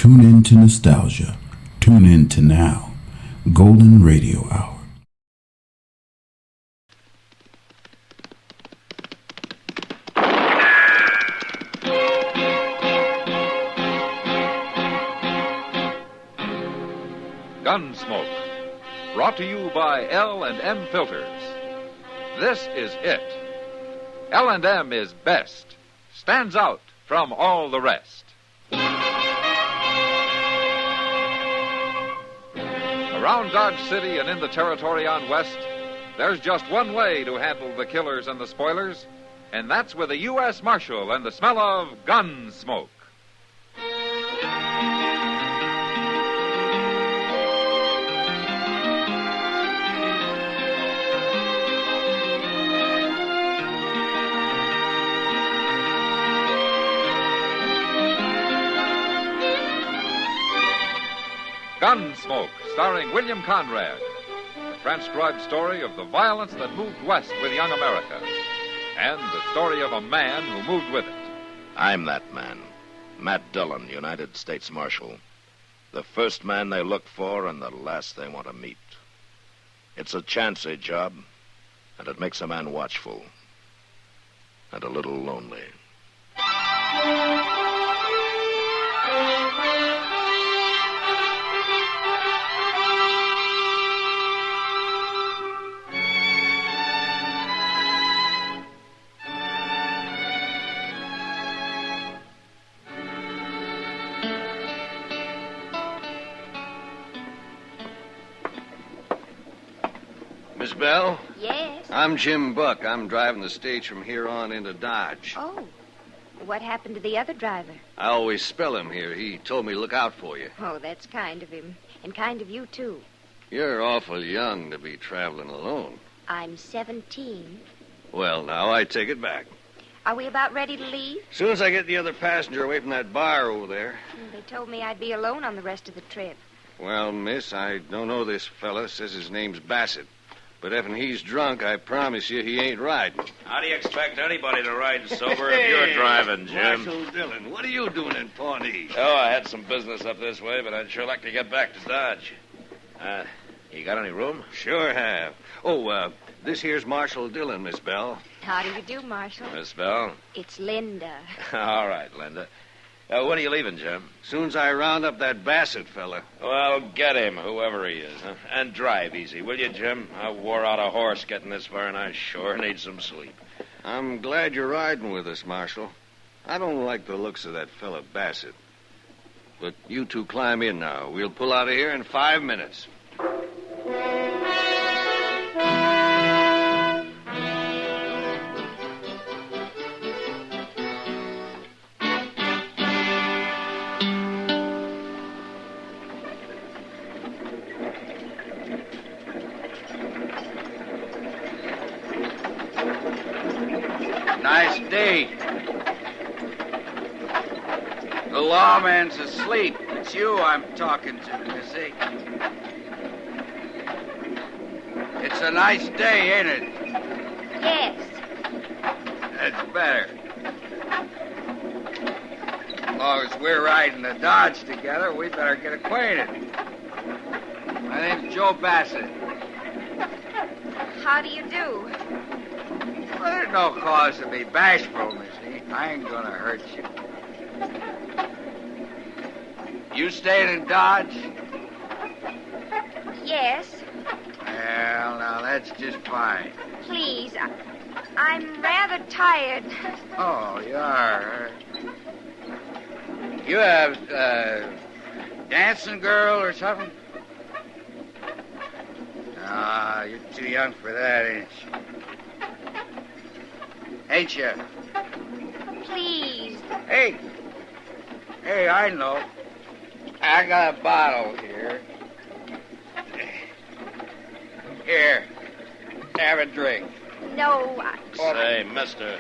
Tune in to nostalgia. Tune in to now. Golden Radio Hour. Gunsmoke, brought to you by L&M Filters. This is it. L&M is best, stands out from all the rest. Around Dodge City and in the territory on West, there's just one way to handle the killers and the spoilers, and that's with a U.S. Marshal and the smell of Gunsmoke. Gunsmoke, starring William Conrad, the transcribed story of the violence that moved west with young America, and the story of a man who moved with it. I'm that man, Matt Dillon, United States Marshal. The first man they look for and the last they want to meet. It's a chancy job, and it makes a man watchful and a little lonely. Miss Bell? Yes? I'm Jim Buck. I'm driving the stage from here on into Dodge. Oh. What happened to the other driver? I always spell him here. He told me to look out for you. Oh, that's kind of him. And kind of you, too. You're awful young to be traveling alone. I'm 17. Well, now, I take it back. Are we about ready to leave? As soon as I get the other passenger away from that bar over there. They told me I'd be alone on the rest of the trip. Well, miss, I don't know this fella. Says his name's Bassett. But if he's drunk, I promise you he ain't riding. How do you expect anybody to ride sober if you're driving, Jim? Marshal Dillon, what are you doing in Pawnee? Oh, I had some business up this way, but I'd sure like to get back to Dodge. You got any room? Sure have. Oh, this here's Marshal Dillon, Miss Bell. How do you do, Marshal? Miss Bell? It's Linda. All right, Linda. When are you leaving, Jim? Soon as I round up that Bassett fella. Well, get him, whoever he is. Huh? And drive easy, will you, Jim? I wore out a horse getting this far, and I sure need some sleep. I'm glad you're riding with us, Marshal. I don't like the looks of that fella Bassett. But you two climb in now. We'll pull out of here in 5 minutes. Nice day. The lawman's asleep. It's you I'm talking to, Missy. It's a nice day, ain't it? Yes. That's better. As long as we're riding the Dodge together, we better get acquainted. My name's Joe Bassett. How do you do? Well, there's no cause to be bashful, Missy. I ain't gonna hurt you. You staying in Dodge? Yes. Well, now, that's just fine. Please, I'm rather tired. Oh, you are. You have, dancing girl or something? Ah, you're too young for that, ain't you? Ain't you? Please. Hey, I know. I got a bottle here. Here, have a drink. No, Say, mister,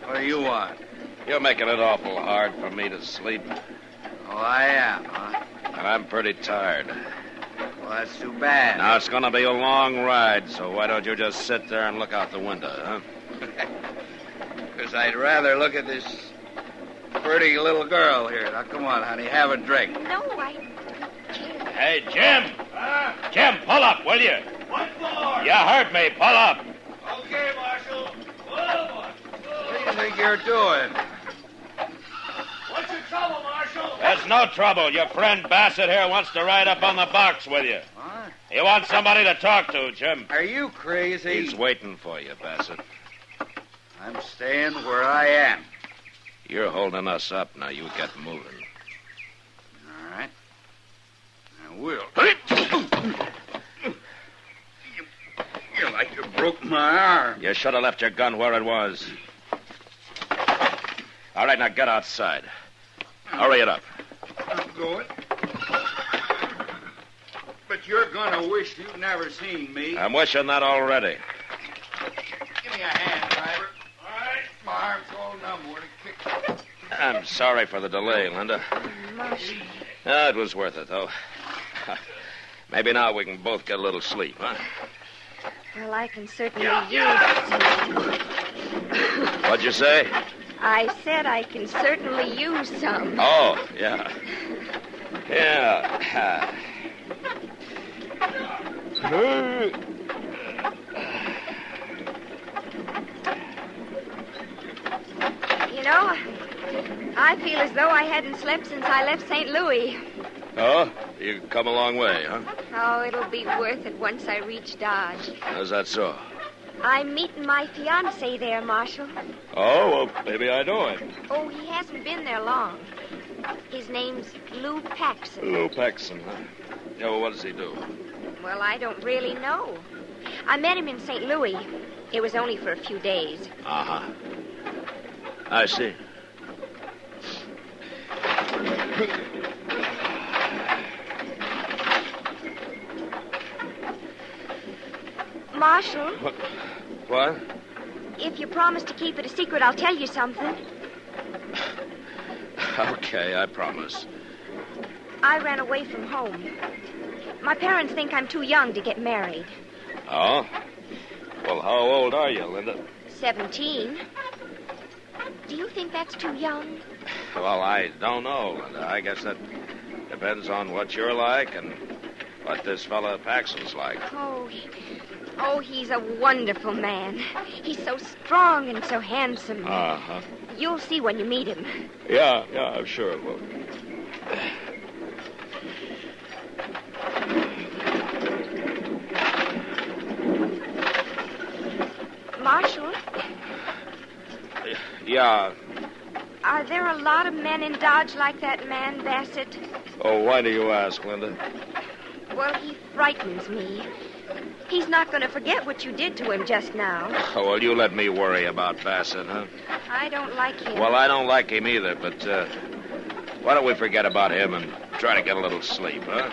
What do you want? you're making it awful hard for me to sleep. Oh, I am, huh? And I'm pretty tired. Well, that's too bad. Now, it's going to be a long ride, so why don't you just sit there and look out the window, huh? Because I'd rather look at this pretty little girl here. Now, come on, honey, have a drink. No, I... Hey, Jim. Jim, pull up, will you? What for? You heard me. Pull up. Okay, Marshal. Whoa. What do you think you're doing? What's your trouble, Marshal? There's no trouble. Your friend Bassett here wants to ride up on the box with you. What? He wants somebody to talk to, Jim. Are you crazy? He's waiting for you, Bassett. I'm staying where I am. You're holding us up. Now you get moving. All right. I will. You like you broke my arm. You should have left your gun where it was. All right, now get outside. Hurry it up. I'm going. But you're gonna wish you'd never seen me. I'm wishing that already. Give me a hand, driver. All right. My arm's all numb where to kick. I'm sorry for the delay, Linda. Marshal. It was worth it, though. Maybe now we can both get a little sleep, huh? Well, I can certainly use... What'd you say? I said I can certainly use some. Oh, yeah. Yeah. You know, I feel as though I hadn't slept since I left St. Louis. Oh, you've come a long way, huh? Oh, it'll be worth it once I reach Dodge. How's that so? I'm meeting my fiancé there, Marshal. Oh, well, maybe I know him. Oh, he hasn't been there long. His name's Lou Paxson. Lou Paxson, huh? Yeah, well, what does he do? Well, I don't really know. I met him in St. Louis. It was only for a few days. Uh-huh. I see. Marshal, What? if you promise to keep it a secret, I'll tell you something. Okay, I promise. I ran away from home. My parents think I'm too young to get married. Oh? Well, how old are you, Linda? 17. Do you think that's too young? Well, I don't know, Linda. I guess that depends on what you're like and what this fella Paxton's like. Oh, he's a wonderful man. He's so strong and so handsome. Uh-huh. You'll see when you meet him. Yeah, I'm sure it will. Marshal, Yeah. are there a lot of men in Dodge like that man, Bassett? Oh, why do you ask, Linda? Well, he frightens me. He's not going to forget what you did to him just now. Oh, well, you let me worry about Bassett, huh? I don't like him. Well, I don't like him either, but why don't we forget about him and try to get a little sleep, huh?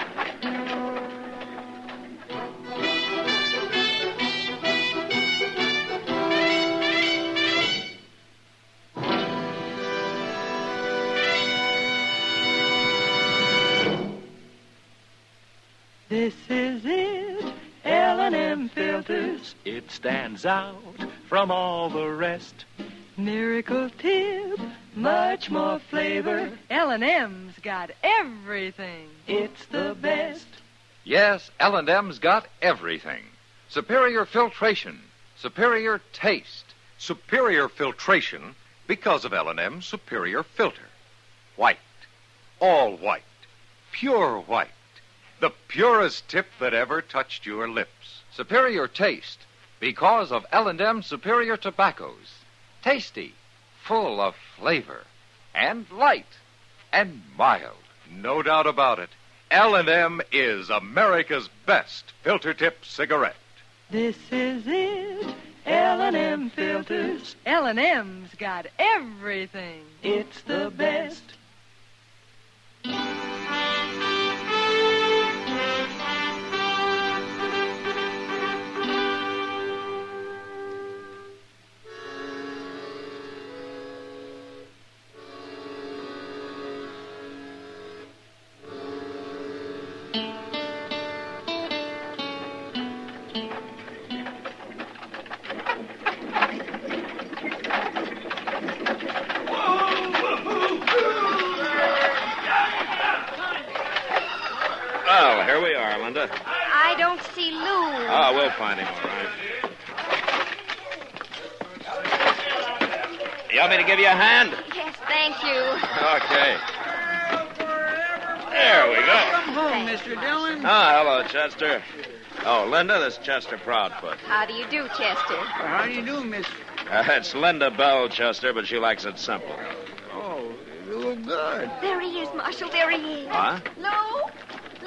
This is it, L&M filters. It stands out from all the rest. Miracle tip, much more flavor. L&M's got everything. It's the best. Yes, L&M's got everything. Superior filtration, superior taste. Superior filtration because of L&M's superior filter. White. All white. Pure white. The purest tip that ever touched your lips. Superior taste because of L&M superior tobaccos. Tasty, full of flavor, and light, and mild. No doubt about it. L&M is America's best filter tip cigarette. This is it, L&M filters. L&M's got everything. It's the best. we'll find him, all right. You want me to give you a hand? Yes, thank you. Okay. There we go. Come home, Mr. Dillon. Oh, hello, Chester. Oh, Linda, this is Chester Proudfoot. How do you do, Chester? Well, how do you do, Miss? It's Linda Bell, Chester, but she likes it simple. Oh, you look good. There he is, Marshal. There he is. Huh? Lou!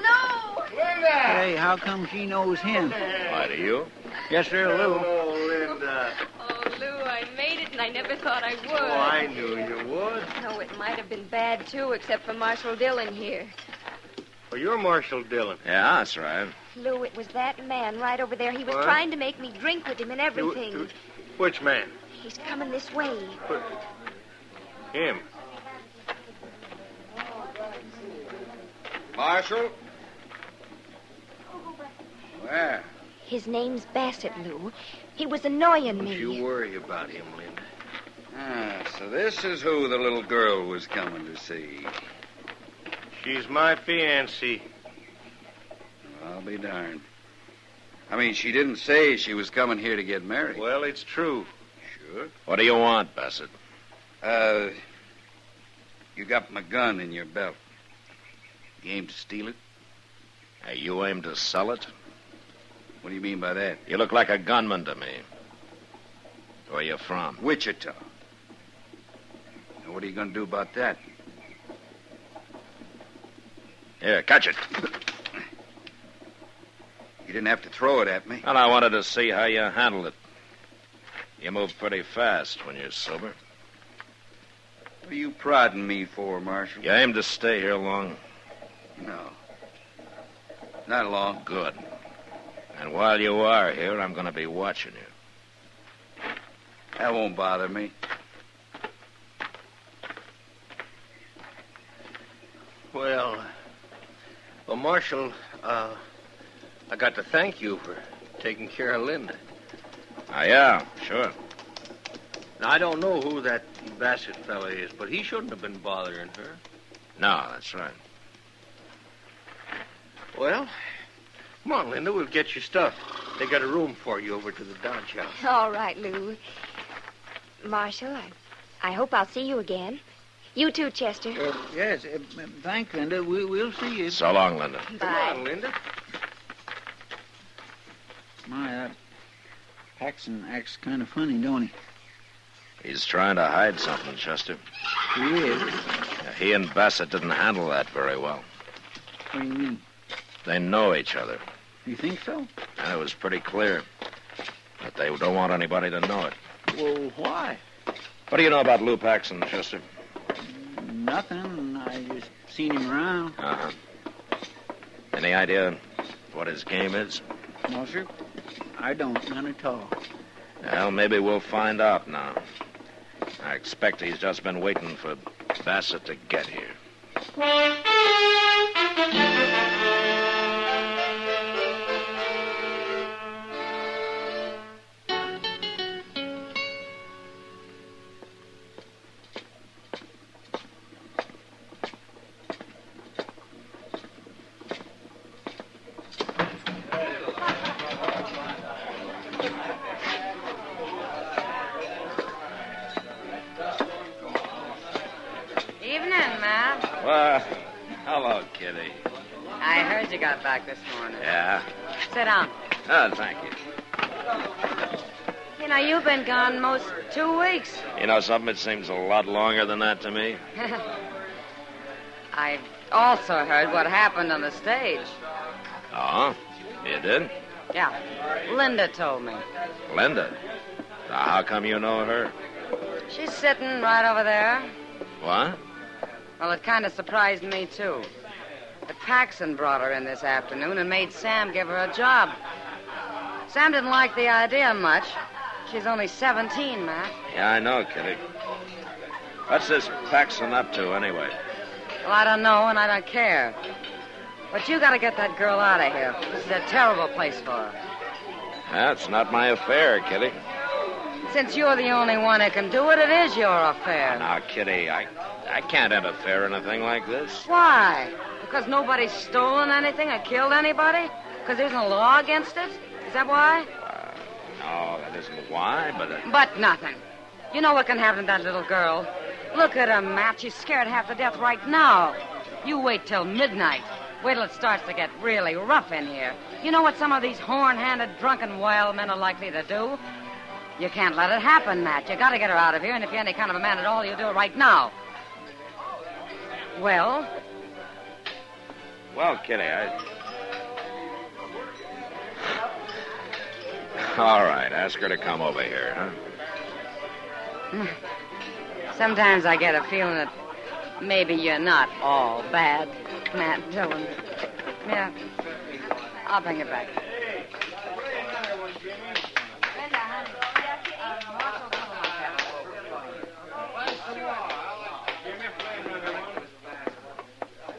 Lou! Hey, how come she knows him? Why, do you? Yes, sir, Lou. Oh, Linda. Oh, Lou, I made it, and I never thought I would. Oh, I knew you would. No, it might have been bad, too, except for Marshal Dillon here. Well, you're Marshal Dillon. Yeah, that's right. Lou, it was that man right over there. He was What? trying to make me drink with him and everything. Which man? He's coming this way. Him. Marshal? Where? His name's Bassett, Lou. He was annoying Don't me. you worry about him, Linda. So this is who the little girl was coming to see. She's my fiancée. I'll be darned. I mean, she didn't say she was coming here to get married. Well, it's true. Sure. What do you want, Bassett? You got my gun in your belt. You aim to steal it? Hey, you aim to sell it? What do you mean by that? You look like a gunman to me. Where you from? Wichita. Now, what are you going to do about that? Here, catch it. You didn't have to throw it at me. And I wanted to see how you handled it. You move pretty fast when you're sober. What are you prodding me for, Marshal? You aim to stay here long? No. Not long. Good. And while you are here, I'm going to be watching you. That won't bother me. Well, Marshal, I got to thank you for taking care of Linda. Yeah, sure. Now, I don't know who that Bassett fella is, but he shouldn't have been bothering her. No, that's right. Well, come on, Linda, we'll get your stuff. They got a room for you over to the Dodge House. All right, Lou. Marshal, I hope I'll see you again. You too, Chester. Yes, thanks, Linda. We'll see you. So long, Linda. Come Bye. on, Linda. My, that Paxton acts kind of funny, don't he? He's trying to hide something, Chester. He is. He and Bassett didn't handle that very well. What do you mean? They know each other. You think so? And it was pretty clear that they don't want anybody to know it. Well, why? What do you know about Lou Paxton, Chester? Nothing. I just seen him around. Uh-huh. Any idea what his game is? No, sir. I don't. None at all. Well, maybe we'll find out now. I expect he's just been waiting for Bassett to get here. Hello, Kitty. I heard you got back this morning. Yeah? Sit down. Oh, thank you. You know, you've been gone most 2 weeks. You know something? It seems a lot longer than that to me. I also heard what happened on the stage. Oh? You did? Yeah. Linda told me. Linda? Now, how come you know her? She's sitting right over there. What? Well, it kind of surprised me, too. But Paxton brought her in this afternoon and made Sam give her a job. Sam didn't like the idea much. She's only 17, Matt. Yeah, I know, Kitty. What's this Paxton up to, anyway? Well, I don't know, and I don't care. But you got to get that girl out of here. This is a terrible place for her. That's not my affair, Kitty. Since you're the only one who can do it, it is your affair. Now, Kitty, I can't interfere in a thing like this. Why? Because nobody's stolen anything or killed anybody? Because there isn't a law against it? that why? No, that isn't why, but... But nothing. You know what can happen to that little girl. Look at her, Matt. She's scared half to death right now. You wait till midnight. Wait till it starts to get really rough in here. You know what some of these horn-handed, drunken wild men are likely to do? You can't let it happen, Matt. You gotta get her out of here, and if you're any kind of a man at all, you do it right now. Well? Well, Kitty, All right, ask her to come over here, huh? Sometimes I get a feeling that maybe you're not all bad, Matt Dillon. Yeah, I'll bring it back.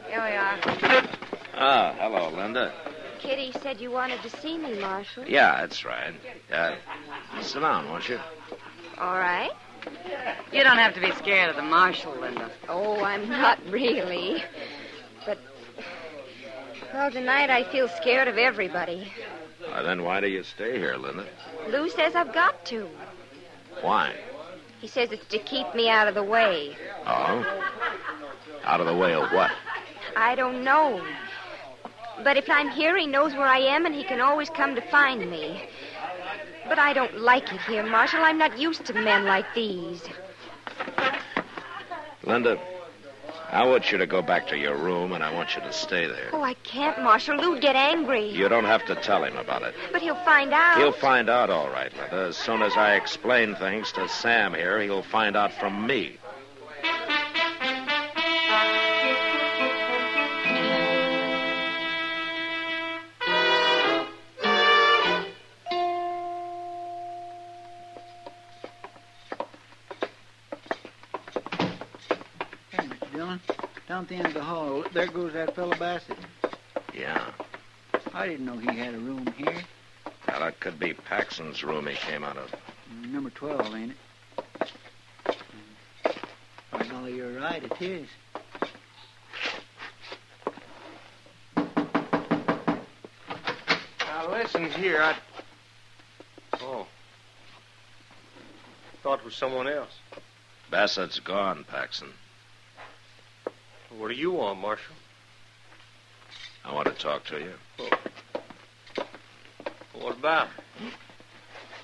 Here we are. Oh, hello, Linda. Kitty said you wanted to see me, Marshal. Yeah, that's right. Sit down, won't you? All right. You don't have to be scared of the marshal, Linda. Oh, I'm not really. But, well, tonight I feel scared of everybody. Then why do you stay here, Linda? Lou says I've got to. Why? He says it's to keep me out of the way. Oh? Out of the way of what? I don't know. But if I'm here, he knows where I am, and he can always come to find me. But I don't like it here, Marshal. I'm not used to men like these. Linda, I want you to go back to your room, and I want you to stay there. Oh, I can't, Marshal. Lou'd get angry. You don't have to tell him about it. But he'll find out. He'll find out all right, Linda. As soon as I explain things to Sam here, he'll find out from me. Down at the end of the hall, there goes that fellow Bassett. Yeah. I didn't know he had a room here. Well, that could be Paxton's room he came out of. Number 12, ain't it? By golly, you're right, it is. Now, listen here, Oh. Thought it was someone else. Bassett's gone, Paxton. What do you want, Marshal? I want to talk to you. Oh. What about?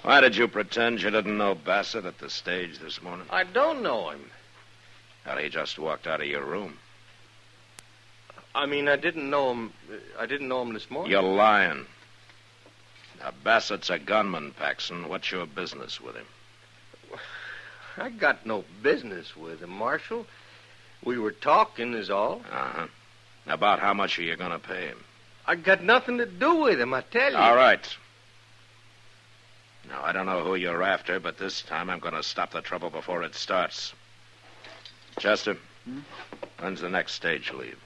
Why did you pretend you didn't know Bassett at the stage this morning? I don't know him. Well, he just walked out of your room. I mean, I didn't know him. I didn't know him this morning. You're lying. Now, Bassett's a gunman, Paxton. What's your business with him? I got no business with him, Marshal. We were talking, is all. Uh-huh. About how much are you going to pay him? I got nothing to do with him, I tell you. All right. Now, I don't know who you're after, but this time I'm going to stop the trouble before it starts. Chester, when's the next stage leave?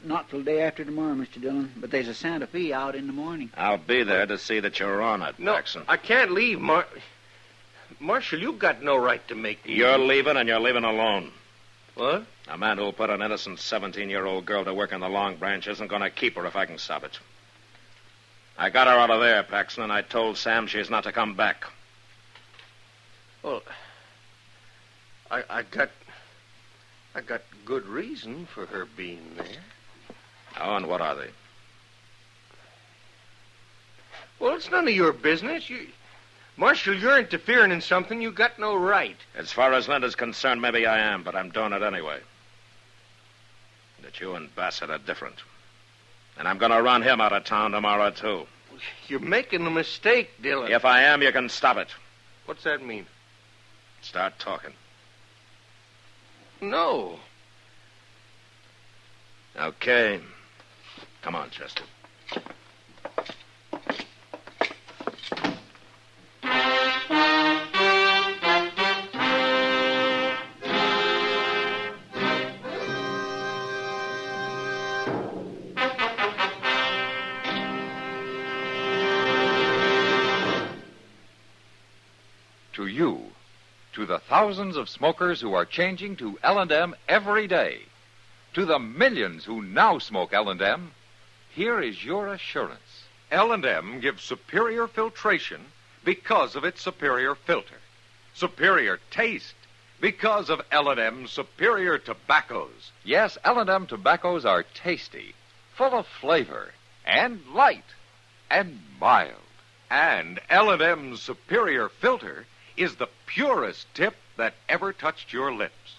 Not till day after tomorrow, Mr. Dillon. But there's a Santa Fe out in the morning. I'll be there to see that you're on it, Paxton. I can't leave, Marshal, you've got no right to make me... You're leaving, and you're leaving alone. What? A man who'll put an innocent 17-year-old girl to work in the Long Branch isn't going to keep her if I can stop it. I got her out of there, Paxton, and I told Sam she's not to come back. Well, I got good reason for her being there. Oh, and what are they? Well, it's none of your business. Marshal, you're interfering in something you got no right. As far as Linda's concerned, maybe I am, but I'm doing it anyway. That you and Bassett are different. And I'm going to run him out of town tomorrow, too. You're making a mistake, Dillon. If I am, you can stop it. What's that mean? Start talking. No. Okay. Come on, Chester. To you, to the thousands of smokers who are changing to L&M every day, to the millions who now smoke L&M, here is your assurance L&M gives superior filtration because of its superior filter. Superior taste because of L&M's superior tobaccos. Yes, L&M tobaccos are tasty, full of flavor, and light, and mild. And L&M's superior filter is the purest tip that ever touched your lips.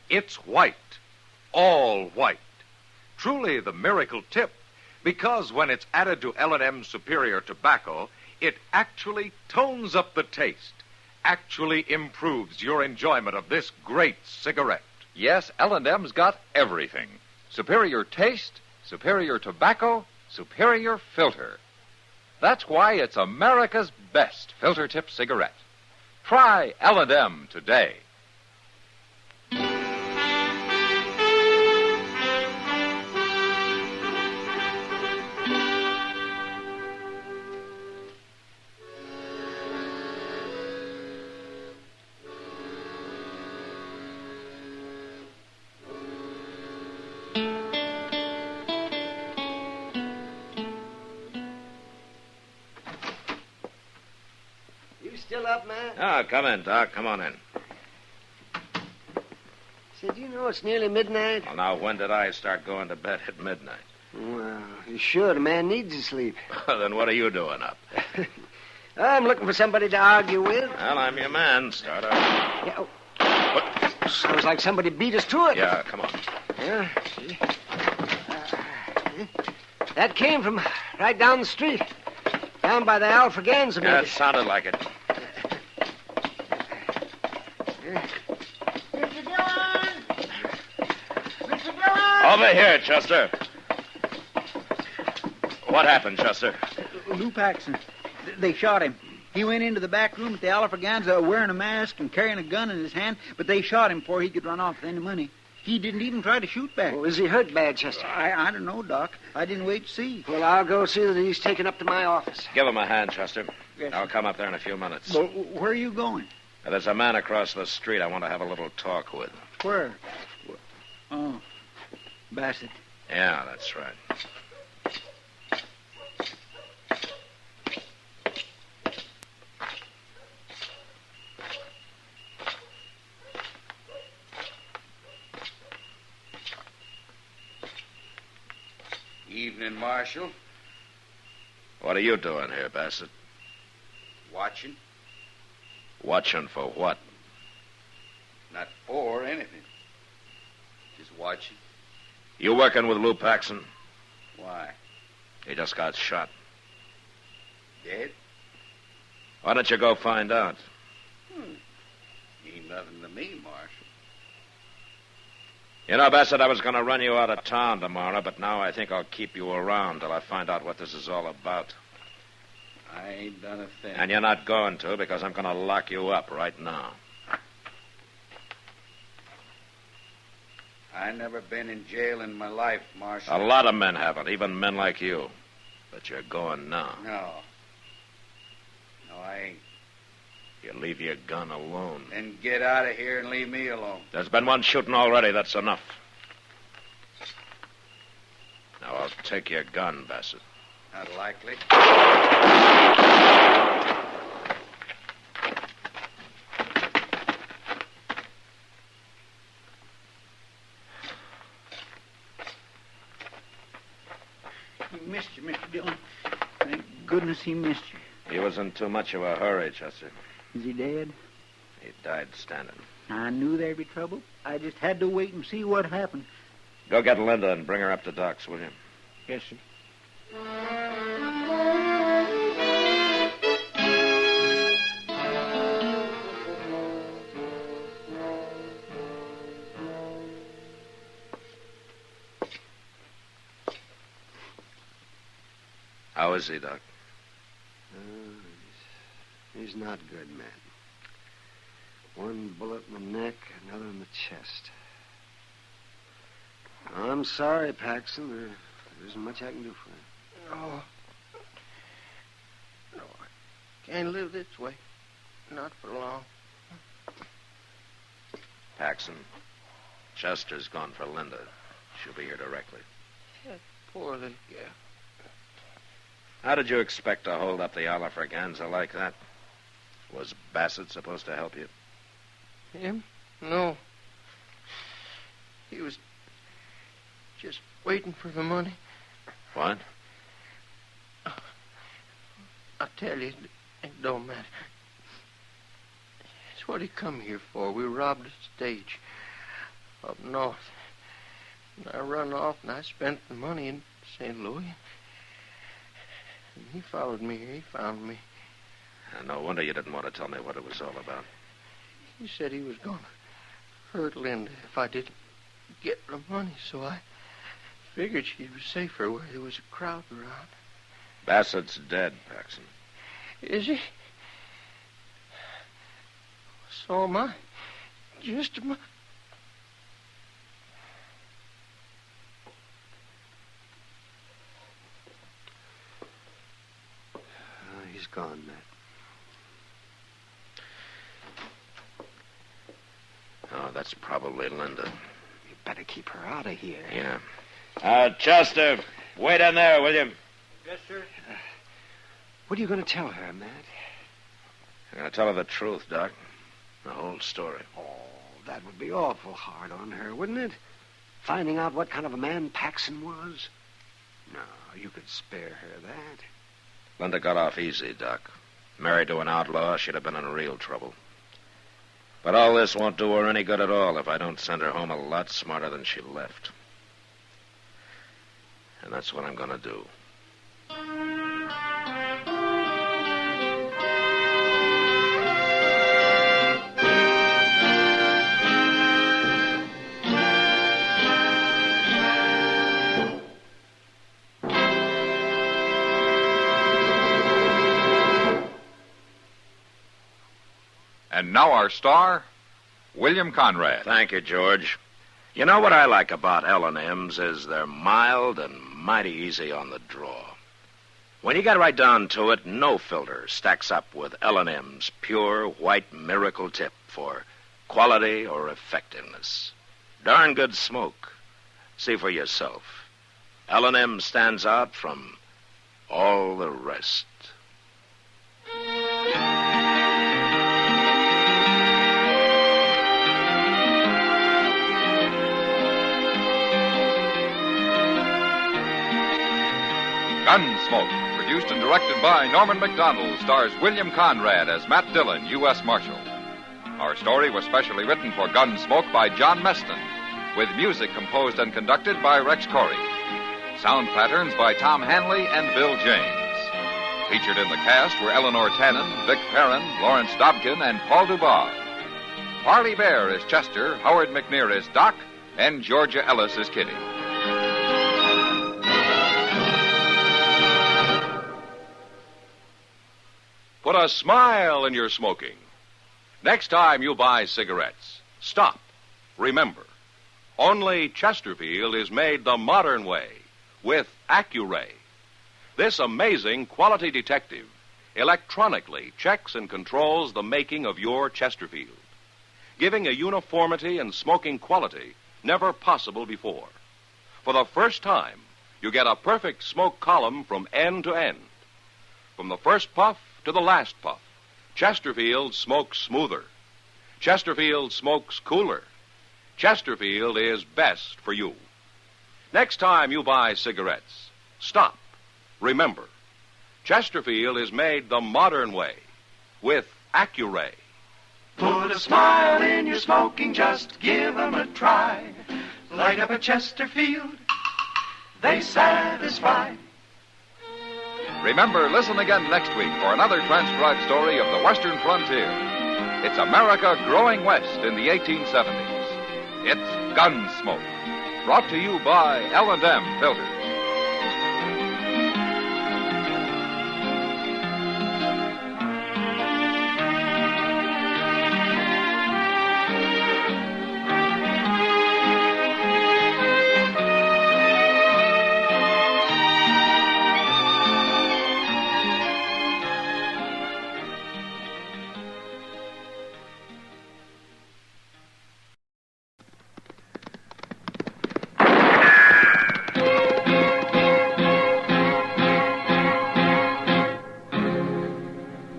It's white, all white. Truly the miracle tip, because when it's added to L&M's superior tobacco, it actually tones up the taste, actually improves your enjoyment of this great cigarette. Yes, L&M's got everything. Superior taste, superior tobacco, superior filter. That's why it's America's best filter tip cigarette. Try L&M today. Still up, man? Ah, come in, Doc. Come on in. Said, you know it's nearly midnight? Well, now, when did I start going to bed at midnight? Well, you should. A man needs to sleep. Then what are you doing up? I'm looking for somebody to argue with. Well, I'm your man. Start up. Yeah, What? Sounds like somebody beat us to it. Yeah, come on. Yeah. That came from right down the street. Down by the Alfraganza Yeah, maybe. it sounded like it. Over here, Chester. What happened, Chester? Lou Paxson. They shot him. He went into the back room at the Alfraganza wearing a mask and carrying a gun in his hand, but they shot him before he could run off with any money. He didn't even try to shoot back. Well, is he hurt bad, Chester? I don't know, Doc. I didn't wait to see. Well, I'll go see that he's taken up to my office. Give him a hand, Chester. Yes. I'll come up there in a few minutes. Well, where are you going? There's a man across the street I want to have a little talk with. Where? Oh, Bassett. Yeah, that's right. Evening, Marshal. What are you doing here, Bassett? Watching. Watching for what? Not for anything. Just watching. You working with Lou Paxson? Why? He just got shot. Dead? Why don't you go find out? Ain't nothing to me, Marshal. You know, Bassett, I was going to run you out of town tomorrow, but now I think I'll keep you around till I find out what this is all about. I ain't done a thing. And you're not going to, because I'm going to lock you up right now. I never been in jail in my life, Marshal. A lot of men haven't, even men like you. But you're going now. No. No, I ain't. You leave your gun alone. Then get out of here and leave me alone. There's been one shooting already. That's enough. Now, I'll take your gun, Bassett. Not likely. He missed you, Mr. Dillon. Thank goodness he missed you. He was in too much of a hurry, Chester. Is he dead? He died standing. I knew there'd be trouble. I just had to wait and see what happened. Go get Linda and bring her up to Doc's, will you? Yes, sir. How is he, Doc? He's not good, man. One bullet in the neck, another in the chest. I'm sorry, Paxson. There isn't much I can do for you. No. No, I can't live this way. Not for long. Paxson, Chester's gone for Linda. She'll be here directly. That poor little girl. How did you expect to hold up the Alafraganza like that? Was Bassett supposed to help you? Him? No. He was just waiting for the money. What? I tell you, it don't matter. It's what he come here for. We robbed a stage up north. And I run off and I spent the money in St. Louis. And he followed me here. He found me. No wonder you didn't want to tell me what it was all about. He said he was going to hurt Linda if I didn't get the money, so I figured she was safer where there was a crowd around. Bassett's dead, Paxson. Is he? So am I. Just a minute. He's gone, Matt. Oh, that's probably Linda. You better keep her out of here. Yeah. Chester, wait in there, will you? Yes, sir. What are you going to tell her, Matt? I'm going to tell her the truth, Doc. The whole story. Oh, that would be awful hard on her, wouldn't it? Finding out what kind of a man Paxson was? No, you could spare her that. Linda got off easy, Doc. Married to an outlaw, she'd have been in real trouble. But all this won't do her any good at all if I don't send her home a lot smarter than she left. And that's what I'm going to do. And now our star, William Conrad. Thank you, George. You know what I like about L&M's is they're mild and mighty easy on the draw. When you get right down to it, no filter stacks up with L&M's pure white miracle tip for quality or effectiveness. Darn good smoke. See for yourself. L&M stands out from all the rest. Gunsmoke, produced and directed by Norman Macdonald, stars William Conrad as Matt Dillon, U.S. Marshal. Our story was specially written for Gunsmoke by John Meston, with music composed and conducted by Rex Corey. Sound patterns by Tom Hanley and Bill James. Featured in the cast were Eleanor Tannen, Vic Perrin, Lawrence Dobkin, and Paul Dubois. Parley Bear is Chester, Howard McNear is Doc, and Georgia Ellis is Kitty. Put a smile in your smoking. Next time you buy cigarettes, stop. Remember, only Chesterfield is made the modern way with Accuray. This amazing quality detective electronically checks and controls the making of your Chesterfield, giving a uniformity and smoking quality never possible before. For the first time, you get a perfect smoke column from end to end. From the first puff to the last puff, Chesterfield smokes smoother. Chesterfield smokes cooler. Chesterfield is best for you. Next time you buy cigarettes, stop. Remember, Chesterfield is made the modern way with Accuray. Put a smile in your smoking, just give 'em a try. Light up a Chesterfield, they satisfy. Remember, listen again next week for another transcribed story of the Western frontier. It's America growing west in the 1870s. It's Gunsmoke, brought to you by L&M Filters.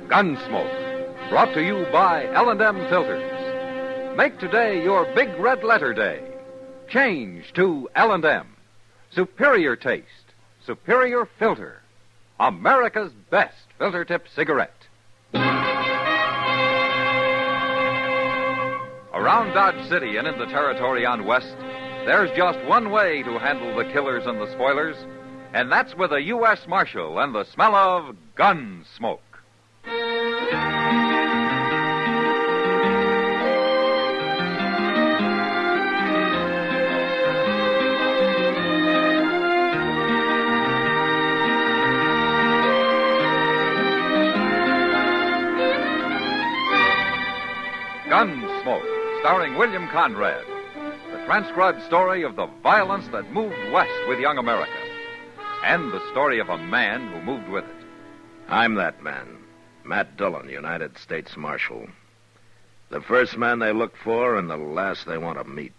Gunsmoke, brought to you by L&M Filters. Make today your big red letter day. Change to L&M. Superior taste, superior filter. America's best filter tip cigarette. Around Dodge City and in the territory on West, there's just one way to handle the killers and the spoilers, and that's with a U.S. Marshal and the smell of gun smoke. Gunsmoke, starring William Conrad. The transcribed story of the violence that moved west with young America. And the story of a man who moved with it. I'm that man, Matt Dillon, United States Marshal. The first man they look for and the last they want to meet.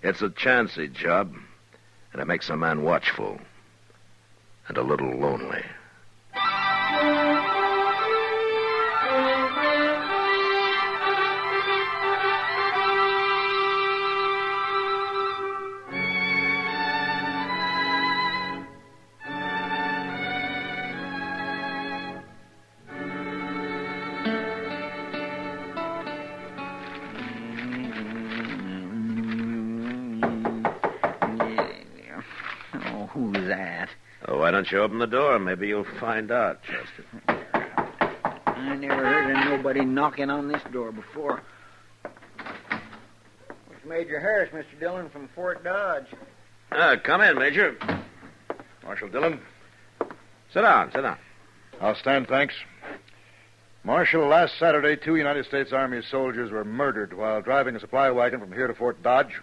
It's a chancy job, and it makes a man watchful and a little lonely. Who's that? Oh, why don't you open the door? Maybe you'll find out, Chester. I never heard of nobody knocking on this door before. It's Major Harris, Mr. Dillon, from Fort Dodge. Come in, Major. Marshal Dillon. Sit down. I'll stand, thanks. Marshal, last Saturday, 2 United States Army soldiers were murdered while driving a supply wagon from here to Fort Dodge.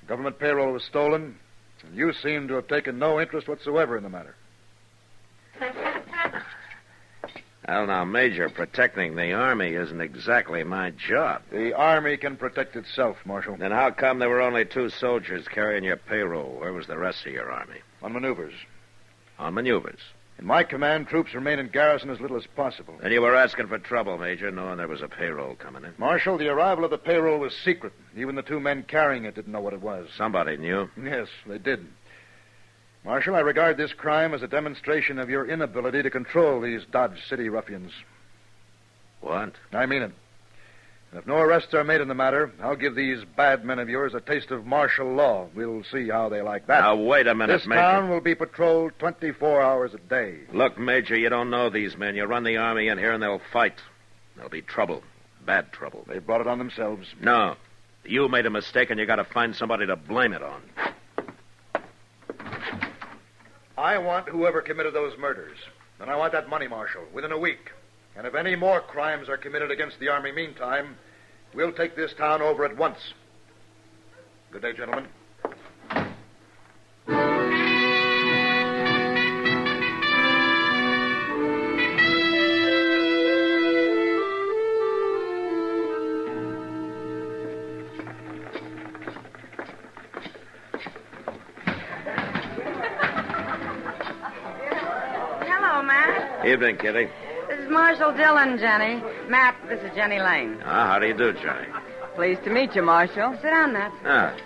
Government payroll was stolen, and you seem to have taken no interest whatsoever in the matter. Well, now, Major, protecting the Army isn't exactly my job. The Army can protect itself, Marshal. Then how come there were only 2 soldiers carrying your payroll? Where was the rest of your Army? On maneuvers. On maneuvers? In my command, troops remain in garrison as little as possible. Then you were asking for trouble, Major, knowing there was a payroll coming in. Marshal, the arrival of the payroll was secret. Even the 2 men carrying it didn't know what it was. Somebody knew? Yes, they did. Marshal, I regard this crime as a demonstration of your inability to control these Dodge City ruffians. What? I mean it. And if no arrests are made in the matter, I'll give these bad men of yours a taste of martial law. We'll see how they like that. Now, wait a minute, This Major. town will be patrolled 24 hours a day. Look, Major, you don't know these men. You run the Army in here and they'll fight. There'll be trouble. Bad trouble. They brought it on themselves. No. You made a mistake and you got to find somebody to blame it on. I want whoever committed those murders. And I want that money, Marshal, within a week. And if any more crimes are committed against the Army meantime, we'll take this town over at once. Good day, gentlemen. Hello, Matt. Evening, Kitty. This is Marshal Dillon, Jenny. Matt, this is Jenny Lane. How do you do, Johnny? Pleased to meet you, Marshal. Sit down, Matt.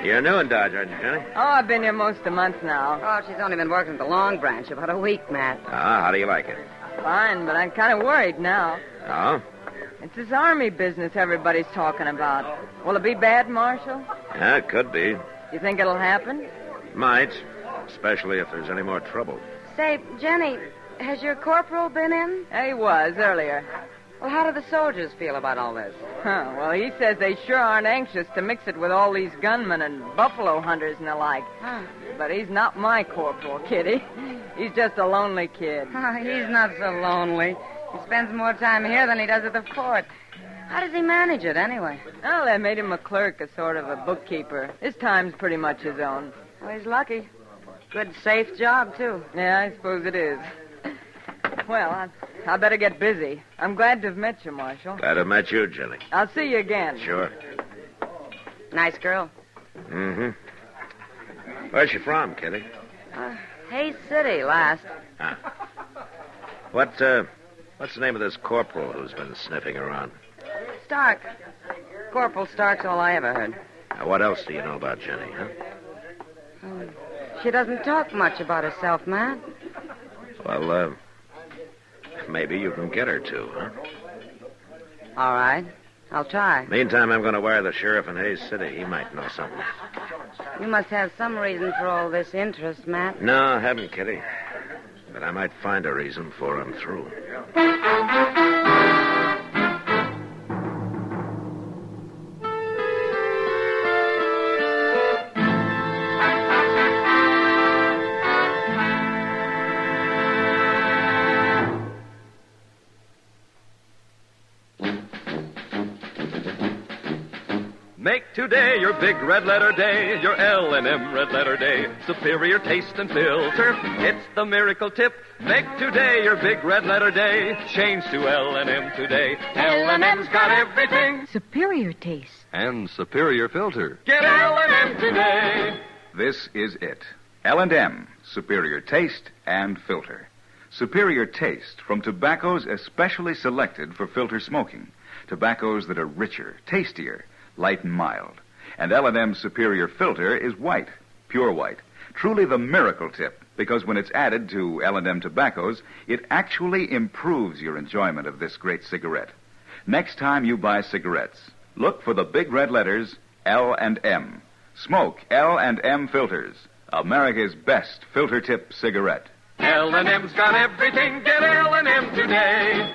You're new in Dodge, aren't you, Johnny? Oh, I've been here most a month now. Oh, she's only been working at the Long Branch about a week, Matt. How do you like it? Fine, but I'm kind of worried now. Oh? It's this Army business everybody's talking about. Will it be bad, Marshal? Yeah, it could be. You think it'll happen? Might. Especially if there's any more trouble. Say, Jenny, has your corporal been in? He was earlier. Well, how do the soldiers feel about all this? Well, he says they sure aren't anxious to mix it with all these gunmen and buffalo hunters and the like. But he's not my corporal, Kitty. He's just a lonely kid. He's not so lonely. He spends more time here than he does at the fort. How does he manage it, anyway? Well, they made him a clerk, a sort of a bookkeeper. His time's pretty much his own. Well, he's lucky. Good, safe job, too. Yeah, I suppose it is. Well, I better get busy. I'm glad to have met you, Marshal. Glad to have met you, Jenny. I'll see you again. Sure. Nice girl. Mm-hmm. Where's she from, Kitty? Hayes City, last. What's the name of this corporal who's been sniffing around? Stark. Corporal Stark's all I ever heard. Now, what else do you know about Jenny, huh? She doesn't talk much about herself, Matt. Well, maybe you can get her to, huh? All right. I'll try. Meantime, I'm going to wire the sheriff in Hayes City. He might know something. You must have some reason for all this interest, Matt. No, I haven't, Kitty. But I might find a reason before I'm through. Make today your big red letter day, your L&M red letter day. Superior taste and filter, it's the miracle tip. Make today your big red letter day. Change to L&M today. L&M's got everything. Superior taste. And superior filter. Get L&M today. This is it. L&M, superior taste and filter. Superior taste from tobaccos especially selected for filter smoking. Tobaccos that are richer, tastier, light and mild. And L&M's superior filter is white, pure white. Truly the miracle tip, because when it's added to L&M tobaccos, it actually improves your enjoyment of this great cigarette. Next time you buy cigarettes, look for the big red letters L&M. Smoke L&M filters, America's best filter tip cigarette. L&M's got everything. Get L&M today.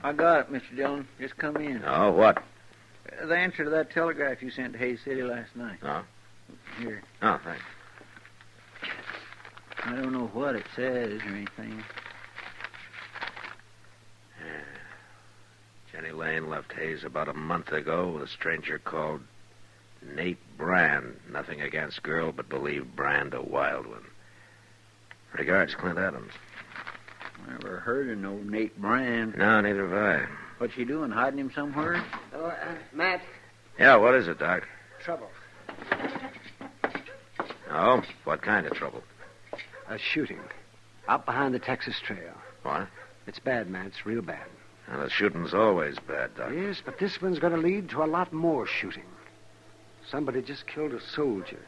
I got it, Mr. Dillon. Just come in. Oh, what? The answer to that telegraph you sent to Hayes City last night. Oh? Here. Oh, thanks. I don't know what it says or anything. Jenny Lane left Hayes about a month ago with a stranger called Nate Brand. Nothing against girl, but believe Brand a wild one. Regards, Clint Adams. Never heard of no Nate Brand. No, neither have I. What's she doing, hiding him somewhere? Oh, Matt. Yeah, what is it, Doc? Trouble. Oh, what kind of trouble? A shooting. Out behind the Texas Trail. What? It's bad, man. It's real bad. Well, the shooting's always bad, Doc. Yes, but this one's going to lead to a lot more shooting. Somebody just killed a soldier.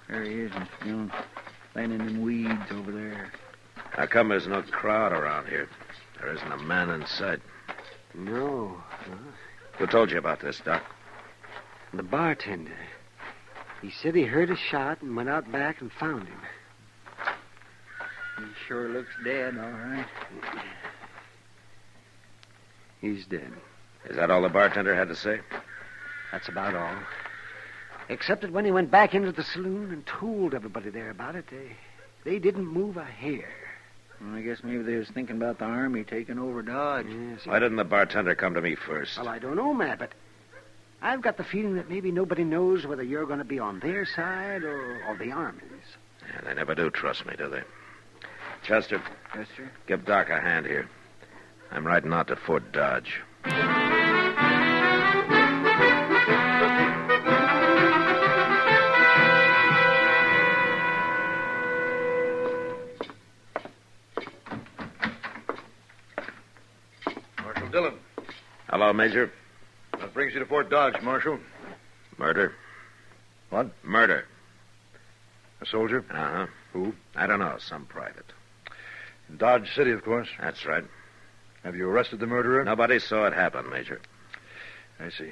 There he is, Mr. Dillon. Laying in them weeds over there. How come there's no crowd around here? There isn't a man in sight. No. Who told you about this, Doc? The bartender. He said he heard a shot and went out back and found him. He sure looks dead, all right. He's dead. Is that all the bartender had to say? That's about all. Except that when he went back into the saloon and told everybody there about it, they didn't move a hair. Well, I guess maybe they was thinking about the army taking over Dodge. Yes, Why didn't the bartender come to me first? Well, I don't know, Matt, but I've got the feeling that maybe nobody knows whether you're going to be on their side or the Army's. Yeah, they never do trust me, do they? Chester. Yes, sir? Give Doc a hand here. I'm riding out to Fort Dodge. Marshal Dillon. Hello, Major. What brings you to Fort Dodge, Marshal? Murder. What? Murder. A soldier? Uh-huh. Who? I don't know. Some private. In Dodge City, of course. That's right. Have you arrested the murderer? Nobody saw it happen, Major. I see.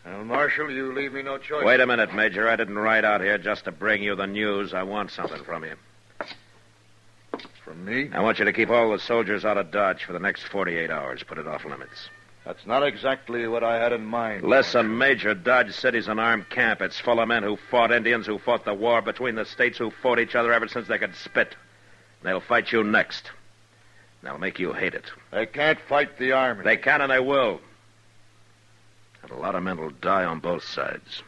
Well, Marshal, you leave me no choice. Wait a minute, Major. I didn't ride out here just to bring you the news. I want something from you. From Me? I want you to keep all the soldiers out of Dodge for the next 48 hours. Put it off limits. That's not exactly what I had in mind. Listen, Major, Dodge City's an armed camp. It's full of men who fought Indians, who fought the war between the states, who fought each other ever since they could spit. They'll fight you next. They'll make you hate it. They can't fight the Army. They can and they will. And a lot of men will die on both sides.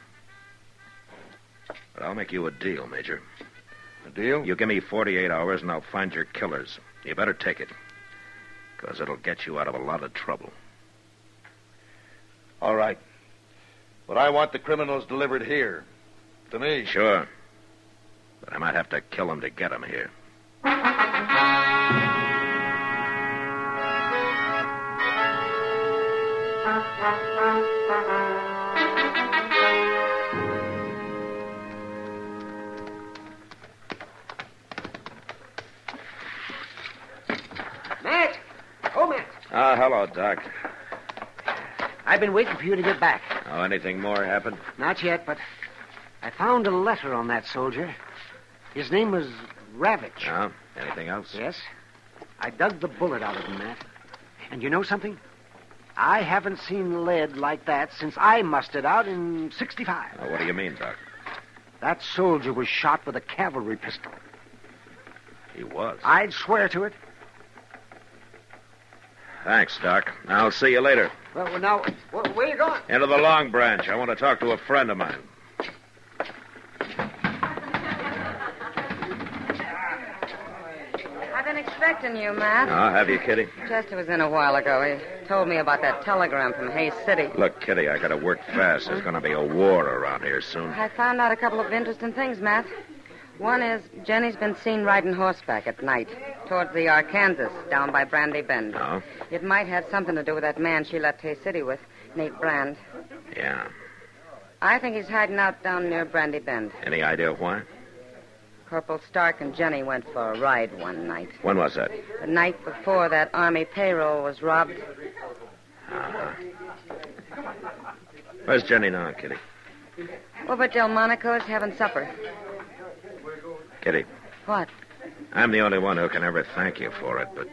But I'll make you a deal, Major. A deal? You give me 48 hours and I'll find your killers. You better take it. Because it'll get you out of a lot of trouble. All right. But I want the criminals delivered here. To me. Sure. But I might have to kill them to get them here. Matt! Oh, Matt. Hello, Doc. I've been waiting for you to get back. Oh, anything more happened? Not yet, but I found a letter on that soldier. His name was Ravitch. Oh, anything else? Yes. I dug the bullet out of him, Matt. And you know something? I haven't seen lead like that since I mustered out in 65. Oh, what do you mean, Doc? That soldier was shot with a cavalry pistol. He was? I'd swear to it. Thanks, Doc. I'll see you later. Well, now, where you going? Into the Long Branch. I want to talk to a friend of mine. I've been expecting you, Matt. Oh, have you, Kitty? Chester was in a while ago. He told me about that telegram from Hayes City. Look, Kitty, I gotta work fast. There's gonna be a war around here soon. I found out a couple of interesting things, Matt. One is Jenny's been seen riding horseback at night towards the Arkansas down by Brandy Bend. Oh? It might have something to do with that man she left Hayes City with, Nate Brand. Yeah. I think he's hiding out down near Brandy Bend. Any idea why? Corporal Stark and Jenny went for a ride one night. When was that? The night before that Army payroll was robbed. Uh-huh. Where's Jenny now, Kitty? Over at Delmonico's having supper. Kitty, What? I'm the only one who can ever thank you for it, but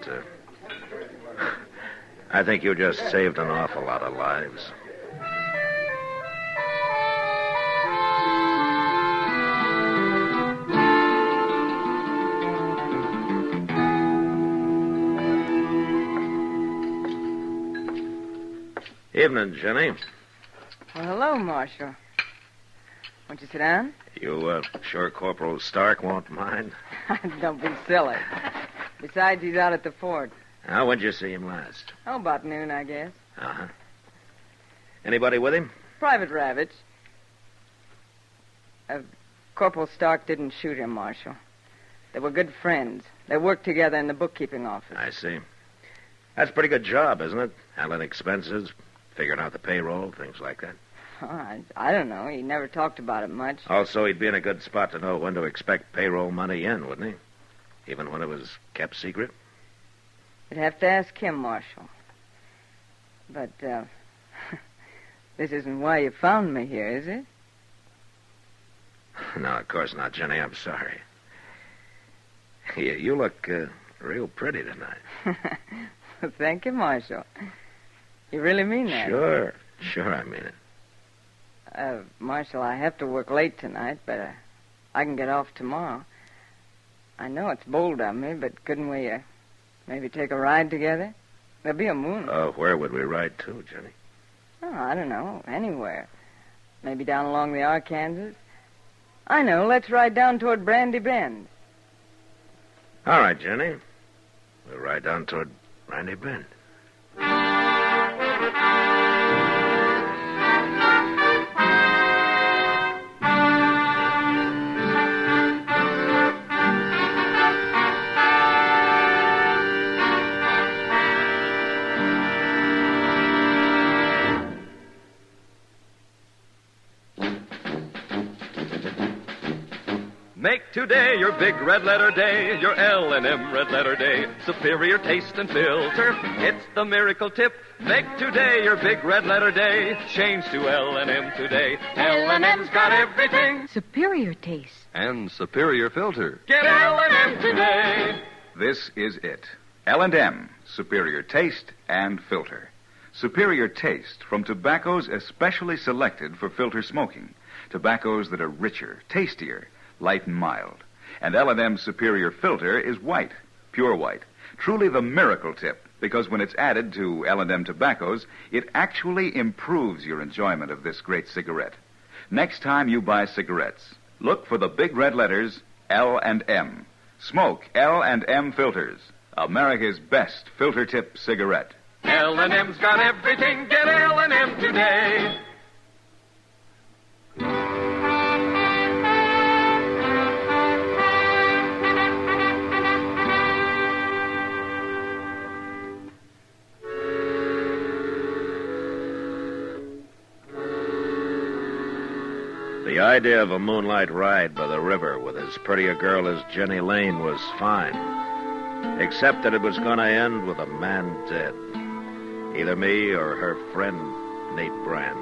I think you just saved an awful lot of lives. Evening, Jenny. Well, hello, Marshal. Won't you sit down? You sure Corporal Stark won't mind? Don't be silly. Besides, he's out at the fort. When'd you see him last? Oh, about noon, I guess. Uh-huh. Anybody with him? Private Ravitch. Corporal Stark didn't shoot him, Marshal. They were good friends. They worked together in the bookkeeping office. I see. That's a pretty good job, isn't it? Handling expenses, figuring out the payroll, things like that. Oh, I don't know. He never talked about it much. Also, he'd be in a good spot to know when to expect payroll money in, wouldn't he? Even when it was kept secret? You'd have to ask him, Marshal. But, this isn't why you found me here, is it? No, of course not, Jenny. I'm sorry. You look real pretty tonight. Thank you, Marshal. You really mean that? Sure, I mean it. Marshal, I have to work late tonight, but I can get off tomorrow. I know it's bold of me, but couldn't we maybe take a ride together? There'll be a moon. Oh, where would we ride to, Jenny? Oh, I don't know. Anywhere. Maybe down along the Arkansas. I know. Let's ride down toward Brandy Bend. All right, Jenny. We'll ride down toward Brandy Bend. Make today your big red letter day, your L&M red letter day. Superior taste and filter, it's the miracle tip. Make today your big red letter day. Change to L&M today. L&M's got everything. Superior taste. And superior filter. Get L&M today. This is it. L&M, superior taste and filter. Superior taste from tobaccos especially selected for filter smoking. Tobaccos that are richer, tastier, light and mild. And L&M's superior filter is white, pure white. Truly the miracle tip, because when it's added to L&M tobaccos, it actually improves your enjoyment of this great cigarette. Next time you buy cigarettes, look for the big red letters L&M. Smoke L&M filters, America's best filter tip cigarette. L&M's got everything. Get L&M today. The idea of a moonlight ride by the river with as pretty a girl as Jenny Lane was fine, except that it was going to end with a man dead. Either me or her friend, Nate Brand.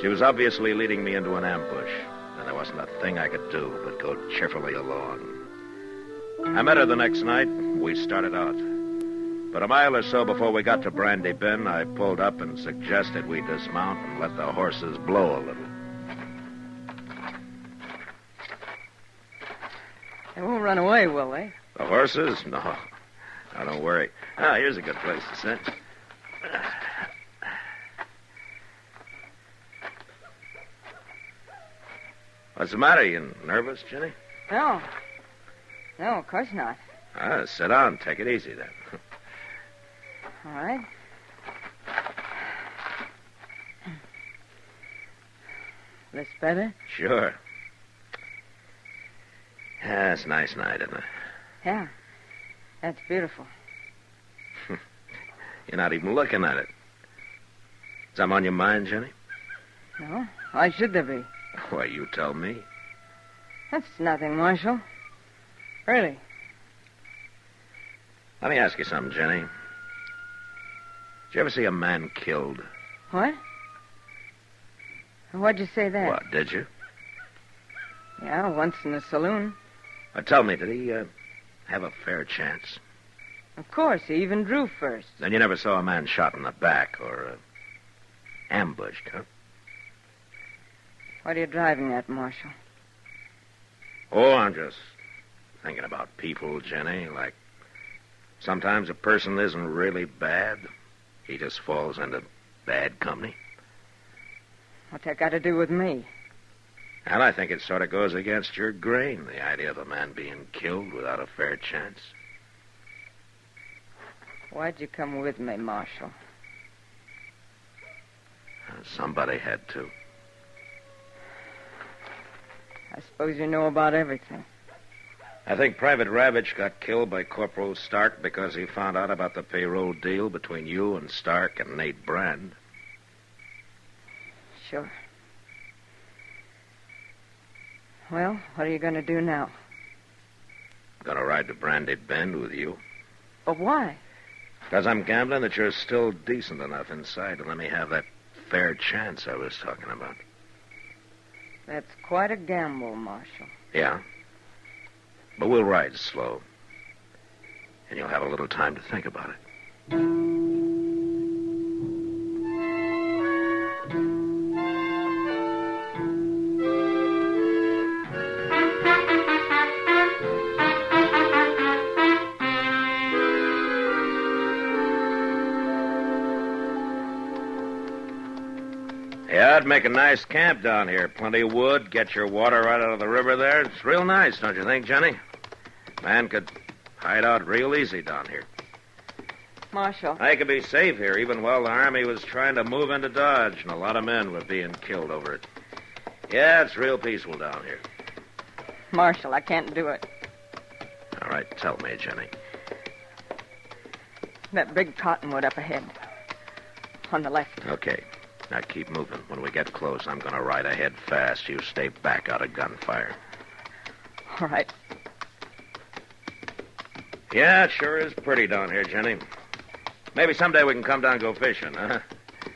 She was obviously leading me into an ambush, and there wasn't a thing I could do but go cheerfully along. I met her the next night. We started out. But a mile or so before we got to Brandy Bend, I pulled up and suggested we dismount and let the horses blow a little. They won't run away, will they? The horses? No. Now, don't worry. Here's a good place to sit. What's the matter? You nervous, Jenny? No. No, of course not. Sit down. Take it easy, then. All right. This better? Sure. Yeah, it's a nice night, isn't it? Yeah. That's beautiful. You're not even looking at it. Something on your mind, Jenny? No. Why should there be? Why, you tell me. That's nothing, Marshal. Really. Let me ask you something, Jenny. Did you ever see a man killed? What? Why'd you say that? What, did you? Yeah, once in a saloon. Tell me, did he have a fair chance? Of course, he even drew first. Then you never saw a man shot in the back or ambushed, huh? What are you driving at, Marshal? Oh, I'm just thinking about people, Jenny. Like, sometimes a person isn't really bad. He just falls into bad company. What's that got to do with me? And I think it sort of goes against your grain, the idea of a man being killed without a fair chance. Why'd you come with me, Marshal? Somebody had to. I suppose you know about everything. I think Private Ravitch got killed by Corporal Stark because he found out about the payroll deal between you and Stark and Nate Brand. Sure. Well, what are you going to do now? Gonna ride to Brandy Bend with you. But why? Because I'm gambling that you're still decent enough inside to let me have that fair chance I was talking about. That's quite a gamble, Marshal. Yeah. But we'll ride slow. And you'll have a little time to think about it. Yeah, I'd make a nice camp down here. Plenty of wood, get your water right out of the river there. It's real nice, don't you think, Jenny? Man could hide out real easy down here. Marshal. I could be safe here even while the Army was trying to move into Dodge, and a lot of men were being killed over it. Yeah, it's real peaceful down here. Marshal, I can't do it. All right, tell me, Jenny. That big cottonwood up ahead. On the left. Okay. Now keep moving. When we get close, I'm going to ride ahead fast. You stay back out of gunfire. All right. Yeah, it sure is pretty down here, Jenny. Maybe someday we can come down and go fishing, huh?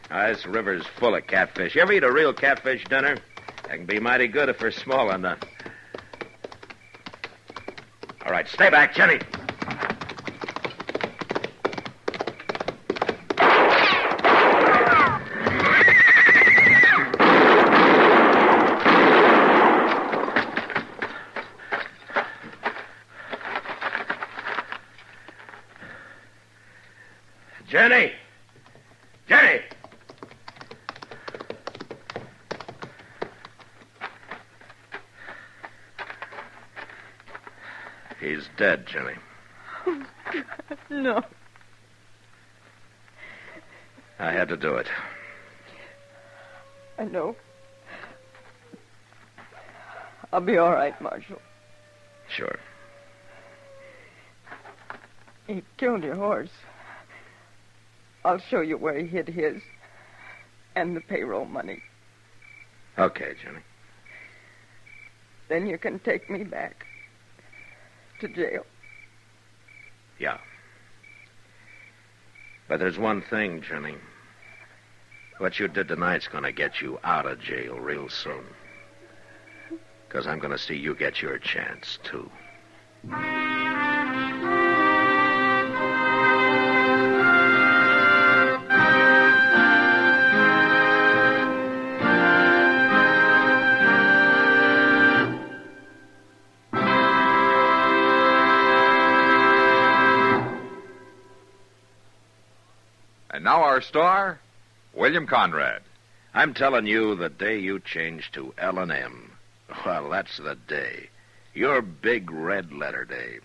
This river's full of catfish. You ever eat a real catfish dinner? They can be mighty good if they're small enough. All right, stay back, Jenny. He's dead, Jenny. Oh, God, no. I had to do it. I know. I'll be all right, Marshal. Sure. He killed your horse. I'll show you where he hid his. And the payroll money. Okay, Jenny. Then you can take me back. To jail. Yeah. But there's one thing, Jenny. What you did tonight's going to get you out of jail real soon. Because I'm going to see you get your chance, too. And now our star, William Conrad. I'm telling you, the day you change to L&M, well, that's the day. Your big red letter day.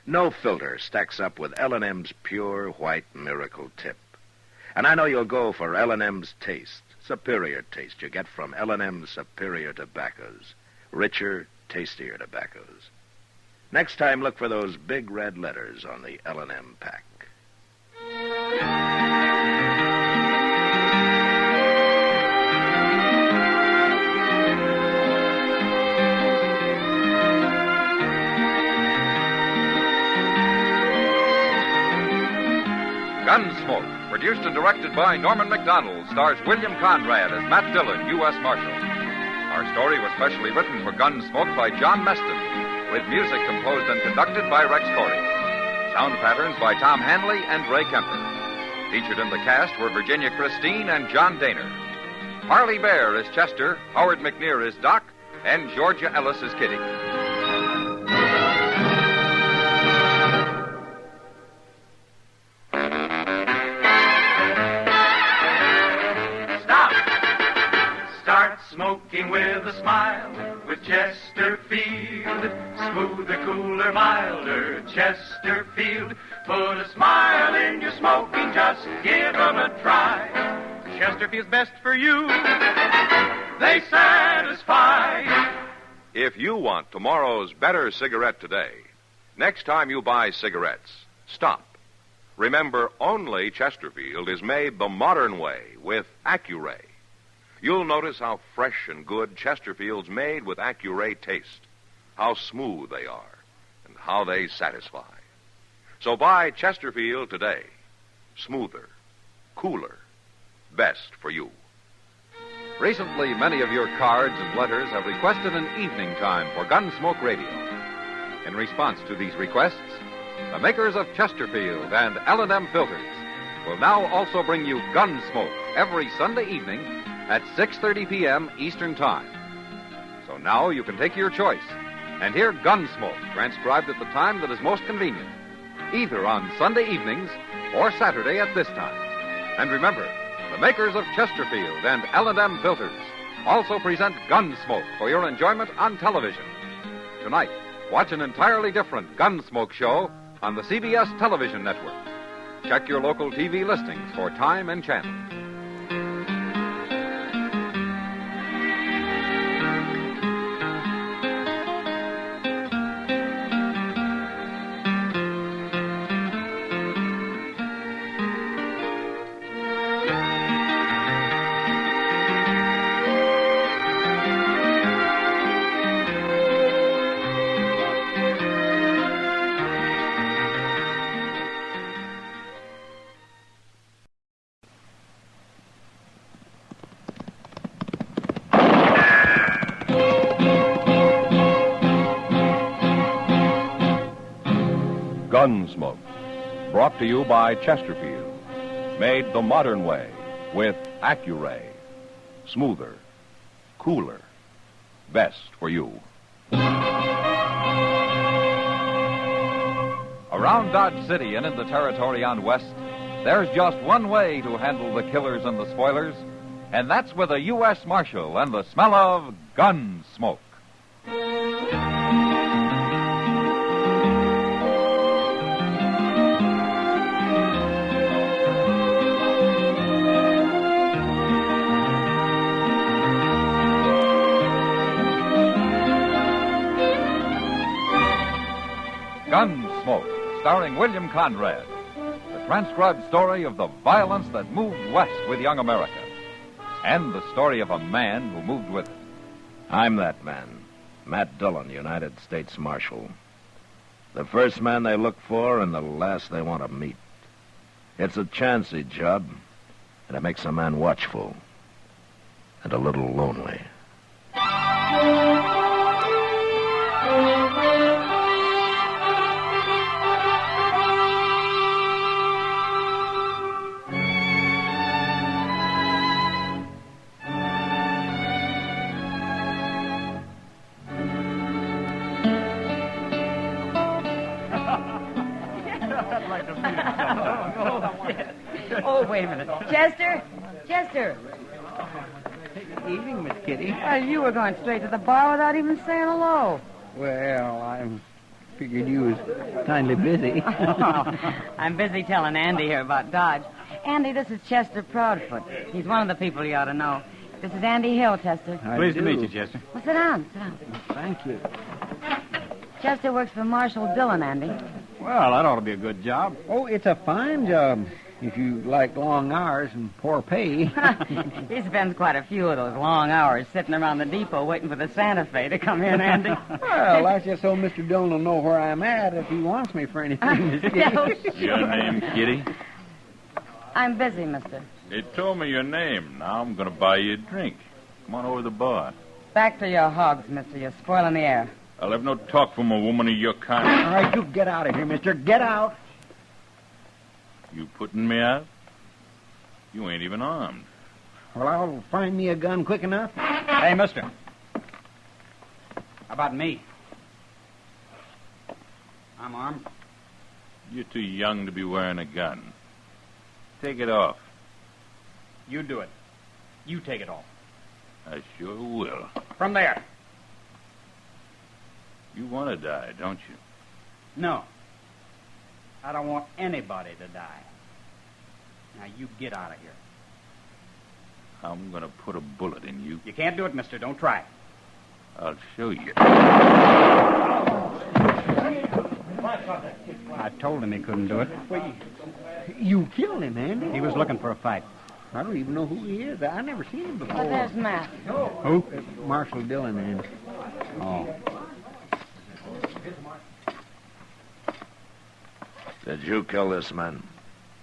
No filter stacks up with L&M's pure white miracle tip. And I know you'll go for L&M's taste, superior taste you get from L&M's superior tobaccos, richer, tastier tobaccos. Next time, look for those big red letters on the L&M pack. Gunsmoke, produced and directed by Norman MacDonald, stars William Conrad as Matt Dillon, U.S. Marshal. Our story was specially written for Gunsmoke by John Meston, with music composed and conducted by Rex Corey. Sound patterns by Tom Hanley and Ray Kemper. Featured in the cast were Virginia Christine and John Daner. Harley Bear is Chester, Howard McNear is Doc, and Georgia Ellis is Kitty. Smoking with a smile, with Chesterfield. Smoother, cooler, milder, Chesterfield. Put a smile in your smoking, just give 'em a try. Chesterfield's best for you. They satisfy. If you want tomorrow's better cigarette today, next time you buy cigarettes, stop. Remember, only Chesterfield is made the modern way with Accuray. You'll notice how fresh and good Chesterfield's made with Accuray taste, how smooth they are, and how they satisfy. So buy Chesterfield today. Smoother, cooler, best for you. Recently, many of your cards and letters have requested an evening time for Gunsmoke Radio. In response to these requests, the makers of Chesterfield and L&M filters will now also bring you Gunsmoke every Sunday evening at 6:30 p.m. Eastern Time. So now you can take your choice and hear Gunsmoke transcribed at the time that is most convenient, either on Sunday evenings or Saturday at this time. And remember, the makers of Chesterfield and L&M filters also present Gunsmoke for your enjoyment on television. Tonight, watch an entirely different Gunsmoke show on the CBS television network. Check your local TV listings for time and channel. Gunsmoke, brought to you by Chesterfield, made the modern way with Accuray. Smoother, cooler, best for you. Around Dodge City and in the territory on West, there's just one way to handle the killers and the spoilers, and that's with a U.S. Marshal and the smell of gun smoke. Gunsmoke, starring William Conrad. The transcribed story of the violence that moved west with young America. And the story of a man who moved with it. I'm that man, Matt Dillon, United States Marshal. The first man they look for and the last they want to meet. It's a chancy job, and it makes a man watchful and a little lonely. Oh, wait a minute. Chester? Chester! Evening, Miss Kitty. Well, you were going straight to the bar without even saying hello. Well, I figured you was kindly busy. I'm busy telling Andy here about Dodge. Andy, this is Chester Proudfoot. He's one of the people you ought to know. This is Andy Hill, Chester. Pleased to meet you, Chester. Well, sit down. Thank you. Chester works for Marshal Dillon, Andy. Well, that ought to be a good job. Oh, it's a fine job. If you like long hours and poor pay. He spends quite a few of those long hours sitting around the depot waiting for the Santa Fe to come in, Andy. Well, that's just so Mr. Dillon will know where I'm at if he wants me for anything, Miss Kitty. Your name, Kitty? I'm busy, mister. They told me your name. Now I'm going to buy you a drink. Come on over to the bar. Back to your hogs, mister. You're spoiling the air. I'll have no talk from a woman of your kind. All right, you get out of here, mister. Get out. You putting me out? You ain't even armed. Well, I'll find me a gun quick enough. Hey, mister. How about me? I'm armed. You're too young to be wearing a gun. Take it off. You do it. You take it off. I sure will. From there. You want to die, don't you? No. I don't want anybody to die. Now, you get out of here. I'm going to put a bullet in you. You can't do it, mister. Don't try. I'll show you. I told him he couldn't do it. You killed him, Andy. He was looking for a fight. I don't even know who he is. I never seen him before. But there's Matt. Who? Marshal Dillon, Andy. Oh. Did you kill this man?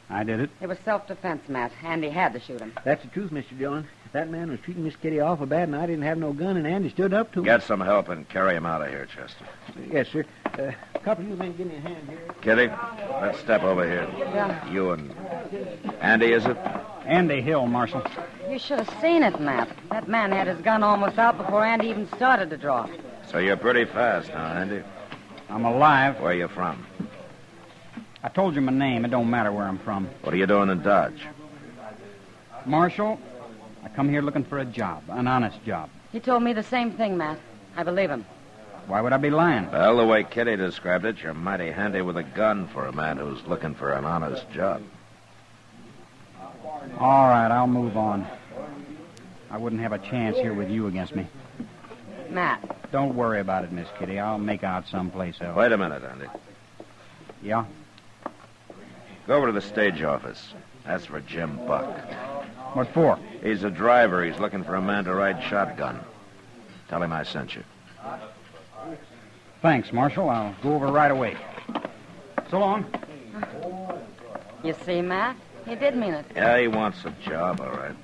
I did it. It was self-defense, Matt. Andy had to shoot him. That's the truth, Mr. Dillon. That man was treating Miss Kitty awful bad, and I didn't have no gun, and Andy stood up to him. Get some help and carry him out of here, Chester. Yes, sir. A couple of you men give me a hand here. Kitty, let's step over here. Yeah. You and Andy, is it? Andy Hill, Marshal. You should have seen it, Matt. That man had his gun almost out before Andy even started to draw. So you're pretty fast, huh, Andy? I'm alive. Where you from? I told you my name. It don't matter where I'm from. What are you doing in Dodge? Marshal, I come here looking for a job, an honest job. He told me the same thing, Matt. I believe him. Why would I be lying? Well, the way Kitty described it, you're mighty handy with a gun for a man who's looking for an honest job. All right, I'll move on. I wouldn't have a chance here with you against me. Matt. Don't worry about it, Miss Kitty. I'll make out someplace else. Wait a minute, Andy. Yeah? Go over to the stage office. Ask for Jim Buck. What for? He's a driver. He's looking for a man to ride shotgun. Tell him I sent you. Thanks, Marshal. I'll go over right away. So long. You see, Matt? He did mean it. Yeah, he wants a job, all right.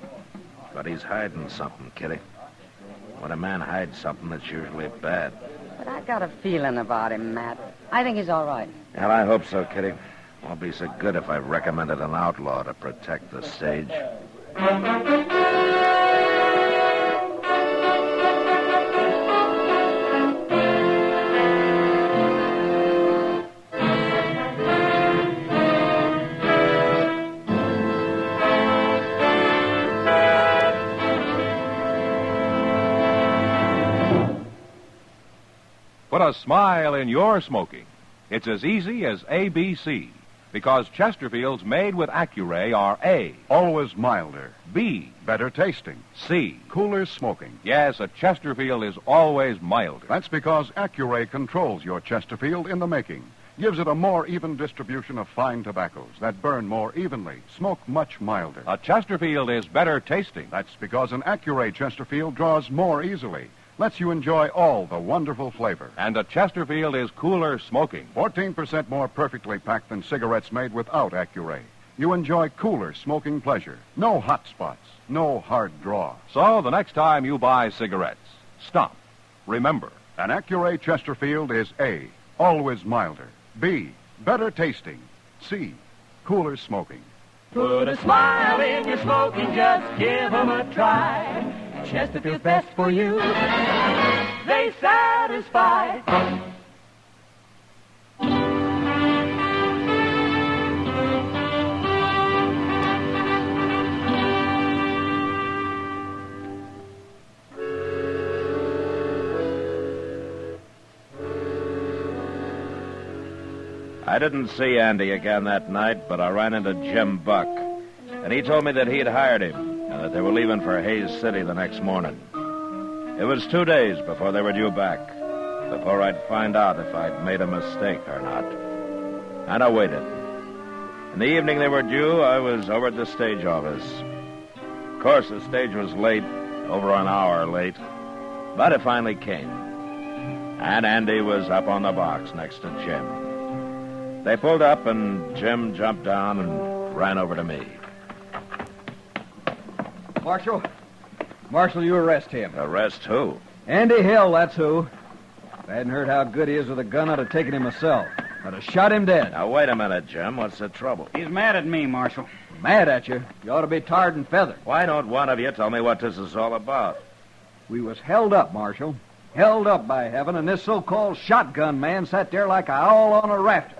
But he's hiding something, Kitty. When a man hides something, it's usually bad. But I got a feeling about him, Matt. I think he's all right. Well, I hope so, Kitty. Won't be so good if I recommended an outlaw to protect the stage. Put a smile in your smoking. It's as easy as ABC. Because Chesterfields made with Accuray are A. Always milder. B. Better tasting. C. Cooler smoking. Yes, a Chesterfield is always milder. That's because Accuray controls your Chesterfield in the making. gives it a more even distribution of fine tobaccos that burn more evenly, smoke much milder. A Chesterfield is better tasting. That's because an Accuray Chesterfield draws more easily, lets you enjoy all the wonderful flavor. And a Chesterfield is cooler smoking. 14% more perfectly packed than cigarettes made without Accuray. You enjoy cooler smoking pleasure. No hot spots, no hard draw. So the next time you buy cigarettes, stop. Remember, an Accuray Chesterfield is A, always milder. B, better tasting. C, cooler smoking. Put a smile in your smoking, just give 'em a try. Chesterfield's best for you. They satisfy. I didn't see Andy again that night, but I ran into Jim Buck, and he told me that he'd hired him and that they were leaving for Hayes City the next morning. It was 2 days before they were due back, before I'd find out if I'd made a mistake or not. And I waited. In the evening they were due, I was over at the stage office. Of course, the stage was late, over an hour late, but it finally came. And Andy was up on the box next to Jim. They pulled up, and Jim jumped down and ran over to me. Marshal, you arrest him. Arrest who? Andy Hill, that's who. If I hadn't heard how good he is with a gun, I'd have taken him myself. I'd have shot him dead. Now, wait a minute, Jim. What's the trouble? He's mad at me, Marshal. Mad at you? You ought to be tarred and feathered. Why don't one of you tell me what this is all about? We was held up, Marshal. Held up, by heaven, and this so-called shotgun man sat there like a owl on a rafter.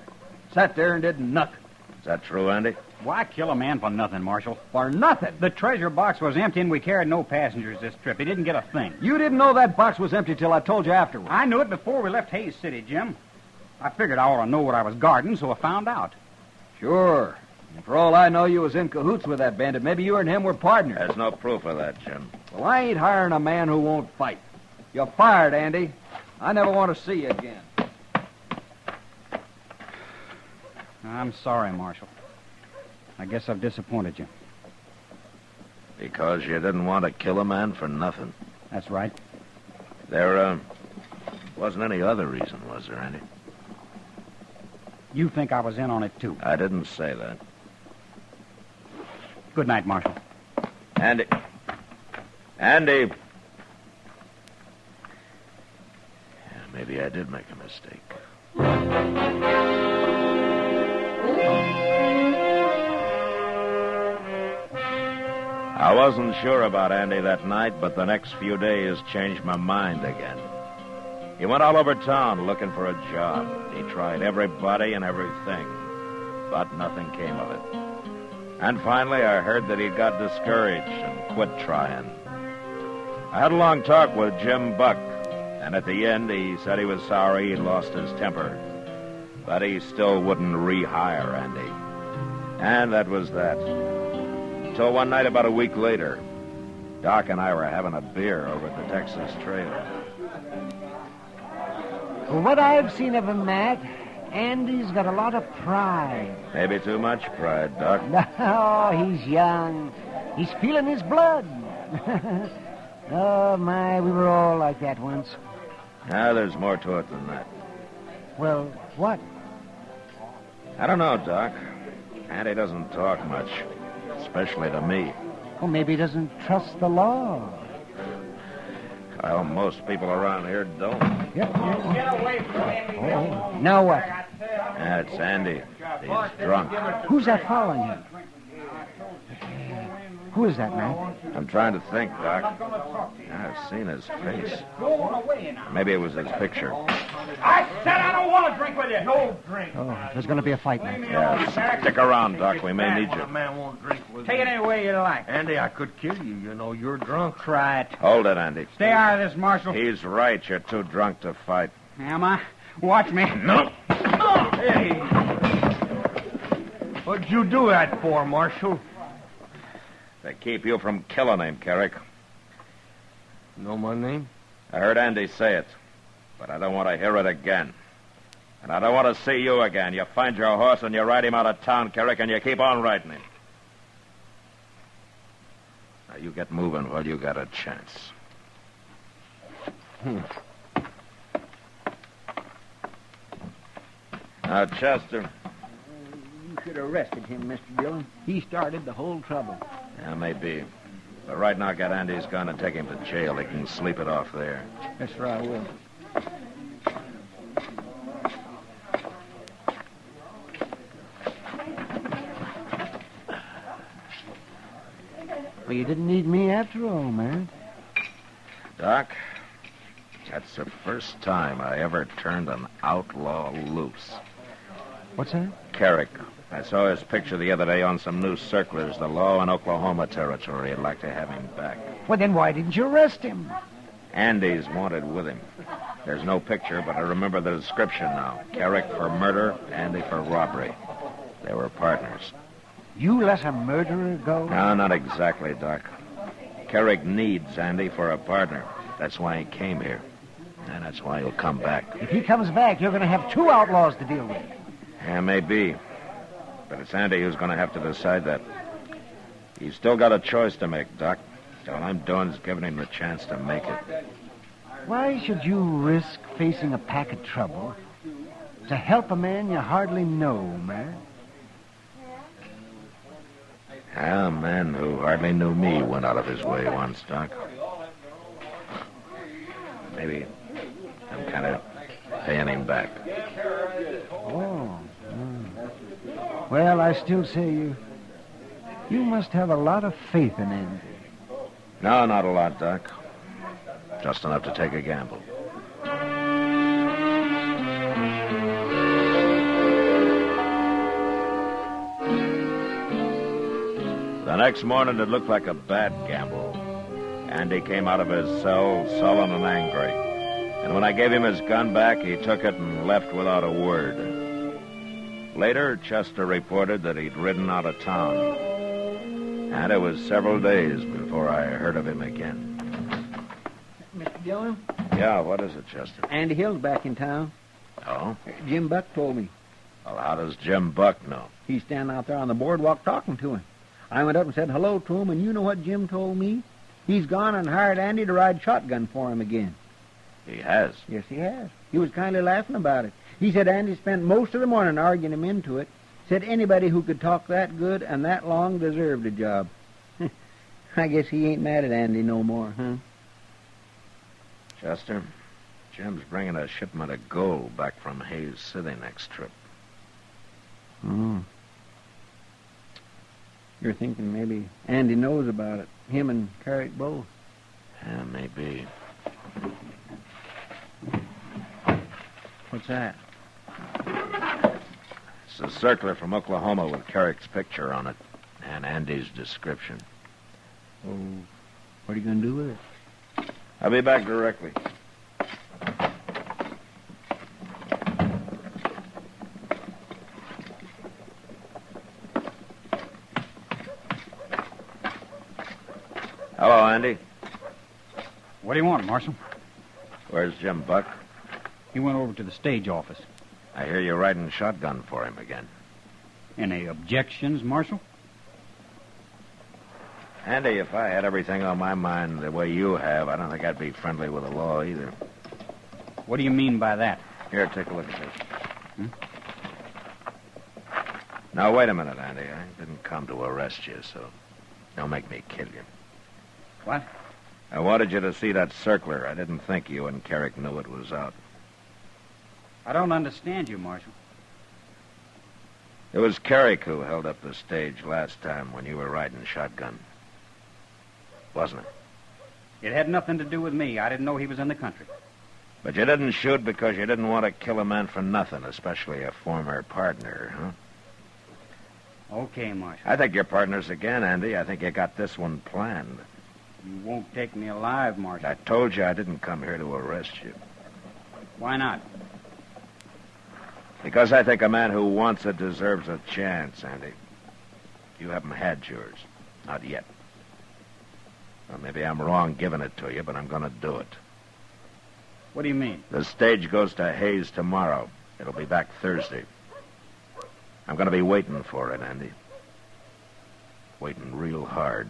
Sat there and did nothing. Is that true, Andy? Why kill a man for nothing, Marshal? For nothing? The treasure box was empty and we carried no passengers this trip. He didn't get a thing. You didn't know that box was empty till I told you afterwards. I knew it before we left Hayes City, Jim. I figured I ought to know what I was guarding, so I found out. Sure. And for all I know, you was in cahoots with that bandit. Maybe you and him were partners. There's no proof of that, Jim. Well, I ain't hiring a man who won't fight. You're fired, Andy. I never want to see you again. I'm sorry, Marshal. I guess I've disappointed you. Because you didn't want to kill a man for nothing. That's right. There, wasn't any other reason, was there, Andy? You think I was in on it, too. I didn't say that. Good night, Marshal. Andy. Andy. Yeah, maybe I did make a mistake. I wasn't sure about Andy that night, but the next few days changed my mind again. He went all over town looking for a job. He tried everybody and everything, but nothing came of it. And finally, I heard that he got discouraged and quit trying. I had a long talk with Jim Buck, and at the end, he said he was sorry he'd lost his temper, but he still wouldn't rehire Andy. And that was that. Until one night about a week later, Doc and I were having a beer over at the Texas Trail. From what I've seen of him, Matt, Andy's got a lot of pride. Maybe too much pride, Doc. No, he's young. He's feeling his blood. Oh, my, we were all like that once. Ah, there's more to it than that. Well, what? I don't know, Doc. Andy doesn't talk much, especially to me. Well, maybe he doesn't trust the law. Well, most people around here don't. Yep. Get away from him. Oh, now what? That's Andy. He's drunk. Who's that following him? Who is that, man? I'm trying to think, Doc. I've seen his face. Maybe it was his picture. I said I don't want to drink with you. No drink. Oh, there's going to be a fight, man. Yeah, stick around, Doc. We may need you. A man won't drink with Take it any way you like. Andy, I could kill you. You know, you're drunk. Try it. Hold it, Andy. Stay out of this, Marshal. He's right. You're too drunk to fight. Am I? Watch me. No. Hey. What'd you do that for, Marshal? They keep you from killing him, Carrick. Know my name? I heard Andy say it, but I don't want to hear it again. And I don't want to see you again. You find your horse and you ride him out of town, Carrick, and you keep on riding him. Now, you get moving while you got a chance. Now, Chester. You should have arrested him, Mr. Dillon. He started the whole trouble. Yeah, maybe. But right now, get Andy's gun and take him to jail. He can sleep it off there. Yes, sir, I will. Well, you didn't need me after all, man. Doc, that's the first time I ever turned an outlaw loose. What's that? Carrick. I saw his picture the other day on some news circulars. The law in Oklahoma Territory. I'd like to have him back. Well, then why didn't you arrest him? Andy's wanted with him. There's no picture, but I remember the description now. Carrick for murder, Andy for robbery. They were partners. You let a murderer go? No, not exactly, Doc. Carrick needs Andy for a partner. That's why he came here. And that's why he'll come back. If he comes back, you're going to have two outlaws to deal with. Yeah, maybe. But it's Andy who's going to have to decide that. He's still got a choice to make, Doc. So all I'm doing is giving him the chance to make it. Why should you risk facing a pack of trouble to help a man you hardly know, man? A man who hardly knew me went out of his way once, Doc. Maybe I'm kind of paying him back. Oh. Well, I still say you must have a lot of faith in Andy. No, not a lot, Doc. Just enough to take a gamble. The next morning, it looked like a bad gamble. Andy came out of his cell sullen and angry. And when I gave him his gun back, he took it and left without a word. Later, Chester reported that he'd ridden out of town. And it was several days before I heard of him again. Mr. Dillon? Yeah, what is it, Chester? Andy Hill's back in town. Oh? Jim Buck told me. Well, how does Jim Buck know? He's standing out there on the boardwalk talking to him. I went up and said hello to him, and you know what Jim told me? He's gone and hired Andy to ride shotgun for him again. He has? Yes, he has. He was kind of laughing about it. He said Andy spent most of the morning arguing him into it. Said anybody who could talk that good and that long deserved a job. I guess he ain't mad at Andy no more, huh? Chester, Jim's bringing a shipment of gold back from Hays City next trip. Oh. You're thinking maybe Andy knows about it. Him and Carrick both. Yeah, maybe. What's that? It's a circular from Oklahoma with Carrick's picture on it and Andy's description. Oh, what are you going to do with it? I'll be back directly. Hello, Andy. What do you want, Marshal? Where's Jim Buck? He went over to the stage office. I hear you're riding shotgun for him again. Any objections, Marshal? Andy, if I had everything on my mind the way you have, I don't think I'd be friendly with the law either. What do you mean by that? Here, take a look at this. Now, wait a minute, Andy. I didn't come to arrest you, so don't make me kill you. What? I wanted you to see that circular. I didn't think you and Carrick knew it was out. I don't understand you, Marshal. It was Carrick who held up the stage last time when you were riding shotgun. Wasn't it? It had nothing to do with me. I didn't know he was in the country. But you didn't shoot because you didn't want to kill a man for nothing, especially a former partner, huh? Okay, Marshal. I think you're partners again, Andy. I think you got this one planned. You won't take me alive, Marshal. I told you I didn't come here to arrest you. Why not? Because I think a man who wants it deserves a chance, Andy. You haven't had yours. Not yet. Well, maybe I'm wrong giving it to you, but I'm going to do it. What do you mean? The stage goes to Hays tomorrow. It'll be back Thursday. I'm going to be waiting for it, Andy. Waiting real hard.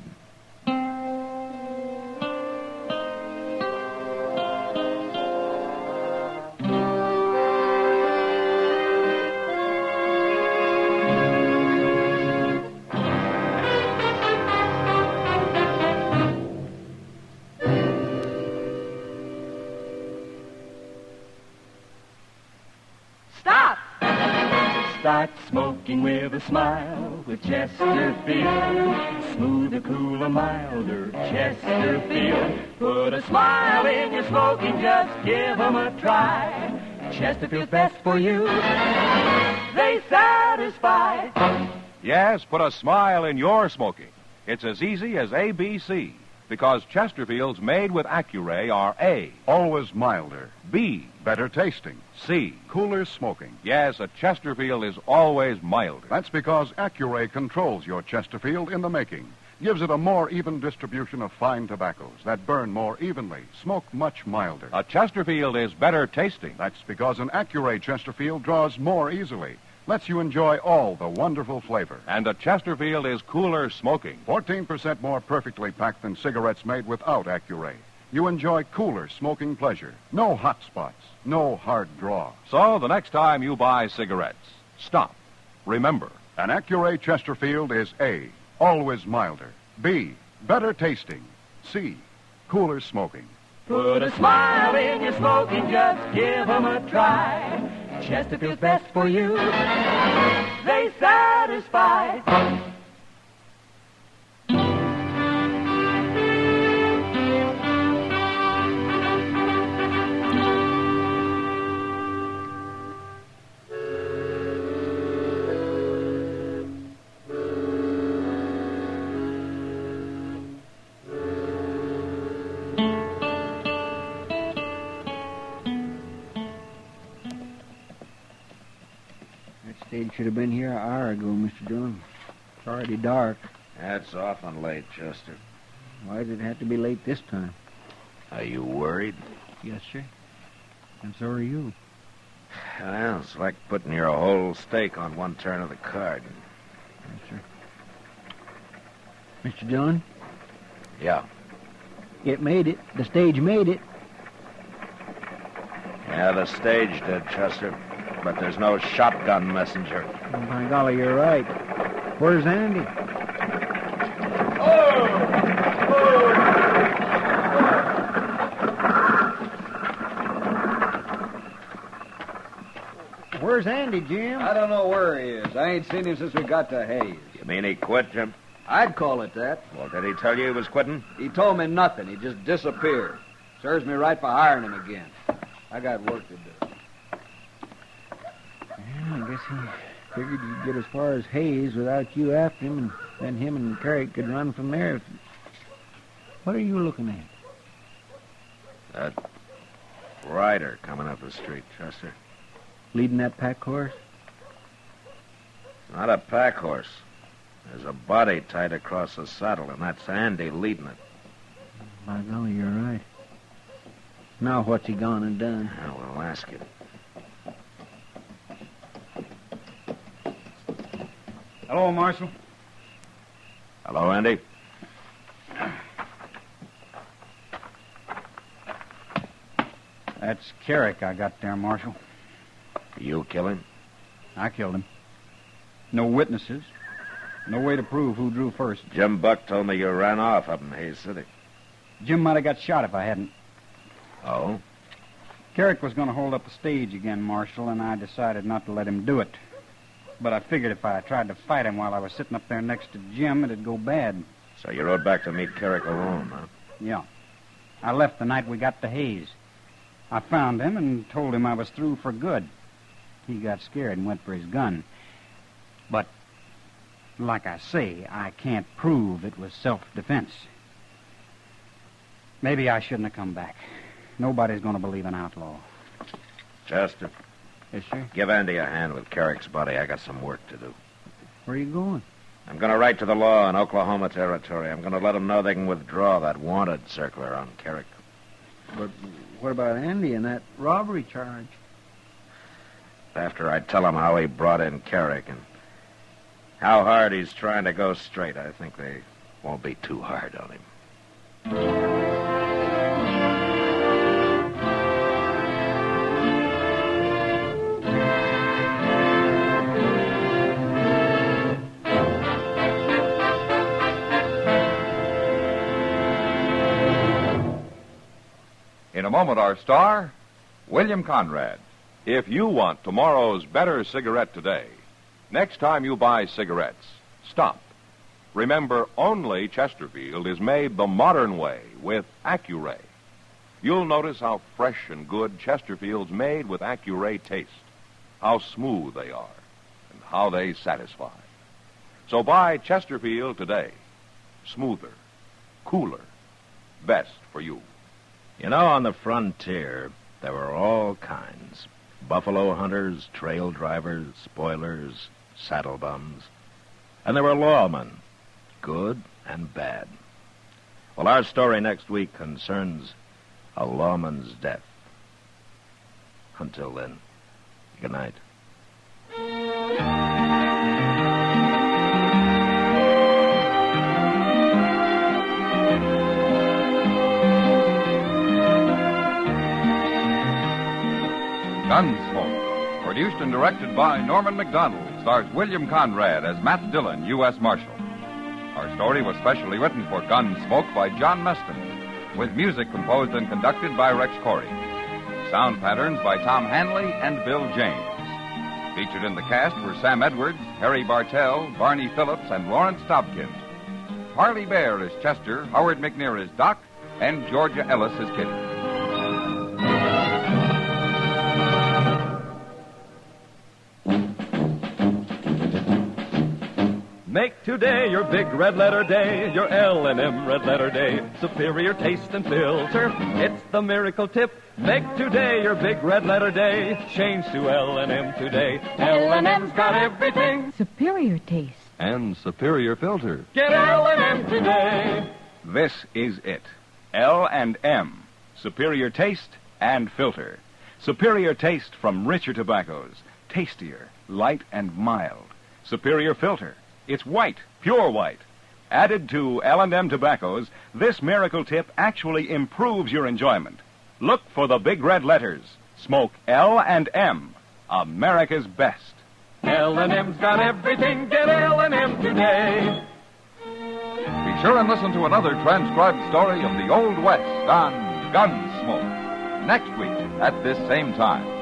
Start smoking with a smile with Chesterfield. Smoother, cooler, milder Chesterfield. Put a smile in your smoking, just give 'em a try. Chesterfield's best for you. They satisfy. Yes, put a smile in your smoking. It's as easy as ABC. Because Chesterfield's made with Accuray are A. Always milder. B. Better tasting. C. Cooler smoking. Yes, a Chesterfield is always milder. That's because Accuray controls your Chesterfield in the making. Gives it a more even distribution of fine tobaccos that burn more evenly, smoke much milder. A Chesterfield is better tasting. That's because an Accuray Chesterfield draws more easily. Lets you enjoy all the wonderful flavor. And a Chesterfield is cooler smoking. 14% more perfectly packed than cigarettes made without Accuray. You enjoy cooler smoking pleasure. No hot spots. No hard draw. So the next time you buy cigarettes, stop. Remember, an Accuray Chesterfield is A. Always milder. B. Better tasting. C. Cooler smoking. Put a smile in your smoking, just give 'em a try. Chesterfield's best for you. They satisfy. Stage should have been here an hour ago, Mr. Dillon. It's already dark. That's often late, Chester. Why did it have to be late this time? Are you worried? Yes, sir. And so are you. Well, it's like putting your whole stake on one turn of the card. Yes, sir. Mr. Dillon? Yeah. It made it. The stage made it. Yeah, the stage did, Chester. But there's no shotgun messenger. Oh, by golly, you're right. Where's Andy? Where's Andy, Jim? I don't know where he is. I ain't seen him since we got to Hayes. You mean he quit, Jim? I'd call it that. Well, did he tell you he was quitting? He told me nothing. He just disappeared. Serves me right for hiring him again. I got work to do. I guess he figured he'd get as far as Hayes without you after him, and then him and Carrick could run from there. What are you looking at? That rider coming up the street, Chester. Leading that pack horse? It's not a pack horse. There's a body tied across the saddle, and that's Andy leading it. By golly, you're right. Now what's he gone and done? We'll ask him. Hello, Marshal. Hello, Andy. That's Carrick I got there, Marshal. You kill him? I killed him. No witnesses. No way to prove who drew first. Jim Buck told me you ran off up in Hayes City. Jim might have got shot if I hadn't. Oh? Carrick was going to hold up the stage again, Marshal, and I decided not to let him do it. But I figured if I tried to fight him while I was sitting up there next to Jim, it'd go bad. So you rode back to meet Carrick alone, huh? Yeah. I left the night we got to Hayes. I found him and told him I was through for good. He got scared and went for his gun. But, like I say, I can't prove it was self-defense. Maybe I shouldn't have come back. Nobody's going to believe an outlaw. Chester. Yes, sir? Give Andy a hand with Carrick's body. I got some work to do. Where are you going? I'm going to write to the law in Oklahoma Territory. I'm going to let them know they can withdraw that wanted circular on Carrick. But what about Andy and that robbery charge? After I tell him how he brought in Carrick and how hard he's trying to go straight, I think they won't be too hard on him. In a moment, our star, William Conrad. If you want tomorrow's better cigarette today, next time you buy cigarettes, stop. Remember, only Chesterfield is made the modern way with Accuray. You'll notice how fresh and good Chesterfield's made with Accuray taste, how smooth they are, and how they satisfy. So buy Chesterfield today. Smoother, cooler, best for you. You know, on the frontier, there were all kinds. Buffalo hunters, trail drivers, spoilers, saddle bums. And there were lawmen, good and bad. Well, our story next week concerns a lawman's death. Until then, good night. Gunsmoke, produced and directed by Norman McDonald, stars William Conrad as Matt Dillon, U.S. Marshal. Our story was specially written for Gunsmoke by John Meston, with music composed and conducted by Rex Corey. Sound patterns by Tom Hanley and Bill James. Featured in the cast were Sam Edwards, Harry Bartell, Barney Phillips, and Lawrence Dobkin. Harley Bear is Chester, Howard McNear is Doc, and Georgia Ellis is Kitty. Make today your big red letter day, your L&M red letter day. Superior taste and filter, it's the miracle tip. Make today your big red letter day. Change to L&M today. L&M's got everything. Superior taste. And superior filter. Get L&M today. This is it. L&M. Superior taste and filter. Superior taste from richer tobaccos. Tastier, light and mild. Superior filter. It's white, pure white. Added to L&M tobaccos, this miracle tip actually improves your enjoyment. Look for the big red letters. Smoke L&M, America's best. L&M's got everything. Get L&M today. Be sure and listen to another transcribed story of the Old West on Gunsmoke next week at this same time.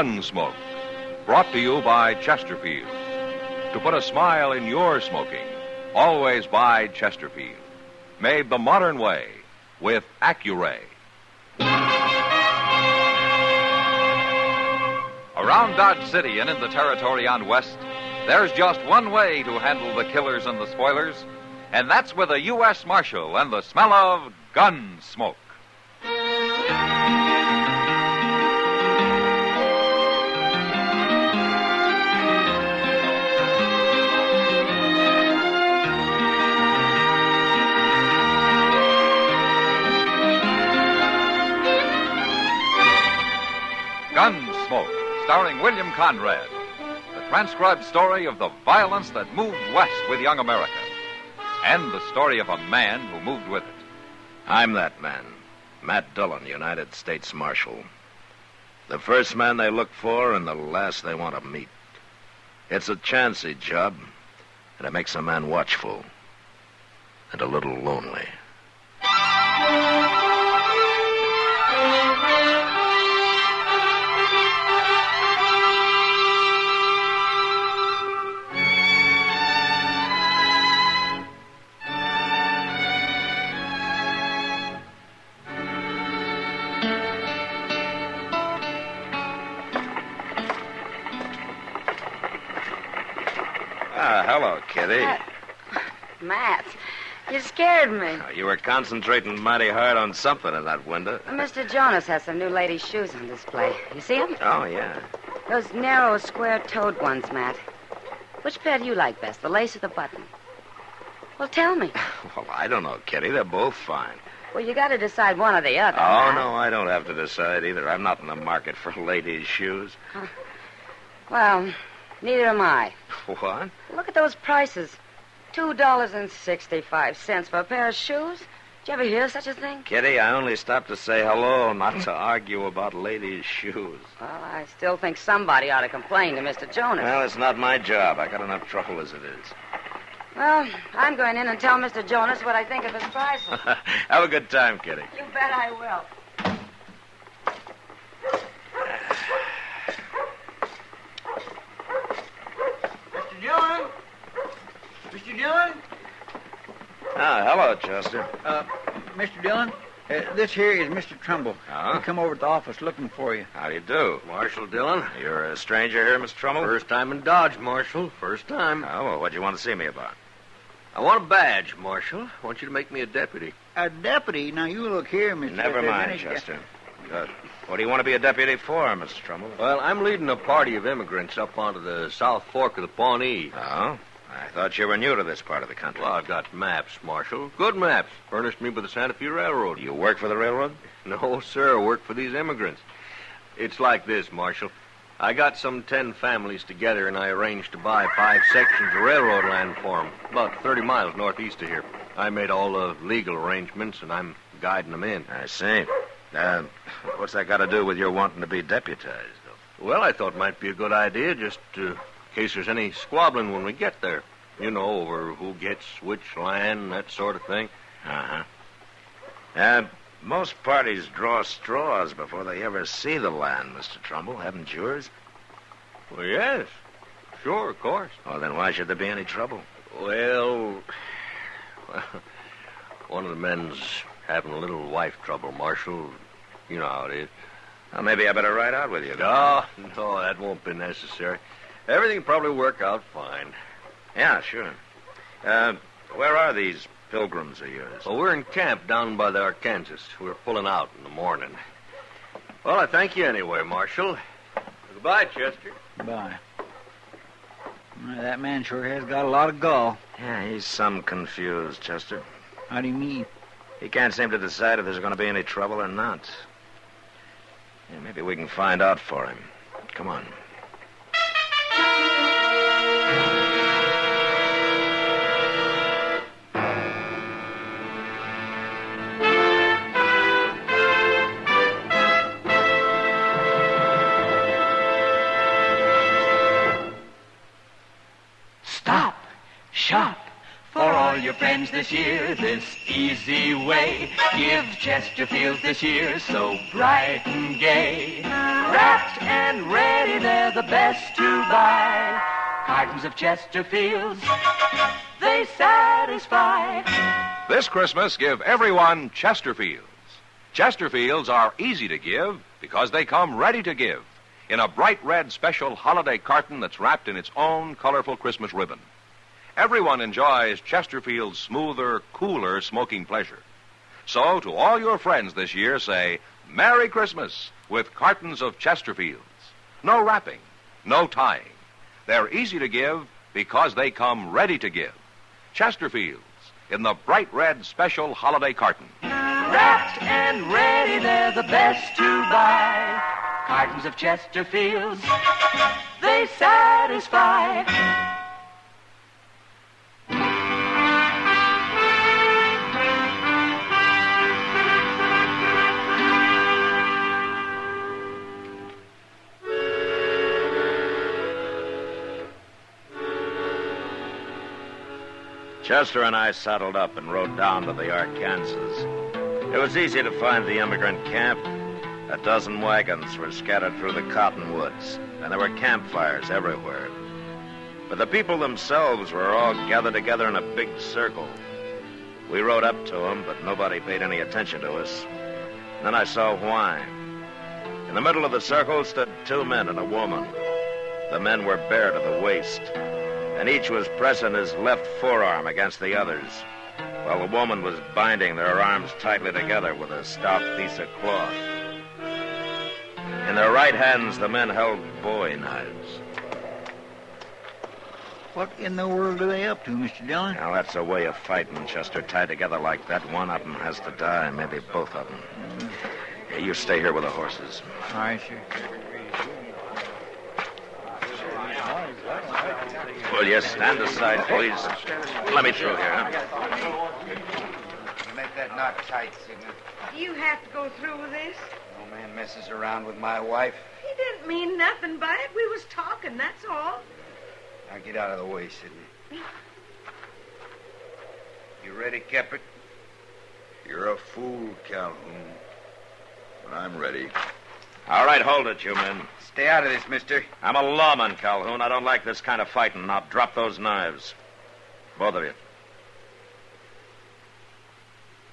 Gunsmoke, brought to you by Chesterfield. To put a smile in your smoking, always buy Chesterfield. Made the modern way with Accuray. Around Dodge City and in the territory on West, there's just one way to handle the killers and the spoilers, and that's with a U.S. Marshal and the smell of Gunsmoke. starring William Conrad. The transcribed story of the violence that moved west with young America. And the story of a man who moved with it. I'm that man, Matt Dillon, United States Marshal. The first man they look for and the last they want to meet. It's a chancy job, and it makes a man watchful and a little lonely. Hello, Kitty. Matt, you scared me. You were concentrating mighty hard on something in that window. Mr. Jonas has some new ladies' shoes on display. You see them? Oh, yeah. Those narrow, square-toed ones, Matt. Which pair do you like best, the lace or the button? Well, tell me. Well, I don't know, Kitty. They're both fine. Well, you got to decide one or the other. Oh, Matt. no, I don't have to decide either. I'm not in the market for ladies' shoes. Well, neither am I. What? Look at those prices. $2.65 for a pair of shoes. Did you ever hear of such a thing? Kitty, I only stopped to say hello, not to argue about ladies' shoes. Well, I still think somebody ought to complain to Mr. Jonas. Well, it's not my job. I got enough trouble as it is. Well, I'm going in and tell Mr. Jonas what I think of his prices. Have a good time, Kitty. You bet I will. Mr. Dillon? Ah, hello, Chester. Mr. Dillon, this here is Mr. Trumbull. Uh-huh. He come over to the office looking for you. How do you do? Marshal Dillon. You're a stranger here, Mr. Trumbull? First time in Dodge, Marshal. First time. Oh, well, what do you want to see me about? I want a badge, Marshal. I want you to make me a deputy. A deputy? Now, you look here, Mr. Never mind, Chester. Good. What do you want to be a deputy for, Mr. Trumbull? Well, I'm leading a party of immigrants up onto the South Fork of the Pawnee. Oh? I thought you were new to this part of the country. Well, I've got maps, Marshal. Good maps. Furnished me by the Santa Fe Railroad. You work for the railroad? No, sir. I work for these immigrants. It's like this, Marshal. I got some 10 families together, and I arranged to buy 5 sections of railroad land for them, about 30 miles northeast of here. I made all the legal arrangements, and I'm guiding them in. I see. What's that got to do with your wanting to be deputized, though? Well, I thought it might be a good idea, just in case there's any squabbling when we get there. You know, over who gets which land, that sort of thing. Uh-huh. Most parties draw straws before they ever see the land, Mr. Trumbull. Haven't yours? Well, yes. Sure, of course. Well, then why should there be any trouble? Well, one of the men's having a little wife trouble, Marshal. You know how it is. Well, maybe I better ride out with you. No, that won't be necessary. Everything will probably work out fine. Yeah, sure. Where are these pilgrims of yours? Well, we're in camp down by the Arkansas. We're pulling out in the morning. Well, I thank you anyway, Marshal. Goodbye, Chester. Goodbye. Well, that man sure has got a lot of gall. Yeah, he's some confused, Chester. How do you mean? He can't seem to decide if there's going to be any trouble or not. Yeah, maybe we can find out for him. Come on. Stop, shop, for all your friends this year, this easy way. Give Chesterfields this year so bright and gay. Wrapped and ready, they're the best to buy. Cartons of Chesterfields, they satisfy. This Christmas, give everyone Chesterfields. Chesterfields are easy to give because they come ready to give in a bright red special holiday carton that's wrapped in its own colorful Christmas ribbon. Everyone enjoys Chesterfield's smoother, cooler smoking pleasure. So, to all your friends this year, say, Merry Christmas with cartons of Chesterfields. No wrapping, no tying. They're easy to give because they come ready to give. Chesterfields in the bright red special holiday carton. Wrapped and ready, they're the best to buy. Cartons of Chesterfields, they satisfy. Chester and I saddled up and rode down to the Arkansas. It was easy to find the immigrant camp. A dozen wagons were scattered through the cottonwoods, and there were campfires everywhere. But the people themselves were all gathered together in a big circle. We rode up to them, but nobody paid any attention to us. And then I saw why. In the middle of the circle stood two men and a woman. The men were bare to the waist, and each was pressing his left forearm against the other's, while the woman was binding their arms tightly together with a stout piece of cloth. In their right hands, the men held bowie knives. What in the world are they up to, Mr. Dillon? Now, that's a way of fighting, Chester. Tied together like that, one of them has to die, maybe both of them. Hey, you stay here with the horses. All right, sir. Will you stand aside, please? Let me through here, huh? Make that knot tight, Signet. Do you have to go through with this? No man messes around with my wife. He didn't mean nothing by it. We was talking, that's all. Now get out of the way, Sidney. You ready, Keppert? You're a fool, Calhoun. But I'm ready. All right, hold it, you men. Stay out of this, mister. I'm a lawman, Calhoun. I don't like this kind of fighting. Now drop those knives. Both of you.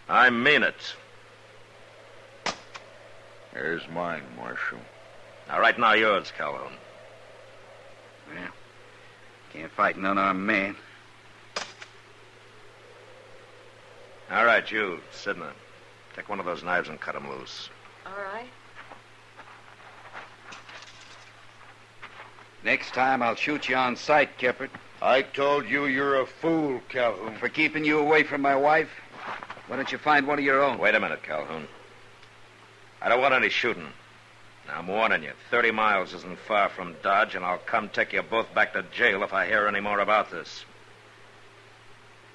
I mean it. Here's mine, Marshal. All right, now yours, Calhoun. Well, can't fight an unarmed man. All right, you, Sidney. Take one of those knives and cut him loose. All right. Next time, I'll shoot you on sight, Keppert. I told you you're a fool, Calhoun. For keeping you away from my wife? Why don't you find one of your own? Wait a minute, Calhoun. I don't want any shooting. Now, I'm warning you. 30 miles isn't far from Dodge, and I'll come take you both back to jail if I hear any more about this.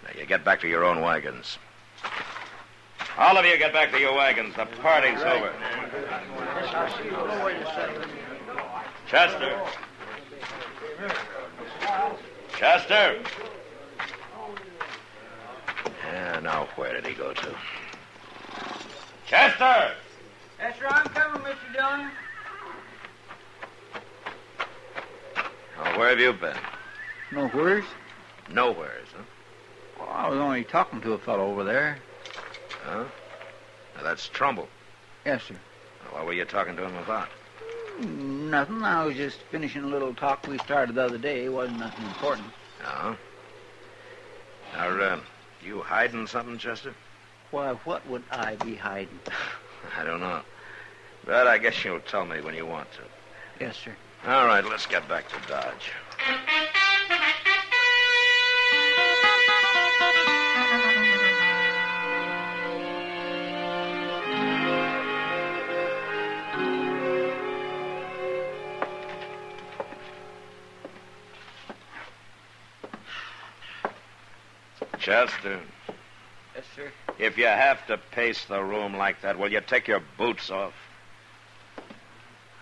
Now, you get back to your own wagons. All of you get back to your wagons. The party's over. Chester. Chester! Yeah, now where did he go to? Chester! Yes, sir, I'm coming, Mr. Dillon. Now, where have you been? Nowheres? Nowheres, huh? Well, I was only talking to a fellow over there. Huh? Now, that's Trumbull. Yes, sir. Now, what were you talking to him about? Nothing. I was just finishing a little talk we started the other day. It wasn't nothing important. Oh? Now, you hiding something, Chester? Why, what would I be hiding? I don't know. But I guess you'll tell me when you want to. Yes, sir. All right, let's get back to Dodge. Chester. Yes, sir. If you have to pace the room like that, will you take your boots off?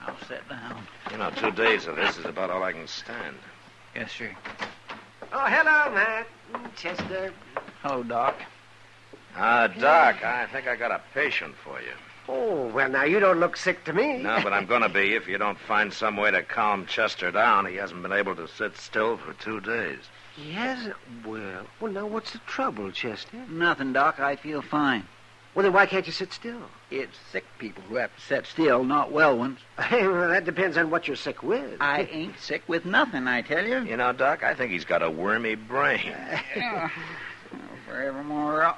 I'll sit down. You know, 2 days of this is about all I can stand. Yes, sir. Oh, hello, Matt. Chester. Hello, Doc. Doc, I think I got a patient for you. Oh, well, now, you don't look sick to me. No, but I'm going to be if you don't find some way to calm Chester down. He hasn't been able to sit still for 2 days. He hasn't? Well, now, what's the trouble, Chester? Nothing, Doc. I feel fine. Well, then why can't you sit still? It's sick people who have to sit still, not well ones. Hey, well, that depends on what you're sick with. I ain't sick with nothing, I tell you. You know, Doc, I think he's got a wormy brain. Forevermore.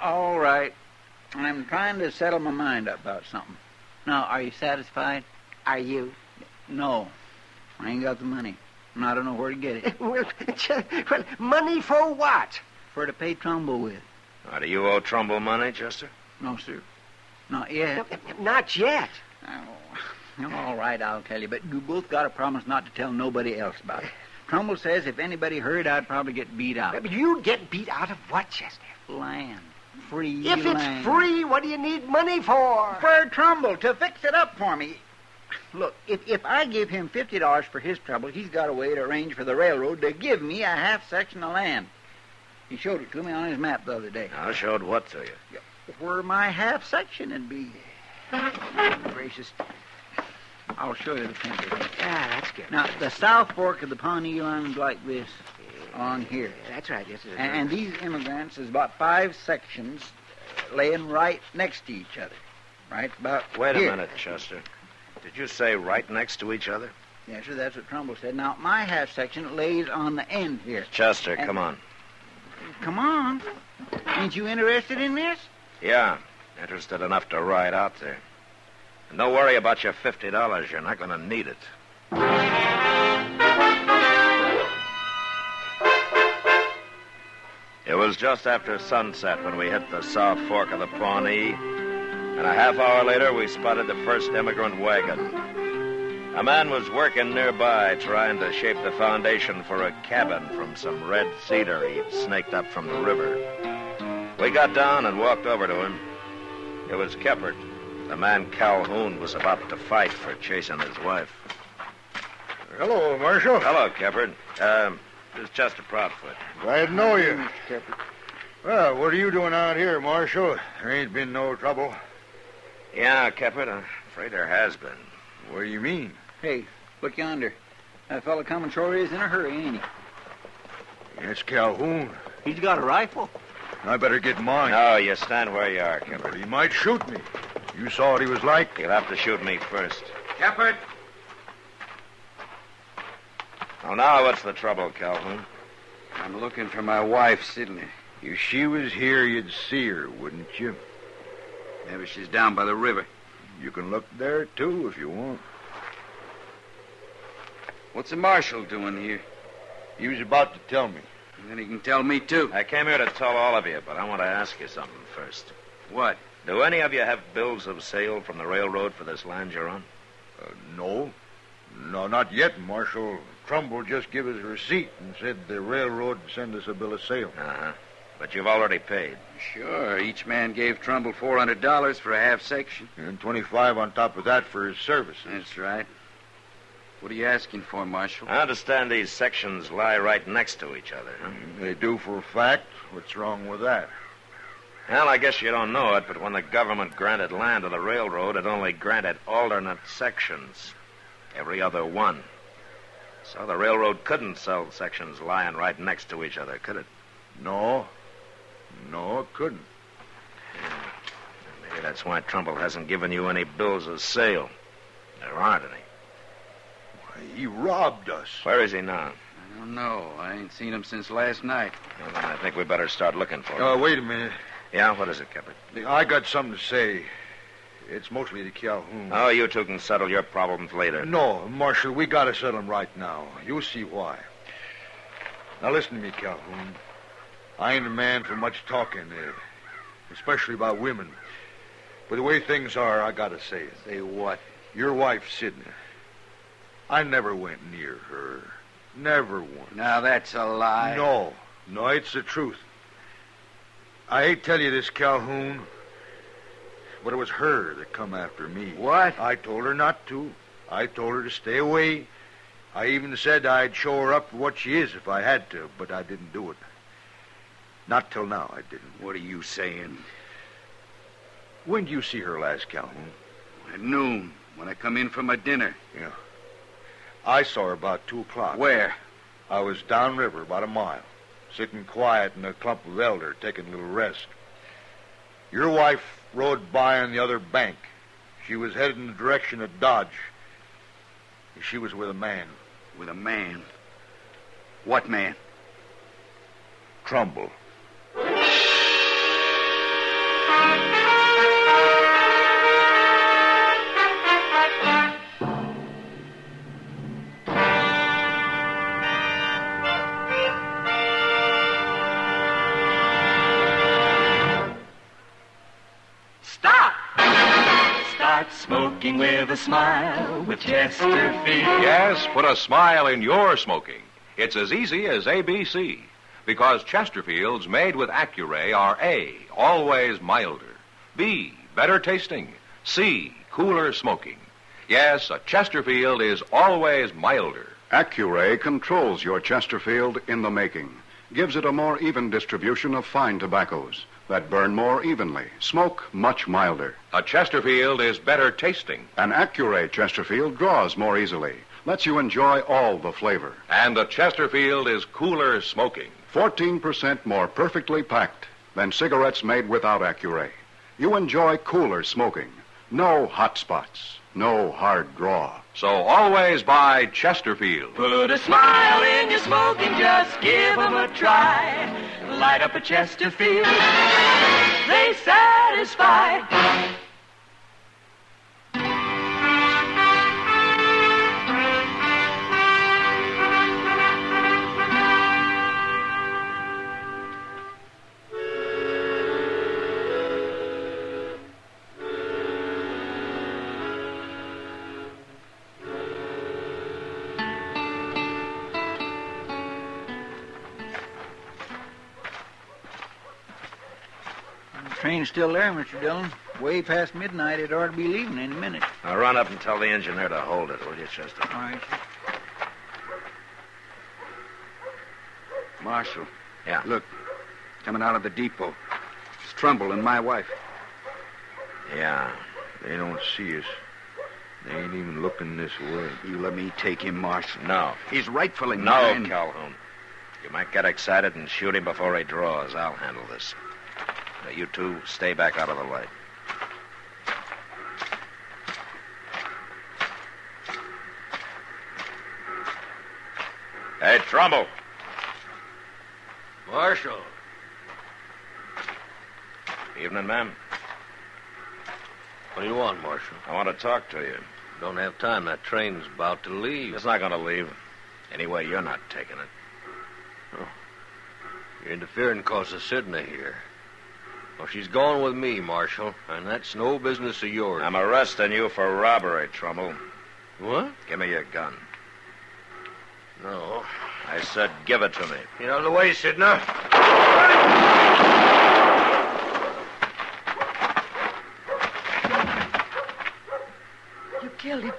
All right. I'm trying to settle my mind up about something. Now, are you satisfied? Are you? No. I ain't got the money. And I don't know where to get it. Well, money for what? For to pay Trumbull with. Do you owe Trumbull money, Chester? No, sir. Not yet. No, not yet. Oh, All right, I'll tell you, but you both got to promise not to tell nobody else about it. Trumbull says if anybody heard, I'd probably get beat out. But you'd get beat out of what, Chester? Land. Free If land. it's free, what do you need money for? For Trumbull, to fix it up for me. Look, if I give him $50 for his trouble, he's got a way to arrange for the railroad to give me a half section of land. He showed it to me on his map the other day. I showed what to you? Where my half section would be. Gracious. I'll show you the picture. Yeah, that's good. Now, the South Fork of the Pawnee runs like this on here. That's right, yes, it is. And these immigrants is about 5 sections laying right next to each other. Right about Wait a here. minute, Chester. Did you say right next to each other? Yes, sir, that's what Trumbull said. Now, my half section lays on the end here. Chester, And- come on. Come on. Ain't you interested in this? Yeah, interested enough to ride out there. And don't worry about your $50. You're not going to need it. It was just after sunset when we hit the South Fork of the Pawnee, and a half hour later we spotted the first immigrant wagon. A man was working nearby trying to shape the foundation for a cabin from some red cedar he'd snaked up from the river. We got down and walked over to him. It was Keppert. The man Calhoun was about to fight for chasing his wife. Hello, Marshal. Hello, Keppert. This is Chester Proudfoot. Glad to know you. Well, what are you doing out here, Marshal? There ain't been no trouble. Yeah, Keppert, I'm afraid there has been. What do you mean? Hey, look yonder. That fella coming sure is in a hurry, ain't he? It's Calhoun. He's got a rifle. I better get mine. No, you stand where you are, Keppert. But he might shoot me. You saw what he was like? You'll have to shoot me first. Keppert! Oh, now what's the trouble, Calhoun? I'm looking for my wife, Sidney. If she was here, you'd see her, wouldn't you? Maybe she's down by the river. You can look there, too, if you want. What's the marshal doing here? He was about to tell me. And then he can tell me, too. I came here to tell all of you, but I want to ask you something first. What? Do any of you have bills of sale from the railroad for this land you're on? No. No, not yet, Marshal. Trumbull just gave us a receipt and said the railroad would send us a bill of sale. Uh-huh. But you've already paid. Sure. Each man gave Trumbull $400 for a half section. And $25 on top of that for his services. That's right. What are you asking for, Marshal? I understand these sections lie right next to each other, huh? They do for a fact. What's wrong with that? Well, I guess you don't know it, but when the government granted land to the railroad, it only granted alternate sections. Every other one. So the railroad couldn't sell sections lying right next to each other, could it? No. No, it couldn't. Maybe that's why Trumbull hasn't given you any bills of sale. There aren't any. Why, he robbed us. Where is he now? I don't know. I ain't seen him since last night. Well, then I think we better start looking for him. Wait a minute. Yeah, what is it, Keppert? I got something to say. It's mostly to Calhoun. Oh, you two can settle your problems later. No, Marshal, we gotta settle them right now. You'll see why. Now listen to me, Calhoun. I ain't a man for much talking, especially about women. But the way things are, I gotta say it. Say what? Your wife, Sidney. I never went near her. Never once. Now, that's a lie. No, it's the truth. I hate to tell you this, Calhoun, but it was her that come after me. What? I told her not to. I told her to stay away. I even said I'd show her up for what she is if I had to, but I didn't do it. Not till now, I didn't. What are you saying? When did you see her last, Calhoun? At noon, when I come in from my dinner. Yeah. I saw her about 2 o'clock. Where? I was downriver about a mile, sitting quiet in a clump of elder, taking a little rest. Your wife rode by on the other bank. She was headed in the direction of Dodge. She was with a man. With a man? What man? Trumbull. Stop! Start smoking. smoking with a smile with Chesterfield. Yes, put a smile in your smoking. It's as easy as ABC. Because Chesterfields made with Accuray are A, always milder, B, better tasting, C, cooler smoking. Yes, a Chesterfield is always milder. Accuray controls your Chesterfield in the making, gives it a more even distribution of fine tobaccos that burn more evenly, smoke much milder. A Chesterfield is better tasting. An Accuray Chesterfield draws more easily, lets you enjoy all the flavor. And the Chesterfield is cooler smoking. 14% more perfectly packed than cigarettes made without Accuray. You enjoy cooler smoking. No hot spots. No hard draw. So always buy Chesterfield. Put a smile in your smoking, just give 'em a try. Light up a Chesterfield, they satisfy. Train's still there, Mr. Dillon. Way past midnight. It ought to be leaving any minute. Now run up and tell the engineer to hold it, will you, Chester? All right. Marshal. Yeah. Look, coming out of the depot. It's Trumbull and my wife. Yeah. They don't see us. They ain't even looking this way. You let me take him, Marshal. No. He's rightfully No, mine. Calhoun. You might get excited and shoot him before he draws. I'll handle this. Now, you two stay back out of the light. Hey, Trumbull. Marshal. Evening, ma'am. What do you want, Marshal? I want to talk to you. Don't have time. That train's about to leave. It's not going to leave. Anyway, you're not taking it. Oh. You're interfering because of Sidney here. Well, she's going with me, Marshal, and that's no business of yours. I'm arresting you for robbery, Trumbull. What? Give me your gun. No. I said give it to me. Get out of the way, Sidney. You killed him.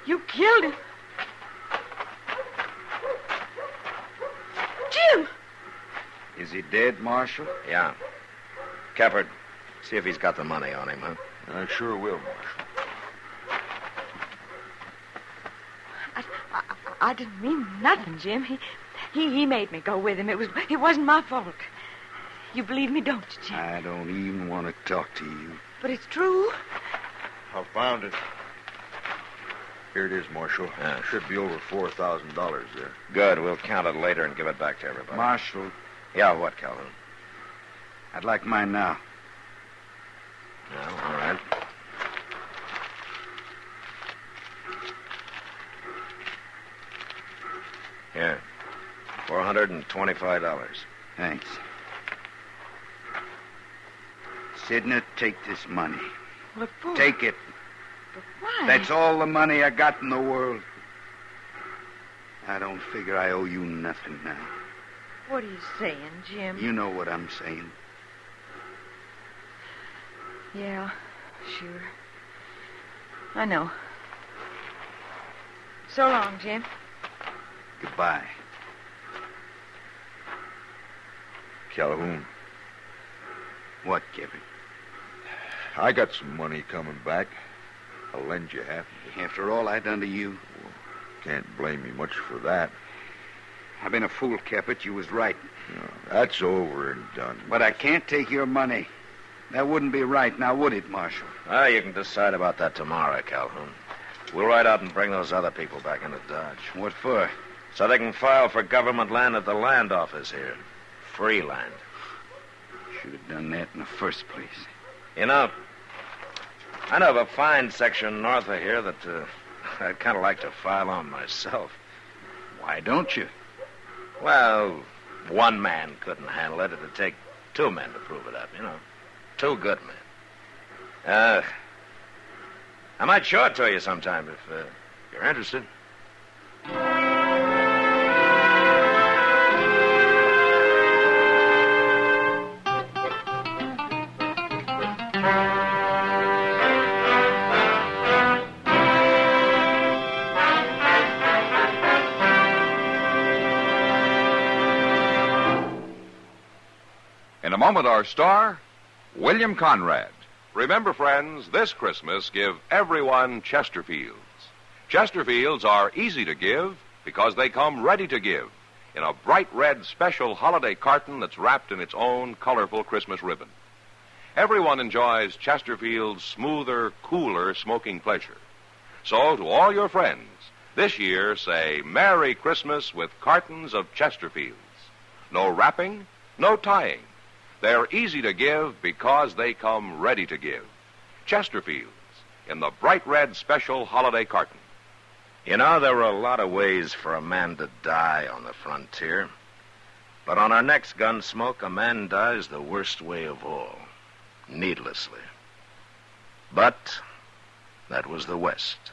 You killed him. Jim! Is he dead, Marshal? Yeah. Keppard, see if he's got the money on him, huh? I sure will, Marshal. I didn't mean nothing, Jim. He made me go with him. It wasn't my fault. You believe me, don't you, Jim? I don't even want to talk to you. But it's true. I found it. Here it is, Marshal. Yeah. Should be over $4,000 there. Good. We'll count it later and give it back to everybody. Marshal, Yeah, what, Calhoun? I'd like mine now. Yeah, all right. Here. $425. Thanks. Sidney, take this money. What for? Take it. But why? That's all the money I got in the world. I don't figure I owe you nothing now. What are you saying, Jim? You know what I'm saying. Yeah, sure. I know. So long, Jim. Goodbye. Calhoun, What, Kevin? I got some money coming back. I'll lend you half of it. After all I done to you? Can't blame me much for that. I've been a fool, Keppert. You was right. That's over and done. But I can't take your money. That wouldn't be right, now would it, Marshal? You can decide about that tomorrow, Calhoun. We'll ride out and bring those other people back into Dodge. What for? So they can file for government land at the land office here. Free land. Should have done that in the first place. You know, I know of a fine section north of here that I'd kind of like to file on myself. Why don't you? Well, one man couldn't handle it. It'd take two men to prove it up, you know. Two good men. I might show it to you sometime if you're interested. In a moment, our star, William Conrad. Remember, friends, this Christmas, give everyone Chesterfields. Chesterfields are easy to give because they come ready to give in a bright red special holiday carton that's wrapped in its own colorful Christmas ribbon. Everyone enjoys Chesterfield's smoother, cooler smoking pleasure. So, to all your friends, this year say Merry Christmas with cartons of Chesterfields. No wrapping, no tying. They're easy to give because they come ready to give. Chesterfields in the bright red special holiday carton. You know, there were a lot of ways for a man to die on the frontier. But on our next Gunsmoke, a man dies the worst way of all, needlessly. But that was the West.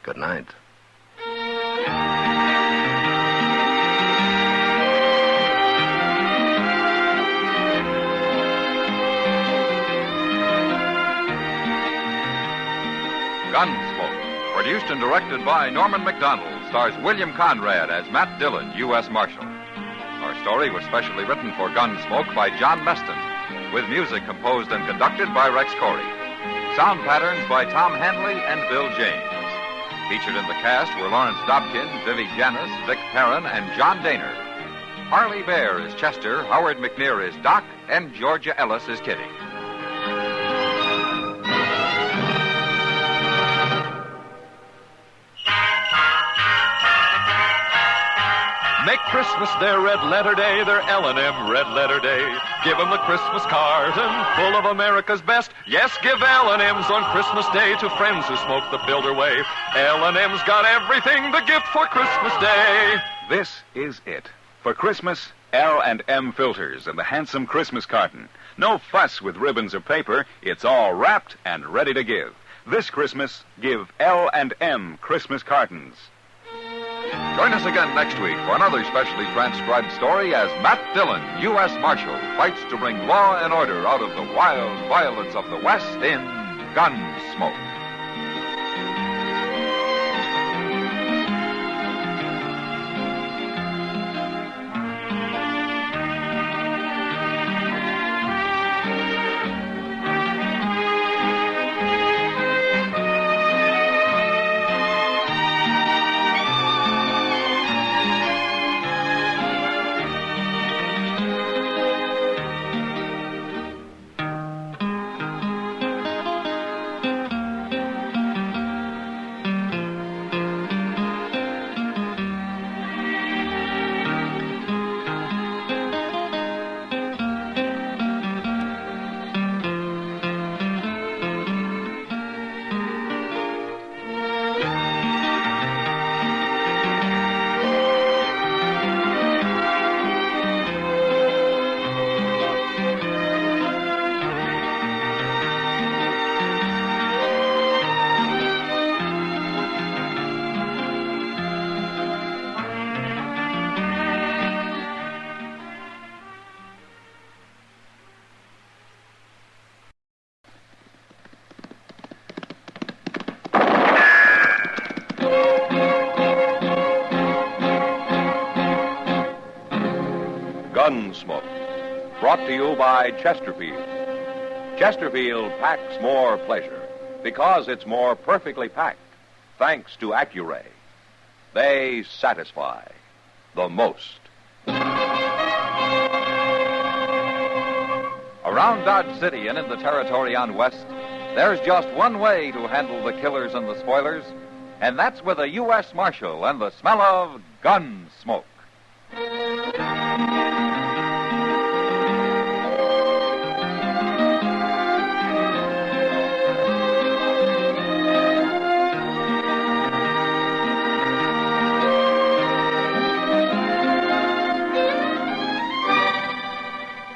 Good night. Gunsmoke, produced and directed by Norman McDonald, stars William Conrad as Matt Dillon, U.S. Marshal. Our story was specially written for Gunsmoke by John Meston, with music composed and conducted by Rex Corey. Sound patterns by Tom Hanley and Bill James. Featured in the cast were Lawrence Dobkin, Vivi Janis, Vic Perrin, and John Daner. Harley Bear is Chester, Howard McNear is Doc, and Georgia Ellis is Kitty. Make Christmas their red letter day, their L&M red letter day. Give 'em the Christmas carton full of America's best. Yes, give L&M's on Christmas Day to friends who smoke the Builder way. L&M's got everything, the gift for Christmas Day. This is it. For Christmas, L&M filters and the handsome Christmas carton. No fuss with ribbons or paper. It's all wrapped and ready to give. This Christmas, give L&M Christmas cartons. Join us again next week for another specially transcribed story as Matt Dillon, U.S. Marshal, fights to bring law and order out of the wild violence of the West in Gunsmoke. Gunsmoke, brought to you by Chesterfield. Chesterfield packs more pleasure because it's more perfectly packed, thanks to Accuray. They satisfy the most. Around Dodge City and in the territory on West, there's just one way to handle the killers and the spoilers, and that's with a U.S. Marshal and the smell of Gunsmoke.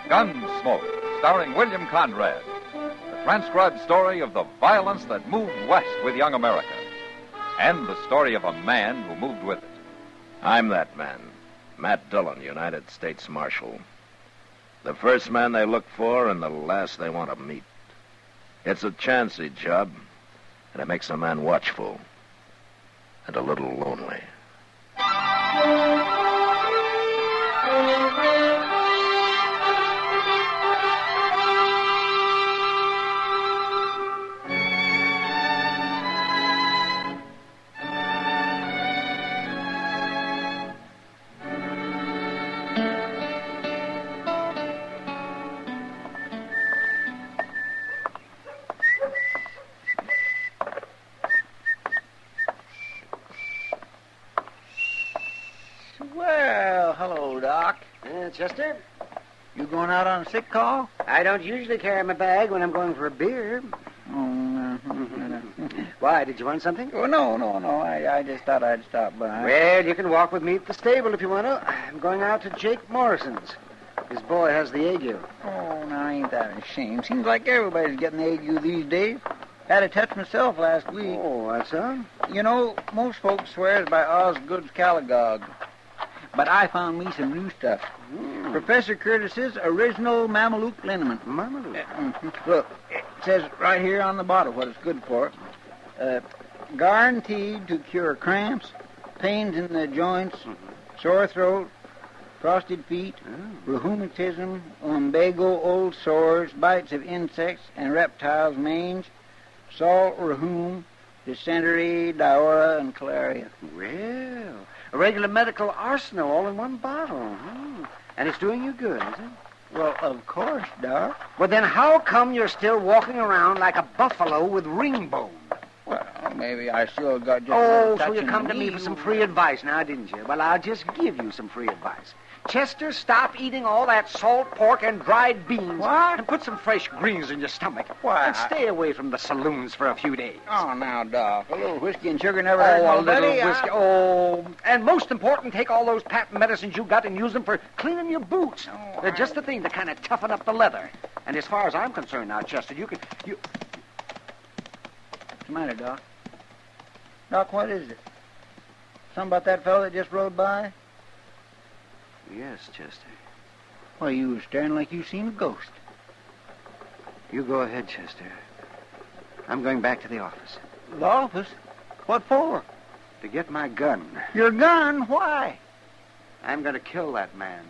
Gunsmoke, starring William Conrad. The transcribed story of the violence that moved west with young America, and the story of a man who moved with it. I'm that man, Matt Dillon, United States Marshal. The first man they look for and the last they want to meet. It's a chancy job, and it makes a man watchful and a little lonely. Well, hello, Doc. Chester? You going out on a sick call? I don't usually carry my bag when I'm going for a beer. Oh, no. Why, did you want something? Oh, no. I just thought I'd stop by. Well, you can walk with me at the stable if you want to. I'm going out to Jake Morrison's. His boy has the ague. Oh, now, ain't that a shame? Seems like everybody's getting the ague these days. Had a touch myself last week. Oh, that's so? You know, most folks swears by Osgood's Calagogue. But I found me some new stuff. Professor Curtis's original Mameluke liniment. Mameluke? Look, it says right here on the bottle what it's good for. Guaranteed to cure cramps, pains in the joints, sore throat, frosted feet, rheumatism, lumbago, old sores, bites of insects and reptiles, mange, salt rheum, dysentery, diarrhea, and cholera. Well, a regular medical arsenal all in one bottle. And it's doing you good, is it? Well, of course, Doc. Well, then how come you're still walking around like a buffalo with ring bone? Well, maybe I still got just Oh, so you come to me for some free advice now, didn't you? Well, I'll just give you some free advice. Chester, stop eating all that salt pork and dried beans. What? And put some fresh greens in your stomach. Why? And stay away from the saloons for a few days. Oh, now, Doc, a little whiskey and sugar never hurt a nobody. little whiskey. Oh, and most important, take all those patent medicines you got and use them for cleaning your boots. They're just the thing to kind of toughen up the leather. And as far as I'm concerned now, Chester, you can... What's the matter, Doc? Doc, what is it? Something about that fellow that just rode by? Yes, Chester. Why, you was staring like you seen a ghost. You go ahead, Chester. I'm going back to the office. The office? What for? To get my gun. Your gun? Why? I'm going to kill that man.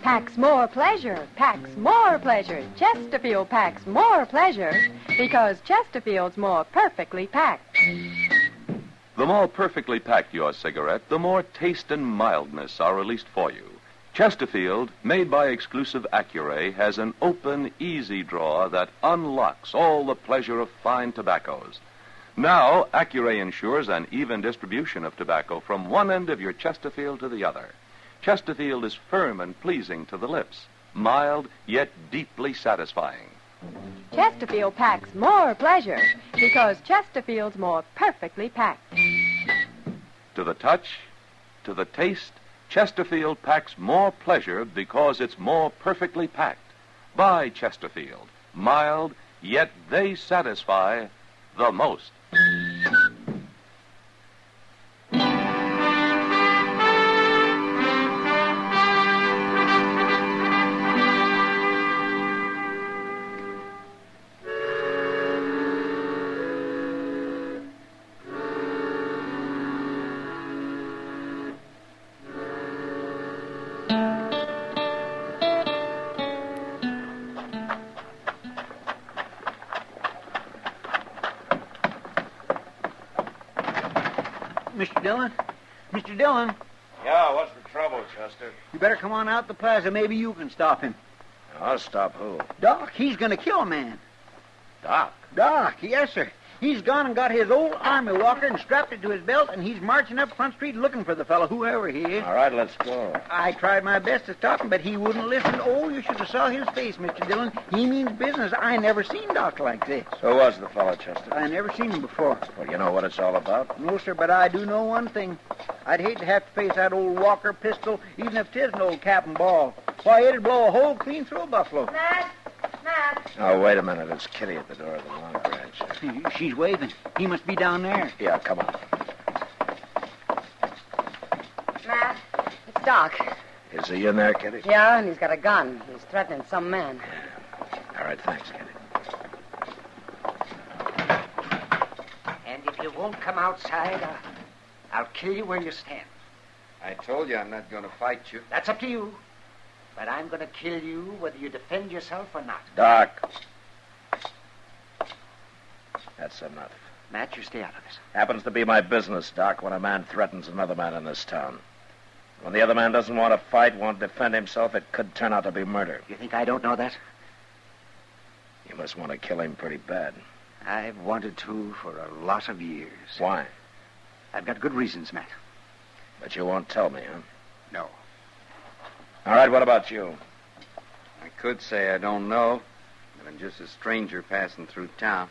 Packs more pleasure, packs more pleasure. Chesterfield packs more pleasure because Chesterfield's more perfectly packed. The more perfectly packed your cigarette, the more taste and mildness are released for you. Chesterfield, made by exclusive Accuray, has an open, easy drawer that unlocks all the pleasure of fine tobaccos. Now, Accuray ensures an even distribution of tobacco from one end of your Chesterfield to the other. Chesterfield is firm and pleasing to the lips, mild yet deeply satisfying. Chesterfield packs more pleasure because Chesterfield's more perfectly packed. To the touch, to the taste, Chesterfield packs more pleasure because it's more perfectly packed. Buy Chesterfield, mild, yet they satisfy the most. Mr. Dillon? Mr. Dillon? Yeah, what's the trouble, Chester? You better come on out the plaza. Maybe you can stop him. I'll stop who? Doc, he's going to kill a man. Doc? Doc, yes, sir. He's gone and got his old army walker and strapped it to his belt, and he's marching up Front Street looking for the fellow, whoever he is. All right, let's go. I tried my best to stop him, but he wouldn't listen. Oh, you should have saw his face, Mr. Dillon. He means business. I never seen Doc like this. Who was the fellow, Chester? I never seen him before. Well, you know what it's all about? No, sir, but I do know one thing. I'd hate to have to face that old Walker pistol, even if 'tis an old cap and ball. Why, it'd blow a hole clean through a buffalo. Matt! Oh, wait a minute. It's Kitty at the door of the Long Branch. She's waving. He must be down there. Yeah, come on. Matt, it's Doc. Is he in there, Kitty? Yeah, and he's got a gun. He's threatening some man. All right, thanks, Kitty. And if you won't come outside, I'll kill you where you stand. I told you I'm not going to fight you. That's up to you. But I'm going to kill you whether you defend yourself or not. Doc. That's enough. Matt, you stay out of this. Happens to be my business, Doc, when a man threatens another man in this town. When the other man doesn't want to fight, won't defend himself, it could turn out to be murder. You think I don't know that? You must want to kill him pretty bad. I've wanted to for a lot of years. Why? I've got good reasons, Matt. But you won't tell me, huh? No. All right, what about you? I could say I don't know, that I'm just a stranger passing through town.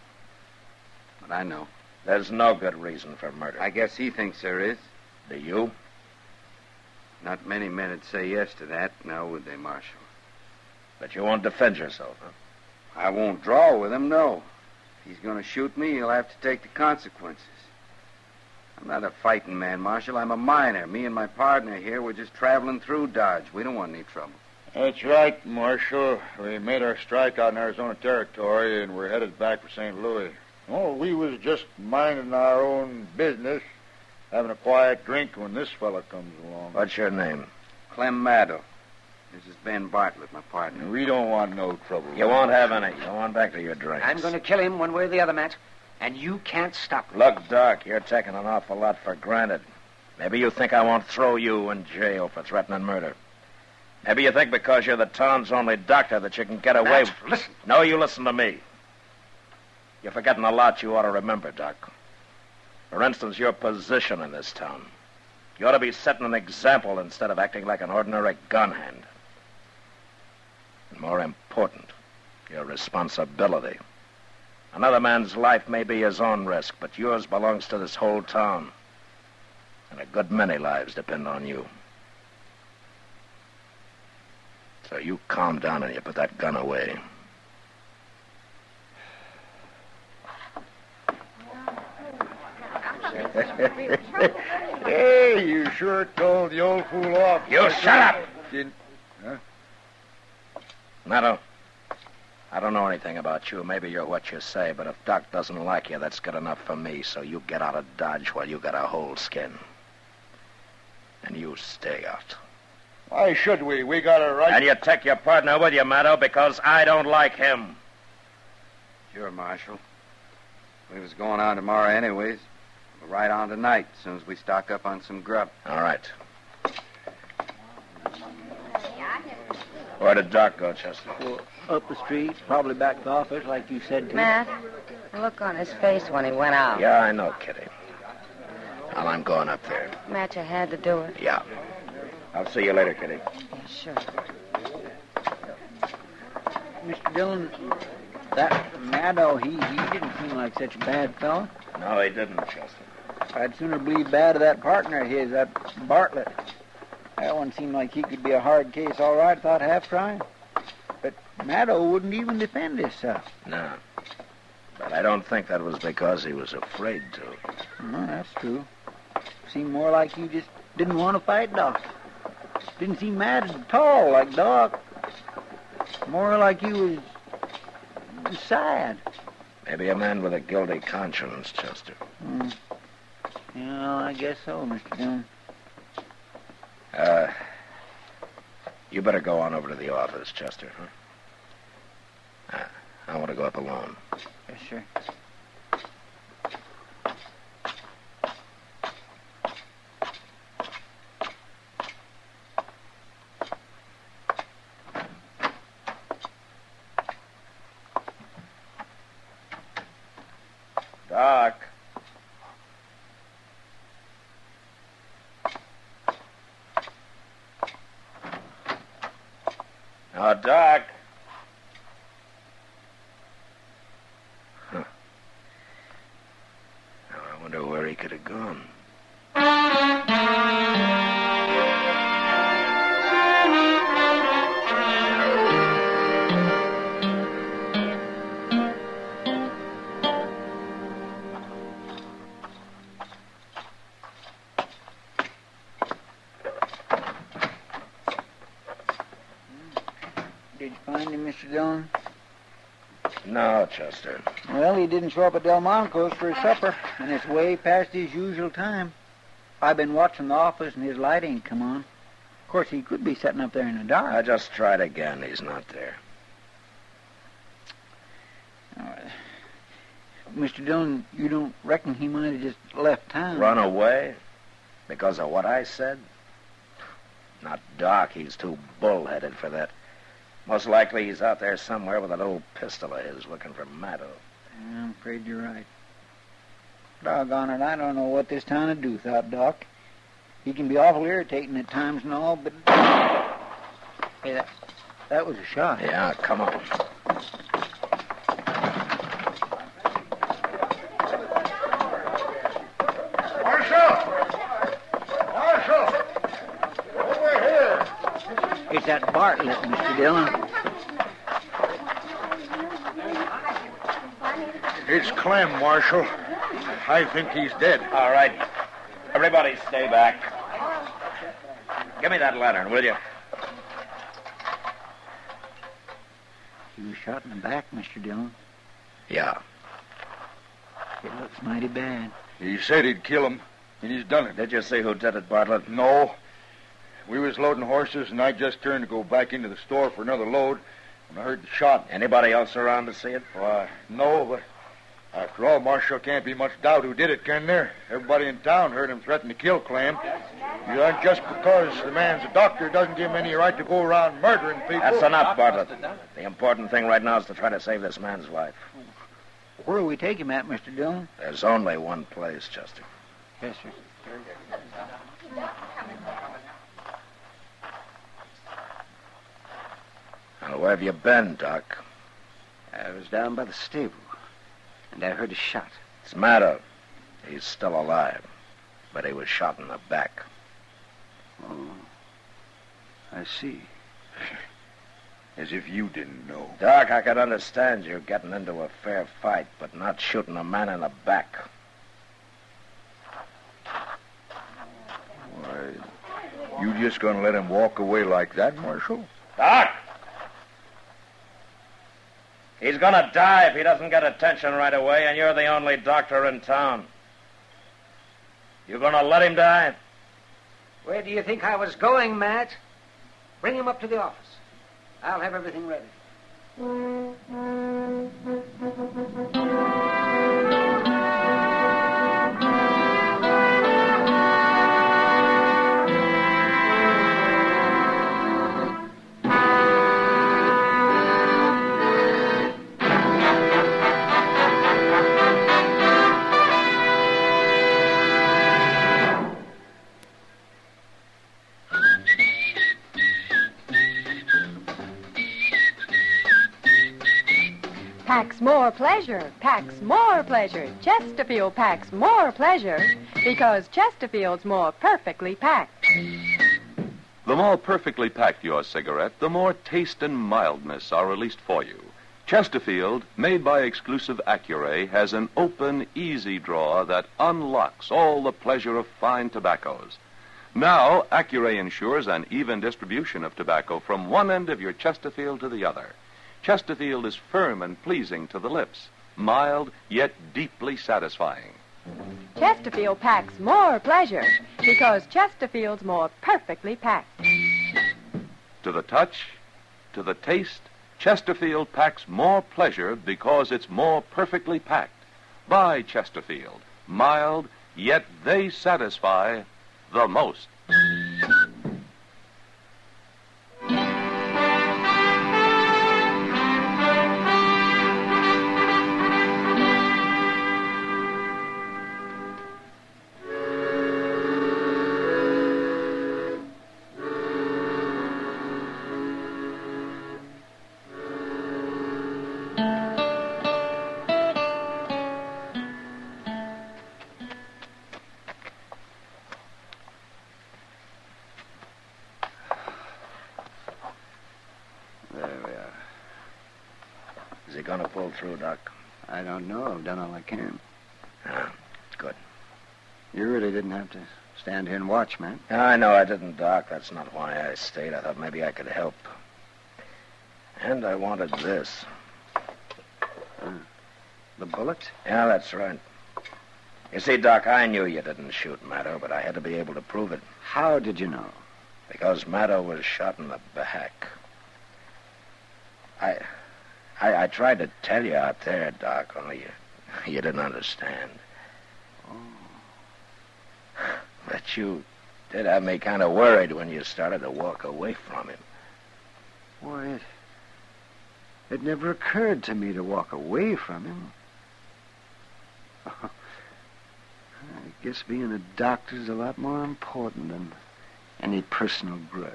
But I know. There's no good reason for murder. I guess he thinks there is. Do you? Not many men would say yes to that, now would they, Marshal? But you won't defend yourself, huh? I won't draw with him, no. If he's going to shoot me, he'll have to take the consequences. I'm not a fighting man, Marshal. I'm a miner. Me and my partner here, we're just traveling through Dodge. We don't want any trouble. That's right, Marshal. We made our strike out in Arizona Territory, and we're headed back for St. Louis. Oh, we was just minding our own business, having a quiet drink when this fella comes along. What's your name? Clem Maddow. This is Ben Bartlett, my partner. We don't want no trouble. You won't have any. Go on back to your drinks. I'm going to kill him one way or the other, Matt. And you can't stop me. Look, Doc, you're taking an awful lot for granted. Maybe you think I won't throw you in jail for threatening murder. Maybe you think because you're the town's only doctor that you can get away Matt, listen. No, you listen to me. You're forgetting a lot you ought to remember, Doc. For instance, your position in this town. You ought to be setting an example instead of acting like an ordinary gun hand. And more important, your responsibility. Another man's life may be his own risk, but yours belongs to this whole town. And a good many lives depend on you. So you calm down and you put that gun away. Hey, you sure told the old fool off. You shut up! Huh? Maddow, I don't know anything about you. Maybe you're what you say, but if Doc doesn't like you, that's good enough for me. So you get out of Dodge while you got a whole skin. And you stay out. Why should we? We got a right... And you take your partner with you, Maddow, because I don't like him. Sure, Marshal. We was going on tomorrow anyways. We're right on tonight, as soon as we stock up on some grub. All right. Where did Doc go, Chester? Well, up the street, probably back to the office, like you said to Matt, the look on his face when he went out. Yeah, I know, Kitty. Well, I'm going up there. Matt, you had to do it. Yeah. I'll see you later, Kitty. Yeah, sure. Mr. Dillon, that Maddow, he didn't seem like such a bad fellow. No, he didn't, Chester. I'd sooner believe bad of that partner of his, that Bartlett. That one seemed like he could be a hard case, all right, without half trying. But Maddow wouldn't even defend himself. No. But I don't think that was because he was afraid to. No, that's true. Seemed more like he just didn't want to fight Doc. Didn't seem mad at all like Doc. More like he was sad. Maybe a man with a guilty conscience, Chester. Yeah, I guess so, Mr. Dillon. You better go on over to the office, Chester, huh? I want to go up alone. Yes, sir. Doc. Oh, Doc. Huh. Now, I wonder where he could have gone. Did you find him, Mr. Dillon? No, Chester. Well, he didn't show up at Delmonico's for his supper, and it's way past his usual time. I've been watching the office, and his light ain't come on. Of course, he could be sitting up there in the dark. I just tried again. He's not there. Mr. Dillon, you don't reckon he might have just left town? Run away? Because of what I said? Not Doc. He's too bullheaded for that. Most likely he's out there somewhere with a little pistol of his looking for Maddo. I'm afraid you're right. Doggone it, I don't know what this town would do without Doc. He can be awful irritating at times and all, but... Hey, that was a shot. Yeah, come on. It's that Bartlett, Mr. Dillon. It's Clem, Marshal. I think he's dead. All right. Everybody stay back. Give me that lantern, will you? He was shot in the back, Mr. Dillon. Yeah. It looks mighty bad. He said he'd kill him, and he's done it. Did you see who did it, Bartlett? No. We was loading horses, and I just turned to go back into the store for another load when I heard the shot. Anybody else around to see it? Why, no, but after all, Marshal, can't be much doubt who did it, can there? Everybody in town heard him threaten to kill Clem. Just because the man's a doctor doesn't give him any right to go around murdering people. That's enough, Bartlett. The important thing right now is to try to save this man's life. Where will we take him at, Mr. Dillon? There's only one place, Chester. Yes, sir. Now, where have you been, Doc? I was down by the stable, and I heard a shot. It's Maddo. He's still alive, but he was shot in the back. Oh, I see. As if you didn't know. Doc, I could understand you getting into a fair fight, but not shooting a man in the back. Why, you just gonna let him walk away like that, Marshal? Doc! He's gonna die if he doesn't get attention right away, and you're the only doctor in town. You gonna let him die? Where do you think I was going, Matt? Bring him up to the office. I'll have everything ready. Packs more pleasure, packs more pleasure. Chesterfield packs more pleasure because Chesterfield's more perfectly packed. The more perfectly packed your cigarette, the more taste and mildness are released for you. Chesterfield, made by exclusive Accuray, has an open, easy drawer that unlocks all the pleasure of fine tobaccos. Now, Accuray ensures an even distribution of tobacco from one end of your Chesterfield to the other. Chesterfield is firm and pleasing to the lips, mild yet deeply satisfying. Chesterfield packs more pleasure because Chesterfield's more perfectly packed. To the touch, to the taste, Chesterfield packs more pleasure because it's more perfectly packed. Buy Chesterfield, mild, yet they satisfy the most. he going to pull through, Doc? I don't know. I've done all I can. Ah, good. You really didn't have to stand here and watch, man. I know I didn't, Doc. That's not why I stayed. I thought maybe I could help. And I wanted this. The bullet? Yeah, that's right. You see, Doc, I knew you didn't shoot Maddo, but I had to be able to prove it. How did you know? Because Maddo was shot in the back. I tried to tell you out there, Doc, only you didn't understand. Oh. But you did have me kind of worried when you started to walk away from him. Why, it never occurred to me to walk away from him. I guess being a doctor's a lot more important than any personal grudge.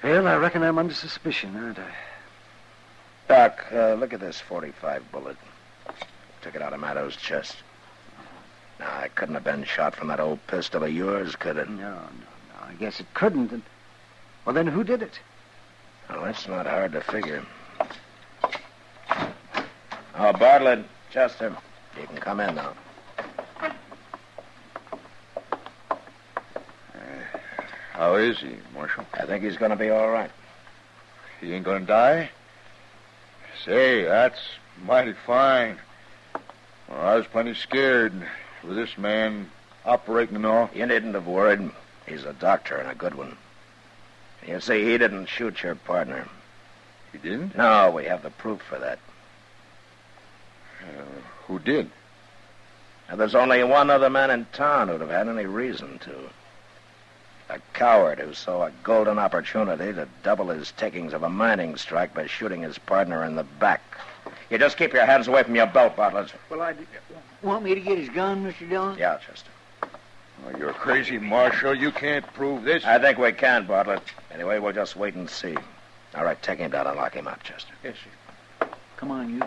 Well, I reckon I'm under suspicion, aren't I? Doc, look at this .45 bullet. Took it out of Maddo's chest. Now, it couldn't have been shot from that old pistol of yours, could it? No. I guess it couldn't. And, well, then who did it? Well, that's not hard to figure. Oh, Bartlett, Chester, you can come in now. How is he, Marshal? I think he's going to be all right. He ain't going to die? Say, that's mighty fine. Well, I was plenty scared with this man operating and all. You needn't have worried. He's a doctor and a good one. You see, he didn't shoot your partner. He didn't? No, we have the proof for that. Who did? Now, there's only one other man in town who'd have had any reason to. A coward who saw a golden opportunity to double his takings of a mining strike by shooting his partner in the back. You just keep your hands away from your belt, Bartlett. Well, want me to get his gun, Mr. Dillon? Yeah, Chester. Oh, you're crazy, Marshal. You can't prove this. I think we can, Bartlett. Anyway, we'll just wait and see. All right, take him down and lock him up, Chester. Yes, sir. Come on, you.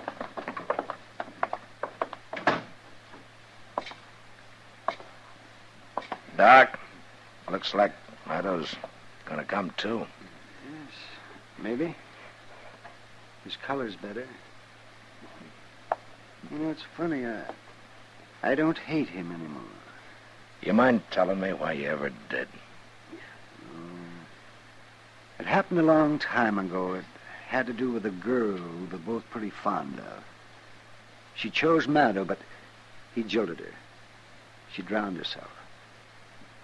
Doc, looks like Maddo's gonna come too. Yes, maybe. His color's better. You know, it's funny. I don't hate him anymore. You mind telling me why you ever did? It happened a long time ago. It had to do with a girl we were both pretty fond of. She chose Maddo, but he jilted her. She drowned herself.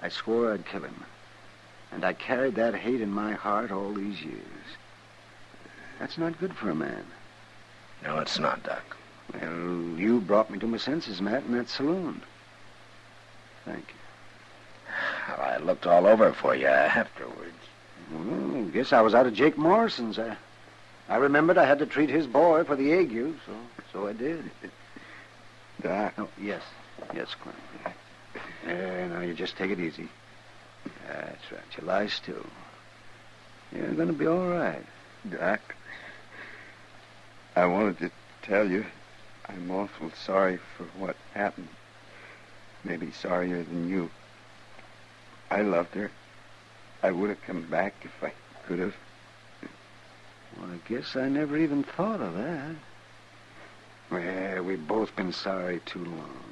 I swore I'd kill him. And I carried that hate in my heart all these years. That's not good for a man. No, it's not, Doc. Well, you brought me to my senses, Matt, in that saloon. Thank you. Well, I looked all over for you afterwards. Well, guess I was out of Jake Morrison's. I remembered I had to treat his boy for the ague, so I did. Doc. Oh, yes, Clem. Now you just take it easy. That's right. You lie still. You're going to be all right. Doc, I wanted to tell you I'm awful sorry for what happened. Maybe sorrier than you. I loved her. I would have come back if I could have. Well, I guess I never even thought of that. Well, we've both been sorry too long.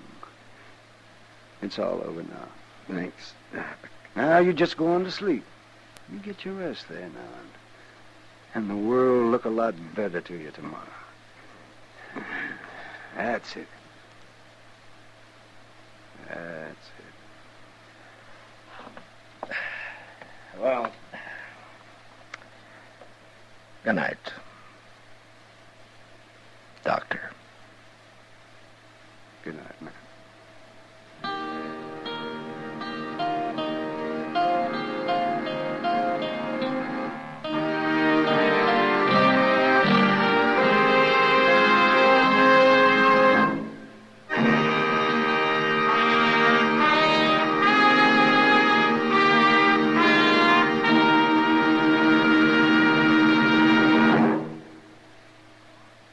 It's all over now. Thanks. Now you just go on to sleep. You get your rest there now. And the world will look a lot better to you tomorrow. That's it. That's it. Well, good night, Doctor. Good night, man.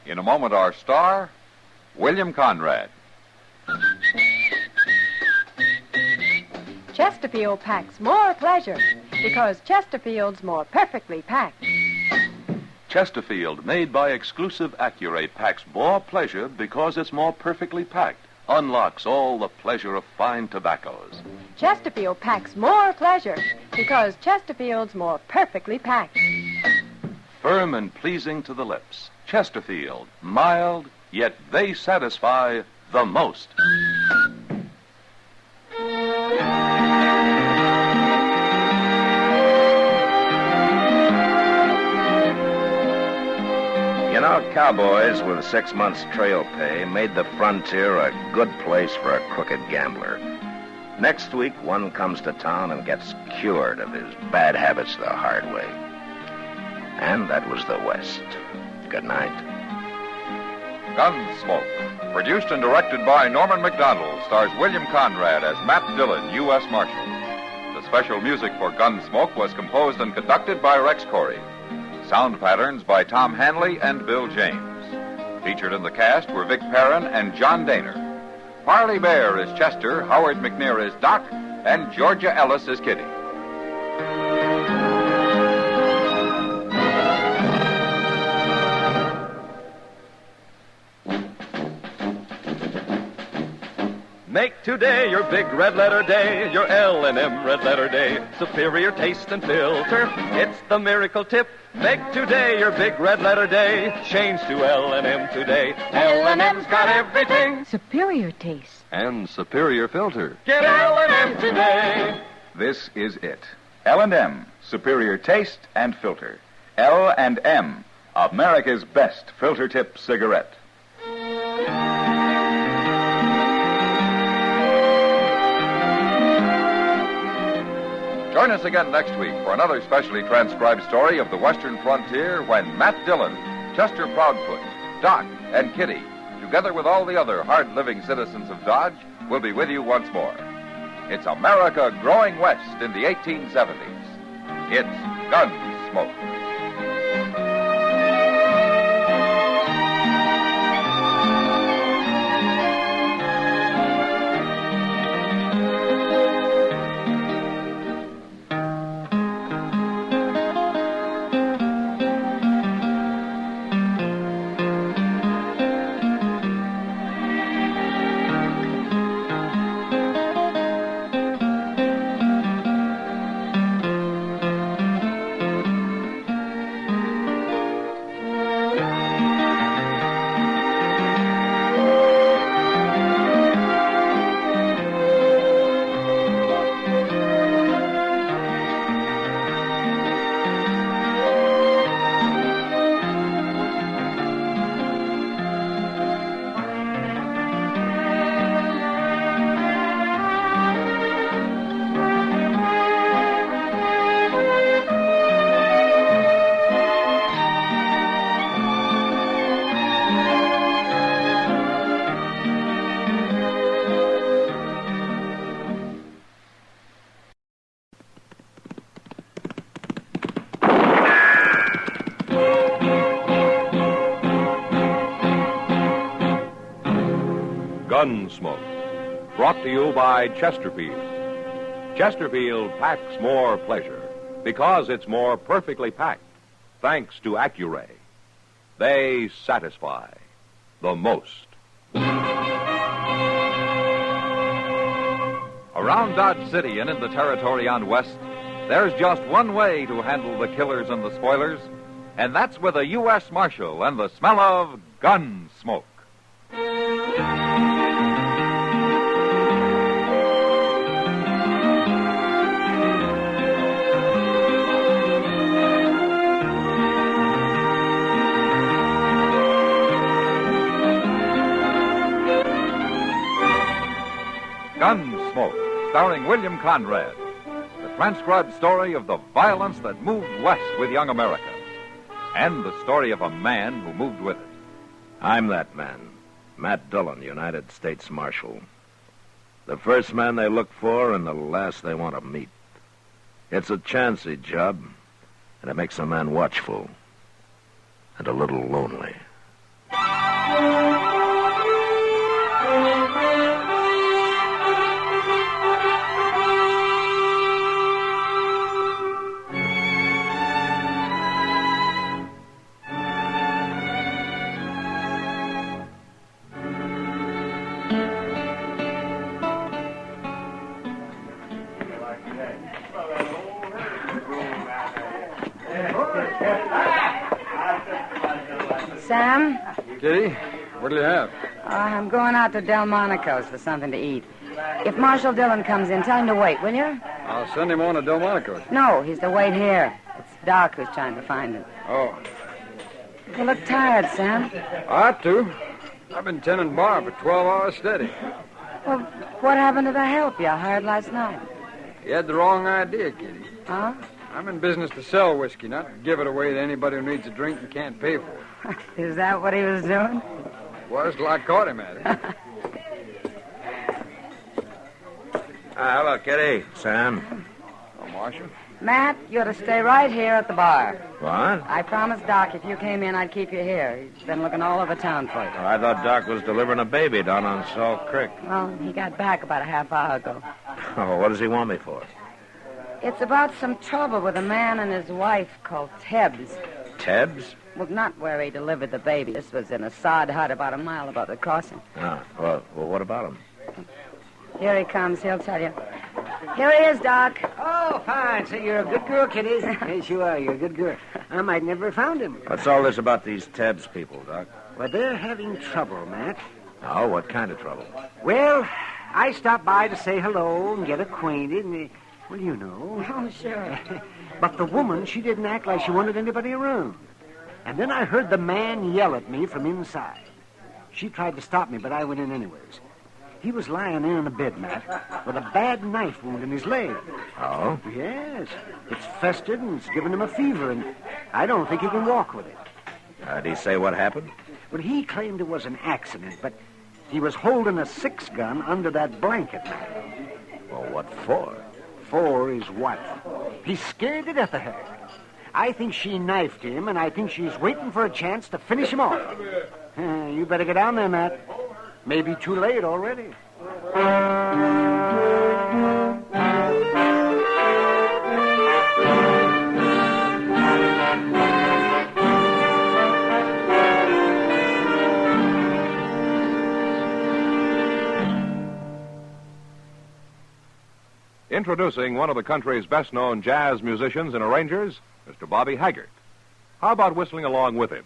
In a moment, our star, William Conrad. Chesterfield packs more pleasure because Chesterfield's more perfectly packed. Chesterfield, made by exclusive Accurate, packs more pleasure because it's more perfectly packed. Unlocks all the pleasure of fine tobaccos. Chesterfield packs more pleasure because Chesterfield's more perfectly packed. Firm and pleasing to the lips. Chesterfield, mild, yet they satisfy the most. You know, cowboys with 6 months trail pay made the frontier a good place for a crooked gambler. Next week, one comes to town and gets cured of his bad habits the hard way. And that was the West. Good night. Gunsmoke, produced and directed by Norman McDonald, stars William Conrad as Matt Dillon, U.S. Marshal. The special music for Gunsmoke was composed and conducted by Rex Corey. Sound patterns by Tom Hanley and Bill James. Featured in the cast were Vic Perrin and John Daner. Parley Bear is Chester, Howard McNear is Doc, and Georgia Ellis is Kitty. Make today your big red letter day, your L&M red letter day. Superior taste and filter, it's the miracle tip. Make today your big red letter day. Change to L&M today. L&M's got everything. Superior taste. And superior filter. Get L&M today. This is it. L&M, superior taste and filter. L&M, America's best filter tip cigarette. Join us again next week for another specially transcribed story of the Western frontier when Matt Dillon, Chester Proudfoot, Doc, and Kitty, together with all the other hard-living citizens of Dodge, will be with you once more. It's America growing west in the 1870s. It's Gunsmoke. Gunsmoke, brought to you by Chesterfield. Chesterfield packs more pleasure because it's more perfectly packed, thanks to Accurate. They satisfy the most. Around Dodge City and in the territory on West, there's just one way to handle the killers and the spoilers, and that's with a U.S. Marshal and the smell of gun smoke. Gunsmoke, starring William Conrad. The transcribed story of the violence that moved west with young America. And the story of a man who moved with it. I'm that man, Matt Dillon, United States Marshal. The first man they look for and the last they want to meet. It's a chancy job, and it makes a man watchful and a little lonely. Sam? Kitty, what'll you have? I'm going out to Delmonico's for something to eat. If Marshal Dillon comes in, tell him to wait, will you? I'll send him on to Delmonico's. No, he's to wait here. It's Doc who's trying to find him. Oh. You look tired, Sam. I ought to. I've been tending bar for 12 hours steady. Well, what happened to the help you hired last night? You had the wrong idea, Kitty. Huh? I'm in business to sell whiskey, not to give it away to anybody who needs a drink and can't pay for it. Is that what he was doing? Was till I caught him at it. Hello, Kitty. Sam. Oh, Marshal. Matt, you're to stay right here at the bar. What? I promised Doc if you came in, I'd keep you here. He's been looking all over town for you. Well, I thought Doc was delivering a baby down on Salt Creek. Well, he got back about a half hour ago. Oh, what does he want me for? It's about some trouble with a man and his wife called Tebbs. Tebbs? Well, not where he delivered the baby. This was in a sod hut about a mile above the crossing. Ah, well, what about him? Here he comes. He'll tell you. Here he is, Doc. Oh, fine. So you're a good girl, Kitty. Yes, you are. You're a good girl. I might never have found him. What's all this about these Tebbs people, Doc? Well, they're having trouble, Matt. Oh, what kind of trouble? Well, I stopped by to say hello and get acquainted, and, well, you know. Oh, sure. But the woman, she didn't act like she wanted anybody around. And then I heard the man yell at me from inside. She tried to stop me, but I went in anyways. He was lying there in a bed, Matt, with a bad knife wound in his leg. Oh? Yes. It's festered and it's given him a fever, and I don't think he can walk with it. Did he say what happened? Well, he claimed it was an accident, but he was holding a 6-gun under that blanket, Matt. Well, what for? For his wife. He's scared to death of her. I think she knifed him, and I think she's waiting for a chance to finish him off. You better get down there, Matt. Maybe too late already. Introducing one of the country's best-known jazz musicians and arrangers, Mr. Bobby Haggart. How about whistling along with him?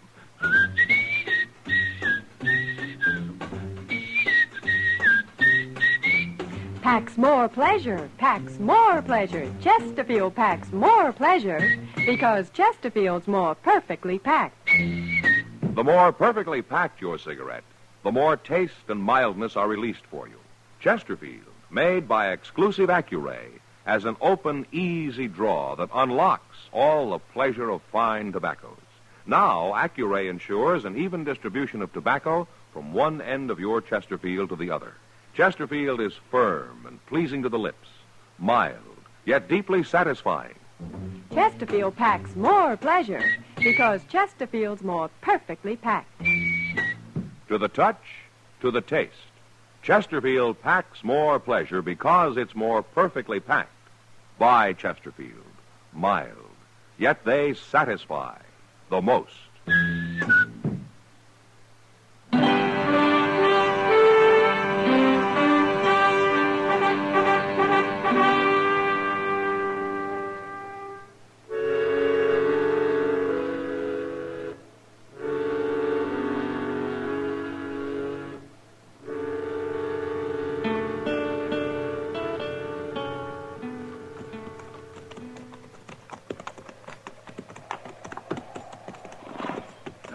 Packs more pleasure, packs more pleasure. Chesterfield packs more pleasure because Chesterfield's more perfectly packed. The more perfectly packed your cigarette, the more taste and mildness are released for you. Chesterfield, made by exclusive Accuray, has an open, easy draw that unlocks all the pleasure of fine tobaccos. Now, Accuray ensures an even distribution of tobacco from one end of your Chesterfield to the other. Chesterfield is firm and pleasing to the lips, mild, yet deeply satisfying. Chesterfield packs more pleasure because Chesterfield's more perfectly packed. To the touch, to the taste, Chesterfield packs more pleasure because it's more perfectly packed. By Chesterfield, mild, yet they satisfy the most.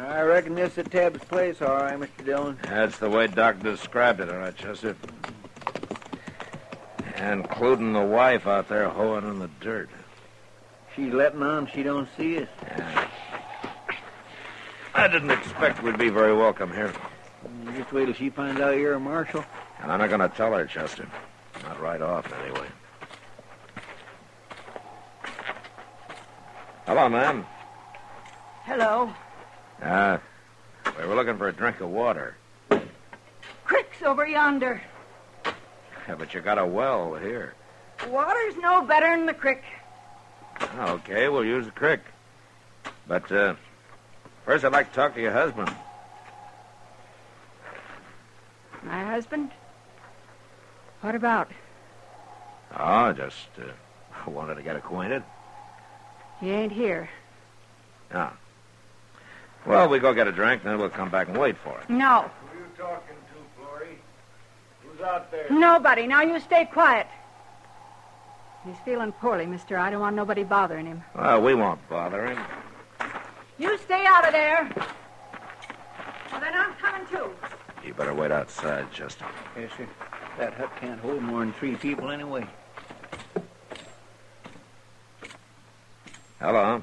I reckon this is Tebbs' place, all right, Mr. Dillon. That's the way Doc described it, all right, Chester. Including the wife out there hoeing in the dirt. She's letting on she don't see us. Yeah. I didn't expect we'd be very welcome here. Just wait till she finds out you're a marshal. And I'm not going to tell her, Chester. Not right off, anyway. Hello, ma'am. Hello. We were looking for a drink of water. Crick's over yonder. Yeah, but you got a well here. Water's no better than the crick. Okay, we'll use the creek. But, first I'd like to talk to your husband. My husband? What about? Oh, just wanted to get acquainted. He ain't here. Ah. Well, we go get a drink, then we'll come back and wait for it. No. Who are you talking to, Florrie? Who's out there? Nobody. Now you stay quiet. He's feeling poorly, mister. I don't want nobody bothering him. Well, we won't bother him. You stay out of there. Well, then I'm coming too. You better wait outside, Chester. Yes, sir. That hut can't hold more than 3 people anyway. Hello.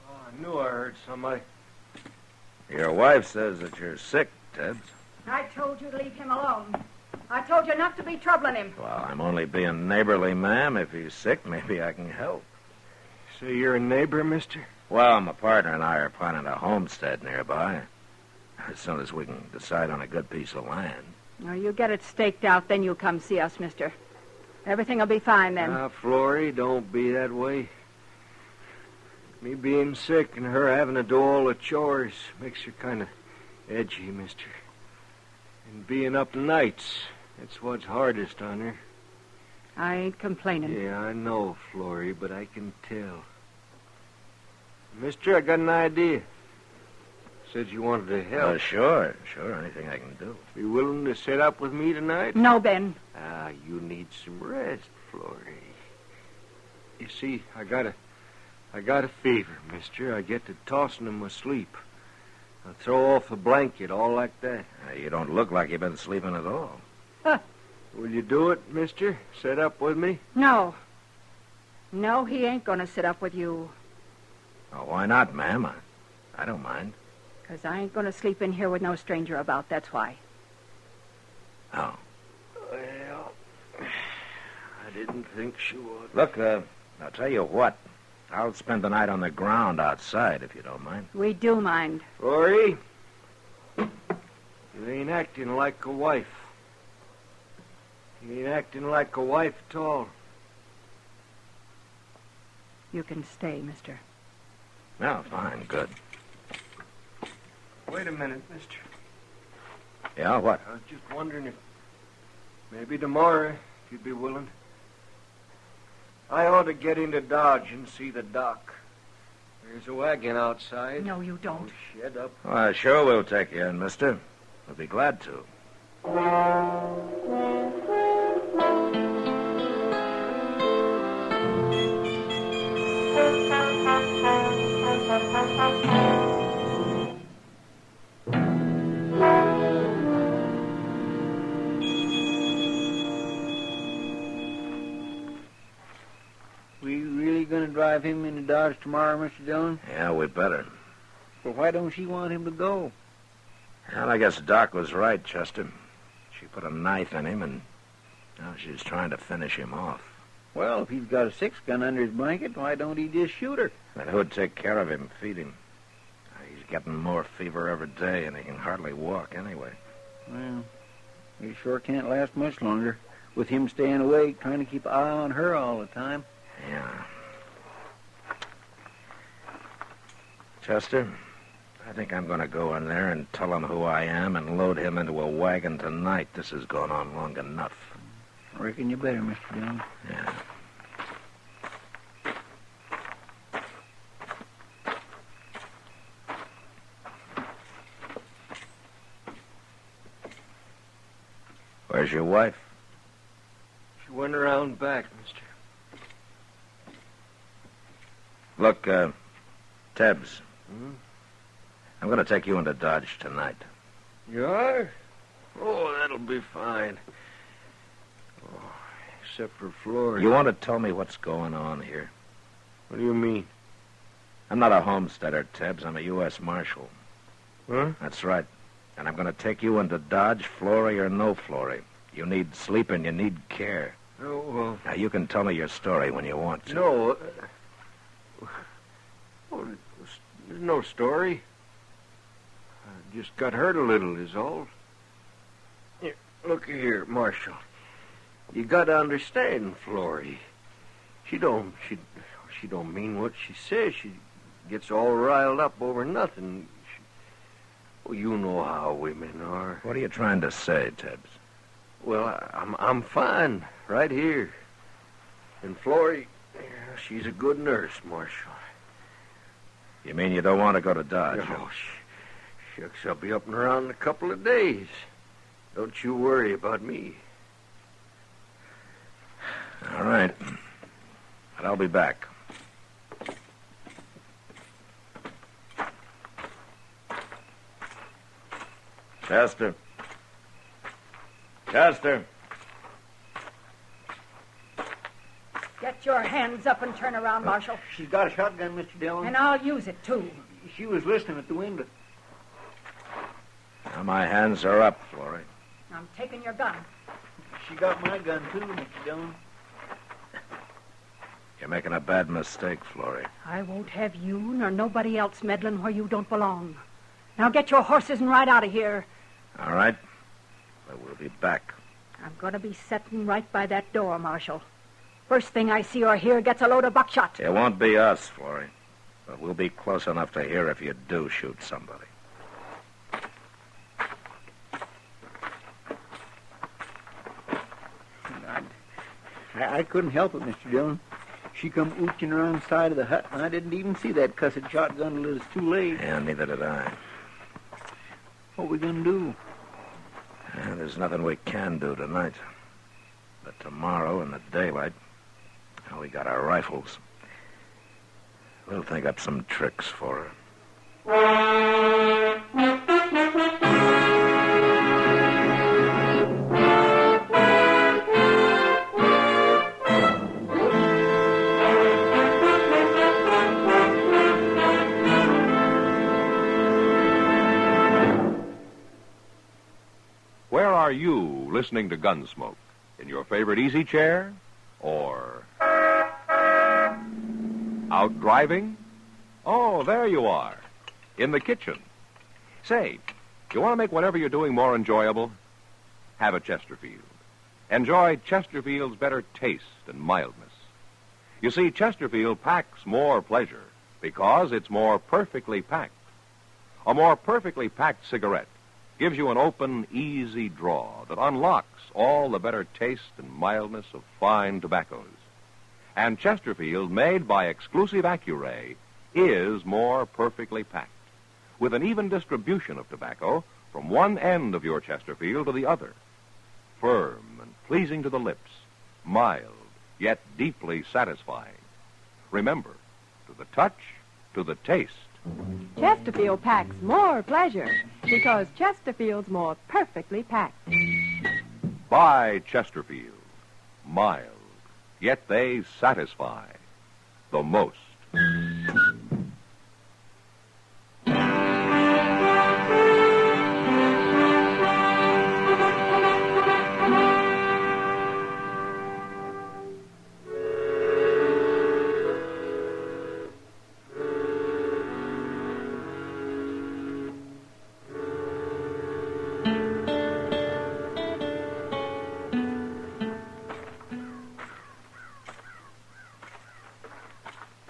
Oh, I knew I heard somebody. Your wife says that you're sick, Ted. I told you to leave him alone. I told you not to be troubling him. Well, I'm only being neighborly, ma'am. If he's sick, maybe I can help. So you're a neighbor, mister? Well, my partner and I are planning a homestead nearby. As soon as we can decide on a good piece of land. Well, you get it staked out, then you come see us, mister. Everything will be fine then. Now, Florrie, don't be that way. Me being sick and her having to do all the chores makes her kind of edgy, mister. And being up nights, that's what's hardest on her. I ain't complaining. Yeah, I know, Florrie, but I can tell. Mister, I got an idea. Said you wanted to help. Sure. Anything I can do. Be willing to sit up with me tonight? No, Ben. You need some rest, Florrie. You see, I got a fever, mister. I get to tossing in my sleep. I throw off the blanket, all like that. You don't look like you've been sleeping at all. Huh. Will you do it, mister? Sit up with me? No. No, he ain't going to sit up with you. Oh, why not, ma'am? I don't mind. 'Cause I ain't going to sleep in here with no stranger about, that's why. Oh. Well, I didn't think she would. Look, I'll tell you what. I'll spend the night on the ground outside, if you don't mind. We do mind. Florrie, you ain't acting like a wife. You ain't acting like a wife at all. You can stay, mister. No, fine, good. Wait a minute, mister. Yeah, what? I was just wondering if maybe tomorrow, if you'd be willing. I ought to get into Dodge and see the doc. There's a wagon outside. No, you don't. Oh, shut up. Well, sure we'll take you in, mister. We'll be glad to. We really going to drive him into Dodge tomorrow, Mr. Dillon? Yeah, we better. Well, why don't she want him to go? Well, I guess Doc was right, Chester. She put a knife in him, and now she's trying to finish him off. Well, if he's got a 6-gun under his blanket, why don't he just shoot her? And who'd take care of him, feed him? He's getting more fever every day, and he can hardly walk anyway. Well, he sure can't last much longer, with him staying awake, trying to keep an eye on her all the time. Yeah. Chester, I think I'm going to go in there and tell him who I am and load him into a wagon tonight. This has gone on long enough. I reckon you better, Mr. Dillon. Yeah. Where's your wife? She went around back, mister. Look, Tebbs. Hmm? I'm going to take you into Dodge tonight. You are? Oh, that'll be fine. Oh, except for Florrie. You want to tell me what's going on here? What do you mean? I'm not a homesteader, Tebbs. I'm a U.S. Marshal. Huh? That's right. And I'm going to take you into Dodge, Florrie or no Florrie. You need sleep and you need care. Oh, well... Now, you can tell me your story when you want to. No. There's no story. I just got hurt a little, is all. Here, look here, Marshal. You got to understand, Florrie. She don't mean what she says. She gets all riled up over nothing. Well, you know how women are. What are you trying to say, Tebbs? Well, I'm fine right here. And Florrie, she's a good nurse, Marshal. You mean you don't want to go to Dodge? Oh, shucks, I'll be up and around in a couple of days. Don't you worry about me. All right. But I'll be back. Chester. Chester. Get your hands up and turn around, Marshal. She's got a shotgun, Mr. Dillon. And I'll use it, too. She was listening at the window. Now my hands are up, Florrie. I'm taking your gun. She got my gun, too, Mr. Dillon. You're making a bad mistake, Florrie. I won't have you nor nobody else meddling where you don't belong. Now get your horses and ride out of here. All right. But we'll be back. I'm going to be sitting right by that door, Marshal. First thing I see or hear gets a load of buckshot. It won't be us, Florrie. But we'll be close enough to hear if you do shoot somebody. I couldn't help it, Mr. Dillon. She come ooching around the side of the hut, and I didn't even see that cussed shotgun until it was too late. Yeah, neither did I. What are we going to do? There's nothing we can do tonight. But tomorrow in the daylight, we got our rifles. We'll think up some tricks for her. Where are you listening to Gunsmoke? In your favorite easy chair? Or out driving? Oh, there you are. In the kitchen. Say, you want to make whatever you're doing more enjoyable? Have a Chesterfield. Enjoy Chesterfield's better taste and mildness. You see, Chesterfield packs more pleasure because it's more perfectly packed. A more perfectly packed cigarette gives you an open, easy draw that unlocks all the better taste and mildness of fine tobaccos. And Chesterfield, made by exclusive Accuray, is more perfectly packed, with an even distribution of tobacco from one end of your Chesterfield to the other. Firm and pleasing to the lips, mild, yet deeply satisfying. Remember, to the touch, to the taste. Chesterfield packs more pleasure because Chesterfield's more perfectly packed. Buy Chesterfield. Mild, yet they satisfy the most.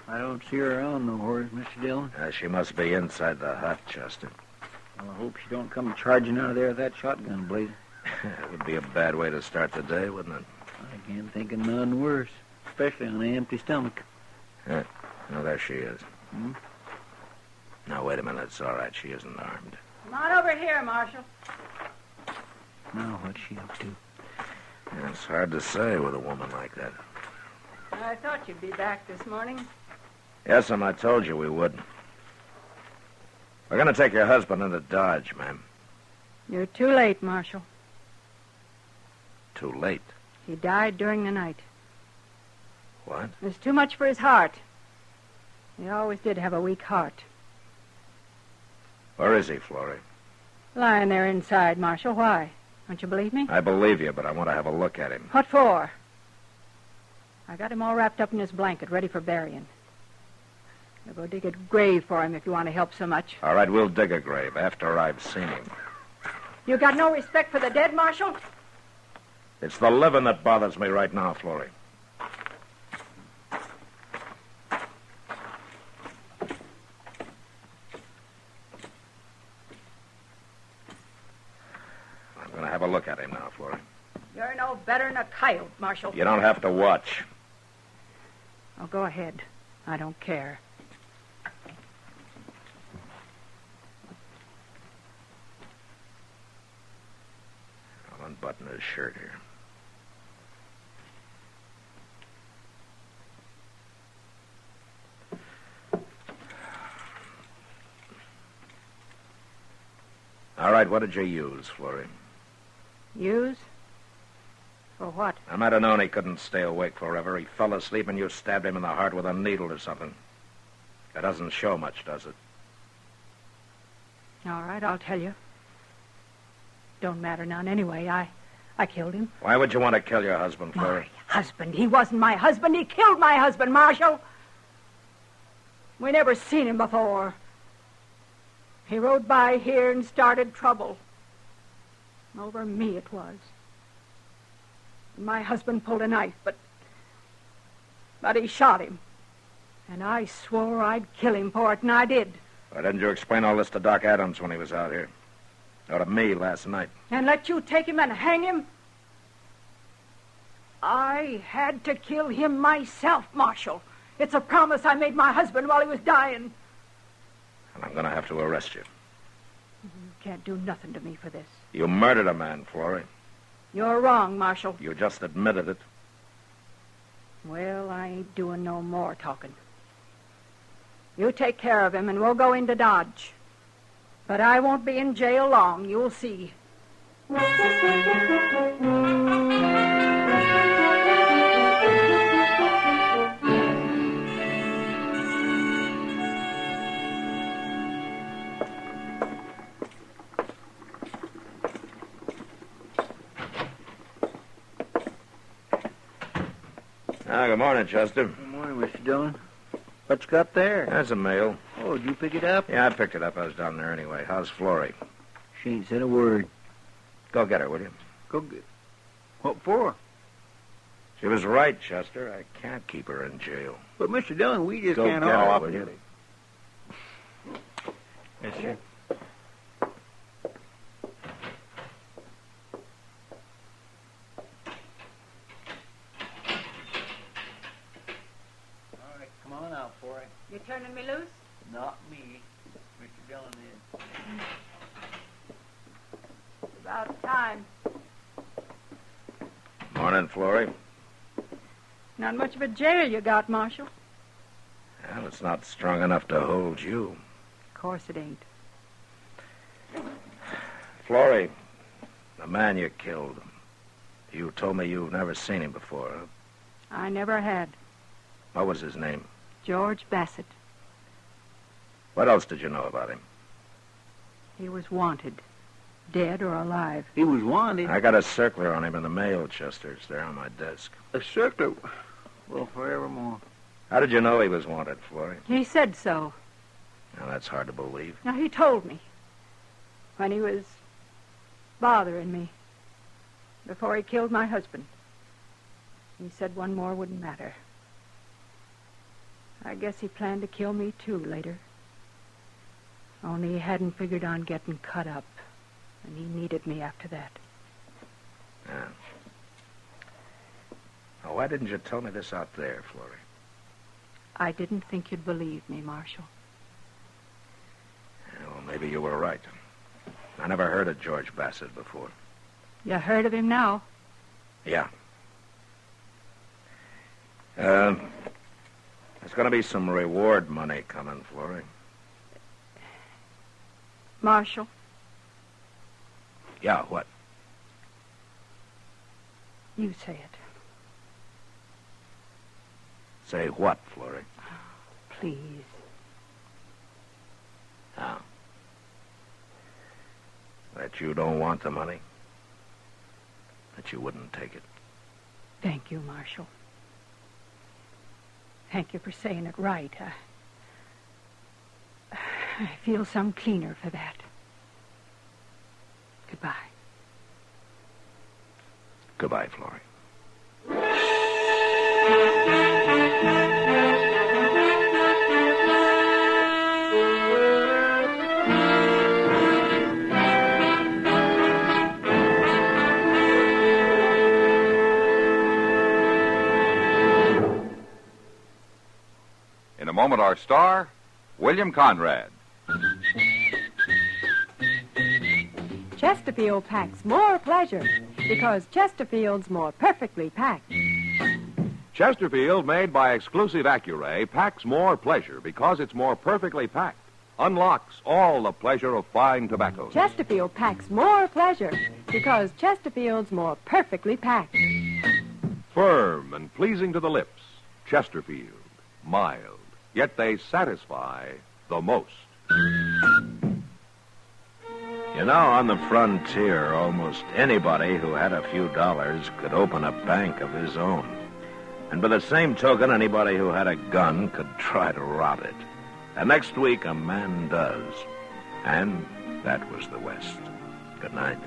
I don't see her around nowhere, Mr. Dillon. She must be inside the hut, Chester. Well, I hope she don't come charging out of there with that shotgun blazing. It would be a bad way to start the day, wouldn't it? I can't think of none worse, especially on an empty stomach. Yeah. Oh, there she is. Hmm? Now, wait a minute. It's all right. She isn't armed. Come on over here, Marshal. Now, what's she up to? Yeah, it's hard to say with a woman like that. I thought you'd be back this morning. Yes, I told you we would. We're going to take your husband into Dodge, ma'am. You're too late, Marshal. Too late. He died during the night. What? It was too much for his heart. He always did have a weak heart. Where is he, Florrie? Lying there inside, Marshal. Why? Don't you believe me? I believe you, but I want to have a look at him. What for? I got him all wrapped up in his blanket, ready for burying. I'll go dig a grave for him if you want to help so much. All right, we'll dig a grave after I've seen him. You got no respect for the dead, Marshal? It's the living that bothers me right now, Florrie. I'm going to have a look at him now, Florrie. You're no better than a coyote, Marshal. You don't have to watch. Oh, go ahead. I don't care. unbutton his shirt here. All right, what did you use, Florrie? Use? For what? I might have known he couldn't stay awake forever. He fell asleep and you stabbed him in the heart with a needle or something. That doesn't show much, does it? All right, I'll tell you. Don't matter none anyway. I killed him. Why would you want to kill your husband, Florrie? My husband? He wasn't my husband. He killed my husband, Marshal. We never seen him before. He rode by here and started trouble. Over me it was. My husband pulled a knife, but he shot him. And I swore I'd kill him for it, and I did. Why didn't you explain all this to Doc Adams when he was out here? Or to me last night? And let you take him and hang him? I had to kill him myself, Marshal. It's a promise I made my husband while he was dying. And I'm going to have to arrest you. You can't do nothing to me for this. You murdered a man, Florrie. You're wrong, Marshal. You just admitted it. Well, I ain't doing no more talking. You take care of him, and we'll go into Dodge. But I won't be in jail long, you'll see. Good morning, Chester. Good morning, Mr. Dillon. What you got there? That's a mail. Oh, did you pick it up? Yeah, I picked it up. I was down there anyway. How's Florrie? She ain't said a word. Go get her, will you? Go get... What for? She was right, Chester. I can't keep her in jail. But, Mr. Dillon, we just Go can't get haul her, off. will you? Yes, sir. All right, come on out for it. You turning me loose? Not me. Mr. Dillon is. About time. Morning, Florrie. Not much of a jail you got, Marshal. Well, it's not strong enough to hold you. Of course it ain't. Florrie, the man you killed, you told me you've never seen him before, huh? I never had. What was his name? George Bassett. What else did you know about him? He was wanted. Dead or alive. He was wanted? I got a circular on him in the mail, Chester. It's there on my desk. A circular? Well, forevermore. How did you know he was wanted, Florrie? He said so. Now, that's hard to believe. Now, he told me. When he was bothering me. Before he killed my husband. He said one more wouldn't matter. I guess he planned to kill me, too, later. Only he hadn't figured on getting cut up. And he needed me after that. Yeah. Now, why didn't you tell me this out there, Florrie? I didn't think you'd believe me, Marshal. Well, maybe you were right. I never heard of George Bassett before. You heard of him now? Yeah. There's going to be some reward money coming, Florrie. Marshal? Yeah, what? You say it. Say what, Florrie? Please. Now. That you don't want the money? That you wouldn't take it? Thank you, Marshal. Thank you for saying it right. I feel some cleaner for that. Goodbye. Goodbye, Florrie. In a moment, our star, William Conrad. Chesterfield packs more pleasure because Chesterfield's more perfectly packed. Chesterfield, made by exclusive Accuray, packs more pleasure because it's more perfectly packed. Unlocks all the pleasure of fine tobacco. Chesterfield packs more pleasure because Chesterfield's more perfectly packed. Firm and pleasing to the lips. Chesterfield. Mild. Yet they satisfy the most. You know, on the frontier, almost anybody who had a few dollars could open a bank of his own. And by the same token, anybody who had a gun could try to rob it. And next week, a man does. And that was the West. Good night.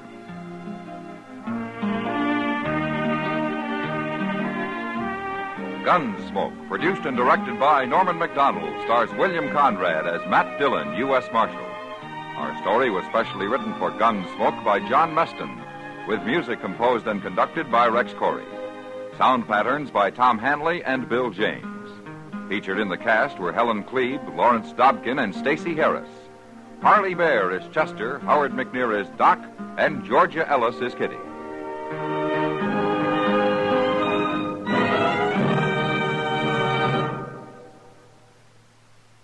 Gunsmoke, produced and directed by Norman MacDonald, stars William Conrad as Matt Dillon, U.S. Marshal. Our story was specially written for Gunsmoke by John Meston, with music composed and conducted by Rex Corey. Sound patterns by Tom Hanley and Bill James. Featured in the cast were Helen Klebe, Lawrence Dobkin, and Stacey Harris. Harley Bear is Chester, Howard McNear is Doc, and Georgia Ellis is Kitty.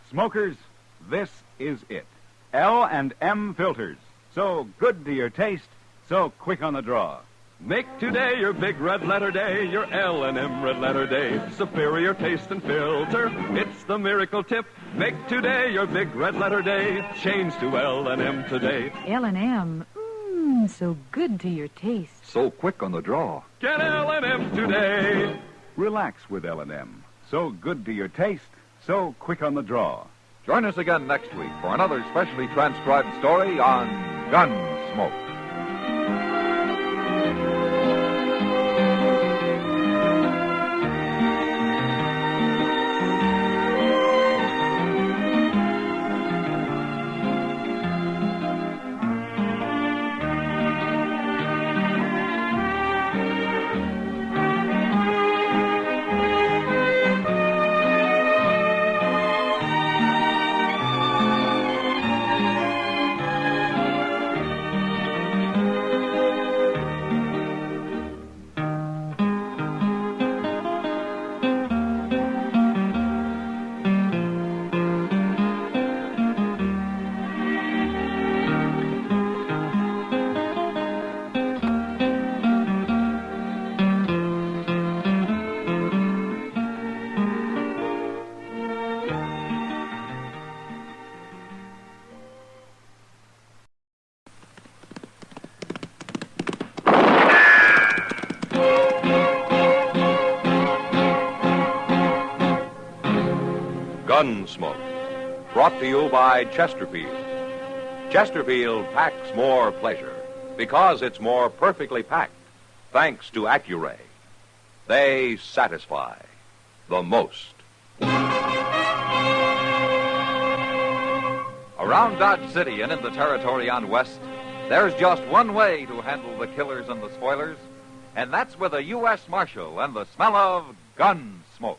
Smokers, this is it. L&M filters. So good to your taste, so quick on the draw. Make today your big red letter day, your L&M red letter day. Superior taste and filter, it's the miracle tip. Make today your big red letter day. Change to L&M today. L&M, so good to your taste. So quick on the draw. Get L&M today. Relax with L&M. So good to your taste, so quick on the draw. Join us again next week for another specially transcribed story on Gunsmoke. Gunsmoke, brought to you by Chesterfield. Chesterfield packs more pleasure because it's more perfectly packed, thanks to Accuray. They satisfy the most. Around Dodge City and in the territory on West, there's just one way to handle the killers and the spoilers, and that's with a U.S. Marshal and the smell of Gunsmoke.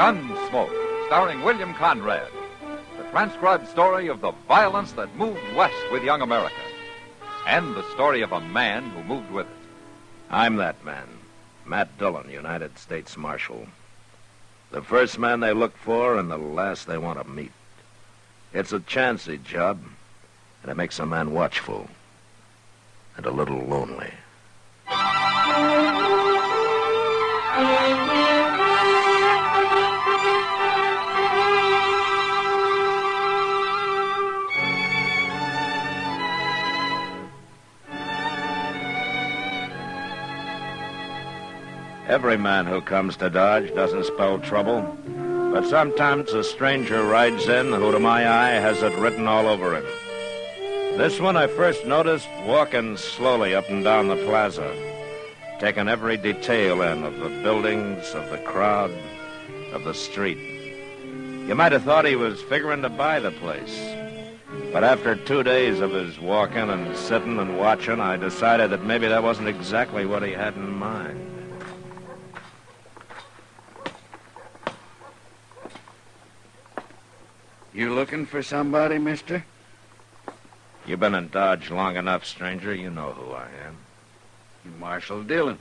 Gunsmoke, starring William Conrad. The transcribed story of the violence that moved west with young America. And the story of a man who moved with it. I'm that man, Matt Dillon, United States Marshal. The first man they look for and the last they want to meet. It's a chancy job, and it makes a man watchful and a little lonely. Every man who comes to Dodge doesn't spell trouble, but sometimes a stranger rides in who, to my eye, has it written all over him. This one I first noticed walking slowly up and down the plaza, taking every detail in of the buildings, of the crowd, of the street. You might have thought he was figuring to buy the place. But after 2 days of his walking and sitting and watching, I decided that maybe that wasn't exactly what he had in mind. You looking for somebody, mister? You've been in Dodge long enough, stranger. You know who I am. Marshal Dillon.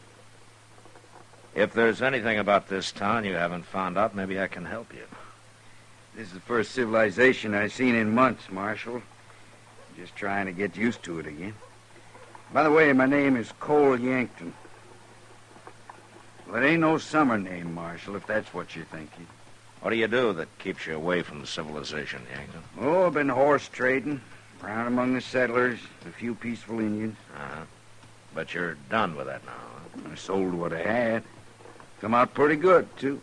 If there's anything about this town you haven't found out, maybe I can help you. This is the first civilization I've seen in months, Marshal. Just trying to get used to it again. By the way, my name is Cole Yankton. Well, it ain't no summer name, Marshal, if that's what you're thinking. What do you do that keeps you away from civilization, Yankton? Oh, I've been horse trading, around among the settlers, a few peaceful Indians. Uh-huh. But you're done with that now, huh? I sold what I had. Come out pretty good, too.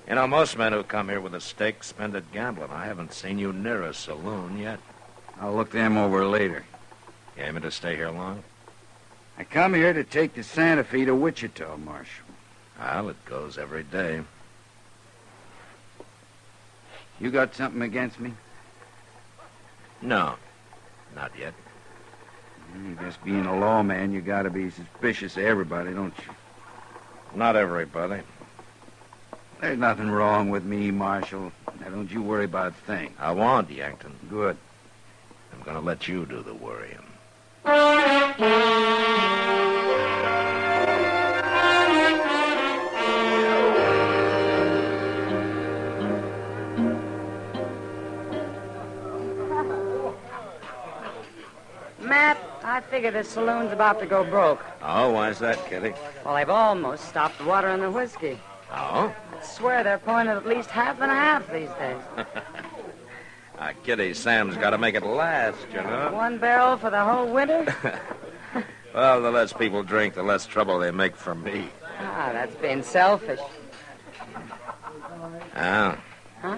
You know, most men who come here with a stake spend it gambling. I haven't seen you near a saloon yet. I'll look them over later. You aiming to stay here long? I come here to take the Santa Fe to Wichita, Marshal. Well, it goes every day. You got something against me? No, not yet. I guess being a lawman, you gotta be suspicious of everybody, don't you? Not everybody. There's nothing wrong with me, Marshal. Now, don't you worry about a thing. I won't, Yankton. Good. I'm gonna let you do the worrying. Matt, I figure the saloon's about to go broke. Oh, why's that, Kitty? Well, they've almost stopped the water and the whiskey. Oh? I swear they're pouring at least half and a half these days. Kitty, Sam's got to make it last, you know. 1 barrel for the whole winter? Well, the less people drink, the less trouble they make for me. Ah, that's being selfish. Oh. Huh?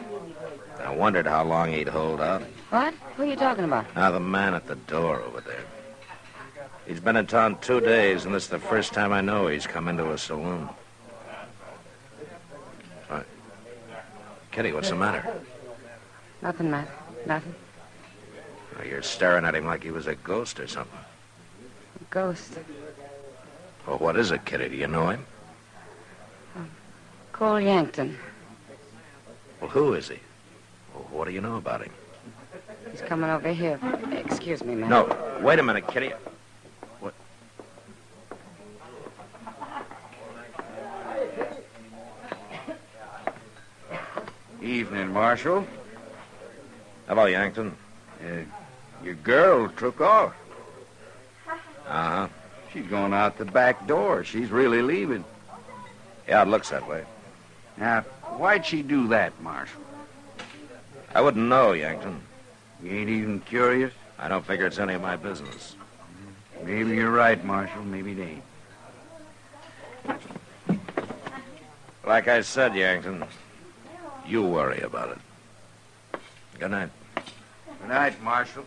I wondered how long he'd hold out. What? Who are you talking about? The man at the door over there. He's been in town 2 days, and this is the first time I know he's come into a saloon. What? Kitty, what's the matter? Nothing, Matt. Nothing. Oh, you're staring at him like he was a ghost or something. A ghost. Well, what is it, Kitty? Do you know him? Cole Yankton. Well, who is he? Well, what do you know about him? He's coming over here. Excuse me, Matt. No, wait a minute, Kitty. What? Evening, Marshal. Hello, Yankton. Your girl took off. Uh-huh. She's going out the back door. She's really leaving. Yeah, it looks that way. Now, why'd she do that, Marshal? I wouldn't know, Yankton. You ain't even curious? I don't figure it's any of my business. Maybe you're right, Marshal. Maybe it ain't. Like I said, Yankton, you worry about it. Good night. Good night, Marshal.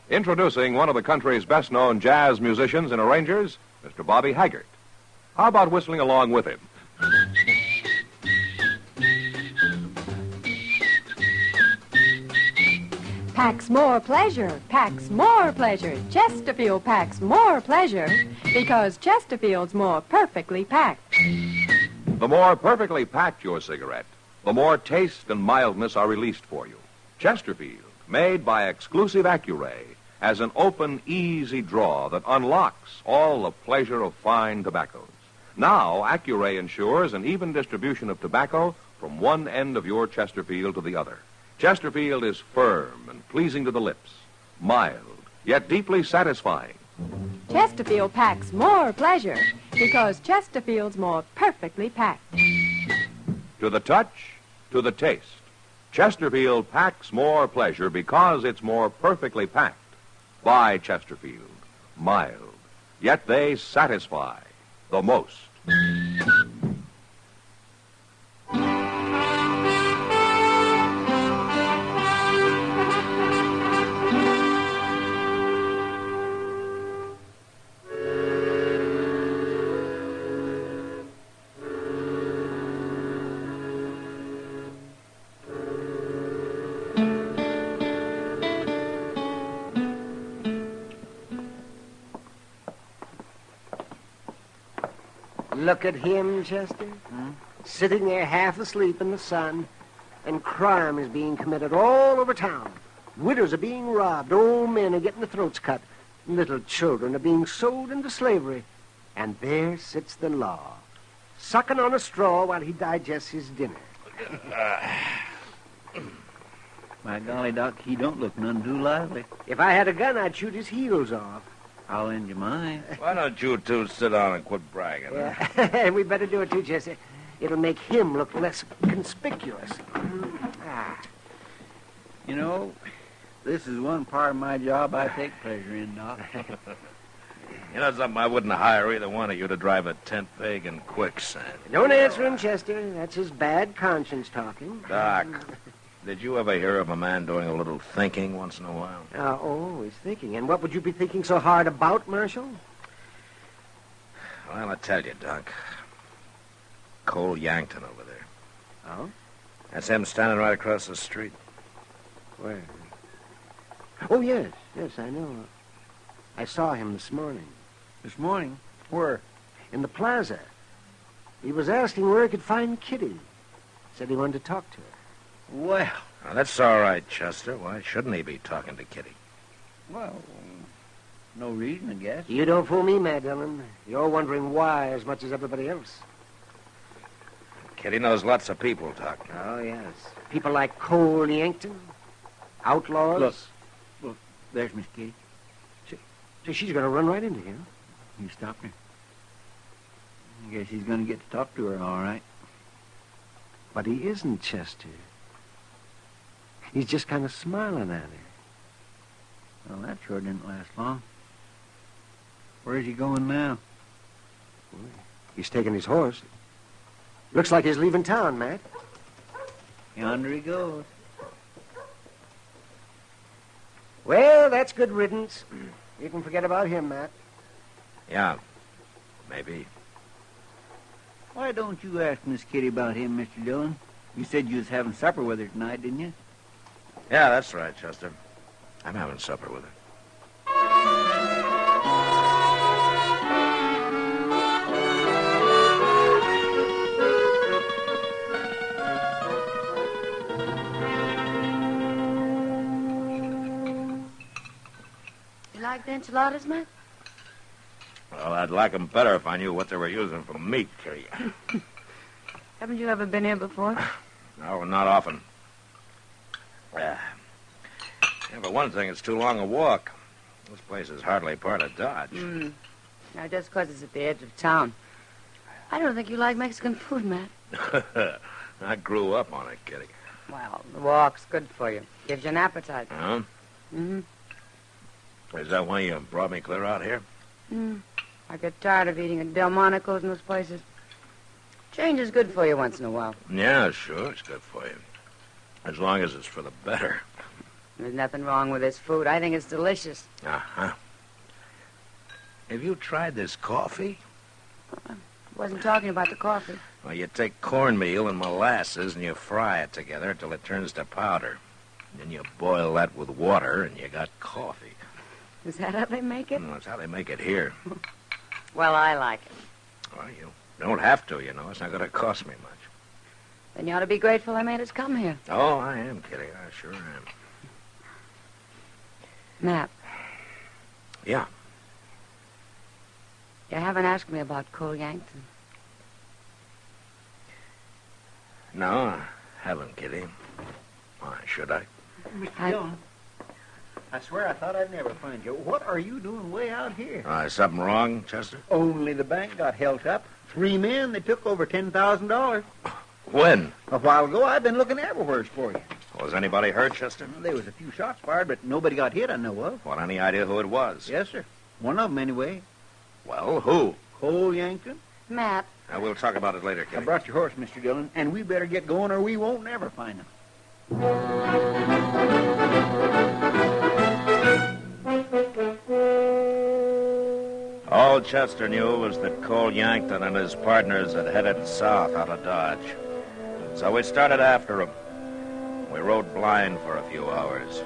Introducing one of the country's best-known jazz musicians and arrangers, Mr. Bobby Haggart. How about whistling along with him? Packs more pleasure, packs more pleasure. Chesterfield packs more pleasure because Chesterfield's more perfectly packed. The more perfectly packed your cigarette, the more taste and mildness are released for you. Chesterfield, made by exclusive Accuray, has an open, easy draw that unlocks all the pleasure of fine tobaccos. Now, Accuray ensures an even distribution of tobacco from one end of your Chesterfield to the other. Chesterfield is firm and pleasing to the lips, mild, yet deeply satisfying. Chesterfield packs more pleasure because Chesterfield's more perfectly packed. To the touch, to the taste, Chesterfield packs more pleasure because it's more perfectly packed. By Chesterfield, mild, yet they satisfy the most. Look at him, Chester. Sitting there half asleep in the sun, and crime is being committed all over town. Widows are being robbed, old men are getting their throats cut, little children are being sold into slavery. And there sits the law, sucking on a straw while he digests his dinner. My golly, Doc, he don't look none too lively. If I had a gun, I'd shoot his heels off. I'll lend you mine. Why don't you two sit down and quit bragging? Huh? Yeah. We better do it too, Jesse. It'll make him look less conspicuous. You know, this is one part of my job I take pleasure in, Doc. You know something? I wouldn't hire either one of you to drive a tent peg in quicksand. Don't answer him, Chester. That's his bad conscience talking. Doc, did you ever hear of a man doing a little thinking once in a while? Always thinking. And what would you be thinking so hard about, Marshal? Well, I'll tell you, Doc. Cole Yankton over there. Oh? That's him standing right across the street. Where? Oh, yes, I know. I saw him this morning. This morning? Where? In the plaza. He was asking where he could find Kitty. Said he wanted to talk to her. Well. Now, that's all right, Chester. Why shouldn't he be talking to Kitty? Well, no reason, I guess. You don't fool me, Mad Dillon. You're wondering why as much as everybody else. Kitty knows lots of people, Doc. Oh, yes. People like Cole Yankton. Outlaws. Look, there's Miss Kitty. So she's going to run right into him. You stopped her. I guess he's going to get to talk to her, all right. But he isn't, Chester. He's just kind of smiling at her. Well, that sure didn't last long. Where's he going now? He's taking his horse. Looks like he's leaving town, Matt. Yonder he goes. Well, that's good riddance. You can forget about him, Matt. Yeah, maybe. Why don't you ask Miss Kitty about him, Mr. Dillon? You said you was having supper with her tonight, didn't you? Yeah, that's right, Chester. I'm having supper with her. You like the enchiladas, Matt? Well, I'd like 'em better if I knew what they were using for meat, Kitty. Haven't you ever been here before? No, not often. Yeah, for one thing, it's too long a walk. This place is hardly part of Dodge. Now, just 'cause it's at the edge of town. I don't think you like Mexican food, Matt. I grew up on it, Kitty. Well, the walk's good for you. Gives you an appetite. Huh? Mm-hmm. Is that why you brought me clear out here? I get tired of eating at Delmonico's and those places. Change is good for you once in a while. Yeah, sure, it's good for you. As long as it's for the better. There's nothing wrong with this food. I think it's delicious. Uh-huh. Have you tried this coffee? I wasn't talking about the coffee. Well, you take cornmeal and molasses and you fry it together till it turns to powder. Then you boil that with water and you got coffee. Is that how they make it? That's how they make it here. Well, I like it. Well, you don't have to, you know. It's not going to cost me much. Then you ought to be grateful I made us come here. Oh, I am, Kitty. I sure am. Matt. Yeah. You haven't asked me about Cole Yankton. No, I haven't, Kitty. Why should I? Mr. Dillon, I swear I thought I'd never find you. What are you doing way out here? Is something wrong, Chester? Only the bank got held up. 3 men, they took over $10,000. When? A while ago. I've been looking everywhere for you. Was anybody hurt, Chester? There was a few shots fired, but nobody got hit, I know of. Well, any idea who it was? Yes, sir. One of them, anyway. Well, who? Cole Yankton. Matt. We'll talk about it later, Kitty. I brought your horse, Mr. Dillon, and we better get going or we won't never find him. All Chester knew was that Cole Yankton and his partners had headed south out of Dodge. So we started after him. We rode blind for a few hours.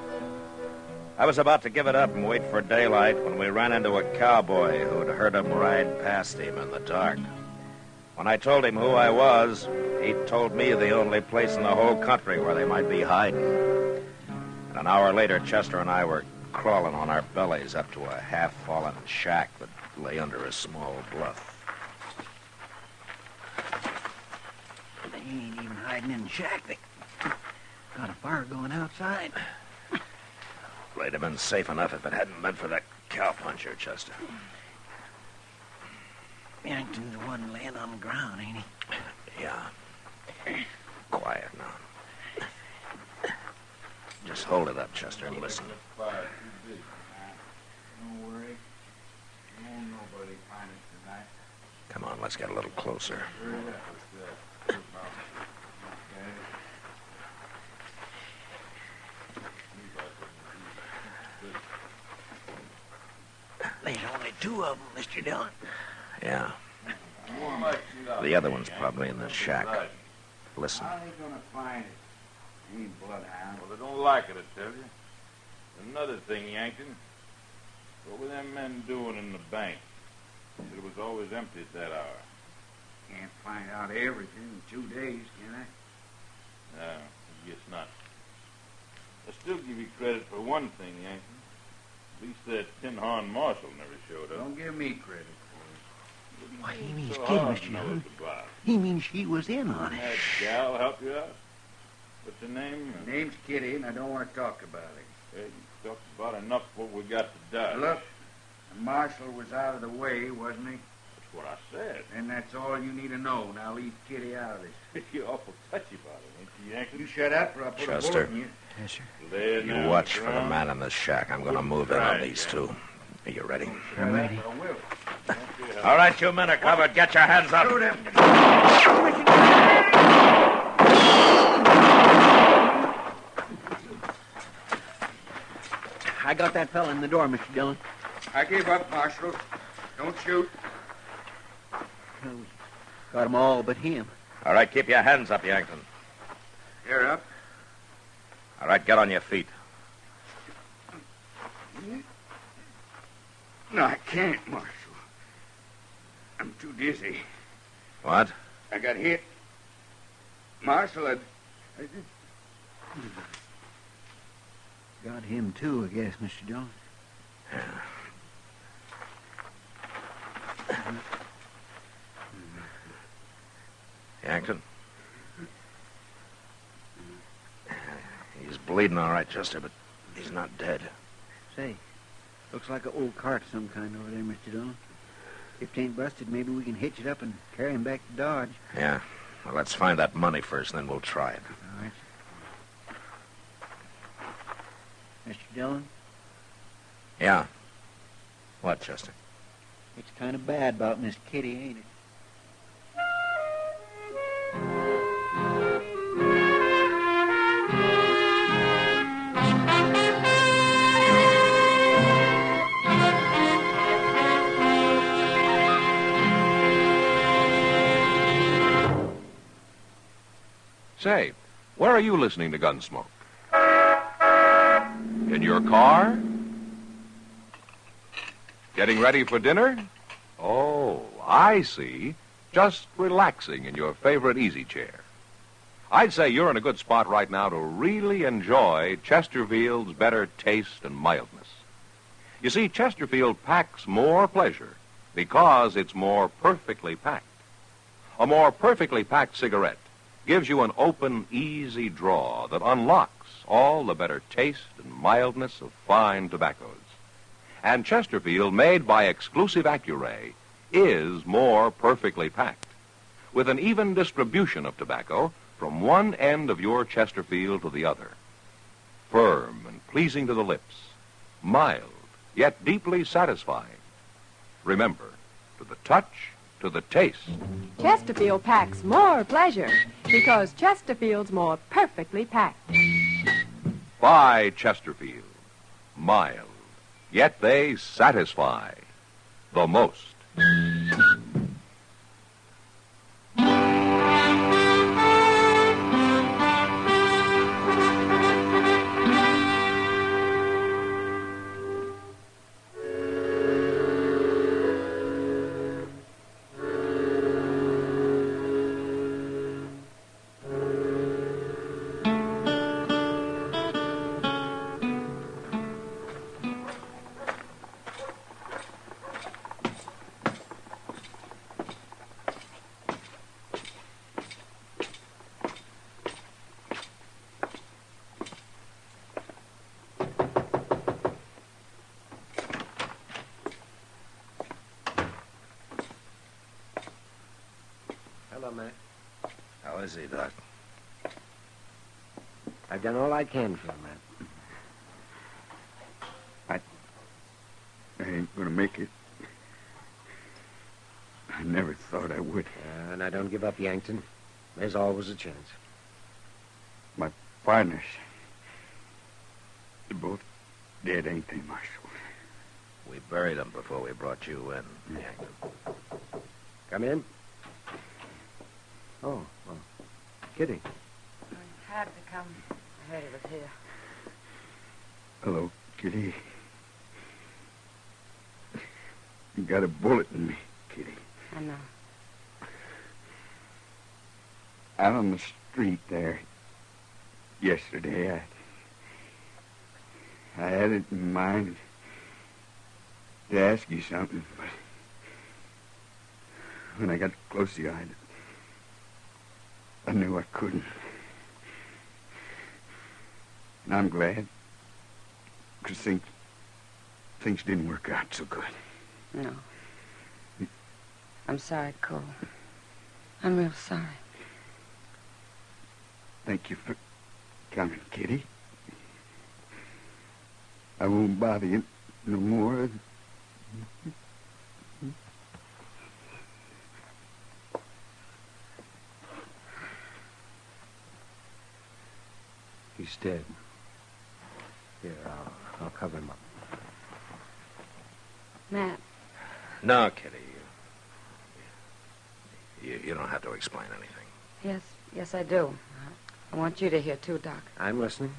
I was about to give it up and wait for daylight when we ran into a cowboy who'd heard him ride past him in the dark. When I told him who I was, he told me the only place in the whole country where they might be hiding. And an hour later, Chester and I were crawling on our bellies up to a half-fallen shack that lay under a small bluff. They ain't even hiding in the shack. They got a fire going outside. They'd have been safe enough if it hadn't been for that cowpuncher, Chester. Yankton's the one laying on the ground, ain't he? Yeah. Quiet now. Just hold it up, Chester, and listen. Don't worry. Won't nobody find us tonight. Come on, let's get a little closer. There's only two of them, Mr. Dillon. Yeah. The other one's probably in the shack. Listen. How are they gonna find it? Ain't bloodhound. Well, they don't like it, I tell you. Another thing, Yankton. What were them men doing in the bank? It was always empty at that hour. Can't find out everything in 2 days, can I? No, I guess not. I still give you credit for one thing, Yankton. At least that tin-horn marshal never showed up. Don't give me credit for it. Why, he means So kid, hard Mr. to know Dillon. it's about. He means she was in on Didn't it. that gal help you out? What's her name? My name's Kitty, and I don't want to talk about it. Hey, you talked about enough what we got to dodge. Look, the marshal was out of the way, wasn't he? That's what I said. And that's all you need to know. Now leave Kitty out of this. You're awful touchy about it, ain't you, Yankton? You shut up, or I'll put a Chester. bullet in you. Yes, sir. There You now, watch for the Brown. man in the shack. I'm going to move in on these two. Are you ready? I'm ready. I will. All right, you men are covered. Get your hands up. Shoot him. I got that fella in the door, Mr. Dillon. I gave up, Marshal. Don't shoot. Well, we got 'em all but him. All right, keep your hands up, Yankton. You're up. All right, get on your feet. No, I can't, Marshal. I'm too dizzy. What? I got hit. Marshal, I Got him, too, I guess, Mr. Dillon. Yankton? He's bleeding all right, Chester, but he's not dead. Say, looks like an old cart of some kind over there, Mr. Dillon. If it ain't busted, maybe we can hitch it up and carry him back to Dodge. Yeah. Well, let's find that money first, then we'll try it. All right. Mr. Dillon, Yeah. What, Chester? it's kind of bad about Miss Kitty, ain't it? Say, where are you listening to Gunsmoke? In your car? Getting ready for dinner? Oh, I see. Just relaxing in your favorite easy chair. I'd say you're in a good spot right now to really enjoy Chesterfield's better taste and mildness. You see, Chesterfield packs more pleasure because it's more perfectly packed. A more perfectly packed cigarette gives you an open, easy draw that unlocks all the better taste and mildness of fine tobaccos. And Chesterfield, made by exclusive Accuray, is more perfectly packed, with an even distribution of tobacco from one end of your Chesterfield to the other. Firm and pleasing to the lips, mild, yet deeply satisfying. Remember, to the touch, to the taste. Chesterfield packs more pleasure because Chesterfield's more perfectly packed. By Chesterfield. Mild, yet they satisfy the most. is he, Doc? I've done all I can for him, Matt. I ain't gonna make it. I never thought I would. And I don't give up, Yankton. There's always a chance. My partners, they're both dead, ain't they, Marshal? We buried them before we brought you in, Yankton. Come in. Oh, well, Kitty. I had to come. I heard he was here. Hello, Kitty. You got a bullet in me, Kitty. I know. Out on the street there yesterday, I had it in mind to ask you something, but when I got close to you, I knew I couldn't. And I'm glad, because things didn't work out so good. No. I'm sorry, Cole. I'm real sorry. Thank you for coming, Kitty. I won't bother you no more. He's dead. Here, I'll cover him up. Matt. No, Kitty. You don't have to explain anything. Yes, I do. I want you to hear, too, Doc. I'm listening.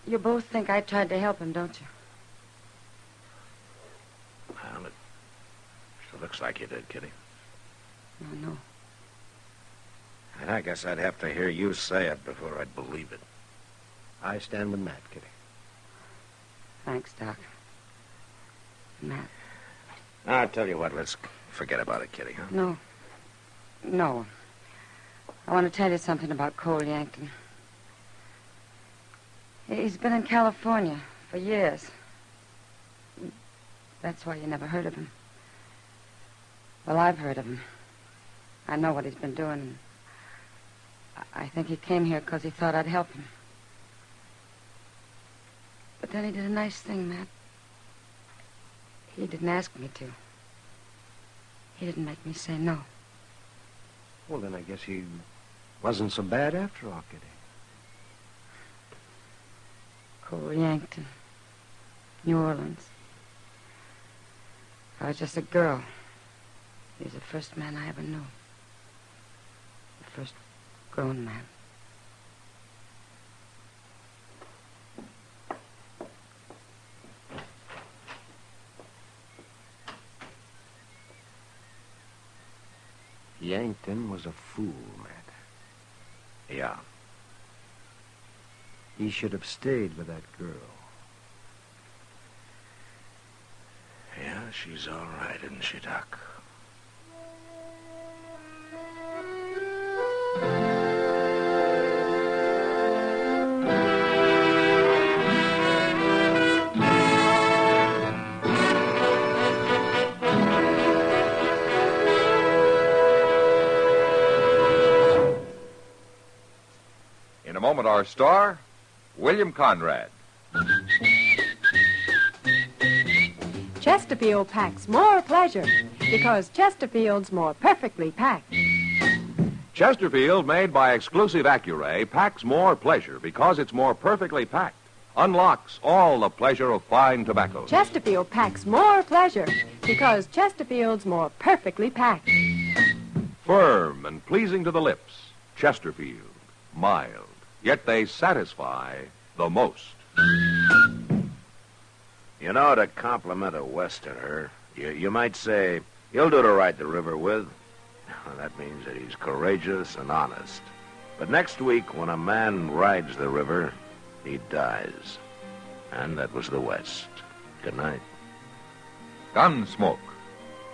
You both think I tried to help him, don't you? Well, it sure looks like you did, Kitty. No. And I guess I'd have to hear you say it before I'd believe it. I stand with Matt, Kitty. Thanks, Doc. Matt. Now, I'll tell you what, let's forget about it, Kitty, huh? No. I want to tell you something about Cole Yankton. He's been in California for years. That's why you never heard of him. Well, I've heard of him. I know what he's been doing. I think he came here because he thought I'd help him. But then he did a nice thing, Matt. He didn't ask me to. He didn't make me say no. Well, then I guess he wasn't so bad after all, Kitty. Cole Yankton, New Orleans. I was just a girl. He was the first man I ever knew. The first grown man. Yankton was a fool, Matt. Yeah. He should have stayed with that girl. Yeah, she's all right, isn't she, Doc? In a moment, our star, William Conrad. Chesterfield packs more pleasure because Chesterfield's more perfectly packed. Chesterfield, made by exclusive Accuray, packs more pleasure because it's more perfectly packed. Unlocks all the pleasure of fine tobacco. Chesterfield packs more pleasure because Chesterfield's more perfectly packed. Firm and pleasing to the lips. Chesterfield. Mild. Yet they satisfy the most. You know, to compliment a Westerner, you might say, he'll do to ride the river with. That means that he's courageous and honest. But next week, when a man rides the river, he dies. And that was the West. Good night. Gunsmoke.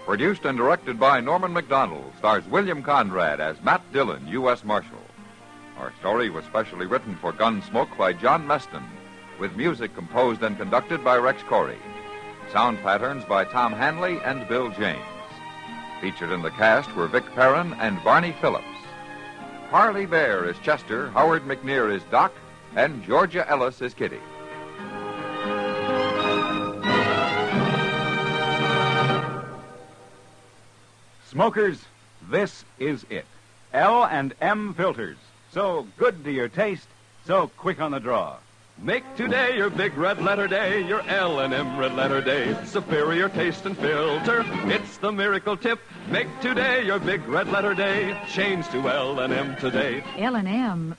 Produced and directed by Norman MacDonald, stars William Conrad as Matt Dillon, U.S. Marshal. Our story was specially written for Gunsmoke by John Meston, with music composed and conducted by Rex Corey. Sound patterns by Tom Hanley and Bill James. Featured in the cast were Vic Perrin and Barney Phillips. Parley Bear is Chester, Howard McNear is Doc, and Georgia Ellis is Kitty. Smokers, this is it. L&M filters. So good to your taste, so quick on the draw. Make today your big red letter day, your L&M red letter day. Superior taste and filter, it's the miracle tip. Make today your big red letter day. Change to L&M today. L&M,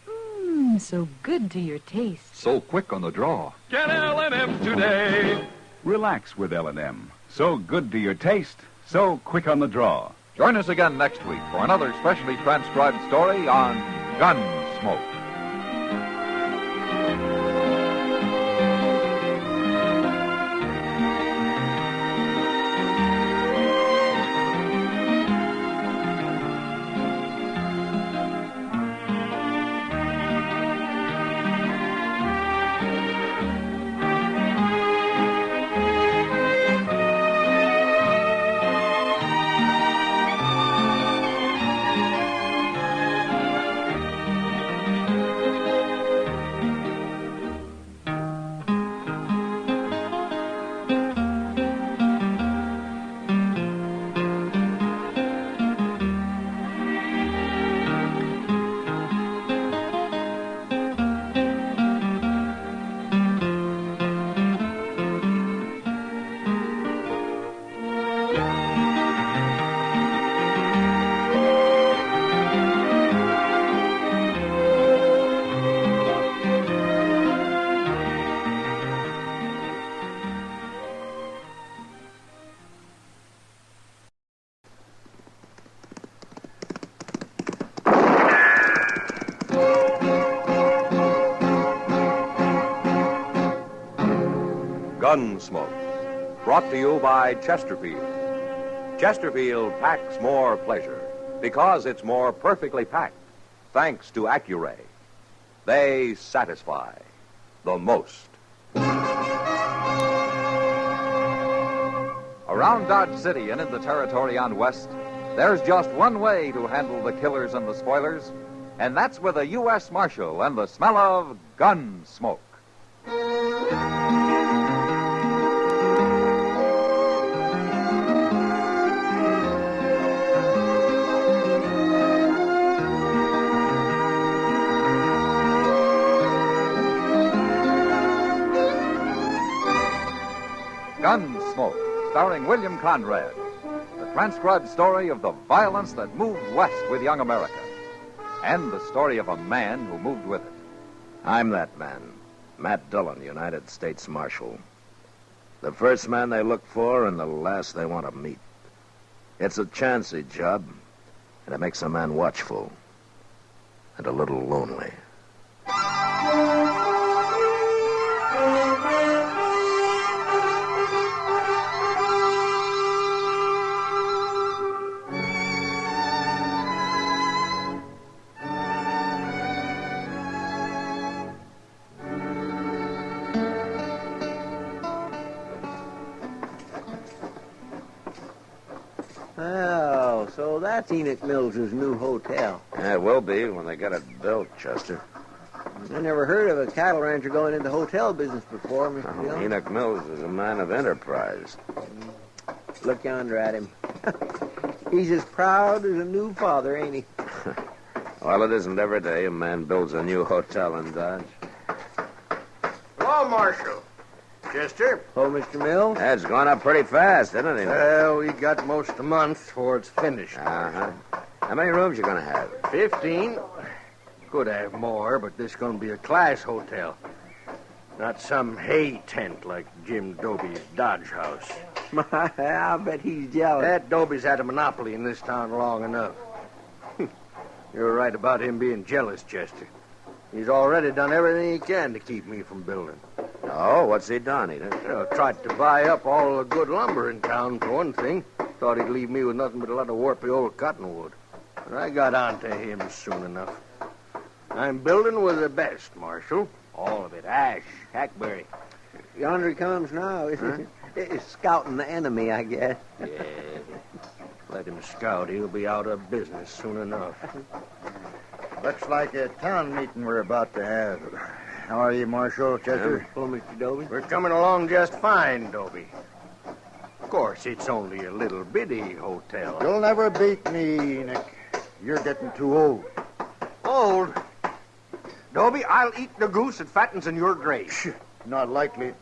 so good to your taste. So quick on the draw. Get L&M today. Relax with L&M. So good to your taste, so quick on the draw. Join us again next week for another specially transcribed story on Gunsmoke. Gunsmoke, brought to you by Chesterfield. Chesterfield packs more pleasure because it's more perfectly packed, thanks to Accuray. They satisfy the most. Around Dodge City and in the territory on West, there's just one way to handle the killers and the spoilers, and that's with a U.S. Marshal and the smell of gun smoke. Gunsmoke, starring William Conrad, the transcribed story of the violence that moved west with young America, and the story of a man who moved with it. I'm that man, Matt Dillon, United States Marshal. The first man they look for and the last they want to meet. It's a chancy job, and it makes a man watchful and a little lonely. Oh, so that's Enoch Mills' new hotel. Yeah, it will be when they get it built, Chester. I never heard of a cattle rancher going into hotel business before, Mr. Dillon. Enoch Mills is a man of enterprise. Look yonder at him. He's as proud as a new father, ain't he? Well, it isn't every day a man builds a new hotel in Dodge. Hello, Marshal. Chester? Oh, Mr. Mills? That's gone up pretty fast, isn't it? Well, we got most a month before it's finished. Uh-huh. How many rooms you going to have? 15. Could have more, but this is going to be a class hotel. Not some hay tent like Jim Doby's Dodge house. I bet he's jealous. That Doby's had a monopoly in this town long enough. You're right about him being jealous, Chester. He's already done everything he can to keep me from building. Oh, what's he done, Enoch? Tried to buy up all the good lumber in town, for one thing. Thought he'd leave me with nothing but a lot of warpy old cottonwood. But I got on to him soon enough. I'm building with the best, Marshal. All of it. Ash, hackberry. Yonder he comes now. It's scouting the enemy, I guess. Yeah. Let him scout. He'll be out of business soon enough. Looks like a town meeting we're about to have. How are you, Marshal, Chester? Hello, Mr. Dobie. We're coming along just fine, Dobie. Of course, it's only a little bitty hotel. You'll never beat me, Enoch. You're getting too old. Old? Dobie, I'll eat the goose that fattens in your grave. Not likely.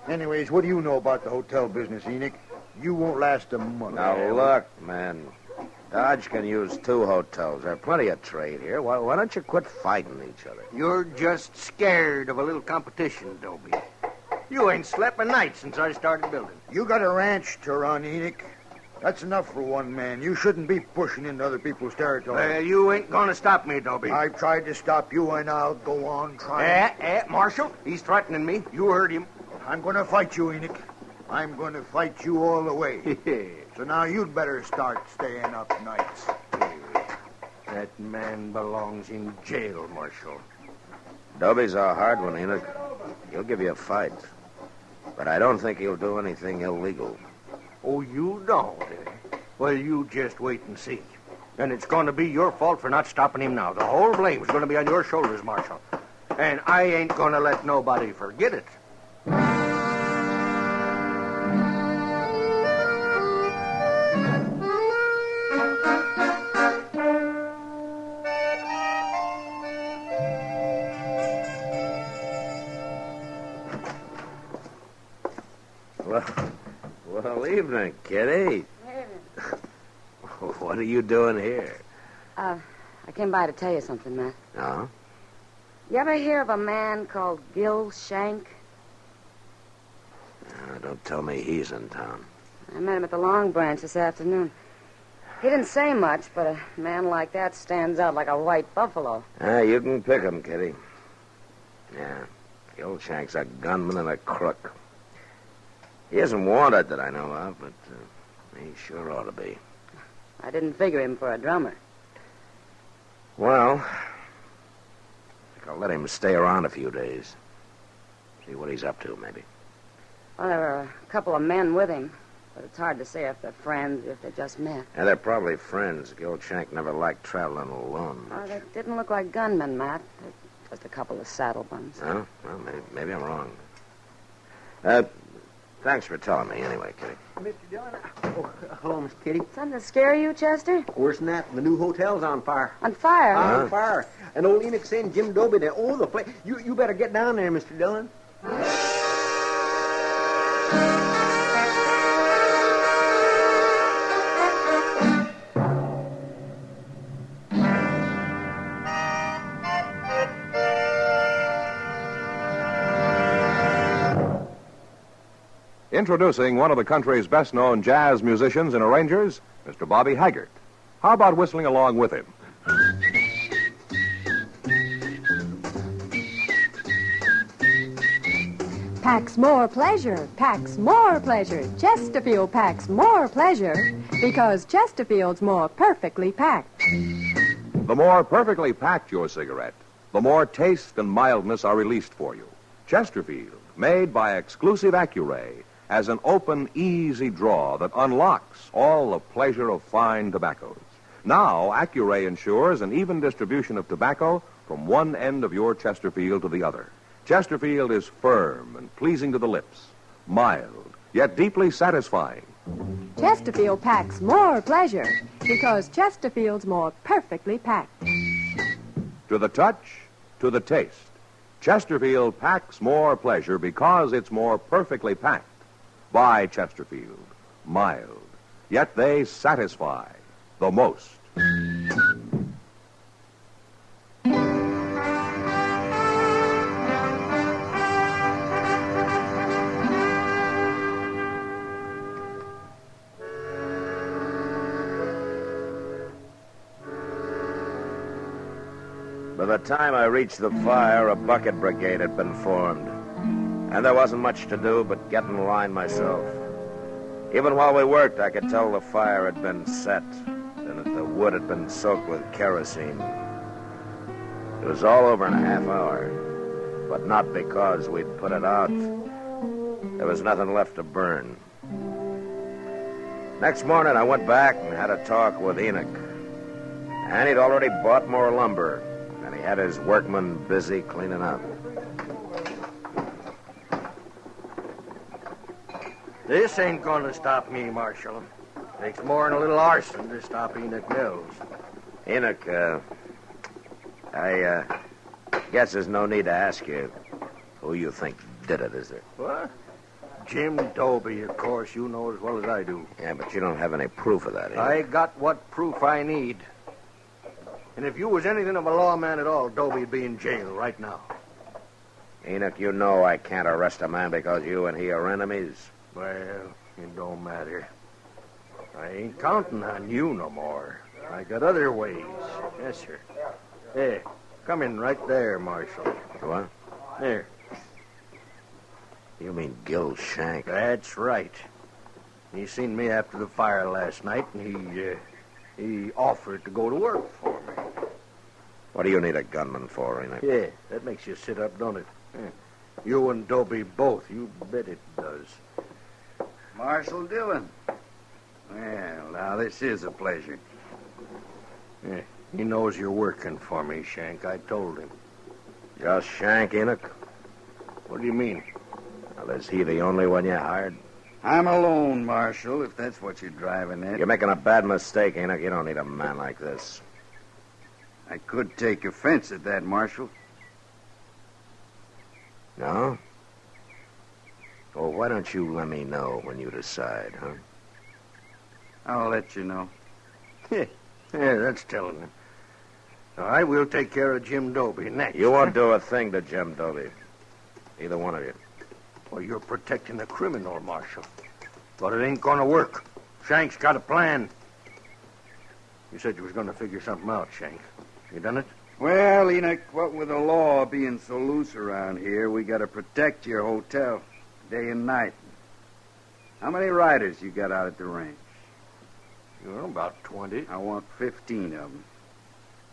Anyways, what do you know about the hotel business, Enoch? You won't last a month. Now, look, man. Dodge can use 2 hotels. There's plenty of trade here. Why don't you quit fighting each other? You're just scared of a little competition, Dobie. You ain't slept a night since I started building. You got a ranch to run, Enoch. That's enough for one man. You shouldn't be pushing into other people's territory. Well, you ain't gonna stop me, Dobie. I tried to stop you, and I'll go on trying. Marshal, he's threatening me. You heard him. I'm going to fight you, Enoch. I'm going to fight you all the way. So now you'd better start staying up nights. That man belongs in jail, Marshal. Dobie's a hard one, Enoch. He'll give you a fight. But I don't think he'll do anything illegal. Oh, you don't, eh? Well, you just wait and see. And it's going to be your fault for not stopping him now. The whole blame's going to be on your shoulders, Marshal. And I ain't going to let nobody forget it. Well, evening, Kitty. What are you doing here? I came by to tell you something, Matt. Oh? You ever hear of a man called Gil Shank? Don't tell me he's in town. I met him at the Long Branch this afternoon. He didn't say much, but a man like that stands out like a white buffalo. You can pick him, Kitty. Yeah, Gil Shank's a gunman and a crook. He isn't wanted that I know of, but he sure ought to be. I didn't figure him for a drummer. Well, I think I'll let him stay around a few days. See what he's up to, maybe. Well, there were a couple of men with him, but it's hard to say if they're friends or if they just met. Yeah, they're probably friends. Gil Shank never liked traveling alone. Well, they didn't look like gunmen, Matt. They're just a couple of saddle buns. Oh, well, maybe I'm wrong. Thanks for telling me anyway, Kitty. Mr. Dillon. Oh, hello, Miss Kitty. Something to scare you, Chester? Worse than that, the new hotel's on fire. On fire? On fire. And old Enoch saying Jim Dobie there. Oh, the place. You better get down there, Mr. Dillon. Introducing one of the country's best-known jazz musicians and arrangers, Mr. Bobby Haggart. How about whistling along with him? Packs more pleasure, packs more pleasure. Chesterfield packs more pleasure because Chesterfield's more perfectly packed. The more perfectly packed your cigarette, the more taste and mildness are released for you. Chesterfield, made by exclusive Accuray, has an open, easy draw that unlocks all the pleasure of fine tobaccos. Now, Accuray ensures an even distribution of tobacco from one end of your Chesterfield to the other. Chesterfield is firm and pleasing to the lips, mild, yet deeply satisfying. Chesterfield packs more pleasure because Chesterfield's more perfectly packed. To the touch, to the taste, Chesterfield packs more pleasure because it's more perfectly packed. By Chesterfield, mild, yet they satisfy the most. By the time I reached the fire, a bucket brigade had been formed. And there wasn't much to do but get in line myself. Even while we worked, I could tell the fire had been set and that the wood had been soaked with kerosene. It was all over in a half hour, but not because we'd put it out. There was nothing left to burn. Next morning, I went back and had a talk with Enoch. And he'd already bought more lumber, and he had his workmen busy cleaning up. This ain't gonna stop me, Marshal. Takes more than a little arson to stop Enoch Mills. Enoch, I guess there's no need to ask you who you think did it, is there? What? Jim Dobie, of course. You know as well as I do. Yeah, but you don't have any proof of that, Enoch. I got what proof I need. And if you was anything of a lawman at all, Dobie'd be in jail right now. Enoch, you know I can't arrest a man because you and he are enemies. Well, it don't matter. I ain't counting on you no more. I got other ways. Yes, sir. Hey, come in right there, Marshal. What? There. You mean Gil Shank? That's right. He seen me after the fire last night, and he offered to go to work for me. What do you need a gunman for, Enoch? Yeah, that makes you sit up, don't it? Yeah. You and Dobie both. You bet it does. Marshal Dillon. Well, now, this is a pleasure. Yeah, he knows you're working for me, Shank. I told him. Just Shank, Enoch? What do you mean? Well, is he the only one you hired? I'm alone, Marshal, if that's what you're driving at. You're making a bad mistake, Enoch. You don't need a man like this. I could take offense at that, Marshal. No? Well, why don't you let me know when you decide, huh? I'll let you know. Yeah, that's telling him. All right, we'll take care of Jim Dobie next. You won't do a thing to Jim Dobie. Either one of you. Well, you're protecting the criminal, Marshal. But it ain't gonna work. Shank's got a plan. You said you was gonna figure something out, Shank. You done it? Well, Enoch, what with the law being so loose around here, we gotta protect your hotel day and night. How many riders you got out at the range? About 20. I want 15 of them.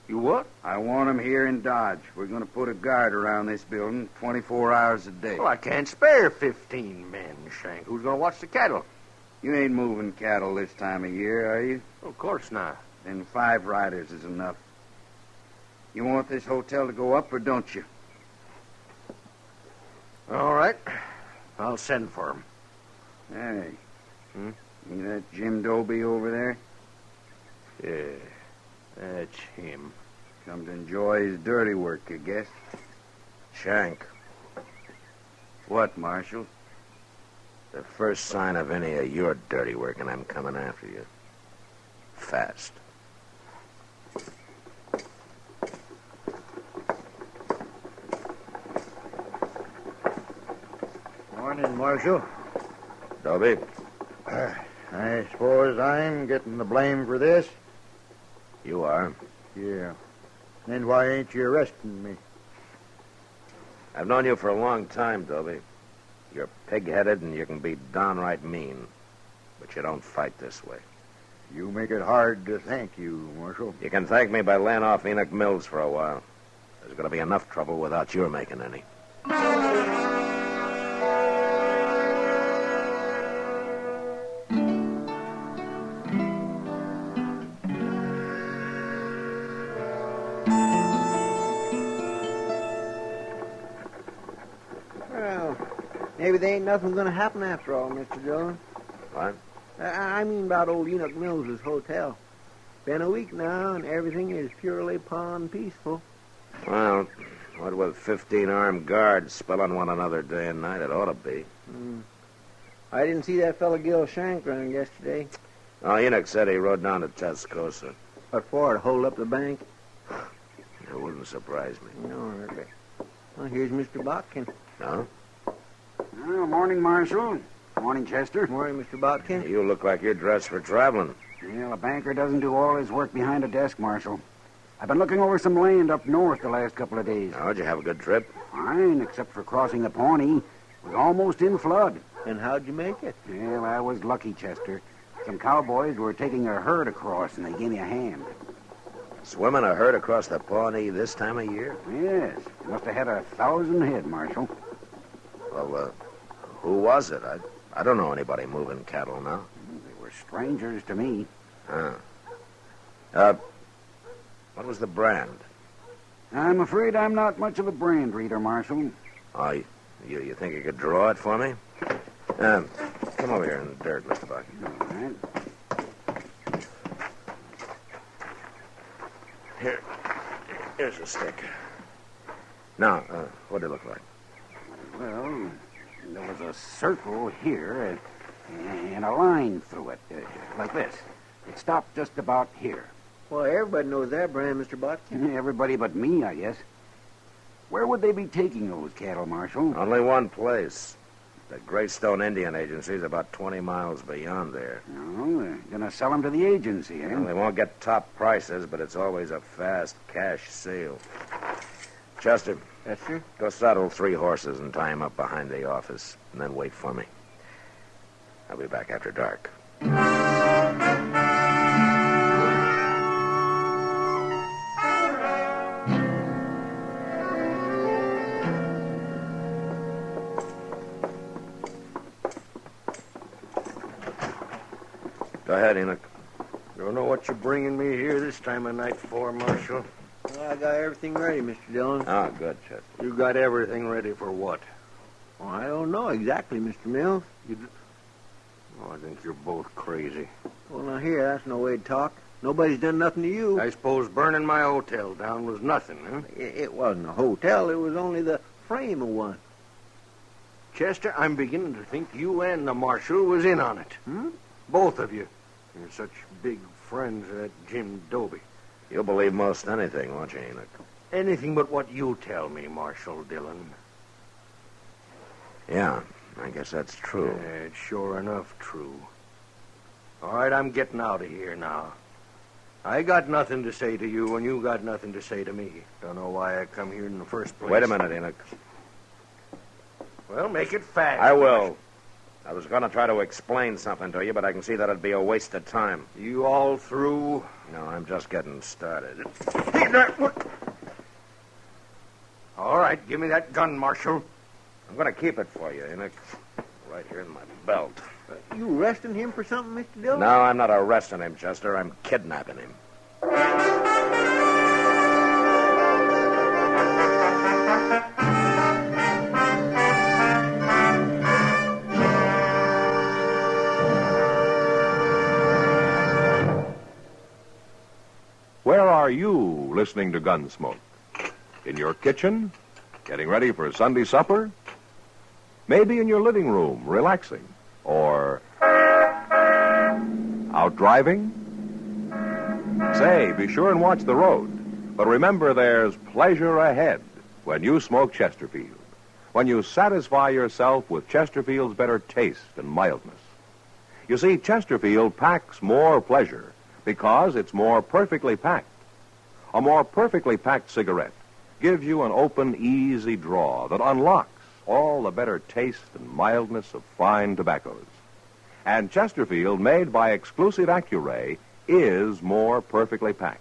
You what? I want them here in Dodge. We're going to put a guard around this building 24 hours a day. Well, I can't spare 15 men, Shank. Who's going to watch the cattle? You ain't moving cattle this time of year, are you? Of course not. Then 5 riders is enough. You want this hotel to go up, or don't you? All right. I'll send for him. Hey. See that Jim Dobie over there? Yeah, that's him. Come to enjoy his dirty work, I guess. Shank. What, Marshal? The first sign of any of your dirty work, and I'm coming after you. Fast. Morning, Marshal. Dobie? I suppose I'm getting the blame for this? You are. Yeah. Then why ain't you arresting me? I've known you for a long time, Dobie. You're pig-headed and you can be downright mean. But you don't fight this way. You make it hard to thank you, Marshal. You can thank me by laying off Enoch Mills for a while. There's going to be enough trouble without your making any. Well, maybe there ain't nothing going to happen after all, Mr. Dillon. What? I mean about old Enoch Mills' hotel. Been a week now, and everything is purely pond peaceful. Well, what with 15 armed guards spelling one another day and night, it ought to be. I didn't see that fellow Gil Shank around yesterday. Oh, Enoch said he rode down to Tascosa. What for, to hold up the bank? It wouldn't surprise me. No, really. Well, here's Mr. Botkin. No? Well, morning, Marshal. Morning, Chester. Morning, Mr. Botkin. You look like you're dressed for traveling. Well, a banker doesn't do all his work behind a desk, Marshal. I've been looking over some land up north the last couple of days. How'd you have a good trip? Fine, except for crossing the Pawnee. It was almost in flood. And how'd you make it? Well, I was lucky, Chester. Some cowboys were taking a herd across, and they gave me a hand. Swimming a herd across the Pawnee this time of year? Yes. Must have had 1,000 head, Marshal. Well, who was it? I don't know anybody moving cattle now. They were strangers to me. What was the brand? I'm afraid I'm not much of a brand reader, Marshal. Oh, you think you could draw it for me? Come over here in the dirt, Mr. Buck. All right. Here's a stick. Now, what did it look like? Well, there was a circle here and a line through it, like this. It stopped just about here. Well, everybody knows that brand, Mr. Botkin. Everybody but me, I guess. Where would they be taking those cattle, Marshal? Only one place. The Greystone Indian Agency is about 20 miles beyond there. Oh, they're going to sell them to the agency, eh? Well, they won't get top prices, but it's always a fast cash sale. Chester. Yes, sir? Go saddle 3 horses and tie them up behind the office, and then wait for me. I'll be back after dark. Go ahead, Enoch. Don't know what you're bringing me here this time of night for, Marshal. Well, I got everything ready, Mr. Dillon. Oh, good, Chester. You got everything ready for what? Well, I don't know exactly, Mr. Mills. Oh, I think you're both crazy. Well, now here, that's no way to talk. Nobody's done nothing to you. I suppose burning my hotel down was nothing, huh? It wasn't a hotel. It was only the frame of one. Chester, I'm beginning to think you and the Marshal was in on it. Both of you. You're such big friends of that Jim Doby. You'll believe most anything, won't you, Enoch? Anything but what you tell me, Marshal Dillon. Yeah, I guess that's true. It's sure enough true. All right, I'm getting out of here now. I got nothing to say to you, and you got nothing to say to me. Don't know why I come here in the first place. Wait a minute, Enoch. Well, make it fast. I will. I was going to try to explain something to you, but I can see that it'd be a waste of time. You all through? No, I'm just getting started. All right, give me that gun, Marshal. I'm going to keep it for you, Enoch. Right here in my belt. You arresting him for something, Mr. Dillon? No, I'm not arresting him, Chester. I'm kidnapping him. Where are you listening to Gunsmoke? In your kitchen? Getting ready for Sunday supper? Maybe in your living room, relaxing? Or out driving? Say, be sure and watch the road. But remember, there's pleasure ahead when you smoke Chesterfield. When you satisfy yourself with Chesterfield's better taste and mildness. You see, Chesterfield packs more pleasure because it's more perfectly packed. A more perfectly packed cigarette gives you an open, easy draw that unlocks all the better taste and mildness of fine tobaccos. And Chesterfield, made by exclusive Accuray, is more perfectly packed,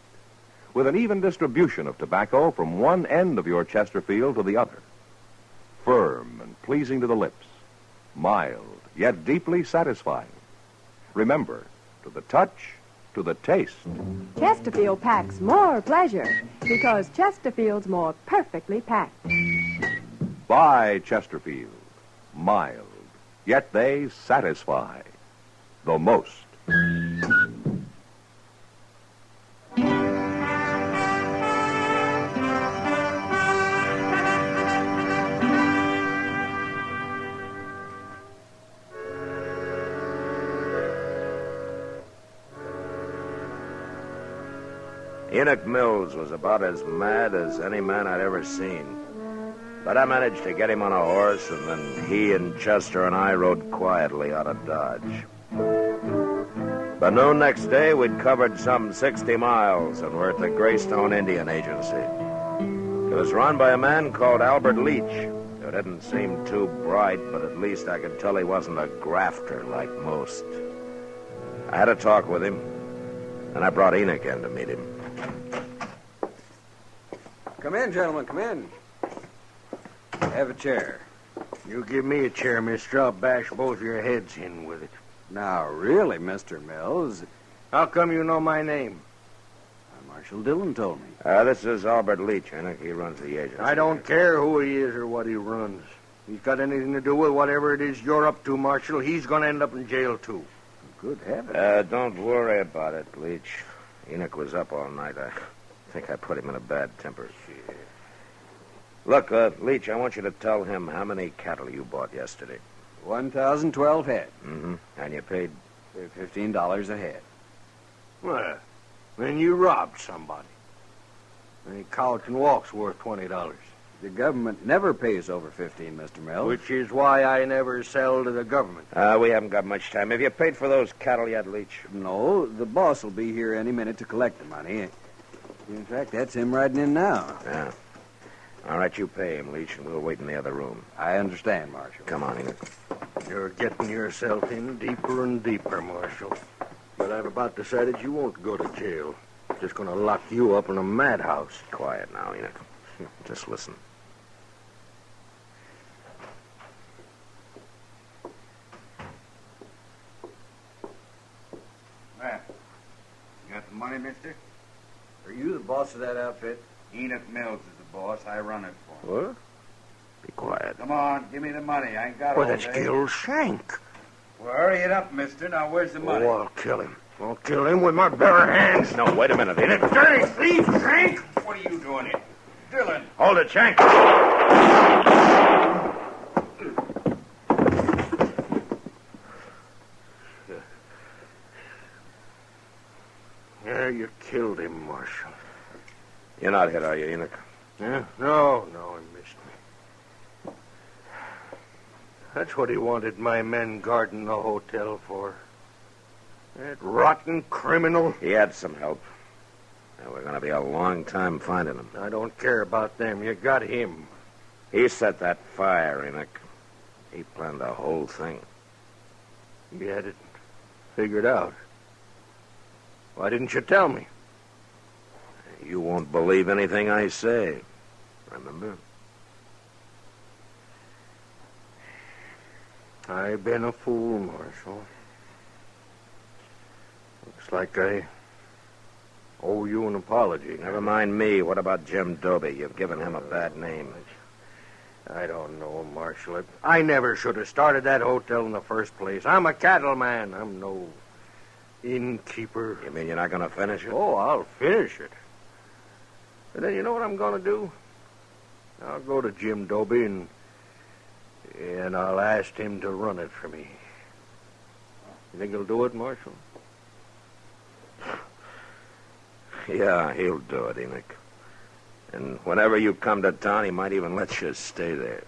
with an even distribution of tobacco from one end of your Chesterfield to the other. Firm and pleasing to the lips, mild, yet deeply satisfying. Remember, to the touch, to the taste. Chesterfield packs more pleasure because Chesterfield's more perfectly packed. Buy Chesterfield. Mild, yet they satisfy the most. Enoch Mills was about as mad as any man I'd ever seen. But I managed to get him on a horse, and then he and Chester and I rode quietly out of Dodge. By noon next day, we'd covered some 60 miles and were at the Greystone Indian Agency. It was run by a man called Albert Leach, who didn't seem too bright, but at least I could tell he wasn't a grafter like most. I had a talk with him, and I brought Enoch in to meet him. Come in, gentlemen, come in. Have a chair. You give me a chair, mister. I'll bash both your heads in with it. Now, really, Mr. Mills. How come you know my name? Marshal Dillon told me. This is Albert Leach. I think he runs the agency. I don't care who he is or what he runs. If he's got anything to do with whatever it is you're up to, Marshal, he's going to end up in jail, too. Good heavens. Don't worry about it, Leach. Enoch was up all night. I think I put him in a bad temper. Look, Leach, I want you to tell him how many cattle you bought yesterday. 1,012 head. Mm-hmm. And you paid? $15 a head. Well, then you robbed somebody. Any couch and walk's worth $20. The government never pays over 15, Mr. Mills. Which is why I never sell to the government. We haven't got much time. Have you paid for those cattle yet, Leach? No, the boss will be here any minute to collect the money. In fact, that's him riding in now. Yeah. All right, you pay him, Leach, and we'll wait in the other room. I understand, Marshal. Come on, Enoch. You're getting yourself in deeper and deeper, Marshal. But I've about decided you won't go to jail. Just going to lock you up in a madhouse. Quiet now, Enoch. Just listen. Well, you got the money, mister? Are you the boss of that outfit? Enoch Mills is the boss. I run it for him. What? Be quiet. Come on, give me the money. I ain't got Well, all that's day. Gil Shank. Well, hurry it up, mister. Now, where's the money? Oh, I'll kill him. I'll kill him with my bare hands. No, wait a minute, Enoch. Dirty thief, Shank! What are you doing here? Dillon. Hold it, Shank. Yeah, you killed him, Marshal. You're not hit, are you, Enoch? Yeah? No, he missed me. That's what he wanted my men guarding the hotel for. That rotten criminal. He had some help. And we're going to be a long time finding him. I don't care about them. You got him. He set that fire, Enoch. He planned the whole thing. You had it figured out. Why didn't you tell me? You won't believe anything I say. Remember? I've been a fool, Marshal. Looks like I owe you an apology. Never mind me. What about Jim Doby? You've given him a bad name. I don't know, Marshal. I never should have started that hotel in the first place. I'm a cattleman. I'm no innkeeper. You mean you're not going to finish it? Oh, I'll finish it. But then you know what I'm going to do? I'll go to Jim Doby and I'll ask him to run it for me. You think he'll do it, Marshal? Yeah, he'll do it, Enoch. And whenever you come to town, he might even let you stay there.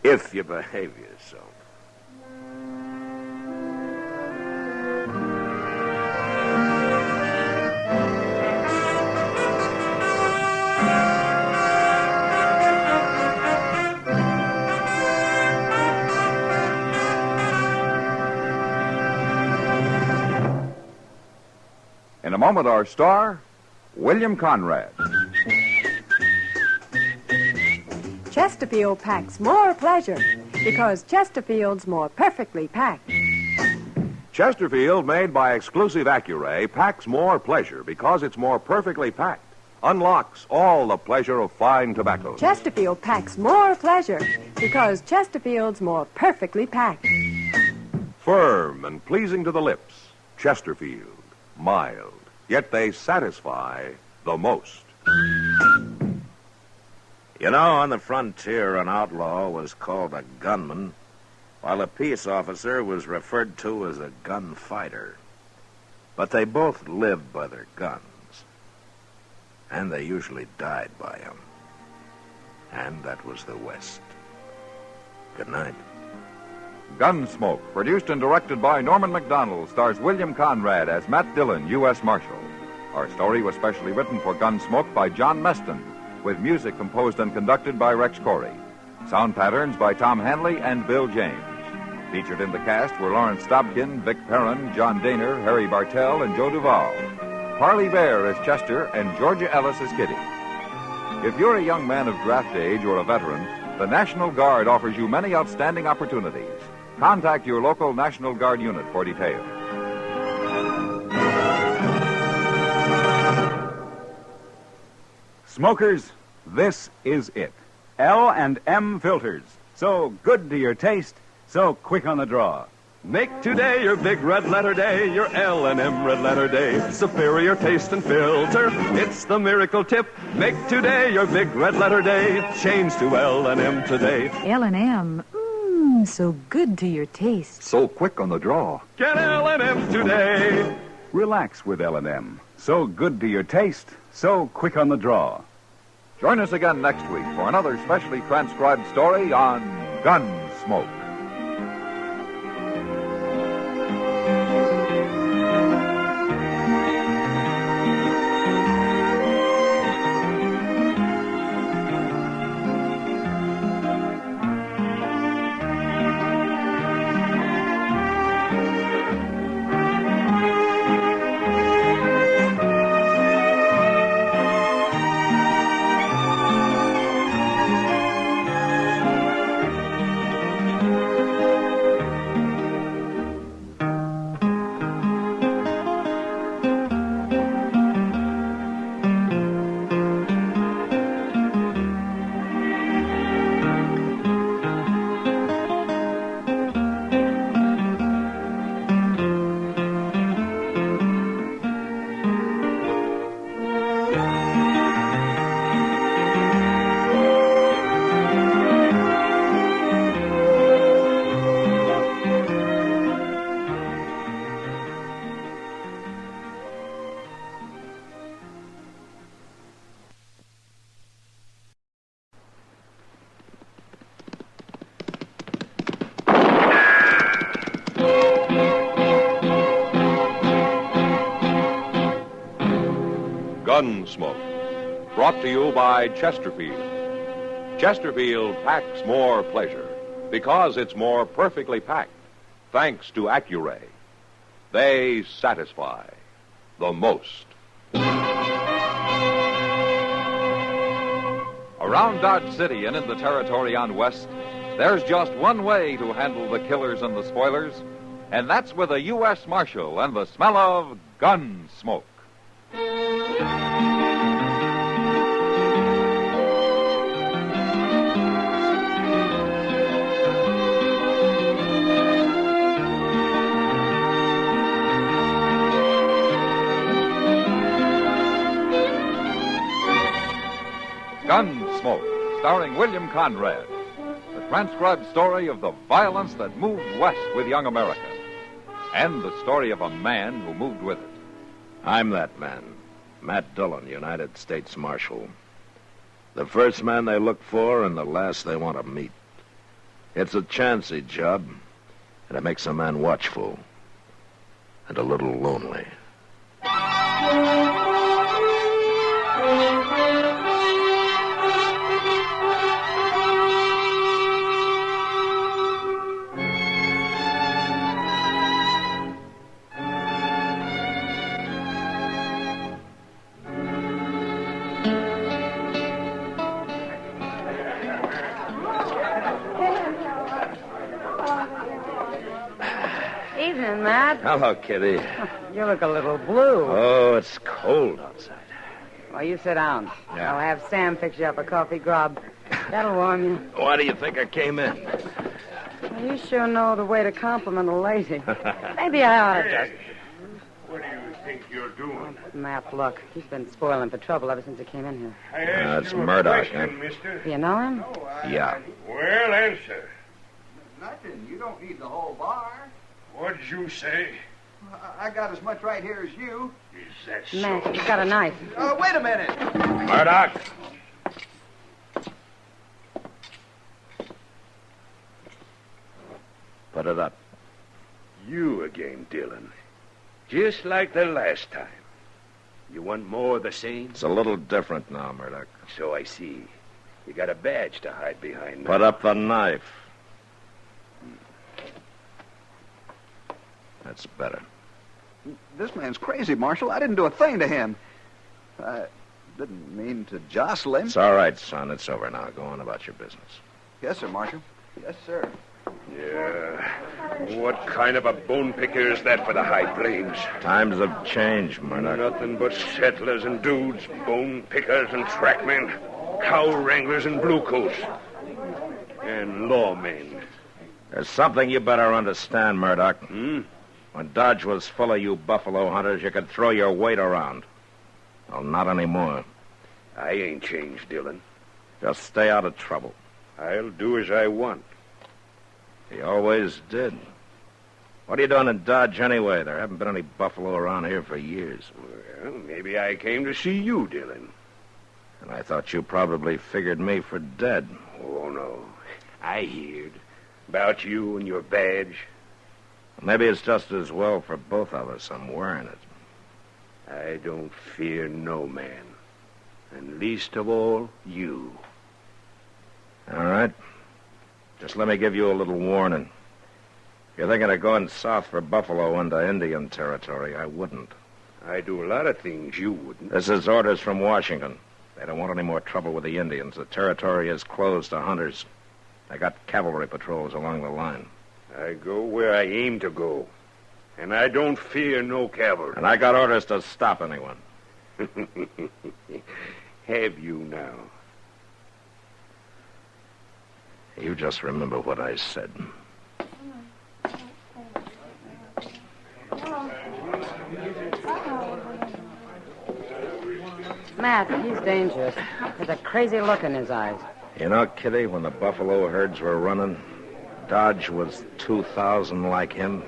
If you behave yourself. In a moment, our star, William Conrad. Chesterfield packs more pleasure because Chesterfield's more perfectly packed. Chesterfield, made by exclusive Accuray, packs more pleasure because it's more perfectly packed. Unlocks all the pleasure of fine tobacco. Chesterfield packs more pleasure because Chesterfield's more perfectly packed. Firm and pleasing to the lips. Chesterfield. Mild. Yet they satisfy the most. You know, on the frontier, an outlaw was called a gunman, while a peace officer was referred to as a gunfighter. But they both lived by their guns, and they usually died by them. And that was the West. Good night. Gunsmoke, produced and directed by Norman MacDonald, stars William Conrad as Matt Dillon, U.S. Marshal. Our story was specially written for Gunsmoke by John Meston, with music composed and conducted by Rex Corey. Sound patterns by Tom Hanley and Bill James. Featured in the cast were Lawrence Stobkin, Vic Perrin, John Daner, Harry Bartell, and Joe Duvall. Parley Bear as Chester, and Georgia Ellis as Kitty. If you're a young man of draft age or a veteran, the National Guard offers you many outstanding opportunities. Contact your local National Guard unit for details. Smokers, this is it. L&M filters. So good to your taste, so quick on the draw. Make today your big red letter day, your L&M red letter day. Superior taste and filter, it's the miracle tip. Make today your big red letter day. Change to L&M today. L&M. So good to your taste. So quick on the draw. Get L&M today. Relax with L&M. So good to your taste, so quick on the draw. Join us again next week for another specially transcribed story on Gunsmoke. Gunsmoke, brought to you by Chesterfield. Chesterfield packs more pleasure because it's more perfectly packed, thanks to Accuray. They satisfy the most. Around Dodge City and in the territory on West, there's just one way to handle the killers and the spoilers, and that's with a U.S. Marshal and the smell of gun smoke. Gunsmoke, starring William Conrad. The transcribed story of the violence that moved west with young America. And the story of a man who moved with it. I'm that man, Matt Dillon, United States Marshal. The first man they look for and the last they want to meet. It's a chancy job, and it makes a man watchful and a little lonely. Evening, Matt. Hello, Kitty. You look a little blue. Oh, it's cold outside. Well, you sit down. Yeah. I'll have Sam fix you up a coffee grub. That'll warm you. Why do you think I came in? Well, you sure know the way to compliment a lady. Maybe I ought to just... What do you think you're doing? Matt, look. He's been spoiling for trouble ever since he came in here. I asked It's you a Murdoch, question, huh? mister. Do you know him? Yeah. Well, answer. Nothing. You don't need the whole bar. What'd you say? I got as much right here as you. Is that so? Matt, he's got a knife. Wait a minute. Murdoch! Put it up. You again, Dillon. Just like the last time. You want more of the same? It's a little different now, Murdoch. So I see. You got a badge to hide behind. Put up the knife. That's better. This man's crazy, Marshal. I didn't do a thing to him. I didn't mean to jostle him. It's all right, son. It's over now. Go on about your business. Yes, sir, Marshal. Yes, sir. Yeah. What kind of a bone picker is that for the high plains? Times have changed, Murdoch. Nothing but settlers and dudes, bone pickers and trackmen, cow wranglers and bluecoats, and lawmen. There's something you better understand, Murdoch. When Dodge was full of you buffalo hunters, you could throw your weight around. Well, not anymore. I ain't changed, Dillon. Just stay out of trouble. I'll do as I want. He always did. What are you doing in Dodge anyway? There haven't been any buffalo around here for years. Well, maybe I came to see you, Dillon. And I thought you probably figured me for dead. Oh, no. I heard about you and your badge. Maybe it's just as well for both of us I'm wearing it. I don't fear no man. And least of all, you. All right. Just let me give you a little warning. If you're thinking of going south for buffalo into Indian territory, I wouldn't. I do a lot of things you wouldn't. This is orders from Washington. They don't want any more trouble with the Indians. The territory is closed to hunters. They got cavalry patrols along the line. I go where I aim to go. And I don't fear no cavalry. And I got orders to stop anyone. Have you now? You just remember what I said. Matt, he's dangerous. There's a crazy look in his eyes. You know, Kitty, when the buffalo herds were running, Dodge was 2,000 like him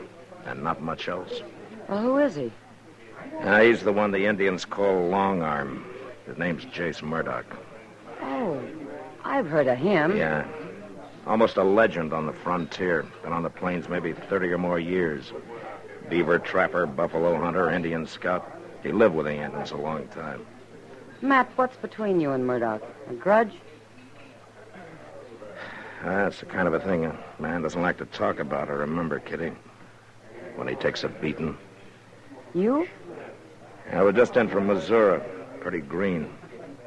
and not much else. Well, who is he? He's the one the Indians call Long Arm. His name's Jace Murdoch. Oh, I've heard of him. Yeah. Almost a legend on the frontier. Been on the plains maybe 30 or more years. Beaver trapper, buffalo hunter, Indian scout. He lived with the Indians a long time. Matt, what's between you and Murdoch? A grudge? That's the kind of a thing a man doesn't like to talk about or remember, Kitty. When he takes a beating. You? I was just in from Missouri. Pretty green.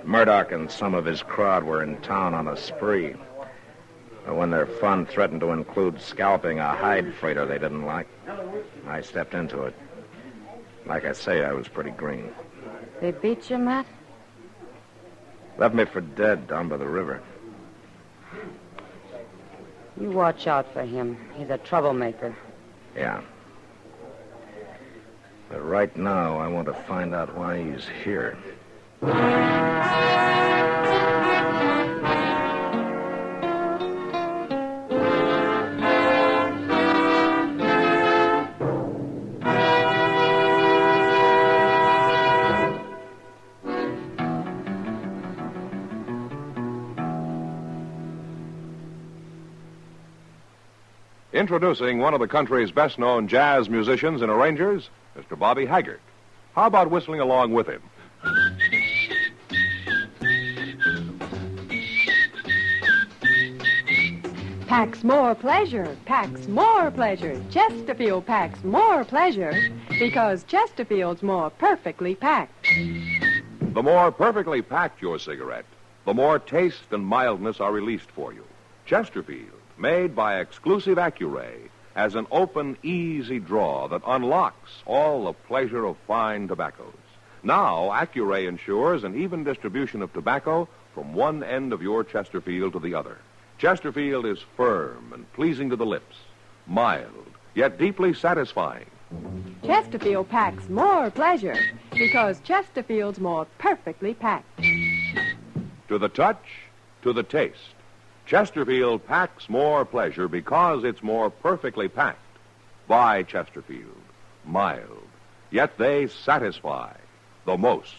Murdoch and some of his crowd were in town on a spree. But when their fun threatened to include scalping a hide freighter they didn't like, I stepped into it. Like I say, I was pretty green. They beat you, Matt? Left me for dead down by the river. You watch out for him. He's a troublemaker. Yeah. But right now, I want to find out why he's here. Introducing one of the country's best-known jazz musicians and arrangers, Mr. Bobby Haggart. How about whistling along with him? Packs more pleasure, packs more pleasure. Chesterfield packs more pleasure because Chesterfield's more perfectly packed. The more perfectly packed your cigarette, the more taste and mildness are released for you. Chesterfield, made by exclusive Accuray, has an open, easy draw that unlocks all the pleasure of fine tobaccos. Now, Accuray ensures an even distribution of tobacco from one end of your Chesterfield to the other. Chesterfield is firm and pleasing to the lips, mild, yet deeply satisfying. Chesterfield packs more pleasure because Chesterfield's more perfectly packed. To the touch, to the taste. Chesterfield packs more pleasure because it's more perfectly packed. By Chesterfield, mild, yet they satisfy the most.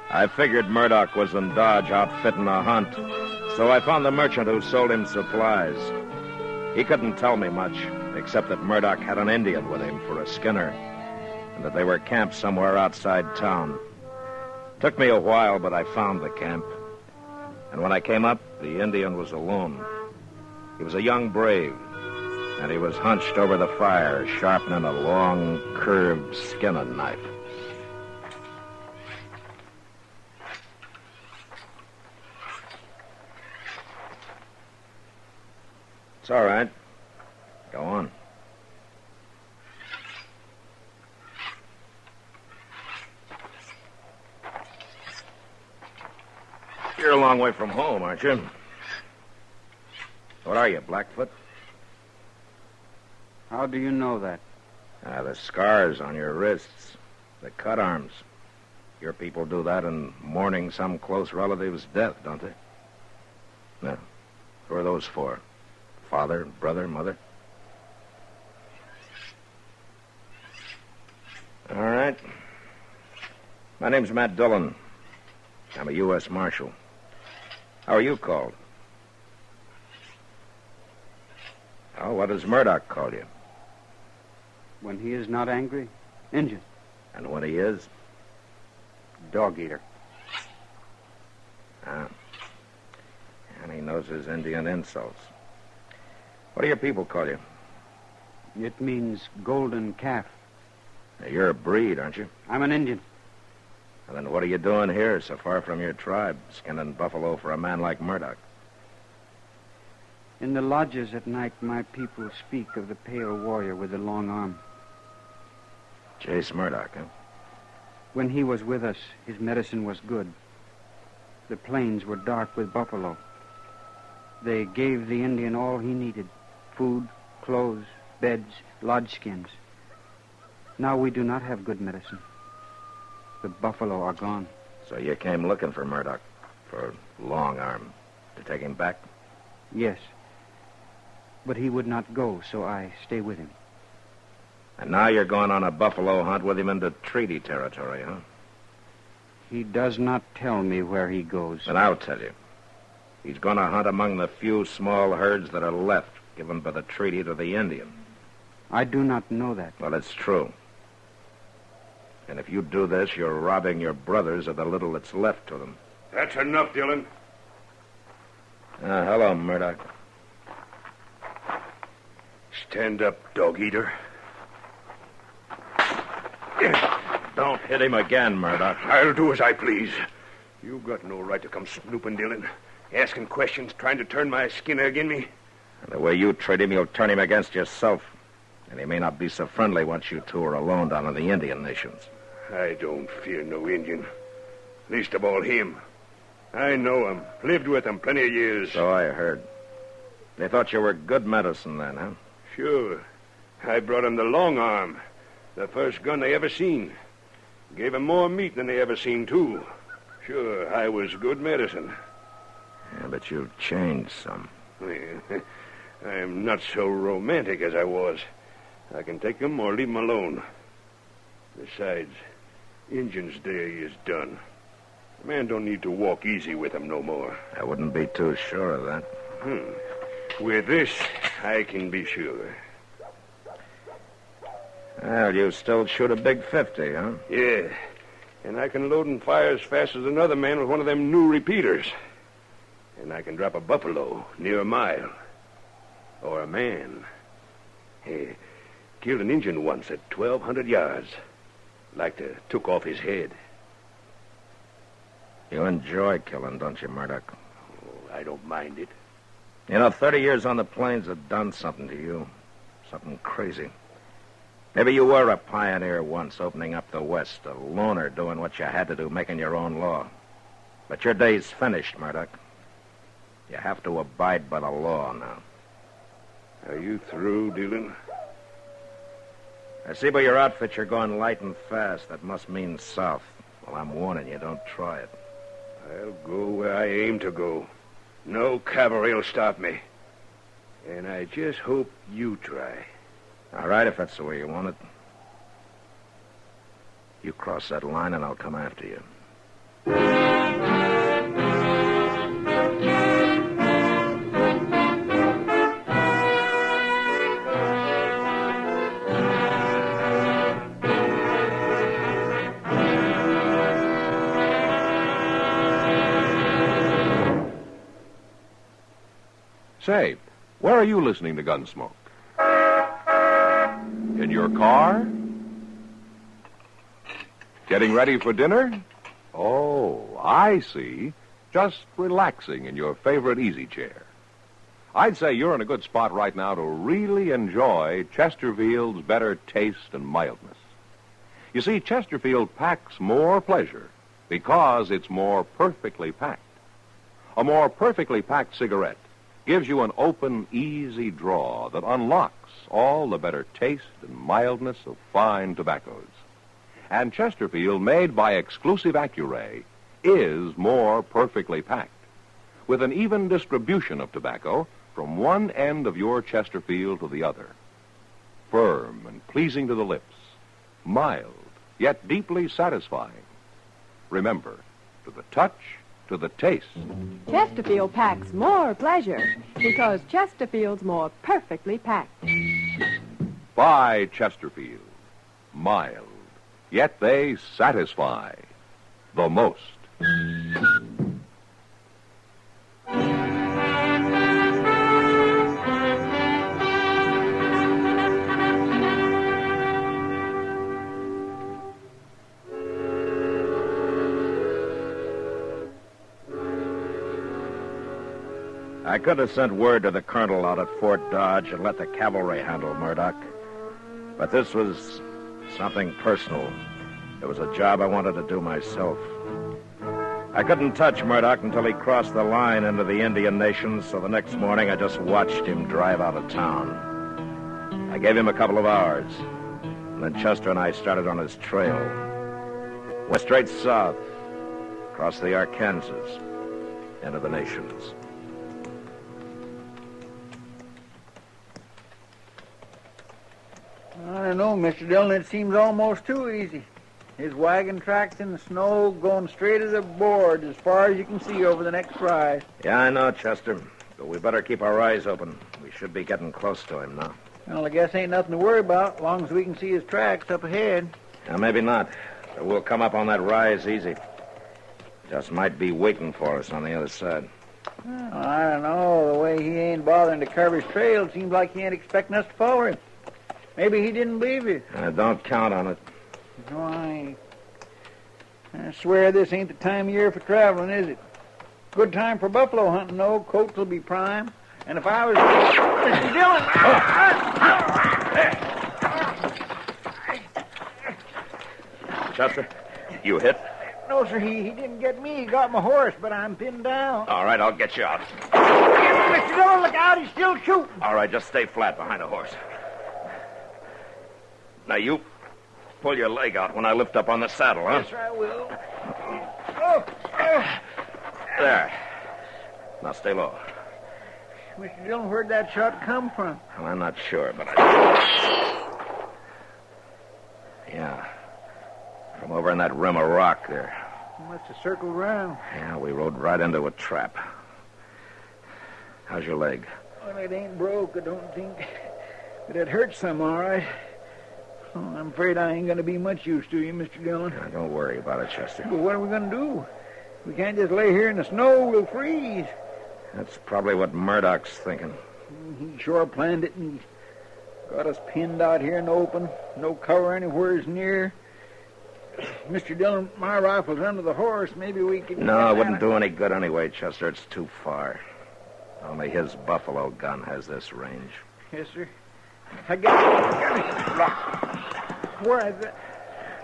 I figured Murdoch was in Dodge outfitting a hunt, so I found the merchant who sold him supplies. He couldn't tell me much, except that Murdoch had an Indian with him for a skinner, and that they were camped somewhere outside town. Took me a while, but I found the camp. And when I came up, the Indian was alone. He was a young brave, and he was hunched over the fire, sharpening a long, curved skinning knife. It's all right. Go on. You're a long way from home, aren't you? What are you, Blackfoot? How do you know that? The scars on your wrists, the cut arms. Your people do that in mourning some close relative's death, don't they? No. Who are those for? Father, brother, mother? All right. My name's Matt Dillon. I'm a U.S. Marshal. How are you called? Oh, what does Murdoch call you? When he is not angry, Injun. And when he is? Dog eater. Ah. And he knows his Indian insults. What do your people call you? It means golden calf. Now, you're a breed, aren't you? I'm an Indian. And then what are you doing here, so far from your tribe, skinning buffalo for a man like Murdoch? In the lodges at night, my people speak of the pale warrior with the long arm. Jace Murdoch, huh? When he was with us, his medicine was good. The plains were dark with buffalo. They gave the Indian all he needed: food, clothes, beds, lodge skins. Now we do not have good medicine. The buffalo are gone. So you came looking for Murdoch, for Long Arm, to take him back? Yes. But he would not go, so I stay with him. And now you're going on a buffalo hunt with him into treaty territory, huh? He does not tell me where he goes. Then I'll tell you. He's going to hunt among the few small herds that are left, given by the treaty to the Indian. I do not know that. Well, it's true. And if you do this, you're robbing your brothers of the little that's left to them. That's enough, Dillon. Hello, Murdoch. Stand up, dog eater. Don't hit him again, Murdoch. I'll do as I please. You got no right to come snooping, Dillon. Asking questions, trying to turn my skin agin me. And the way you treat him, you'll turn him against yourself. And he may not be so friendly once you two are alone down in the Indian nations. I don't fear no Indian. Least of all him. I know him. Lived with him plenty of years. So I heard. They thought you were good medicine then, huh? Sure. I brought him the long arm. The first gun they ever seen. Gave him more meat than they ever seen, too. Sure, I was good medicine. Yeah, but you've changed some. I'm not so romantic as I was. I can take him or leave him alone. Besides, Injun's day is done. A man don't need to walk easy with him no more. I wouldn't be too sure of that. With this, I can be sure. Well, you still shoot a big 50, huh? Yeah. And I can load and fire as fast as another man with one of them new repeaters. And I can drop a buffalo near a mile. Or a man. Hey, killed an Injun once at 1,200 yards. Like to took off his head. You enjoy killing, don't you, Murdoch? Oh, I don't mind it. You know, 30 years on the plains have done something to you. Something crazy. Maybe you were a pioneer once, opening up the West, a loner doing what you had to do, making your own law. But your day's finished, Murdoch. You have to abide by the law now. Are you through, Dillon? I see by your outfit you're going light and fast. That must mean south. Well, I'm warning you, don't try it. I'll go where I aim to go. No cavalry will stop me. And I just hope you try. All right, if that's the way you want it. You cross that line and I'll come after you. Say, where are you listening to Gunsmoke? In your car? Getting ready for dinner? Oh, I see. Just relaxing in your favorite easy chair. I'd say you're in a good spot right now to really enjoy Chesterfield's better taste and mildness. You see, Chesterfield packs more pleasure because it's more perfectly packed. A more perfectly packed cigarette gives you an open, easy draw that unlocks all the better taste and mildness of fine tobaccos. And Chesterfield, made by exclusive Accuray, is more perfectly packed, with an even distribution of tobacco from one end of your Chesterfield to the other. Firm and pleasing to the lips, mild, yet deeply satisfying. Remember, to the touch, to the taste. Chesterfield packs more pleasure because Chesterfield's more perfectly packed. By Chesterfield. Mild, yet they satisfy the most. I could have sent word to the colonel out at Fort Dodge and let the cavalry handle Murdoch. But this was something personal. It was a job I wanted to do myself. I couldn't touch Murdoch until he crossed the line into the Indian Nations, so the next morning I just watched him drive out of town. I gave him a couple of hours, and then Chester and I started on his trail. Went straight south, across the Arkansas, into the Nations. I don't know, Mr. Dillon. It seems almost too easy. His wagon tracks in the snow going straight as a board as far as you can see over the next rise. Yeah, I know, Chester. But we better keep our eyes open. We should be getting close to him now. Well, I guess ain't nothing to worry about as long as we can see his tracks up ahead. Now, maybe not. But we'll come up on that rise easy. Just might be waiting for us on the other side. Well, I don't know. The way he ain't bothering to cover his trail, it seems like he ain't expecting us to follow him. Maybe he didn't believe you. Don't count on it. Why, I swear this ain't the time of year for traveling, is it? Good time for buffalo hunting, though. Coats will be prime. And if I was... Mr. Dillon! Chester, you hit? No, sir, he didn't get me. He got my horse, but I'm pinned down. All right, I'll get you out. Mr. Dillon, look out. He's still shooting. All right, just stay flat behind the horse. Now, you pull your leg out when I lift up on the saddle, huh? Yes, sir, I will. There. Now, stay low. Mr. Dillon, where'd that shot come from? Well, I'm not sure, but Yeah. From over in that rim of rock there. You must have circled around. Yeah, we rode right into a trap. How's your leg? Well, it ain't broke, I don't think. But it hurts some, all right. Oh, I'm afraid I ain't going to be much use to you, Mr. Dillon. Now, don't worry about it, Chester. But what are we going to do? We can't just lay here in the snow. We'll freeze. That's probably what Murdoch's thinking. He sure planned it, and he's got us pinned out here in the open. No cover anywhere near. Mr. Dillon, my rifle's under the horse. Maybe we can... No, it wouldn't do any good anyway, Chester. It's too far. Only his buffalo gun has this range. Yes, sir. I got it. Where is it?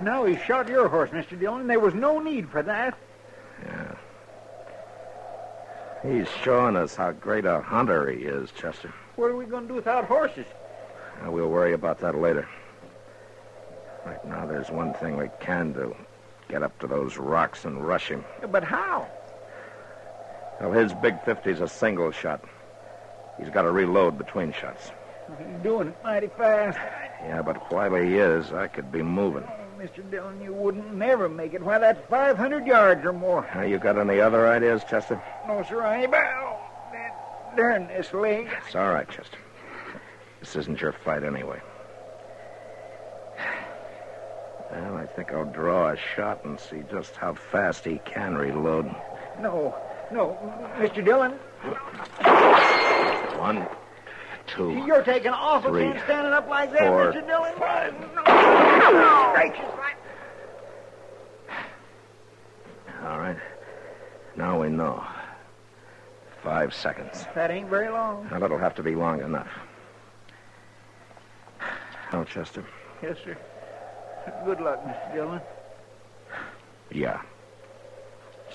No, he shot your horse, Mr. Dillon. There was no need for that. Yeah. He's showing us how great a hunter he is, Chester. What are we going to do without horses? We'll worry about that later. Right now, there's one thing we can do. Get up to those rocks and rush him. But how? Well, his big 50's a single shot. He's got to reload between shots. He's doing it mighty fast. Yeah, but while he is, I could be moving. Oh, Mr. Dillon, you wouldn't never make it. Why, that's 500 yards or more. You got any other ideas, Chester? No, sir, I ain't. Darn this leg. It's all right, Chester. This isn't your fight anyway. Well, I think I'll draw a shot and see just how fast he can reload. No, Mr. Dillon. 1, 2. You're taking an awful 3, chance standing up like that, 4, Mr. Dillon. 5. Gracious, All right. Now we know. 5 seconds. that ain't very long. Now, that'll have to be long enough. Oh, Chester. Yes, sir. Good luck, Mr. Dillon. Yeah.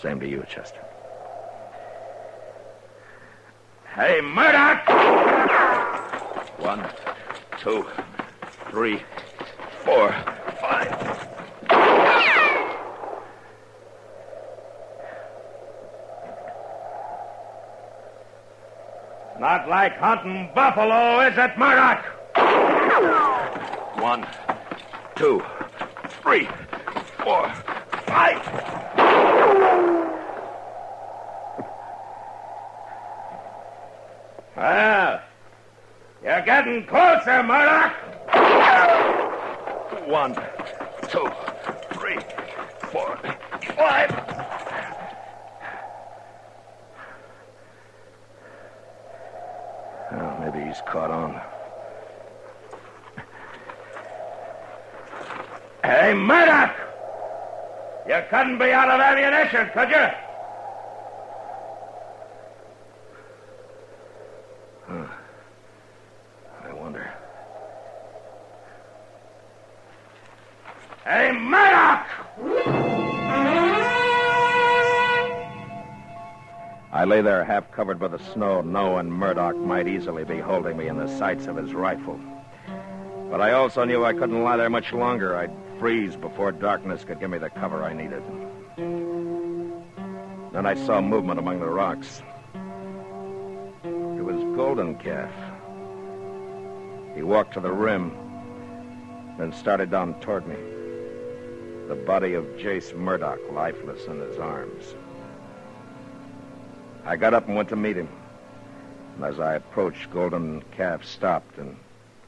Same to you, Chester. Hey, Murdoch! 1, 2, 3, 4, 5. Not like hunting buffalo, is it, Murdoch? 1, 2, 3, 4, 5. Well, you're getting closer, Murdoch. 1, 2, 3, 4, 5. Oh, maybe he's caught on. Hey, Murdoch! You couldn't be out of ammunition, could you? I wonder. Hey, Murdoch! I lay there half covered by the snow, knowing Murdoch might easily be holding me in the sights of his rifle. But I also knew I couldn't lie there much longer. I'd freeze before darkness could give me the cover I needed. Then I saw movement among the rocks. It was Golden Calf. He walked to the rim, then started down toward me. The body of Jace Murdoch lifeless in his arms. I got up and went to meet him. And as I approached, Golden Calf stopped, and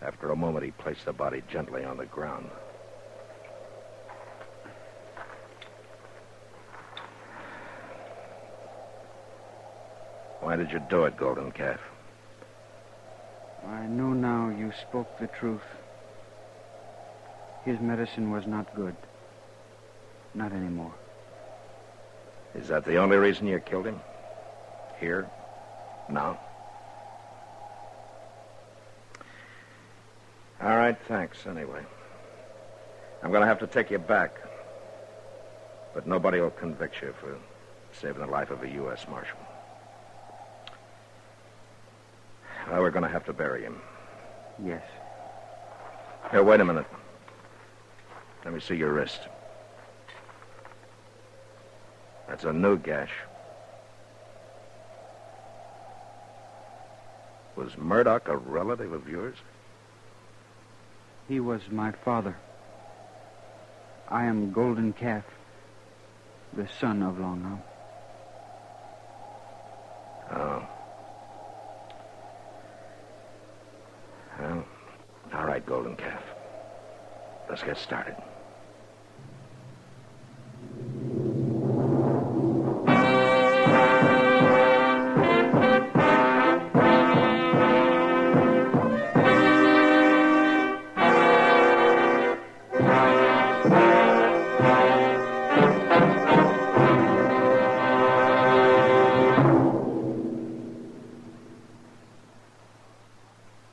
after a moment, he placed the body gently on the ground. Why did you do it, Golden Calf? I know now you spoke the truth. His medicine was not good. Not anymore. Is that the only reason you killed him? Here? Now? All right, thanks, anyway. I'm going to have to take you back. But nobody will convict you for saving the life of a U.S. Marshal. Well, we're going to have to bury him. Yes. Here, wait a minute. Let me see your wrist. That's a new gash. Was Murdoch a relative of yours? He was my father. I am Golden Calf, the son of Long Arm. Oh. Well, all right, Golden Calf. Let's get started.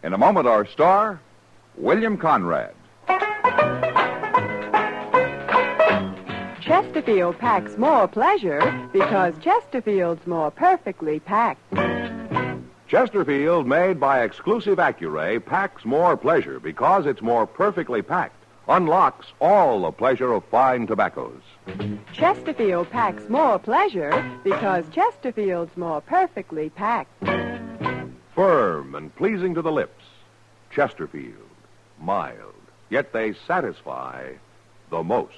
In a moment, our star, William Conrad. Chesterfield packs more pleasure because Chesterfield's more perfectly packed. Chesterfield, made by exclusive Accuray, packs more pleasure because it's more perfectly packed. Unlocks all the pleasure of fine tobaccos. Chesterfield packs more pleasure because Chesterfield's more perfectly packed. Firm and pleasing to the lips. Chesterfield. Mild. Yet they satisfy the most.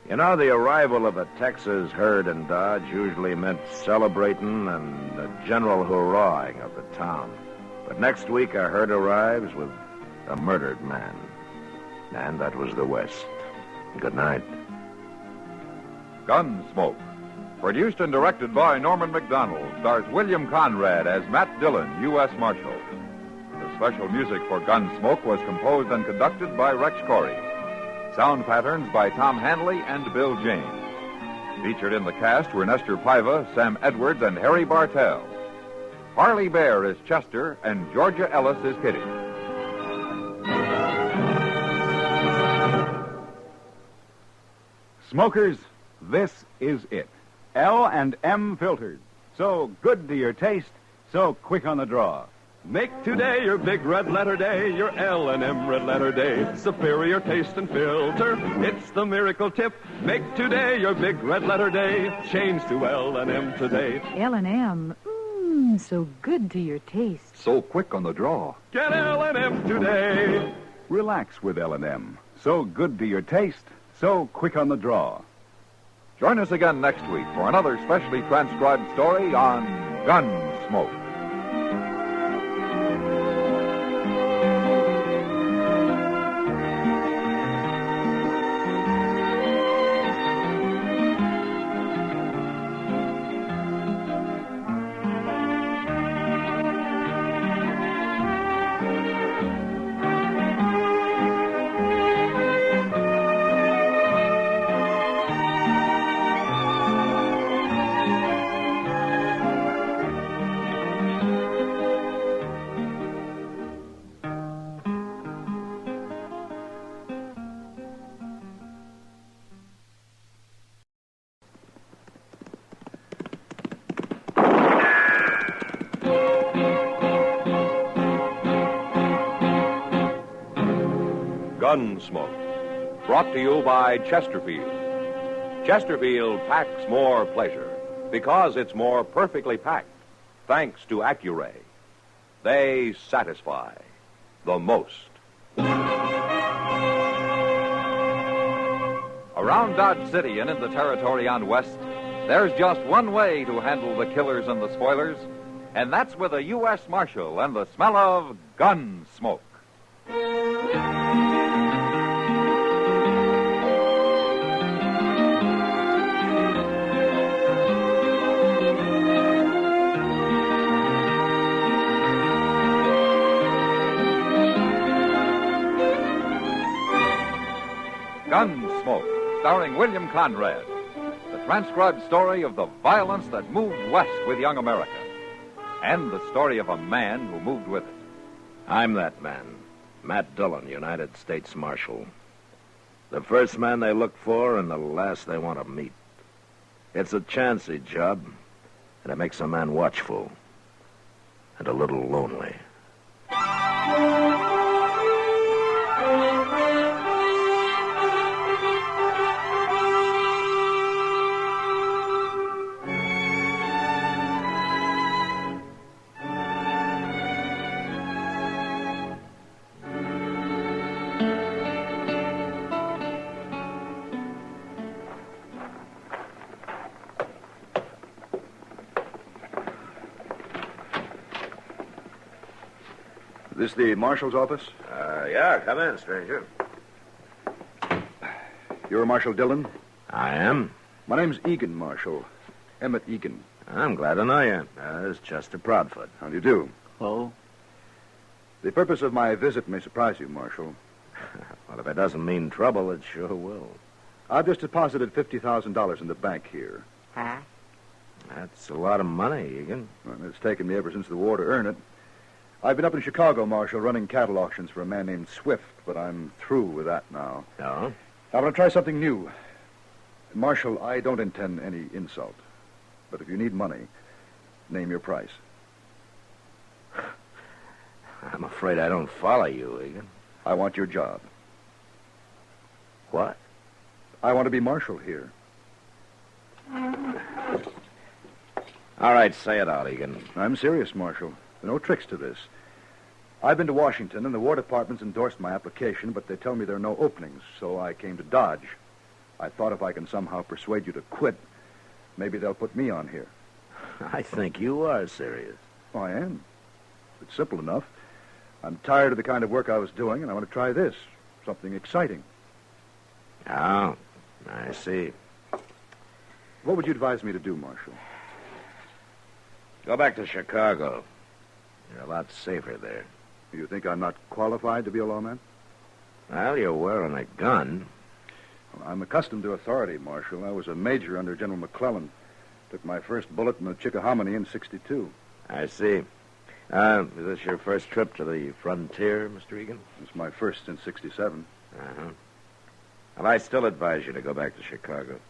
You know, the arrival of a Texas herd in Dodge usually meant celebrating and the general hurrahing of the town. But next week, a herd arrives with a murdered man. And that was the West. Good night. Gunsmoke. Produced and directed by Norman McDonald, stars William Conrad as Matt Dillon, U.S. Marshal. The special music for Gunsmoke was composed and conducted by Rex Corey. Sound patterns by Tom Hanley and Bill James. Featured in the cast were Nestor Paiva, Sam Edwards, and Harry Bartell. Harley Bear is Chester, and Georgia Ellis is Kitty. Smokers, this is it. L&M filters. So good to your taste, so quick on the draw. Make today your big red letter day, your L&M red letter day. Superior taste and filter, it's the miracle tip. Make today your big red letter day. Change to L&M today. L&M, so good to your taste. So quick on the draw. Get L&M today. Relax with L&M. So good to your taste, so quick on the draw. Join us again next week for another specially transcribed story on Gunsmoke. Gunsmoke, brought to you by Chesterfield. Chesterfield packs more pleasure because it's more perfectly packed, thanks to Accuray. They satisfy the most. Around Dodge City and in the territory on West, there's just one way to handle the killers and the spoilers, and that's with a U.S. Marshal and the smell of gun smoke. Gunsmoke, starring William Conrad. The transcribed story of the violence that moved west with young America. And the story of a man who moved with it. I'm that man, Matt Dillon, United States Marshal. The first man they look for and the last they want to meet. It's a chancy job, and it makes a man watchful and a little lonely. This the marshal's office? Yeah, come in, stranger. You're Marshal Dillon? I am. My name's Egan, Marshal. Emmett Egan. I'm glad to know you. This is Chester Proudfoot. How do you do? Oh? The purpose of my visit may surprise you, Marshal. Well, if it doesn't mean trouble, it sure will. I've just deposited $50,000 in the bank here. Huh? That's a lot of money, Egan. Well, it's taken me ever since the war to earn it. I've been up in Chicago, Marshal, running cattle auctions for a man named Swift, but I'm through with that now. No? I want to try something new. Marshal, I don't intend any insult. But if you need money, name your price. I'm afraid I don't follow you, Egan. I want your job. What? I want to be Marshal here. All right, say it out, Egan. I'm serious, Marshal. There are no tricks to this. I've been to Washington, and the War Department's endorsed my application, but they tell me there are no openings, so I came to Dodge. I thought if I can somehow persuade you to quit, maybe they'll put me on here. I think you are serious. Oh, I am. It's simple enough. I'm tired of the kind of work I was doing, and I want to try this. Something exciting. Oh, I see. What would you advise me to do, Marshal? Go back to Chicago. You're a lot safer there. You think I'm not qualified to be a lawman? Well, you're wearing a gun. Well, I'm accustomed to authority, Marshal. I was a major under General McClellan. Took my first bullet in the Chickahominy in '62. I see. Is this your first trip to the frontier, Mr. Egan? It's my first since '67. Uh-huh. Well, I still advise you to go back to Chicago.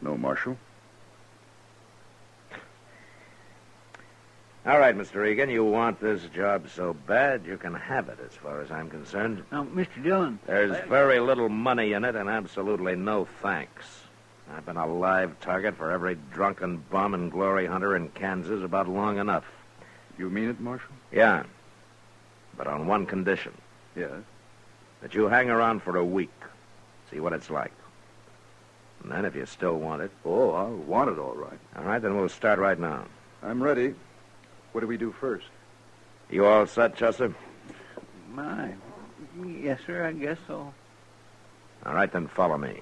No, Marshal. All right, Mr. Egan, you want this job so bad, you can have it as far as I'm concerned. Now, Mr. Dillon... There's very little money in it and absolutely no thanks. I've been a live target for every drunken bum and glory hunter in Kansas about long enough. You mean it, Marshal? Yeah, but on one condition. Yes? That you hang around for a week, see what it's like. And then if you still want it... Oh, I'll want it all right. All right, then we'll start right now. I'm ready. What do we do first? You all set, Chester? My, yes, sir, I guess so. All right, then follow me.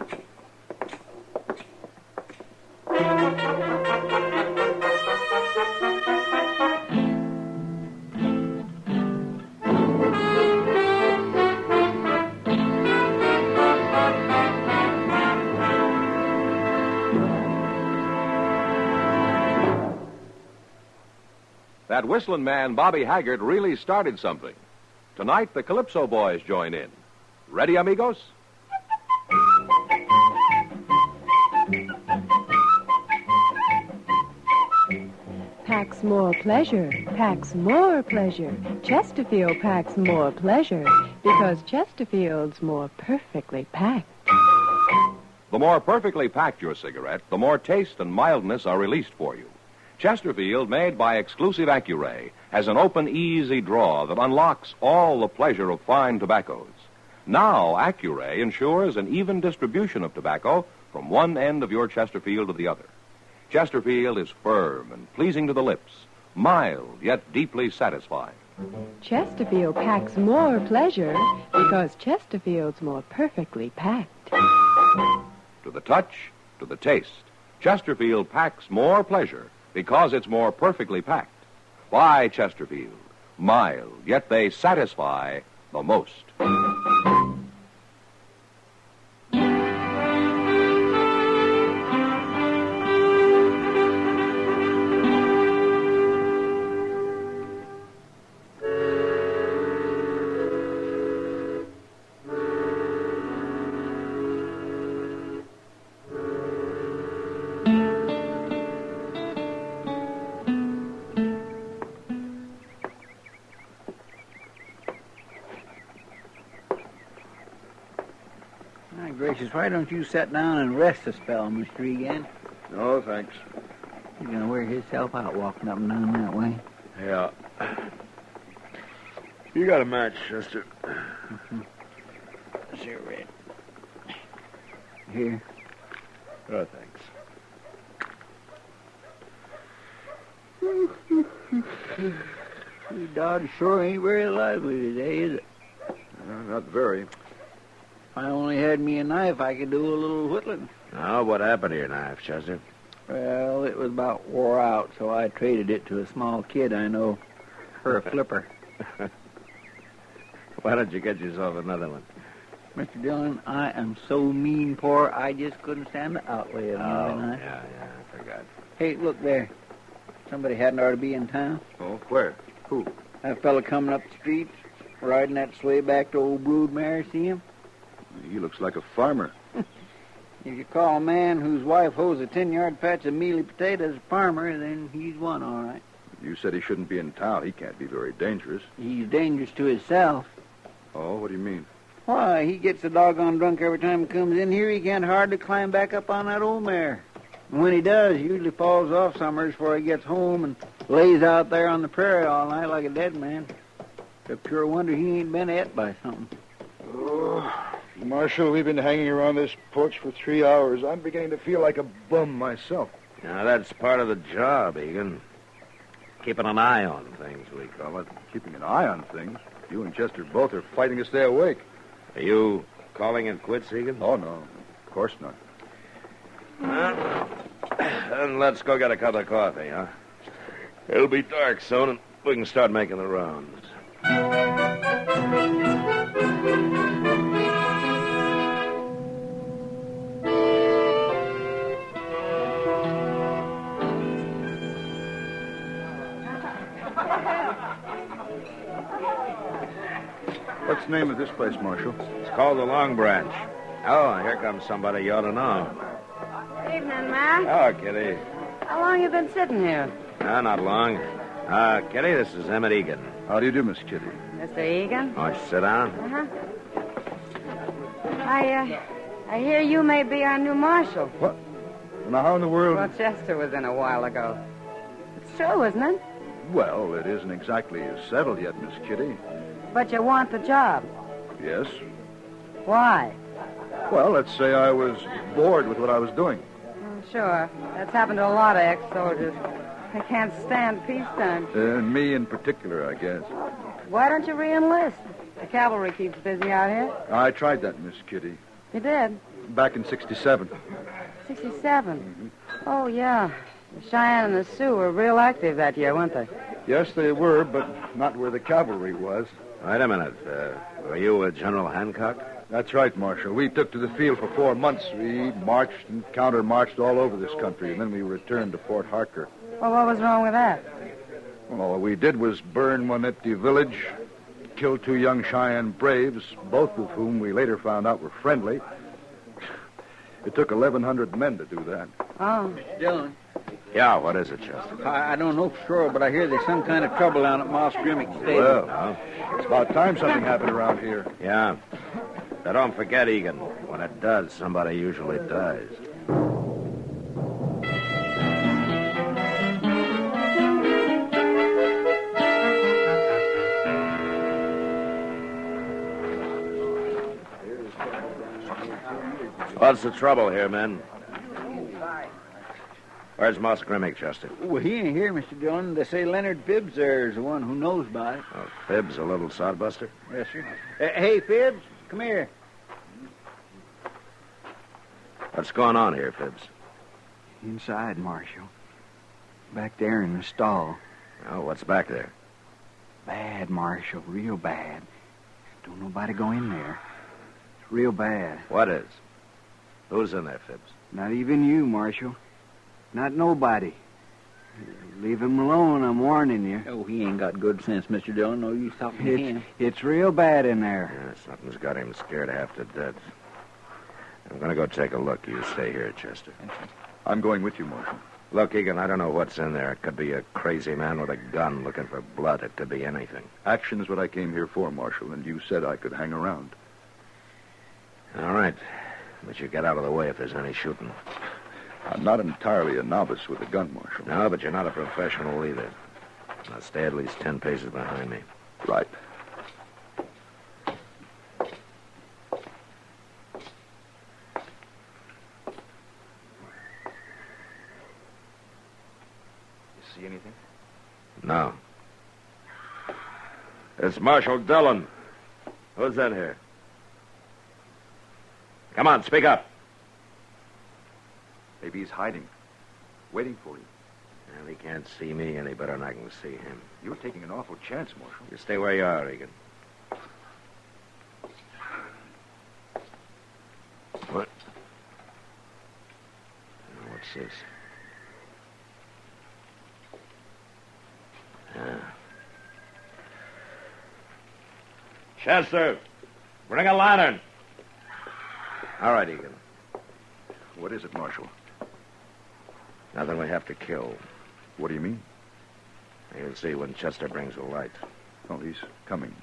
That whistling man, Bobby Haggart, really started something. Tonight, the Calypso Boys join in. Ready, amigos? Packs more pleasure, packs more pleasure. Chesterfield packs more pleasure because Chesterfield's more perfectly packed. The more perfectly packed your cigarette, the more taste and mildness are released for you. Chesterfield, made by exclusive Accuray, has an open, easy draw that unlocks all the pleasure of fine tobaccos. Now, Accuray ensures an even distribution of tobacco from one end of your Chesterfield to the other. Chesterfield is firm and pleasing to the lips, mild yet deeply satisfying. Chesterfield packs more pleasure because Chesterfield's more perfectly packed. To the touch, to the taste, Chesterfield packs more pleasure because it's more perfectly packed. Why Chesterfield? Mild, yet they satisfy the most. My gracious, why don't you sit down and rest a spell, Mr. Egan? No, thanks. He's going to wear himself out walking up and down that way. Yeah. You got a match, Chester. Cigarette. Here. Oh, thanks. Dodge sure ain't very lively today, is it? Not very. If I only had me a knife, I could do a little whittling. Now, what happened to your knife, Chester? Well, it was about wore out, so I traded it to a small kid I know for a flipper. Why don't you get yourself another one? Mr. Dillon, I am so mean poor, I just couldn't stand the outlay of another knife. Yeah, I forgot. Hey, look there. Somebody hadn't ought to be in town. Oh, where? Who? That fella coming up the street, riding that sway back to old Broodmare, see him? He looks like a farmer. If you call a man whose wife hoes a 10-yard patch of mealy potatoes a farmer, then he's one, all right. You said he shouldn't be in town. He can't be very dangerous. He's dangerous to himself. Oh, what do you mean? Why, he gets the doggone drunk every time he comes in here. He can't hardly climb back up on that old mare. And when he does, he usually falls off summers before he gets home and lays out there on the prairie all night like a dead man. It's a pure wonder he ain't been ate by something. Oh, Marshal, we've been hanging around this porch for 3 hours. I'm beginning to feel like a bum myself. Now, that's part of the job, Egan. Keeping an eye on things, we call it. Keeping an eye on things? You and Chester both are fighting to stay awake. Are you calling it quits, Egan? Oh, no. Of course not. And let's go get a cup of coffee, huh? It'll be dark soon, and we can start making the rounds. What's the name of this place, Marshal? It's called the Long Branch. Oh, here comes somebody you ought to know. Evening, Mac. Oh, Kitty. How long you been sitting here? No, not long. Kitty, this is Emmett Egan. How do you do, Miss Kitty? Mr. Egan? Won't you sit down? Uh-huh. I hear you may be our new marshal. What? Now, how in the world... Well, Chester was in a while ago. It's true, isn't it? Well, it isn't exactly settled yet, Miss Kitty. But you want the job. Yes? Why? Well, let's say I was bored with what I was doing. Sure. That's happened to a lot of ex-soldiers. They can't stand peacetime. Me in particular, I guess. Why don't you re-enlist? The cavalry keeps busy out here. I tried that, Miss Kitty. You did? Back in 67. 67? Mm-hmm. Oh, yeah. The Cheyenne and the Sioux were real active that year, weren't they? Yes, they were, but not where the cavalry was. Wait a minute. Were you with General Hancock? That's right, Marshal. We took to the field for 4 months. We marched and counter-marched all over this country, and then we returned to Fort Harker. Well, what was wrong with that? Well, all we did was burn one empty village, kill 2 young Cheyenne braves, both of whom we later found out were friendly. It took 1,100 men to do that. Oh. Mr. Dillon. Yeah, what is it, Chester? I don't know for sure, but I hear there's some kind of trouble down at Moss Grimmick's stable. Well, it's about time something happened around here. Yeah. Now, don't forget, Egan, when it does, somebody usually dies. What's the trouble here, men? Where's Moss Grimmick, Chester? Well, he ain't here, Mr. Dillon. They say Leonard Phibbs there's the one who knows about it. Oh, Phibbs, a little sodbuster? Yes, sir. Hey, Phibbs, come here. What's going on here, Phibbs? Inside, Marshal. Back there in the stall. Oh, what's back there? Bad, Marshal. Real bad. Don't nobody go in there. It's real bad. What is? Who's in there, Phibbs? Not even you, Marshal. Not nobody. Leave him alone, I'm warning you. Oh, he ain't got good sense, Mr. Dillon. No use talking to him. It's real bad in there. Yeah, something's got him scared half to death. I'm going to go take a look. You stay here, Chester. I'm going with you, Marshal. Look, Egan, I don't know what's in there. It could be a crazy man with a gun looking for blood. It could be anything. Action is what I came here for, Marshal, and you said I could hang around. All right. But you get out of the way if there's any shooting. I'm not entirely a novice with a gun, Marshal. No, but you're not a professional either. Now stay at least 10 paces behind me. Right. See anything? No. It's Marshal Dillon. Who's in here? Come on, speak up. Maybe he's hiding, waiting for you. Well, he can't see me any better than I can see him. You're taking an awful chance, Marshal. You stay where you are, Egan. What? Now, what's this? Chester, bring a lantern. All right, Egan. What is it, Marshal? Nothing we have to kill. What do you mean? You'll see when Chester brings the light. Oh, he's coming.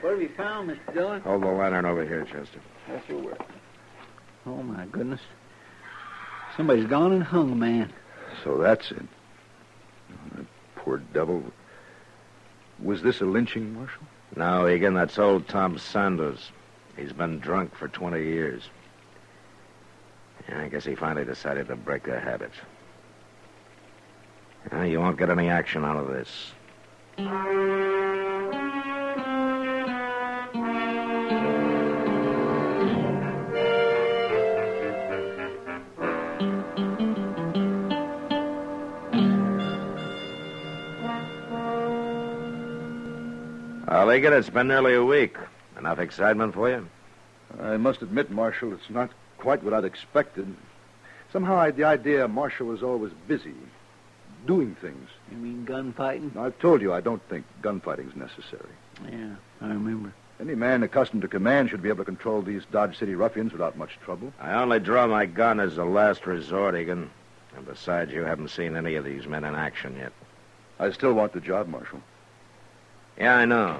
What have you found, Mr. Dillon? Hold the lantern over here, Chester. Yes, sir. Oh, my goodness. Somebody's gone and hung a man. So that's it. Oh, that poor devil. Was this a lynching, Marshal? No, Egan, that's old Tom Sanders. He's been drunk for 20 years. Yeah, I guess he finally decided to break the habit. You won't get any action out of this. Well, Liggett, it's been nearly a week. Enough excitement for you? I must admit, Marshal, it's not quite what I'd expected. Somehow I had the idea Marshal was always busy, doing things. You mean gunfighting? I've told you I don't think gunfighting's necessary. Yeah, I remember. Any man accustomed to command should be able to control these Dodge City ruffians without much trouble. I only draw my gun as a last resort, Egan. And besides, you haven't seen any of these men in action yet. I still want the job, Marshal. Yeah, I know.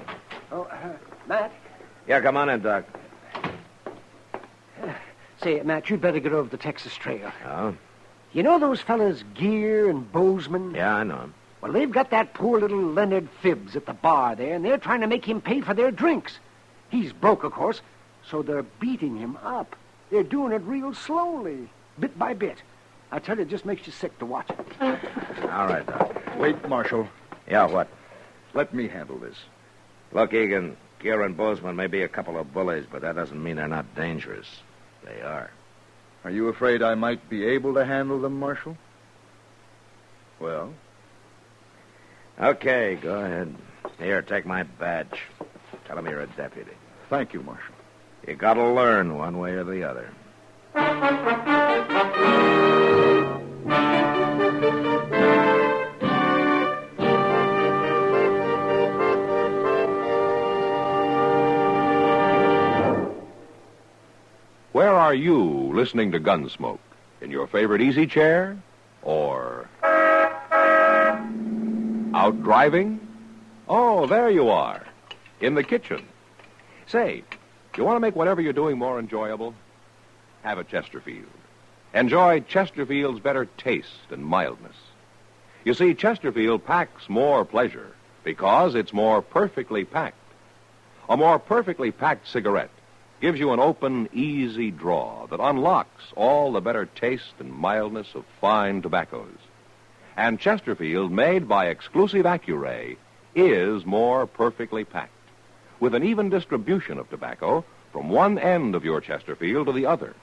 Oh, Matt? Yeah, come on in, Doc. Say, Matt, you'd better get over the Texas Trail. Oh? You know those fellas Gear and Bozeman? Yeah, I know him. Well, they've got that poor little Leonard Phibbs at the bar there, and they're trying to make him pay for their drinks. He's broke, of course, so they're beating him up. They're doing it real slowly, bit by bit. I tell you, it just makes you sick to watch it. All right, Doc. Wait, Marshal. Yeah, what? Let me handle this. Look, Egan, Gear and Bozeman may be a couple of bullies, but that doesn't mean they're not dangerous. They are. Are you afraid I might be able to handle them, Marshal? Well? Okay, go ahead. Here, take my badge. Tell them you're a deputy. Thank you, Marshal. You gotta learn one way or the other. Where are you listening to Gunsmoke? In your favorite easy chair? Or out driving? Oh, there you are. In the kitchen. Say, you want to make whatever you're doing more enjoyable? Have a Chesterfield. Enjoy Chesterfield's better taste and mildness. You see, Chesterfield packs more pleasure because it's more perfectly packed. A more perfectly packed cigarette gives you an open, easy draw that unlocks all the better taste and mildness of fine tobaccos. And Chesterfield, made by exclusive Accuray, is more perfectly packed, with an even distribution of tobacco from one end of your Chesterfield to the other.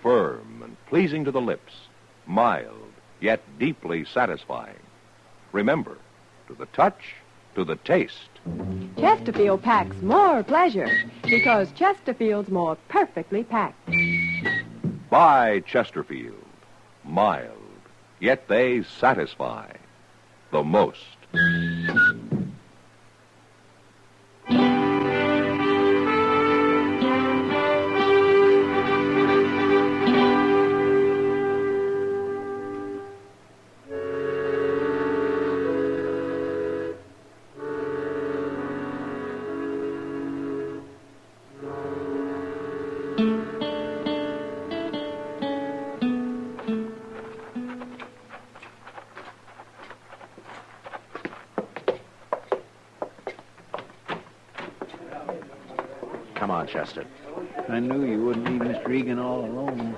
Firm and pleasing to the lips, mild, yet deeply satisfying. Remember, to the touch, to the taste. Chesterfield packs more pleasure because Chesterfield's more perfectly packed. Buy Chesterfield. Mild, yet they satisfy the most. Come on, Chester. I knew you wouldn't leave Mr. Egan all alone.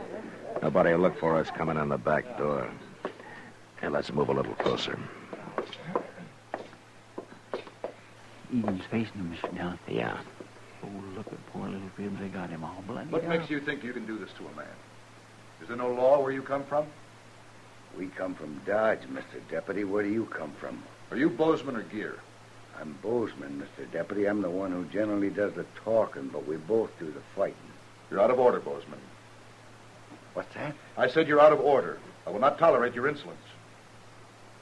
Nobody will look for us coming in the back door. And let's move a little closer. Egan's facing him, Mr. Dillon. Yeah. Oh, look at poor little Phibbs. They got him all bloody. What makes you think you can do this to a man? Is there no law where you come from? We come from Dodge, Mr. Deputy. Where do you come from? Are you Bozeman or Gear? I'm Bozeman, Mr. Deputy. I'm the one who generally does the talking, but we both do the fighting. You're out of order, Bozeman. What's that? I said you're out of order. I will not tolerate your insolence.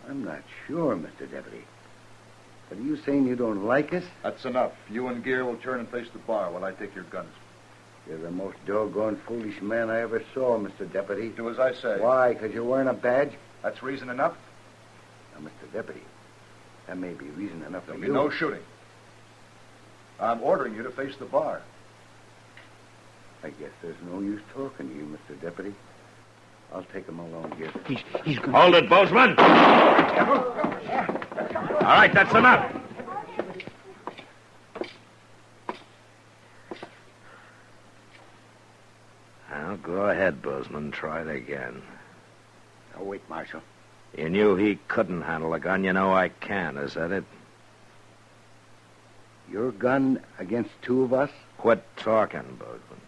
I'm not sure, Mr. Deputy. But are you saying you don't like us? That's enough. You and Gear will turn and face the bar while I take your guns. You're the most doggone foolish man I ever saw, Mr. Deputy. Do as I say. Why? Because you're wearing a badge? That's reason enough? Now, Mr. Deputy, that may be reason enough for There'll you. be no shooting. I'm ordering you to face the bar. I guess there's no use talking to you, Mr. Deputy. I'll take him along here. He's going. Hold it, Bozeman! All right, that's enough. Now, go ahead, Bozeman. Try it again. Now, wait, Marshal. You knew he couldn't handle a gun. You know I can. Is that it? Your gun against two of us? Quit talking, Bozeman.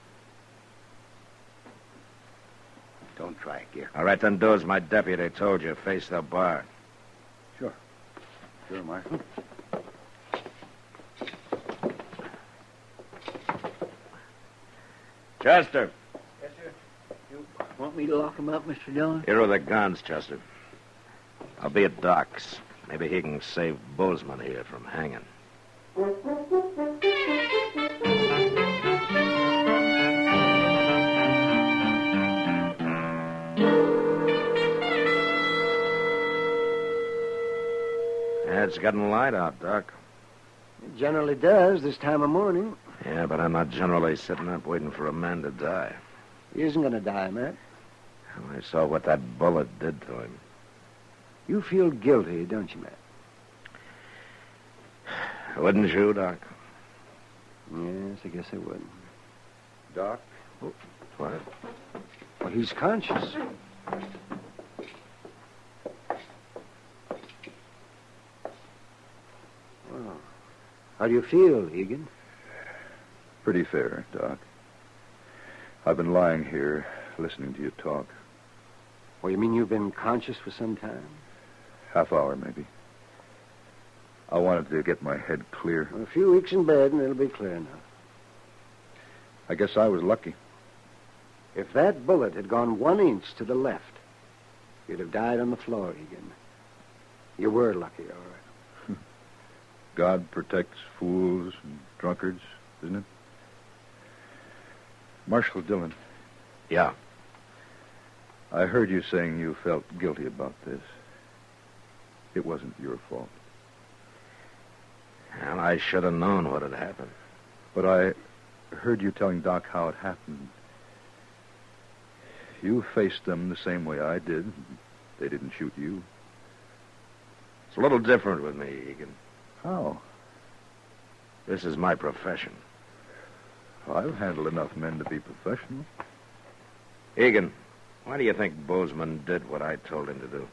Don't try it, Gear. All right, then do as my deputy told you. Face the bar. Sure. Sure, Marshal. Chester, Yes, sir. You want me to lock him up, Mr. Dillon? here are the guns, Chester. I'll be at Doc's. Maybe he can save Bozeman here from hanging. Yeah, it's getting light out, Doc. It generally does this time of morning. Yeah, but I'm not generally sitting up waiting for a man to die. He isn't going to die, Matt. I saw what that bullet did to him. You feel guilty, don't you, Matt? Wouldn't you, Doc? Yes, I guess I would. Doc? What? Well, he's conscious. Well, how do you feel, Egan? Pretty fair, Doc. I've been lying here listening to you talk. Well, you mean you've been conscious for some time? Half hour, maybe. I wanted to get my head clear. Well, a few weeks in bed and it'll be clear enough. I guess I was lucky. If that bullet had gone 1 inch to the left, you'd have died on the floor, Egan. You were lucky, all right. God protects fools and drunkards, isn't it? Marshal Dillon. Yeah. I heard you saying you felt guilty about this. It wasn't your fault. Well, I should have known what had happened. But I heard you telling Doc how it happened. You faced them the same way I did. They didn't shoot you. It's a little different with me, Egan. How? This is my profession. Well, I've handled enough men to be professional. Egan, why do you think Bozeman did what I told him to do?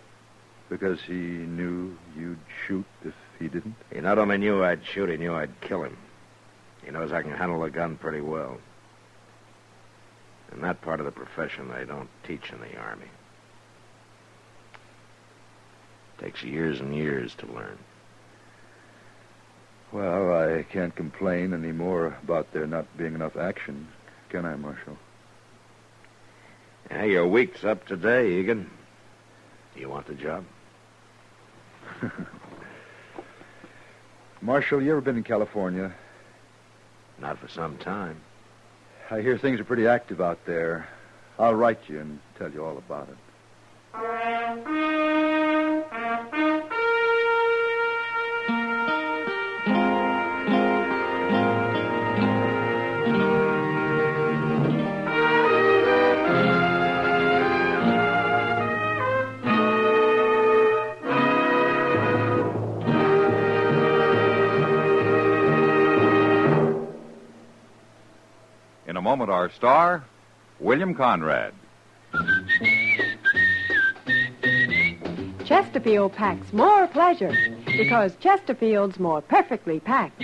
Because he knew you'd shoot if he didn't? He not only knew I'd shoot, he knew I'd kill him. He knows I can handle a gun pretty well. And that part of the profession they don't teach in the Army. Takes years and years to learn. Well, I can't complain any more about there not being enough action, can I, Marshal? Yeah, your week's up today, Egan. Do you want the job? Marshal, you ever been in California? Not for some time. I hear things are pretty active out there. I'll write you and tell you all about it. In a moment, our star, William Conrad. Chesterfield packs more pleasure because Chesterfield's more perfectly packed.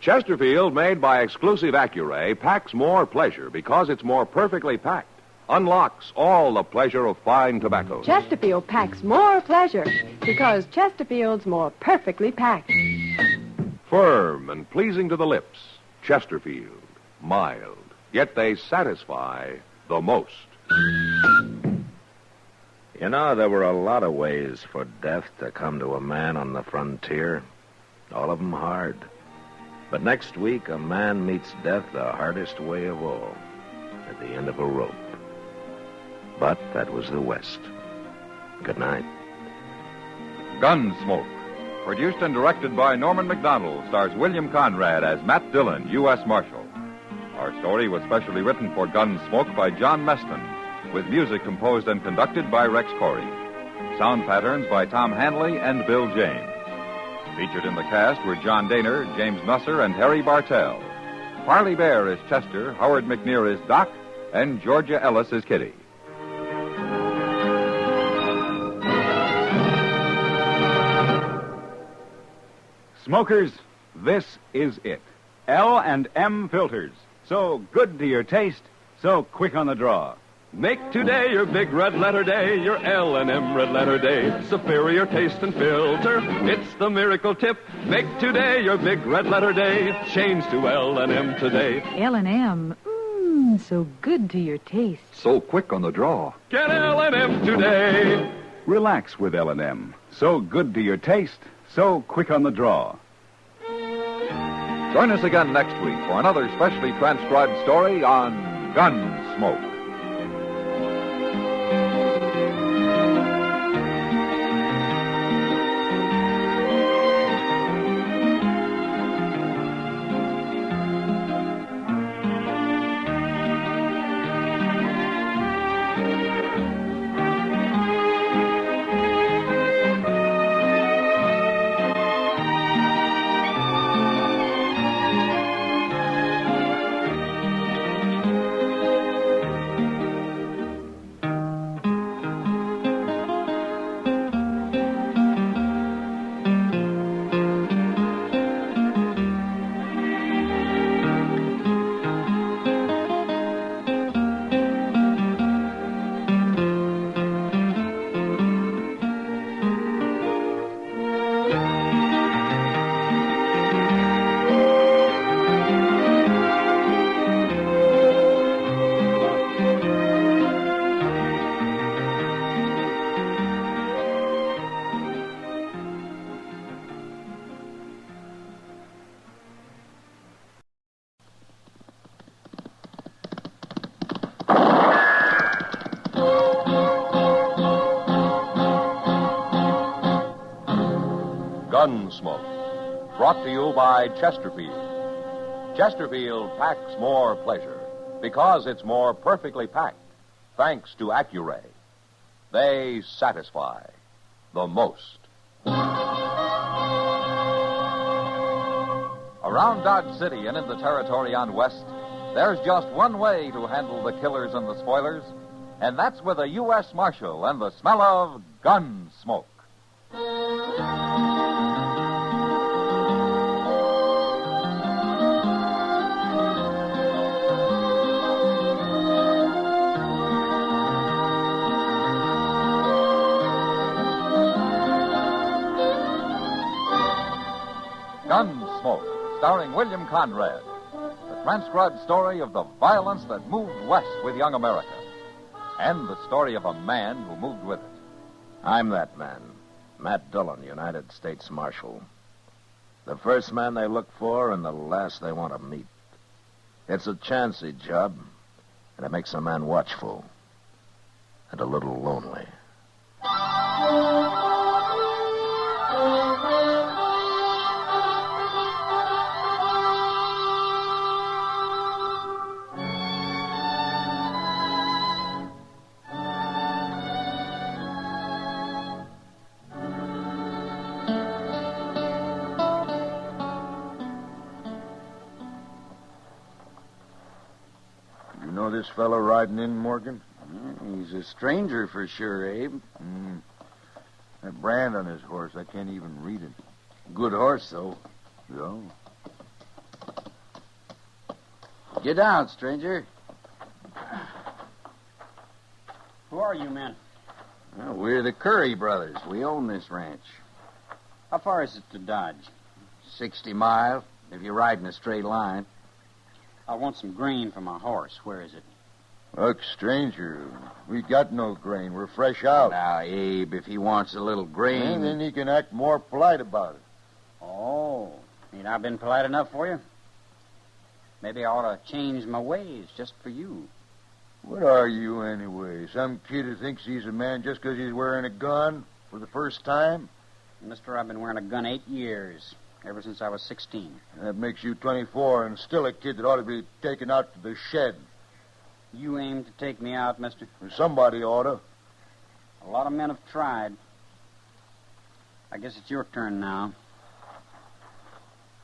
Chesterfield, made by exclusive Accuray, packs more pleasure because it's more perfectly packed. Unlocks all the pleasure of fine tobacco. Chesterfield packs more pleasure because Chesterfield's more perfectly packed. Firm and pleasing to the lips. Chesterfield. Mild. Yet they satisfy the most. You know, there were a lot of ways for death to come to a man on the frontier. All of them hard. But next week, a man meets death the hardest way of all, at the end of a rope. But that was the West. Good night. Gunsmoke. Produced and directed by Norman McDonald, stars William Conrad as Matt Dillon, U.S. Marshal. Our story was specially written for Gunsmoke by John Meston, with music composed and conducted by Rex Corey. Sound patterns by Tom Hanley and Bill James. Featured in the cast were John Daner, James Nusser, and Harry Bartell. Parley Bear is Chester, Howard McNear is Doc, and Georgia Ellis is Kitty. Smokers, this is it. L&M filters. So good to your taste, so quick on the draw. Make today your big red letter day, your L&M red letter day. Superior taste and filter, it's the miracle tip. Make today your big red letter day. Change to L&M today. L&M, so good to your taste. So quick on the draw. Get L&M today. Relax with L&M. So good to your taste, so quick on the draw. Join us again next week for another specially transcribed story on Gunsmoke. Gunsmoke, brought to you by Chesterfield. Chesterfield packs more pleasure because it's more perfectly packed, thanks to Accuray. They satisfy the most. Around Dodge City and in the territory on West, there's just one way to handle the killers and the spoilers, and that's with a U.S. Marshal and the smell of Gunsmoke. Gunsmoke, starring William Conrad, the transcribed story of the violence that moved west with young America, and the story of a man who moved with it. I'm that man, Matt Dillon, United States Marshal. The first man they look for and the last they want to meet. It's a chancy job, and it makes a man watchful and a little lonely. You know this fellow riding in, Morgan? He's a stranger for sure, Abe. That brand on his horse, I can't even read it. Good horse, though. Yeah. Get down, stranger. Who are you men? Well, we're the Curry brothers. We own this ranch. How far is it to Dodge? 60 miles, if you ride in a straight line. I want some grain for my horse. Where is it? Look, stranger, we got no grain. We're fresh out. Now, Abe, if he wants a little grain... And then he can act more polite about it. Oh, ain't I been polite enough for you? Maybe I ought to change my ways just for you. What are you, anyway? Some kid who thinks he's a man just because he's wearing a gun for the first time? Mister, I've been wearing a gun 8 years, ever since I was 16. That makes you 24 and still a kid that ought to be taken out to the shed. You aim to take me out, mister? Somebody ought to. A lot of men have tried. I guess it's your turn now.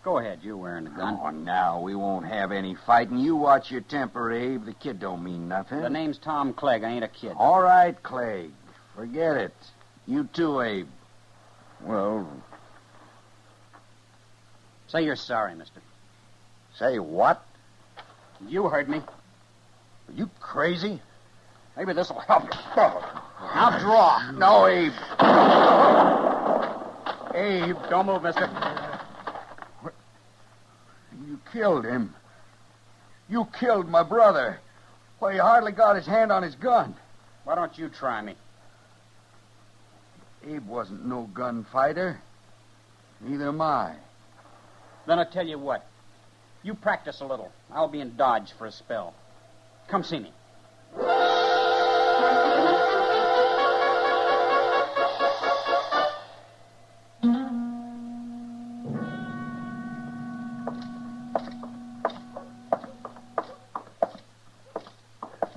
Go ahead, you're wearing the gun. Oh, now, we won't have any fighting. You watch your temper, Abe. The kid don't mean nothing. The name's Tom Clegg. I ain't a kid. All right, Clegg. Forget it. You too, Abe. Well... Say you're sorry, mister. Say what? You heard me. Are you crazy? Maybe this'll help you. Now draw. No, Abe. Abe, don't move, mister. You killed him. You killed my brother. Why, he hardly got his hand on his gun. Why don't you try me? Abe wasn't no gunfighter. Neither am I. Then I tell you what. You practice a little. I'll be in Dodge for a spell. Come see me.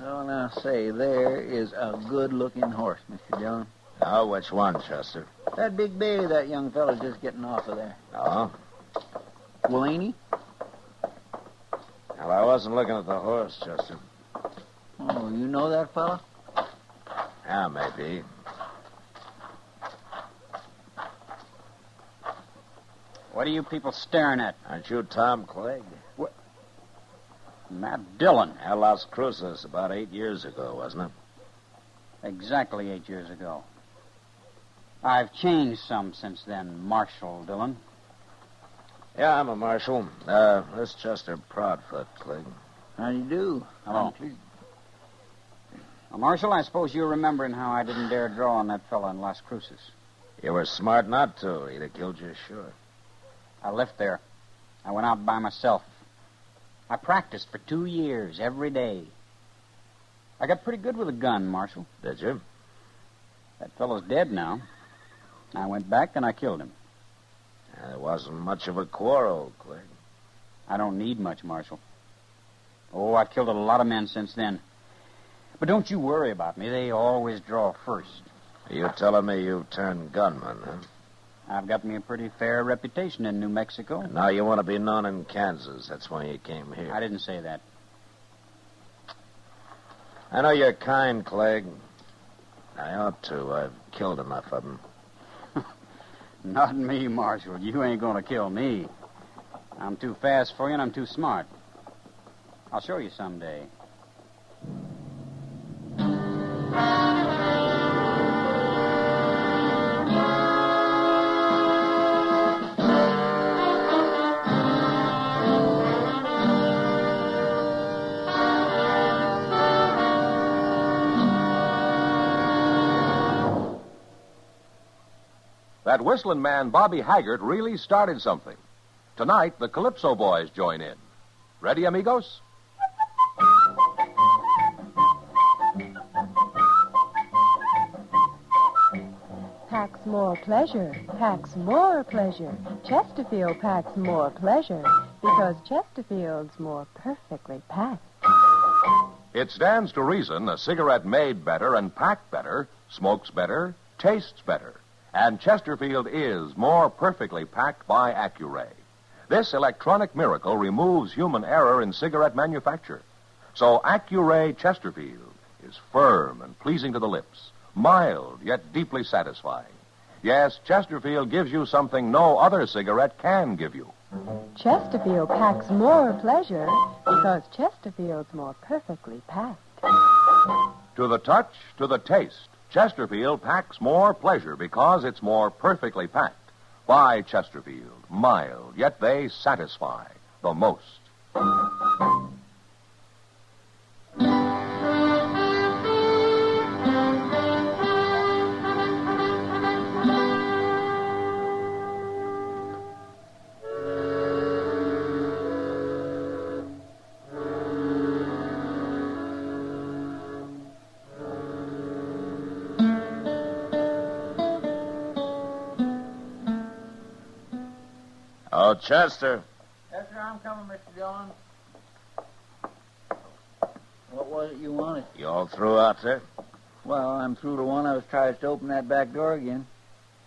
Oh, now, say, there is a good-looking horse, Mr. Dillon. Oh, which one, Chester? That big bay that young fellow's just getting off of there. Oh? Well, ain't he? Well, I wasn't looking at the horse, Chester. Oh, you know that fella? Yeah, maybe. What are you people staring at? Aren't you Tom Clegg? What? Matt Dillon. At Las Cruces about 8 years ago, wasn't it? Exactly 8 years ago. I've changed some since then, Marshal Dillon. Yeah, I'm a marshal. This Chester Proudfoot, Clegg. How do you do? Hello. Marshal, I suppose you're remembering how I didn't dare draw on that fella in Las Cruces. You were smart not to. He'd have killed you, sure. I left there. I went out by myself. I practiced for 2 years, every day. I got pretty good with a gun, Marshal. Did you? That fellow's dead now. I went back and I killed him. There wasn't much of a quarrel, Clegg. I don't need much, Marshal. Oh, I've killed a lot of men since then. But don't you worry about me. They always draw first. Are you telling me you've turned gunman, huh? I've got me a pretty fair reputation in New Mexico. And now you want to be known in Kansas. That's why you came here. I didn't say that. I know you're kind, Clegg. I ought to. I've killed enough of them. Not me, Marshal. You ain't going to kill me. I'm too fast for you and I'm too smart. I'll show you someday. That whistling man, Bobby Haggart, really started something. Tonight, the Calypso Boys join in. Ready, amigos? Packs more pleasure, packs more pleasure. Chesterfield packs more pleasure because Chesterfield's more perfectly packed. It stands to reason a cigarette made better and packed better smokes better, tastes better. And Chesterfield is more perfectly packed by Accuray. This electronic miracle removes human error in cigarette manufacture. So Accuray Chesterfield is firm and pleasing to the lips, mild yet deeply satisfying. Yes, Chesterfield gives you something no other cigarette can give you. Chesterfield packs more pleasure because Chesterfield's more perfectly packed. To the touch, to the taste, Chesterfield packs more pleasure because it's more perfectly packed. By Chesterfield, mild, yet they satisfy the most. Oh, Chester. Yes, sir, I'm coming, Mr. Dillon. What was it you wanted? You all through out there? Well, I'm through to one. I was trying to open that back door again.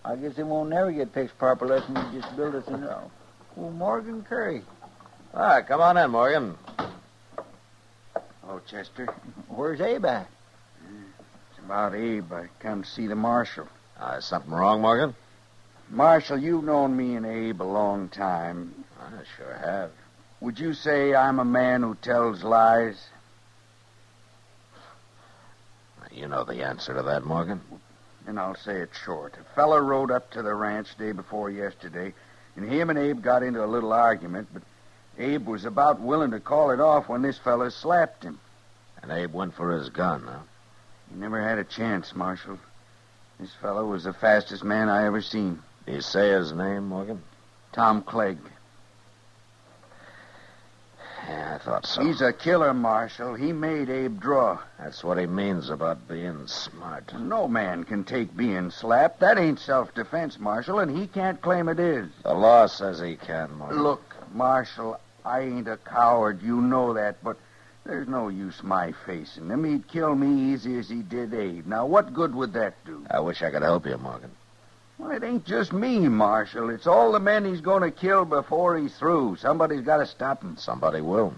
I guess it won't never get fixed proper unless we just build us a new... Oh, Morgan Curry. All right, come on in, Morgan. Oh, Chester. Where's Abe at? It's about Abe. I come to see the marshal. Is something wrong, Morgan? Marshal, you've known me and Abe a long time. I sure have. Would you say I'm a man who tells lies? You know the answer to that, Morgan. And I'll say it short. A fella rode up to the ranch day before yesterday, and him and Abe got into a little argument, but Abe was about willing to call it off when this fella slapped him. And Abe went for his gun, huh? He never had a chance, Marshal. This fella was the fastest man I ever seen. Did you say his name, Morgan? Tom Clegg. Yeah, I thought so. He's a killer, Marshal. He made Abe draw. That's what he means about being smart. No man can take being slapped. That ain't self-defense, Marshal, and he can't claim it is. The law says he can, Morgan. Look, Marshal, I ain't a coward. You know that, but there's no use my facing him. He'd kill me easy as he did Abe. Now, what good would that do? I wish I could help you, Morgan. Well, it ain't just me, Marshal. It's all the men he's going to kill before he's through. Somebody's got to stop him. Somebody will.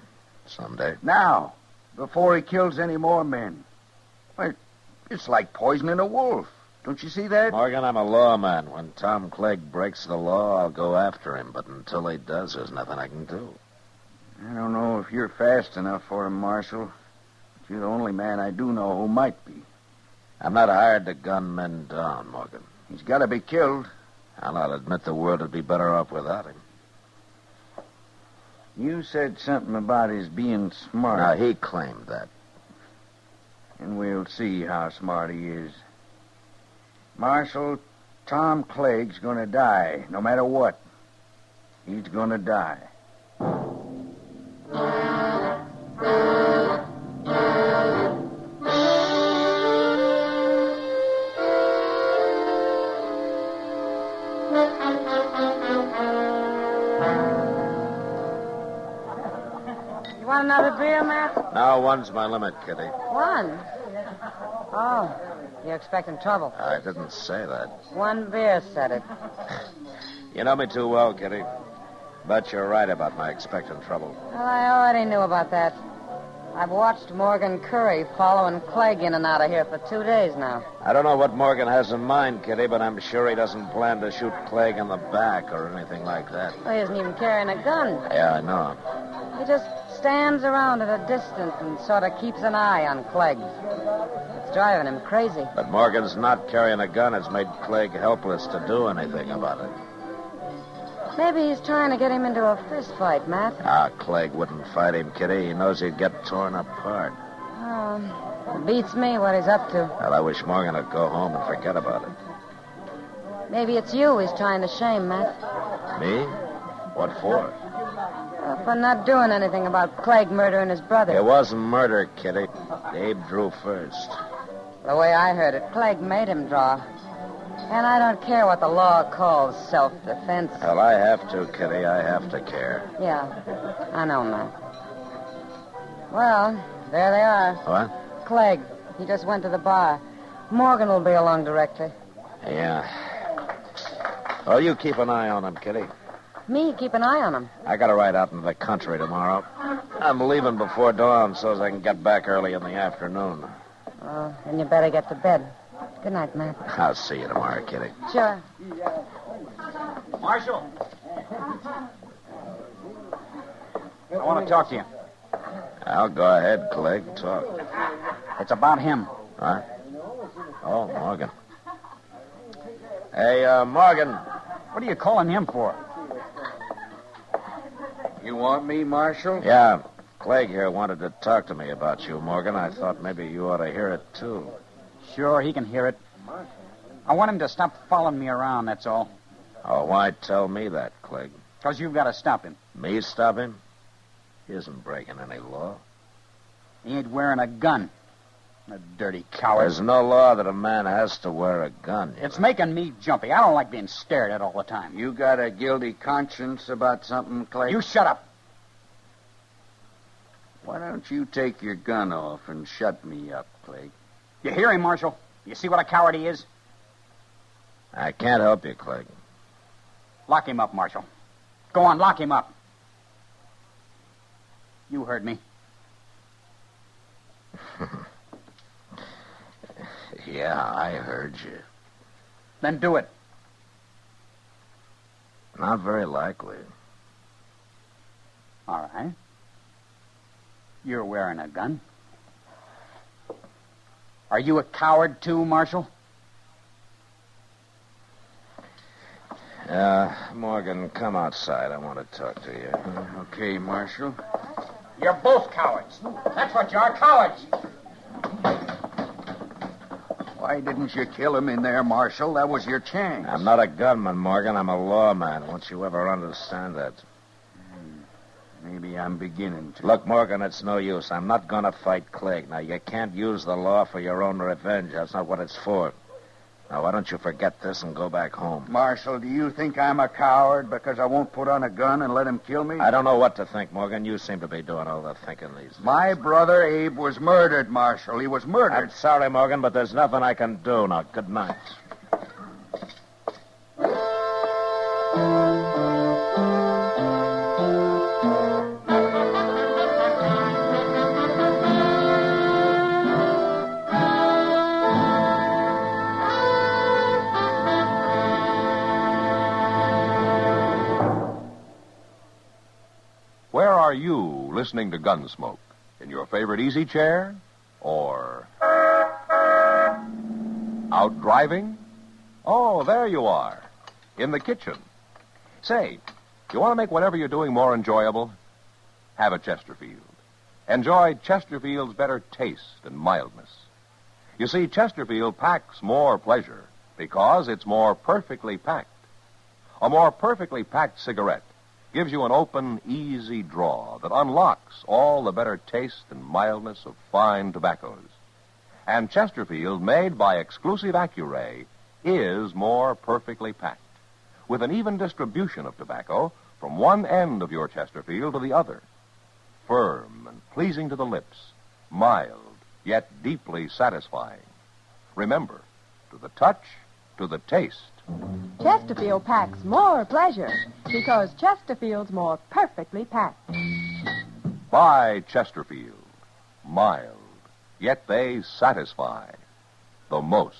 Someday. Now, before he kills any more men. Well, it's like poisoning a wolf. Don't you see that? Morgan, I'm a lawman. When Tom Clegg breaks the law, I'll go after him. But until he does, there's nothing I can do. I don't know if you're fast enough for him, Marshal. But you're the only man I do know who might be. I'm not hired to gun men down, Morgan. He's got to be killed. And I'll admit the world would be better off without him. You said something about his being smart. Now, he claimed that. And we'll see how smart he is. Marshal, Tom Clegg's going to die, no matter what. He's going to die. Want another beer, Matt? No, one's my limit, Kitty. One? Oh, you're expecting trouble. I didn't say that. One beer said it. You know me too well, Kitty. But you're right about my expecting trouble. Well, I already knew about that. I've watched Morgan Curry following Clegg in and out of here for 2 days now. I don't know what Morgan has in mind, Kitty, but I'm sure he doesn't plan to shoot Clegg in the back or anything like that. Well, he isn't even carrying a gun. Yeah, I know. He just stands around at a distance and sort of keeps an eye on Clegg. It's driving him crazy. But Morgan's not carrying a gun has made Clegg helpless to do anything about it. Maybe he's trying to get him into a fist fight, Matt. Clegg wouldn't fight him, Kitty. He knows he'd get torn apart. It beats me what he's up to. Well, I wish Morgan would go home and forget about it. Maybe it's you he's trying to shame, Matt. Me? What for? For not doing anything about Clegg murdering his brother. It wasn't murder, Kitty. Abe drew first. The way I heard it, Clegg made him draw. And I don't care what the law calls self-defense. Well, I have to, Kitty. I have to care. Yeah, I know, Matt. Well, there they are. What? Clegg. He just went to the bar. Morgan will be along directly. Yeah. Well, you keep an eye on him, Kitty. Me, keep an eye on him. I got to ride out into the country tomorrow. I'm leaving before dawn so as I can get back early in the afternoon. Oh, then you better get to bed. Good night, Matt. I'll see you tomorrow, Kitty. Sure. Marshal. I want to talk to you. I'll go ahead, Clegg. Talk. It's about him. Huh? Oh, Morgan. Hey, Morgan. What are you calling him for? You want me, Marshal? Yeah. Clegg here wanted to talk to me about you, Morgan. I thought maybe you ought to hear it, too. Sure, he can hear it. I want him to stop following me around, that's all. Oh, why tell me that, Clegg? Because you've got to stop him. Me stop him? He isn't breaking any law. He ain't wearing a gun. A dirty coward. There's no law that a man has to wear a gun. It's making me jumpy. I don't like being stared at all the time. You got a guilty conscience about something, Clegg? You shut up. Why don't you take your gun off and shut me up, Clegg? You hear him, Marshal? You see what a coward he is? I can't help you, Clegg. Lock him up, Marshal. Go on, lock him up. You heard me. Yeah, I heard you. Then do it. Not very likely. All right. You're wearing a gun. Are you a coward, too, Marshal? Morgan, come outside. I want to talk to you. Okay, Marshal. You're both cowards. That's what you are, cowards. Why didn't you kill him in there, Marshal? That was your chance. I'm not a gunman, Morgan. I'm a lawman. Won't you ever understand that? Maybe I'm beginning to. Look, Morgan, it's no use. I'm not going to fight Clegg. Now, you can't use the law for your own revenge. That's not what it's for. Now, why don't you forget this and go back home? Marshal, do you think I'm a coward because I won't put on a gun and let him kill me? I don't know what to think, Morgan. You seem to be doing all the thinking these days. My brother Abe was murdered, Marshal. He was murdered. I'm sorry, Morgan, but there's nothing I can do. Now, good night. Where are you listening to Gunsmoke? In your favorite easy chair? Or out driving? Oh, there you are. In the kitchen. Say, you want to make whatever you're doing more enjoyable? Have a Chesterfield. Enjoy Chesterfield's better taste and mildness. You see, Chesterfield packs more pleasure because it's more perfectly packed. A more perfectly packed cigarette gives you an open, easy draw that unlocks all the better taste and mildness of fine tobaccos. And Chesterfield, made by exclusive Accuray, is more perfectly packed, with an even distribution of tobacco from one end of your Chesterfield to the other. Firm and pleasing to the lips, mild, yet deeply satisfying. Remember, to the touch, to the taste. Chesterfield packs more pleasure because Chesterfield's more perfectly packed. Buy Chesterfield. Mild, yet they satisfy the most.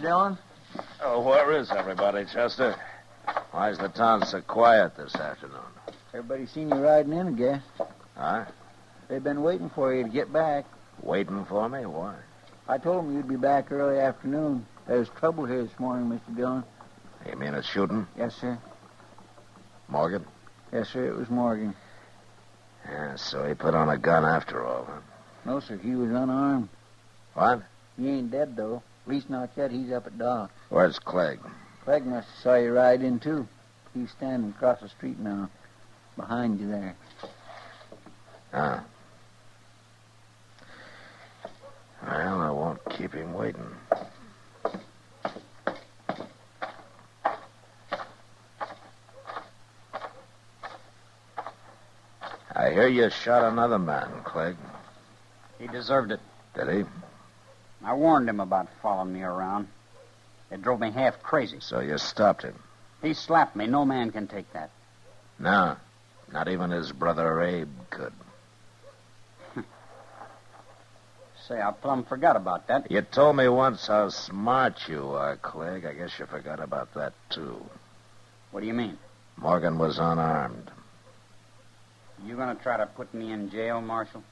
Dillon? Oh, where is everybody, Chester? Why's the town so quiet this afternoon? Everybody seen you riding in, I guess. Huh? They've been waiting for you to get back. Waiting for me? Why? I told them you'd be back early afternoon. There's trouble here this morning, Mr. Dillon. You mean a shooting? Yes, sir. Morgan? Yes, sir, it was Morgan. Yeah, so he put on a gun after all, huh? No, sir, he was unarmed. What? He ain't dead, though. At least not yet. He's up at dock. Where's Clegg? Clegg must have saw you ride in, too. He's standing across the street now. Behind you there. Ah. Well, I won't keep him waiting. I hear you shot another man, Clegg. He deserved it. Did he? I warned him about following me around. It drove me half crazy. So you stopped him? He slapped me. No man can take that. No, not even his brother Abe could. Say, I plumb forgot about that. You told me once how smart you are, Clegg. I guess you forgot about that, too. What do you mean? Morgan was unarmed. You gonna try to put me in jail, Marshal?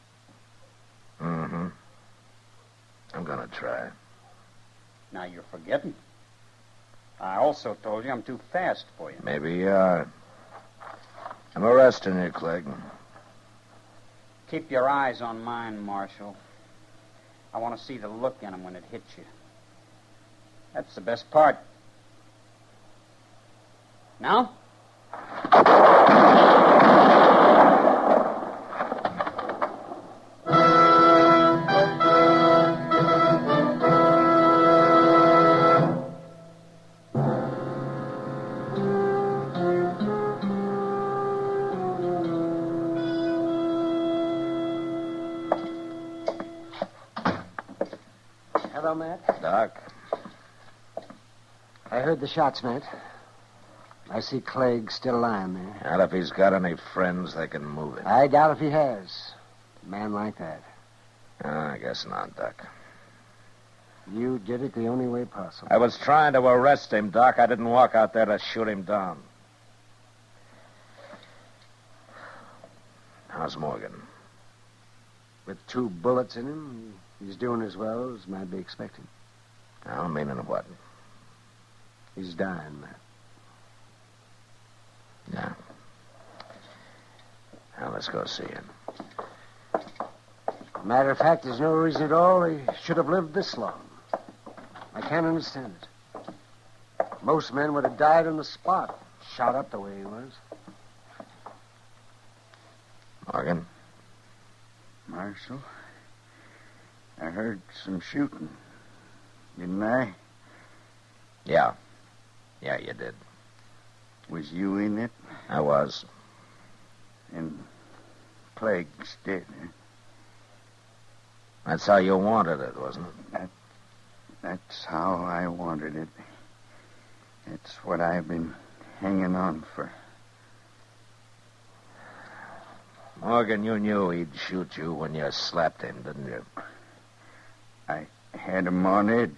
Mm-hmm. I'm gonna try. Now you're forgetting. I also told you I'm too fast for you. Maybe you are. I'm arresting you, Clegg. Keep your eyes on mine, Marshal. I want to see the look in them when it hits you. That's the best part. Now? well, Matt? Doc? I heard the shots, Matt. I see Clegg still lying there. And if he's got any friends, they can move it. I doubt if he has. A man like that. I guess not, Doc. You did it the only way possible. I was trying to arrest him, Doc. I didn't walk out there to shoot him down. How's Morgan? With 2 bullets in him, he's doing as well as might be expected. I meaning what? He's dying, Matt. Yeah. Now, let's go see him. Matter of fact, there's no reason at all he should have lived this long. I can't understand it. Most men would have died on the spot, shot up the way he was. Morgan? Marshal, I heard some shooting. Didn't I? Yeah. Yeah, you did. Was you in it? I was. And Clegg's dead, huh? That's how you wanted it, wasn't it? That's how I wanted it. It's what I've been hanging on for. Morgan, you knew he'd shoot you when you slapped him, didn't you? I had him on edge,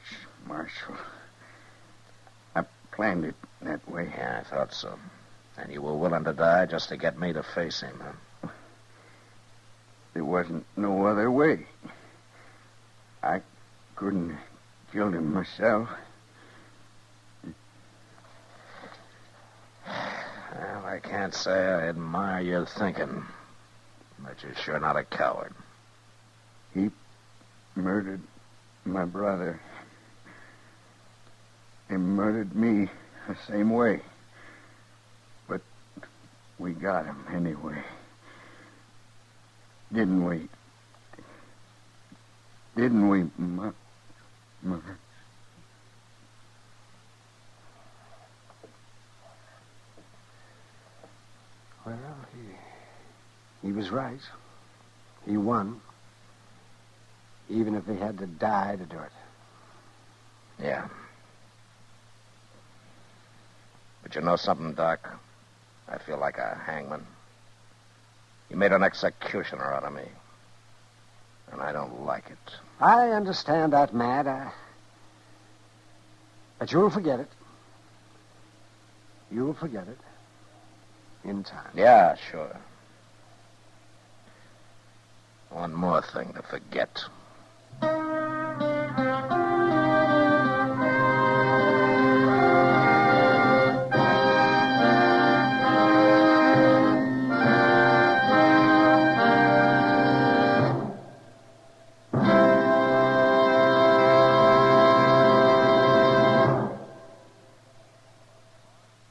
Marshal. I planned it that way. Yeah, I thought so. And you were willing to die just to get me to face him, huh? There wasn't no other way. I couldn't have killed him myself. Well, I can't say I admire your thinking, but you're sure not a coward. He murdered my brother. He murdered me the same way. But we got him anyway. Didn't we? Didn't we, Mother? Well, he was right. He won. Even if he had to die to do it. Yeah. But you know something, Doc? I feel like a hangman. You made an executioner out of me. And I don't like it. I understand that, Matt. But you'll forget it. You'll forget it. In time. Yeah, sure. One more thing to forget.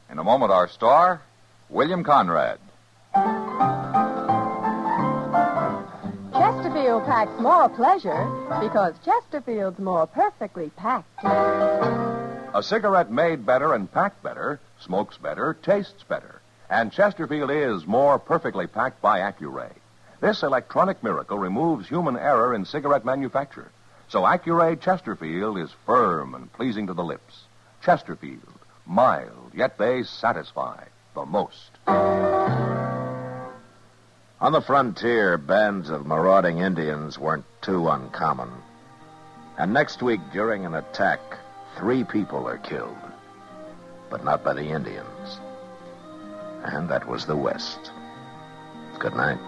In a moment, our star, William Conrad. Chesterfield packs more pleasure because Chesterfield's more perfectly packed. A cigarette made better and packed better, smokes better, tastes better. And Chesterfield is more perfectly packed by Accuray. This electronic miracle removes human error in cigarette manufacture. So Accuray Chesterfield is firm and pleasing to the lips. Chesterfield, mild, yet they satisfy the most. On the frontier, bands of marauding Indians weren't too uncommon. And next week, during an attack, 3 people are killed. But not by the Indians. And that was the West. Good night.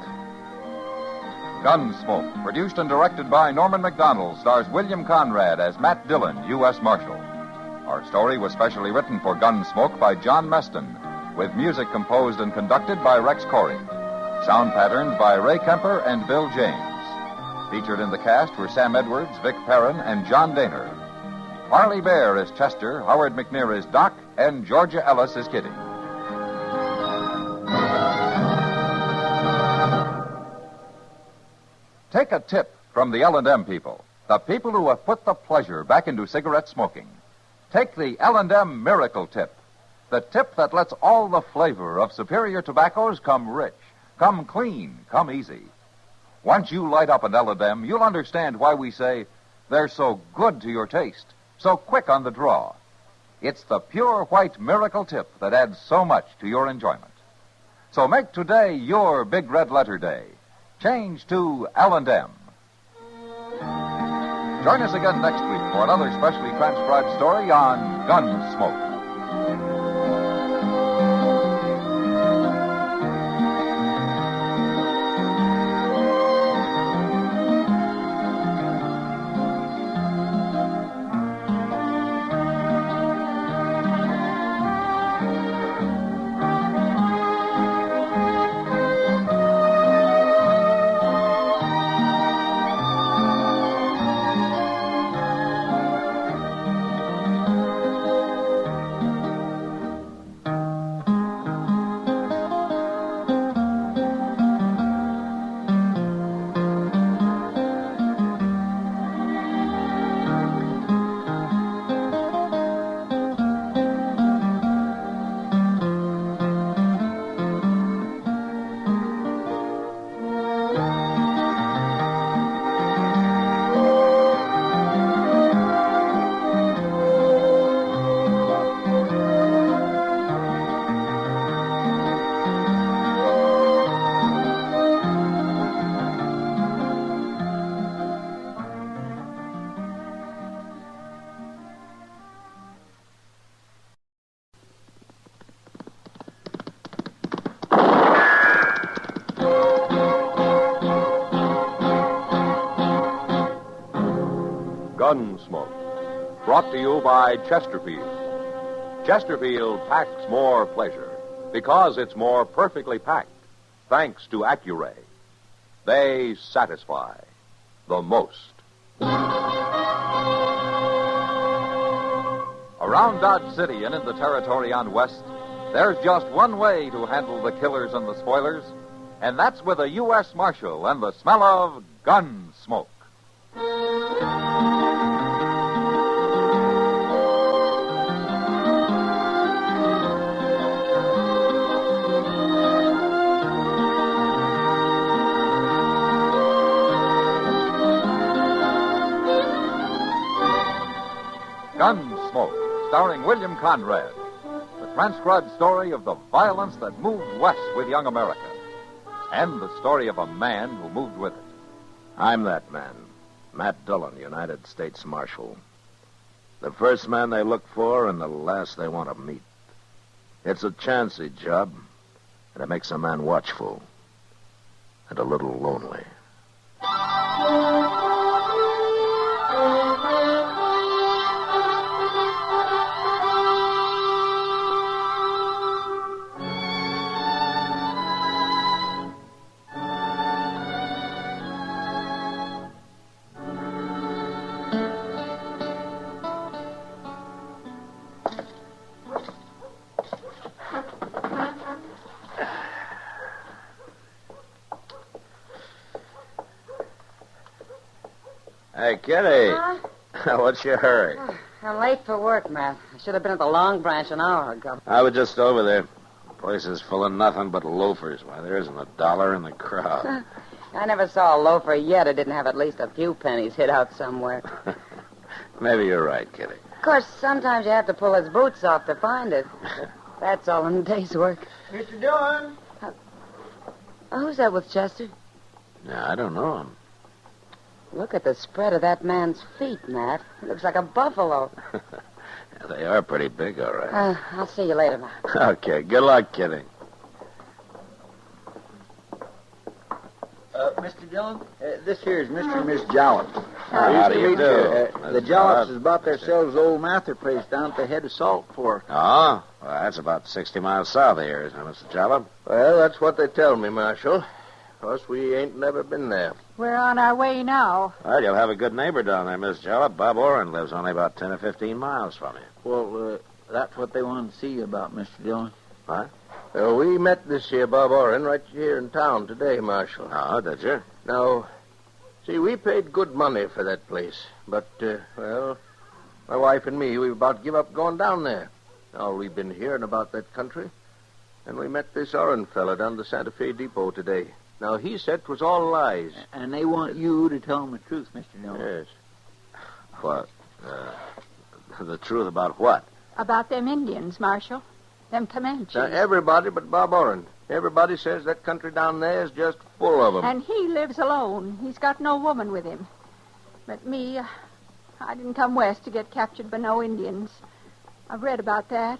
Gunsmoke, produced and directed by Norman MacDonald, stars William Conrad as Matt Dillon, U.S. Marshal. Our story was specially written for Gunsmoke by John Meston, with music composed and conducted by Rex Corey. Sound patterned by Ray Kemper and Bill James. Featured in the cast were Sam Edwards, Vic Perrin, and John Daner. Harley Bear is Chester, Howard McNear is Doc, and Georgia Ellis is Kitty. Take a tip from the L&M people, the people who have put the pleasure back into cigarette smoking. Take the L&M Miracle Tip, the tip that lets all the flavor of superior tobaccos come rich, come clean, come easy. Once you light up an L&M, you'll understand why we say, They're so good to your taste, so quick on the draw. It's the pure white miracle tip that adds so much to your enjoyment. So make today your big red letter day. Change to L&M. Join us again next week for another specially transcribed story on Gunsmoke. Gunsmoke, brought to you by Chesterfield. Chesterfield packs more pleasure because it's more perfectly packed, thanks to Accuray. They satisfy the most. Around Dodge City and in the territory on West, there's just one way to handle the killers and the spoilers, and that's with a U.S. Marshal and the smell of gun smoke. Gunsmoke, starring William Conrad, the transcribed story of the violence that moved west with young America, and the story of a man who moved with it. I'm that man, Matt Dillon, United States Marshal. The first man they look for and the last they want to meet. It's a chancy job, and it makes a man watchful and a little lonely. Hey, Kitty. Huh? What's your hurry? I'm late for work, Matt. I should have been at the Long Branch an hour ago. I was just over there. The place is full of nothing but loafers. Why, there isn't a dollar in the crowd. I never saw a loafer yet who didn't have at least a few pennies hid out somewhere. Maybe you're right, Kitty. Of course, sometimes you have to pull his boots off to find it. That's all in a day's work. Mr. Dillon? Who's that with Chester? Yeah, I don't know him. Look at the spread of that man's feet, Matt. He looks like a buffalo. Yeah, they are pretty big, all right. I'll see you later, Matt. Okay, good luck, Kitty. Mr. Dillon, this here is Mr. and Miss Jollop. How do you do? The Jollops has bought themselves old Mather place down at the head of Salt Fork. Oh? Well, that's about 60 miles south of here, isn't it, Mr. Jalop? Well, that's what they tell me, Marshal. Of course, we ain't never been there. We're on our way now. Well, you'll have a good neighbor down there, Miss Jalop. Bob Oren lives only about 10 or 15 miles from you. Well, that's what they wanted to see you about, Mr. Dillon. What? Well, we met this here Bob Oren right here in town today, Marshal. Oh, did you? Now, see, we paid good money for that place. But, well, my wife and me, we about give up going down there. All we've been hearing about that country. And we met this Oren fella down the Santa Fe Depot today. Now, he said 'twas all lies. And they want you to tell them the truth, Mr. Dillon. Yes. What? The truth about what? About them Indians, Marshal. Them Comanches. Now, everybody but Bob Orrin. Everybody says that country down there is just full of them. And he lives alone. He's got no woman with him. But me, I didn't come west to get captured by no Indians. I've read about that.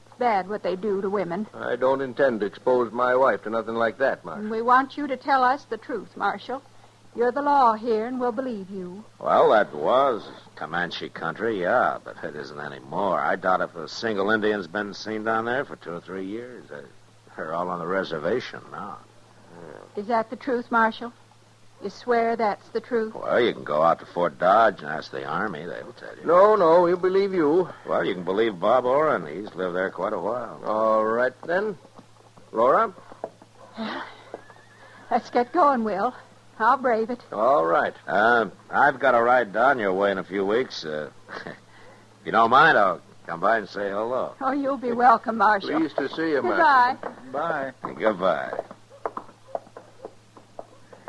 It's bad what they do to women. I don't intend to expose my wife to nothing like that, Marshal. And we want you to tell us the truth, Marshal. You're the law here, and we'll believe you. Well, that was Comanche country, yeah, but it isn't anymore. I doubt if a single Indian's been seen down there for 2 or 3 years. They're all on the reservation now. Is that the truth, Marshal? You swear that's the truth? Well, you can go out to Fort Dodge and ask the Army. They'll tell you. No, we'll believe you. Well, you can believe Bob Orrin. He's lived there quite a while. All right, then. Laura? Let's get going, Will. I'll brave it. All right. I've got to ride down your way in a few weeks. If you don't mind, I'll come by and say hello. Oh, you'll be welcome, Marshal. Pleased to see you, Goodbye. Bye. Goodbye.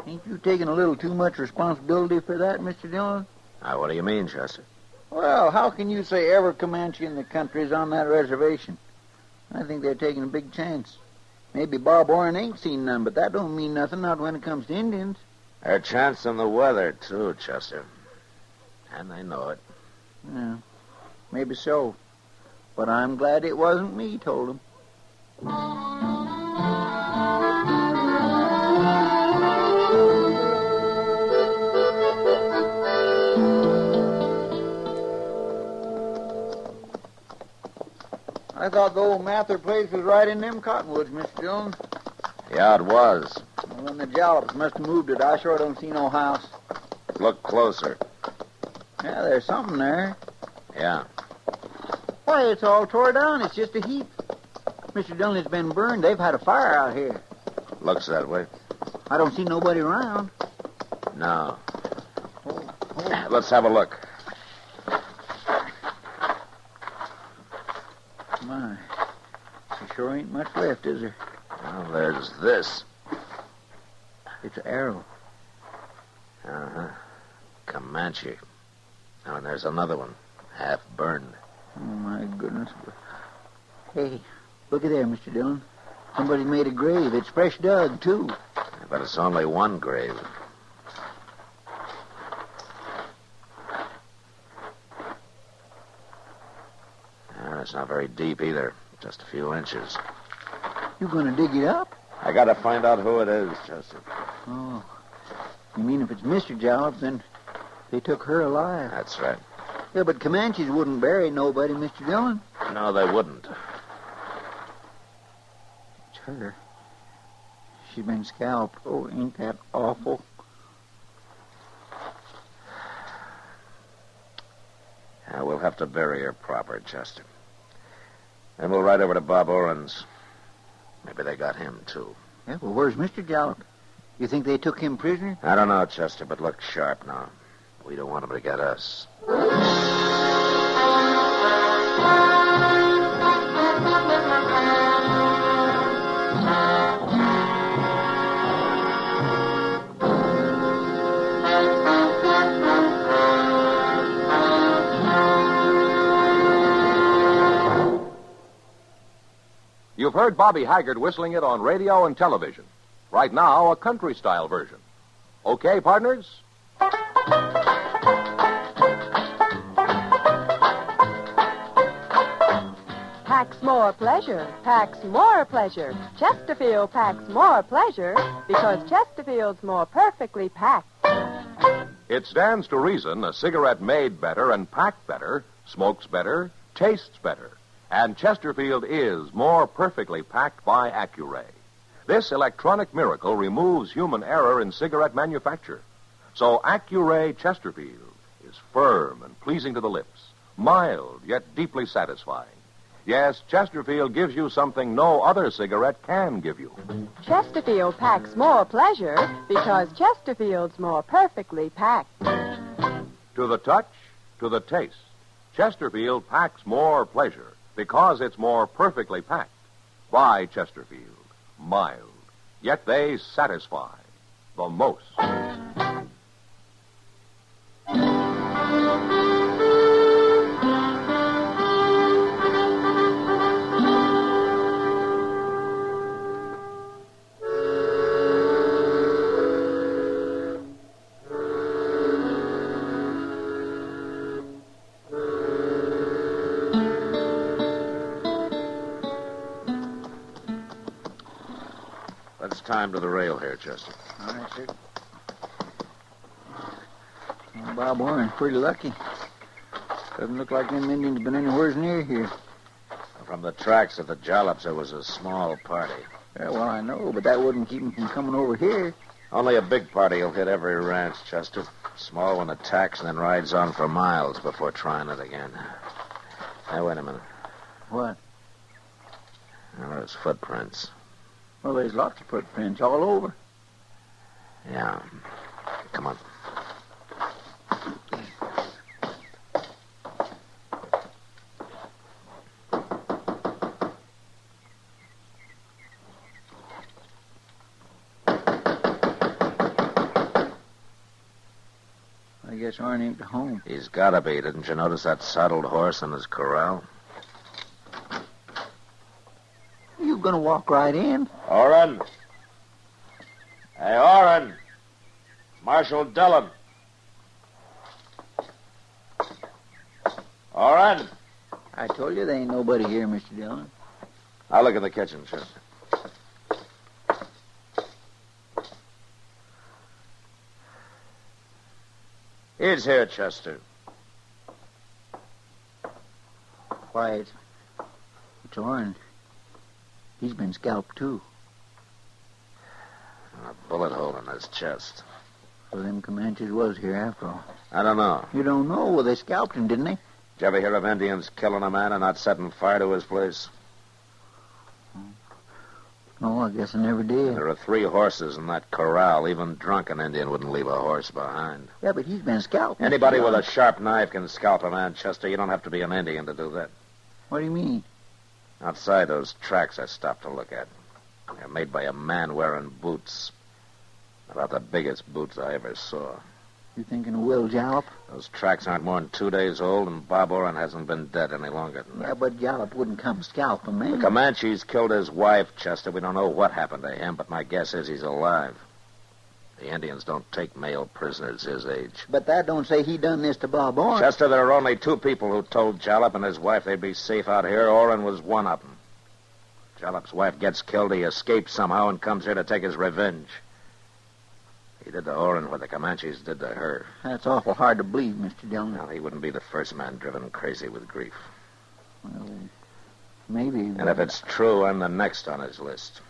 Ain't you taking a little too much responsibility for that, Mr. Dillon? What do you mean, Chester? Well, how can you say every Comanche in the country is on that reservation? I think they're taking a big chance. Maybe Bob Orrin ain't seen none, but that don't mean nothing, not when it comes to Indians. They're chancing the weather, too, Chester. And they know it. Yeah, maybe so. But I'm glad it wasn't me told them. I thought the old Mather place was right in them cottonwoods, Mr. Dillon. Yeah, it was. Well, then the Jallops must have moved it. I sure don't see no house. Look closer. Yeah, there's something there. Yeah. Why, it's all tore down. It's just a heap. Mr. Dillon, it's been burned. They've had a fire out here. Looks that way. I don't see nobody around. No. Let's have a look. My, there sure ain't much left, is there? Well, there's this. It's an arrow. Uh-huh. Comanche. Oh, and there's another one, half burned. Oh, my goodness. Hey, look at there, Mr. Dillon. Somebody made a grave. It's fresh dug, too. But it's only one grave. It's not very deep either. Just a few inches. You gonna dig it up? I gotta find out who it is, Chester. Oh. You mean if it's Mr. Jalop, then they took her alive? That's right. Yeah, but Comanches wouldn't bury nobody, Mr. Dillon. No, they wouldn't. It's her. She's been scalped. Oh, ain't that awful? Yeah, we'll have to bury her proper, Chester. Then we'll ride over to Bob Orrin's. Maybe they got him, too. Yeah, well, where's Mr. Jalop? You think they took him prisoner? I don't know, Chester, but look sharp now. We don't want him to get us. You've heard Bobby Haggart whistling it on radio and television. Right now, a country-style version. Okay, partners? Packs more pleasure, packs more pleasure. Chesterfield packs more pleasure because Chesterfield's more perfectly packed. It stands to reason a cigarette made better and packed better, smokes better, tastes better. And Chesterfield is more perfectly packed by Accuray. This electronic miracle removes human error in cigarette manufacture. So Accuray Chesterfield is firm and pleasing to the lips, mild yet deeply satisfying. Yes, Chesterfield gives you something no other cigarette can give you. Chesterfield packs more pleasure because Chesterfield's more perfectly packed. To the touch, to the taste, Chesterfield packs more pleasure because it's more perfectly packed. By Chesterfield, mild, yet they satisfy the most. Let's tie him to the rail here, Chester. All right, sir. Well, Bob Warren's pretty lucky. Doesn't look like them Indians been anywhere near here. From the tracks of the Jollops, there was a small party. Yeah, well, I know, but that wouldn't keep them from coming over here. Only a big party will hit every ranch, Chester. Small one attacks and then rides on for miles before trying it again. Now, wait a minute. What? Well, there's footprints. Well, there's lots of footprints all over. Yeah. Come on. I guess Arn ain't home. He's gotta be. Didn't you notice that saddled horse in his corral? You gonna walk right in? Orrin! Hey, Orrin! Marshal Dillon. Orrin! I told you there ain't nobody here, Mr. Dillon. I'll look in the kitchen, Chester. He's here, Chester. Why, it's Orrin. He's been scalped, too. A bullet hole in his chest. So them Comanches was here after all. I don't know. You don't know? Well, they scalped him, didn't they? Did you ever hear of Indians killing a man and not setting fire to his place? No, I guess I never did. There are 3 horses in that corral. Even drunken Indian wouldn't leave a horse behind. Yeah, but he's been scalped. Anybody with a sharp knife can scalp a man, Chester. You don't have to be an Indian to do that. What do you mean? Outside those tracks I stopped to look at. They're made by a man wearing boots. About the biggest boots I ever saw. You thinking of Will Jalop? Those tracks aren't more than 2 days old, and Bob Orrin hasn't been dead any longer than that. Yeah, but Jalop wouldn't come scalp a man. The Comanches killed his wife, Chester. We don't know what happened to him, but my guess is he's alive. The Indians don't take male prisoners his age. But that don't say he done this to Bob Orrin. Chester, there are only 2 people who told Jalop and his wife they'd be safe out here. Orrin was one of them. Jalop's wife gets killed. He escapes somehow and comes here to take his revenge. He did to Orrin what the Comanches did to her. That's awful hard to believe, Mr. Dillon. Well, he wouldn't be the first man driven crazy with grief. Well, maybe. And if it's true, I'm the next on his list.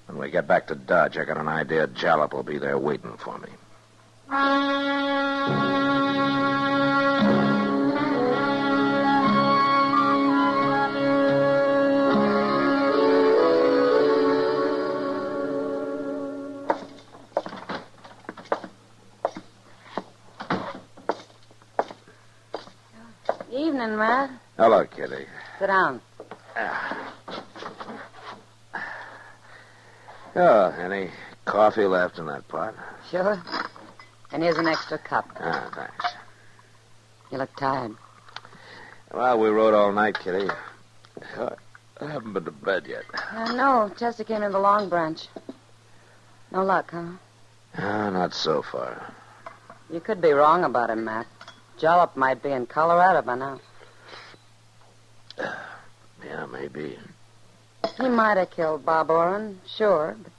When we get back to Dodge, I got an idea Jalop will be there waiting for me. Evening, Matt. Hello, Kitty. Sit down. Oh, any coffee left in that pot? Sure. And here's an extra cup. Ah, thanks. You look tired. Well, we rode all night, Kitty. I haven't been to bed yet. No, Chester came in the Long Branch. No luck, huh? Not so far. You could be wrong about him, Matt. Jalop might be in Colorado by now. Yeah, maybe. He might have killed Bob Orrin, sure, but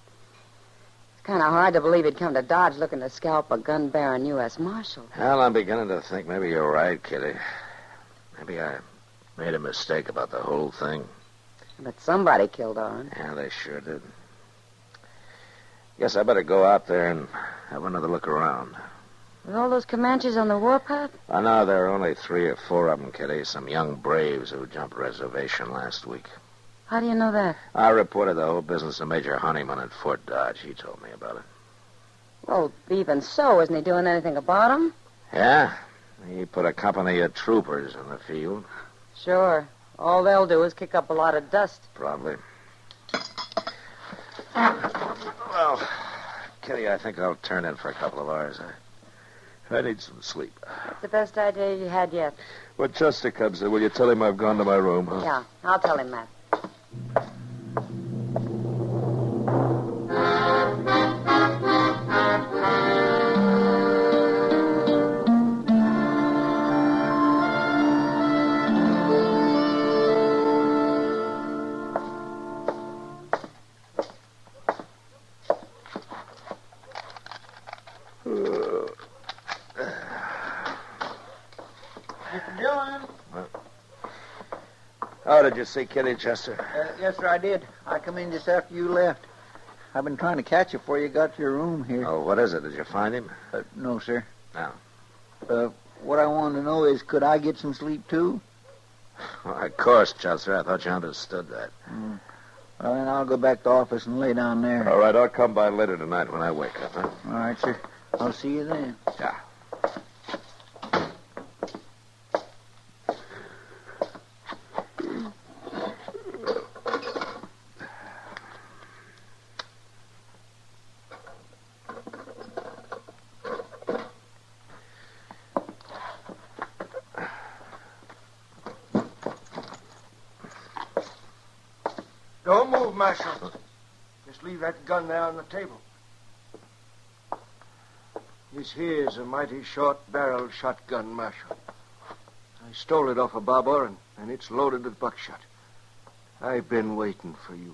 it's kind of hard to believe he'd come to Dodge looking to scalp a gun-bearing U.S. Marshal. Well, I'm beginning to think maybe you're right, Kitty. Maybe I made a mistake about the whole thing. But somebody killed Orrin. Yeah, they sure did. Guess I better go out there and have another look around. With all those Comanches on the warpath? I know there are only 3 or 4 of them, Kitty. Some young braves who jumped reservation last week. How do you know that? I reported the whole business to Major Honeyman at Fort Dodge. He told me about it. Well, even so, isn't he doing anything about him? Yeah? He put a company of troopers in the field. Sure. All they'll do is kick up a lot of dust. Probably. Well, Kitty, I think I'll turn in for a couple of hours. I need some sleep. That's the best idea you had yet. When Chester comes in, will you tell him I've gone to my room? Huh? Yeah, I'll tell him that. Oh, did you see Kitty, Chester? Yes, sir, I did. I come in just after you left. I've been trying to catch you before you got to your room here. Oh, what is it? Did you find him? No, sir. No. What I wanted to know is, could I get some sleep, too? Well, of course, Chester. I thought you understood that. Well, then I'll go back to the office and lay down there. All right, I'll come by later tonight when I wake up, huh? All right, sir. I'll see you then. Yeah. Don't move, Marshal. Just leave that gun there on the table. This here's a mighty short-barreled shotgun, Marshal. I stole it off of Bob Orrin, and it's loaded with buckshot. I've been waiting for you.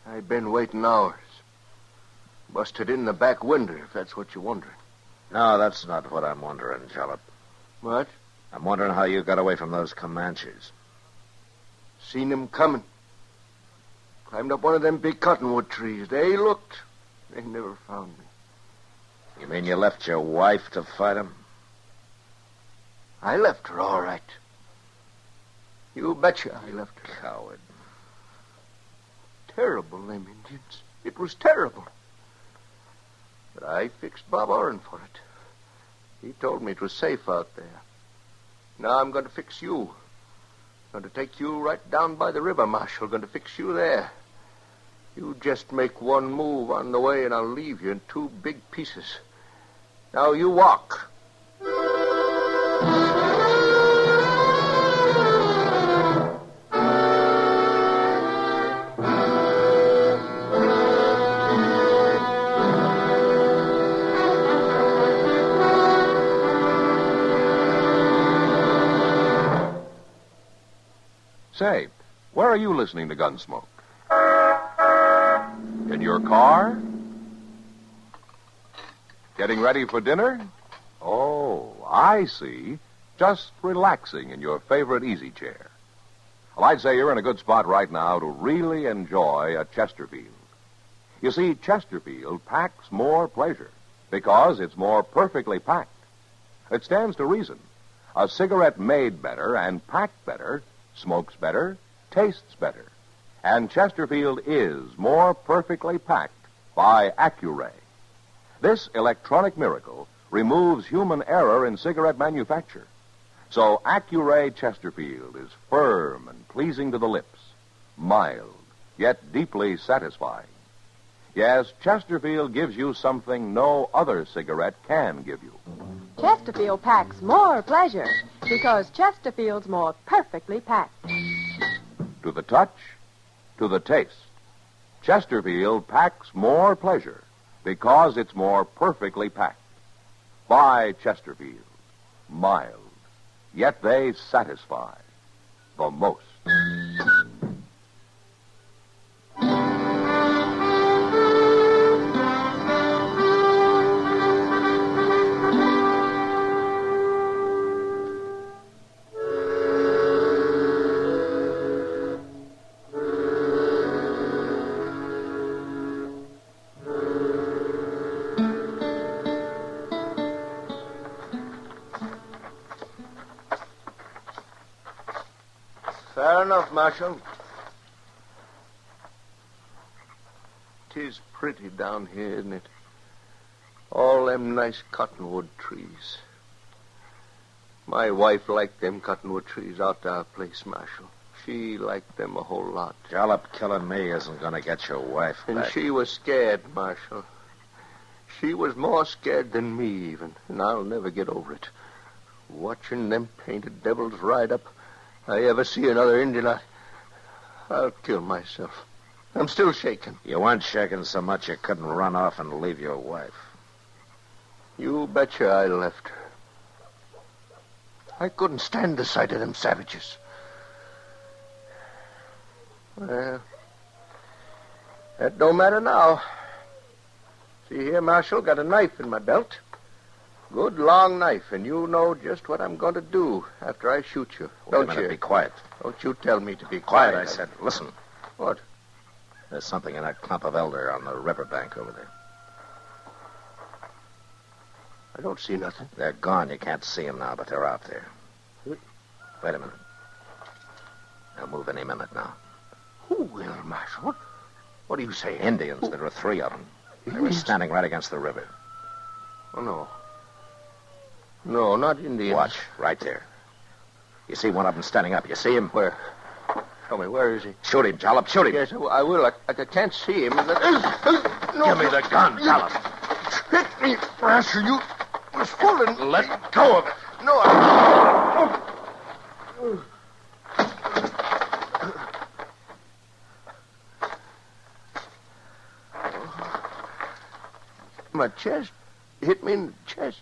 I've been waiting hours. Busted in the back window, if that's what you're wondering. No, that's not what I'm wondering, Jalop. What? I'm wondering how you got away from those Comanches. Seen them coming. Climbed up one of them big cottonwood trees. They looked. They never found me. You mean you left your wife to fight them? I left her, all right. You betcha I left her. Coward. Terrible, them Indians. It was terrible. But I fixed Bob Orrin for it. He told me it was safe out there. Now I'm going to fix you. Going to take you right down by the river, Marshal. Going to fix you there. You just make one move on the way, and I'll leave you in two big pieces. Now you walk. Say, where are you listening to Gunsmoke? In your car? Getting ready for dinner? Oh, I see. Just relaxing in your favorite easy chair. Well, I'd say you're in a good spot right now to really enjoy a Chesterfield. You see, Chesterfield packs more pleasure because it's more perfectly packed. It stands to reason. A cigarette made better and packed better smokes better, tastes better. And Chesterfield is more perfectly packed by Accuray. This electronic miracle removes human error in cigarette manufacture. So Accuray Chesterfield is firm and pleasing to the lips, mild, yet deeply satisfying. Yes, Chesterfield gives you something no other cigarette can give you. Chesterfield packs more pleasure because Chesterfield's more perfectly packed. To the touch, to the taste, Chesterfield packs more pleasure because it's more perfectly packed. Buy Chesterfield. Mild, yet they satisfy the most. Fair enough, Marshal. 'Tis pretty down here, isn't it? All them nice cottonwood trees. My wife liked them cottonwood trees out to our place, Marshal. She liked them a whole lot. Jalop killing me isn't going to get your wife back. And she was scared, Marshal. She was more scared than me, even, and I'll never get over it. Watching them painted devils ride up, I ever see another Indian, I'll kill myself. I'm still shaking. You weren't shaking so much you couldn't run off and leave your wife. You betcha I left her. I couldn't stand the sight of them savages. Well, that don't matter now. See here, Marshal, got a knife in my belt. Good long knife, and you know just what I'm going to do after I shoot you. Wait a minute, be quiet. Don't you tell me to be Quiet, quiet. I said. Listen. What? There's something in that clump of elder on the riverbank over there. I don't see nothing. They're gone. You can't see them now, but they're out there. Wait a minute. They'll move any minute now. Who will, Marshal? What do you say? Indians. There were 3 of them. They were standing right against the river. Oh, no. No, not Indians. Watch, right there. You see one of them standing up. You see him? Where? Tell me, where is he? Shoot him, Jalop. Shoot him. Yes, I will. I can't see him. No. Give me the gun, Jalop. Hit me, Marshal. You was fooling. Let go of it. No, my chest. Hit me in the chest.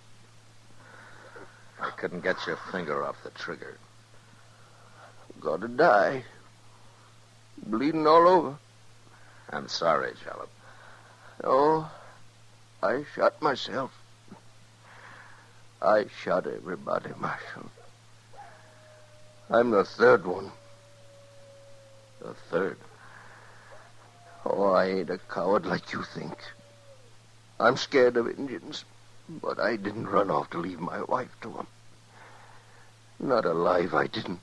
I couldn't get your finger off the trigger. Gotta die. Bleeding all over. I'm sorry, Jalop. Oh, I shot myself. I shot everybody, Marshal. I'm the 3rd one. The 3rd? Oh, I ain't a coward like you think. I'm scared of Indians, but I didn't run off to leave my wife to them. Not alive, I didn't.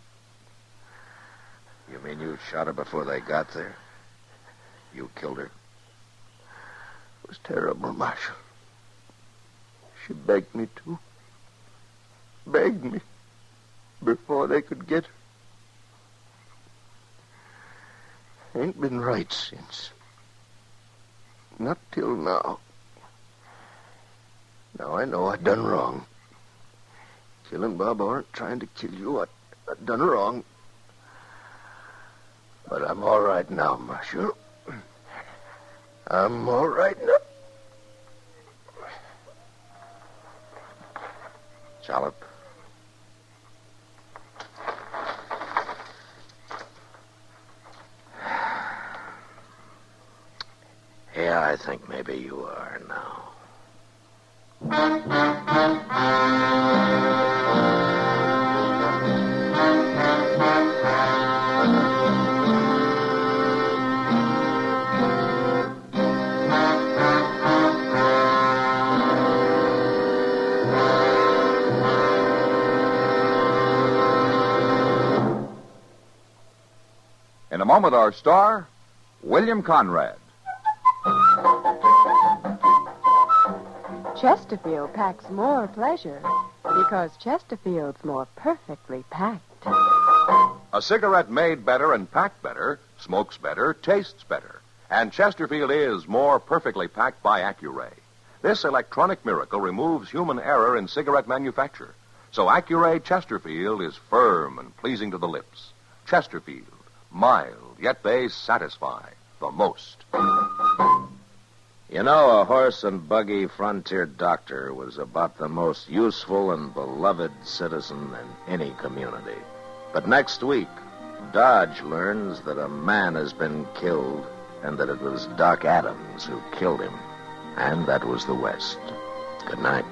You mean you shot her before they got there? You killed her? It was terrible, Marshal. She begged me to. Begged me before they could get her. Ain't been right since. Not till now. Now I know I done wrong. Killing Bob Orr, trying to kill you, I done wrong. But I'm all right now, Marshal. I'm all right now. Jalop. Yeah, I think maybe you are now. In a moment, our star, William Conrad. Chesterfield packs more pleasure because Chesterfield's more perfectly packed. A cigarette made better and packed better, smokes better, tastes better. And Chesterfield is more perfectly packed by Accuray. This electronic miracle removes human error in cigarette manufacture. So Accuray Chesterfield is firm and pleasing to the lips. Chesterfield, mild, yet they satisfy the most. You know, a horse and buggy frontier doctor was about the most useful and beloved citizen in any community. But next week, Dodge learns that a man has been killed and that it was Doc Adams who killed him. And that was the West. Good night.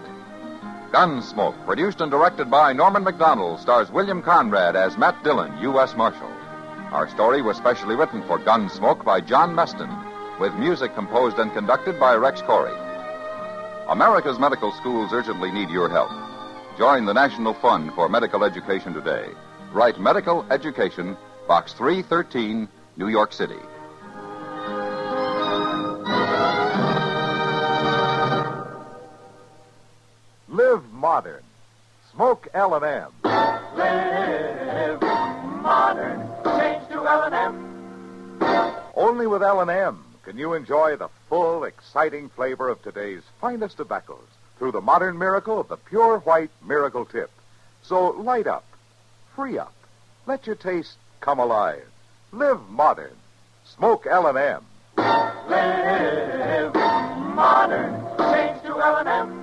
Gunsmoke, produced and directed by Norman McDonald, stars William Conrad as Matt Dillon, U.S. Marshal. Our story was specially written for Gunsmoke by John Meston, with music composed and conducted by Rex Corey. America's medical schools urgently need your help. Join the National Fund for Medical Education today. Write Medical Education, Box 313, New York City. Live modern. Smoke L&M. Live modern. Change to L&M. Only with L&M can you enjoy the full, exciting flavor of today's finest tobaccos through the modern miracle of the pure white Miracle Tip. So light up, free up, let your taste come alive. Live modern. Smoke L&M. Live modern. Change to L&M.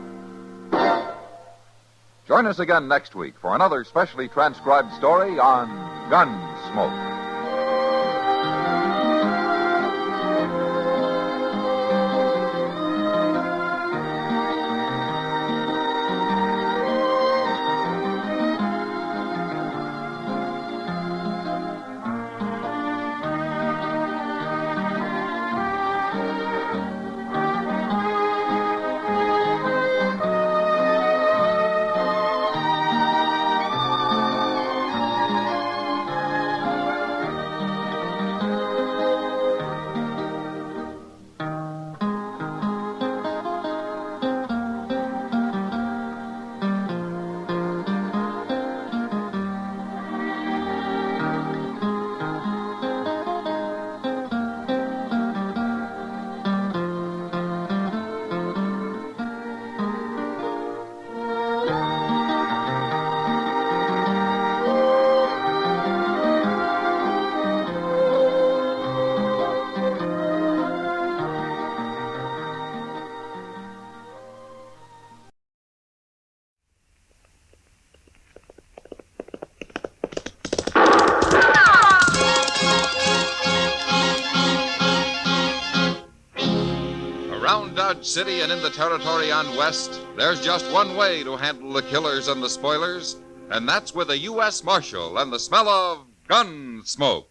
Join us again next week for another specially transcribed story on Gunsmoke. Around Dodge City and in the territory on West, there's just one way to handle the killers and the spoilers, and that's with a U.S. Marshal and the smell of gun smoke.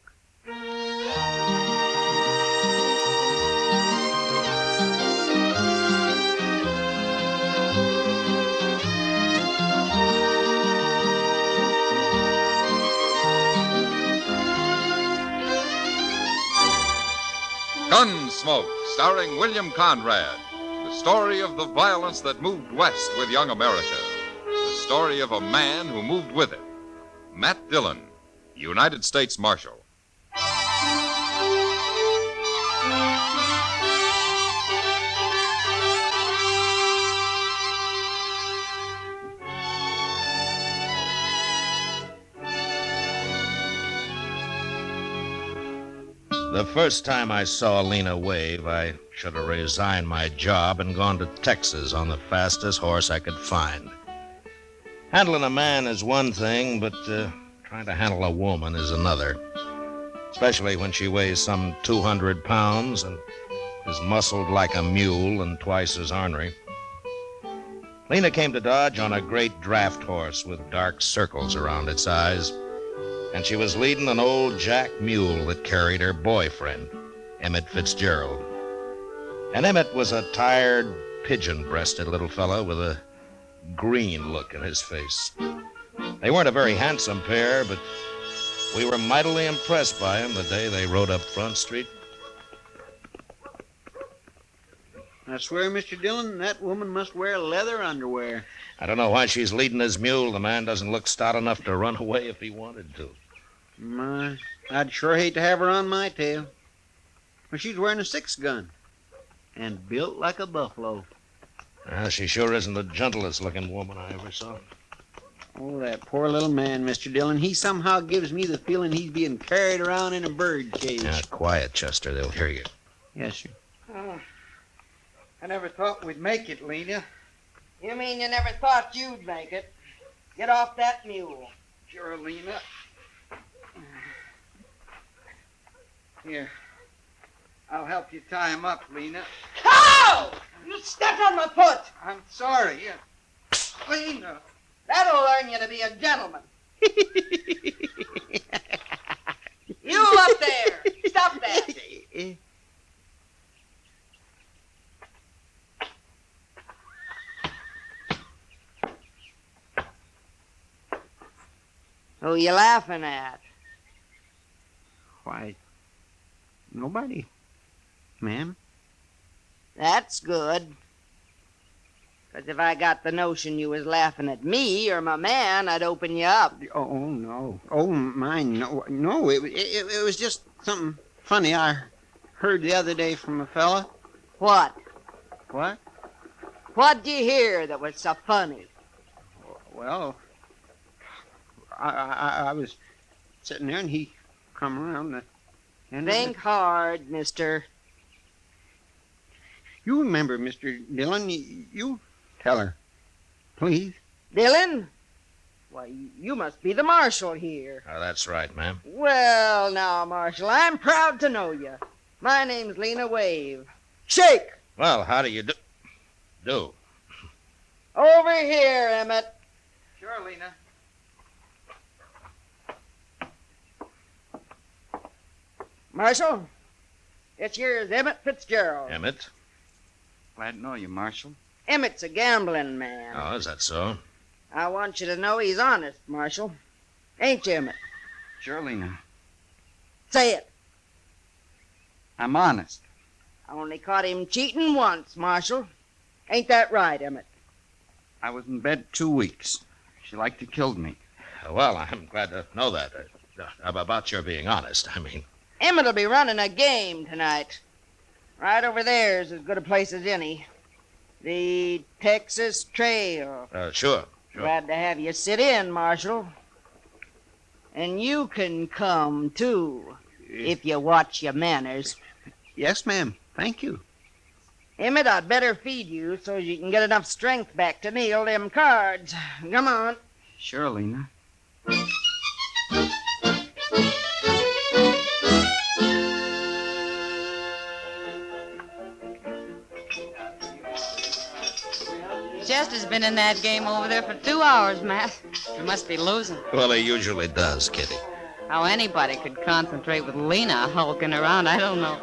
Gunsmoke, starring William Conrad. The story of the violence that moved west with young America. The story of a man who moved with it. Matt Dillon, United States Marshal. The first time I saw Lena wave, I should have resigned my job and gone to Texas on the fastest horse I could find. Handling a man is one thing, but trying to handle a woman is another. Especially when she weighs some 200 pounds and is muscled like a mule and twice as ornery. Lena came to Dodge on a great draft horse with dark circles around its eyes. And she was leading an old jack mule that carried her boyfriend, Emmett Fitzgerald. And Emmett was a tired, pigeon-breasted little fellow with a green look in his face. They weren't a very handsome pair, but we were mightily impressed by them the day they rode up Front Street. I swear, Mr. Dillon, that woman must wear leather underwear. I don't know why she's leading his mule. The man doesn't look stout enough to run away if he wanted to. My, I'd sure hate to have her on my tail. Well, she's wearing a 6-gun and built like a buffalo. Well, she sure isn't the gentlest looking woman I ever saw. Oh, that poor little man, Mr. Dillon. He somehow gives me the feeling he's being carried around in a bird cage. Now, quiet, Chester. They'll hear you. Yes, sir. Oh, I never thought we'd make it, Lena. You mean you never thought you'd make it? Get off that mule. Sure, Lena. Here. I'll help you tie him up, Lena. Ow! You stepped on my foot. I'm sorry. Lena. That'll learn you to be a gentleman. You up there. Stop that. Who you laughing at? Why, nobody, ma'am. That's good. 'Cause if I got the notion you was laughing at me or my man, I'd open you up. Oh, no. Oh, mine, no. No, it was just something funny I heard the other day from a fella. What? What? What'd you hear that was so funny? Well, I was sitting there and he come around the end Think hard, mister. You remember, Mr. Dillon, you tell her, please. Dillon? Why, you must be the marshal here. Oh, that's right, ma'am. Well, now, Marshal, I'm proud to know you. My name's Lena Wave. Shake! Well, how do you do? Over here, Emmett. Sure, Lena. Marshal, this here's Emmett Fitzgerald. Emmett? Glad to know you, Marshal. Emmett's a gambling man. Oh, is that so? I want you to know he's honest, Marshal. Ain't you, Emmett? Sure, Lena. Say it. I'm honest. I only caught him cheating once, Marshal. Ain't that right, Emmett? I was in bed 2 weeks. She liked to kill me. Well, I'm glad to know that. About your being honest, I mean. Emmett'll be running a game tonight. Right over there's as good a place as any. The Texas Trail. Sure. Glad to have you sit in, Marshal. And you can come, too, if you watch your manners. Yes, ma'am. Thank you. Emmett, I'd better feed you so you can get enough strength back to kneel them cards. Come on. Sure, Lena. Chester's been in that game over there for 2 hours, Matt. He must be losing. Well, he usually does, Kitty. How anybody could concentrate with Lena hulking around, I don't know.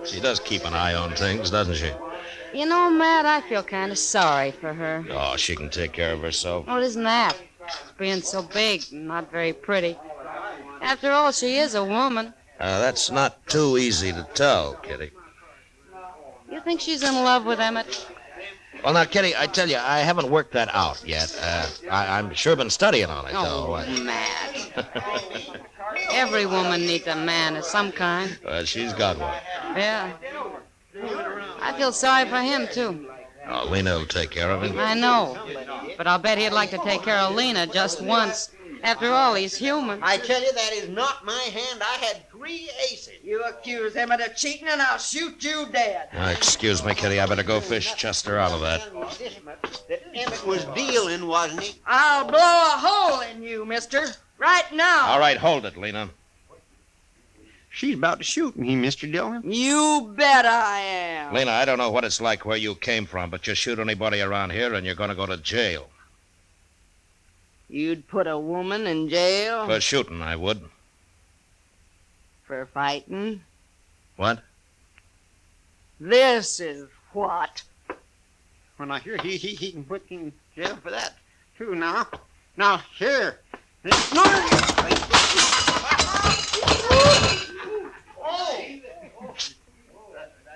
She does keep an eye on things, doesn't she? You know, Matt, I feel kind of sorry for her. Oh, she can take care of herself. Well, isn't that? She's being so big and not very pretty. After all, she is a woman. That's not too easy to tell, Kitty. You think she's in love with Emmett? Well, now, Kitty, I tell you, I haven't worked that out yet. I'm sure been studying on it, though. Matt. Every woman needs a man of some kind. She's got one. Yeah. I feel sorry for him, too. Oh, Lena will take care of him. I know. But I'll bet he'd like to take care of Lena just once. After all, he's human. I tell you, that is not my hand. I had 3 aces. You accuse Emmett of cheating, and I'll shoot you dead. Excuse me, Kitty. I better go fish Chester out of that. That Emmett was dealing, wasn't he? I'll blow a hole in you, mister. Right now. All right, hold it, Lena. She's about to shoot me, Mr. Dillon. You bet I am. Lena, I don't know what it's like where you came from, but you shoot anybody around here and you're going to go to jail. You'd put a woman in jail? For shooting, I would. For fighting? What? This is what? Well, now, here, he can put you in jail for that, too, now. Now, here.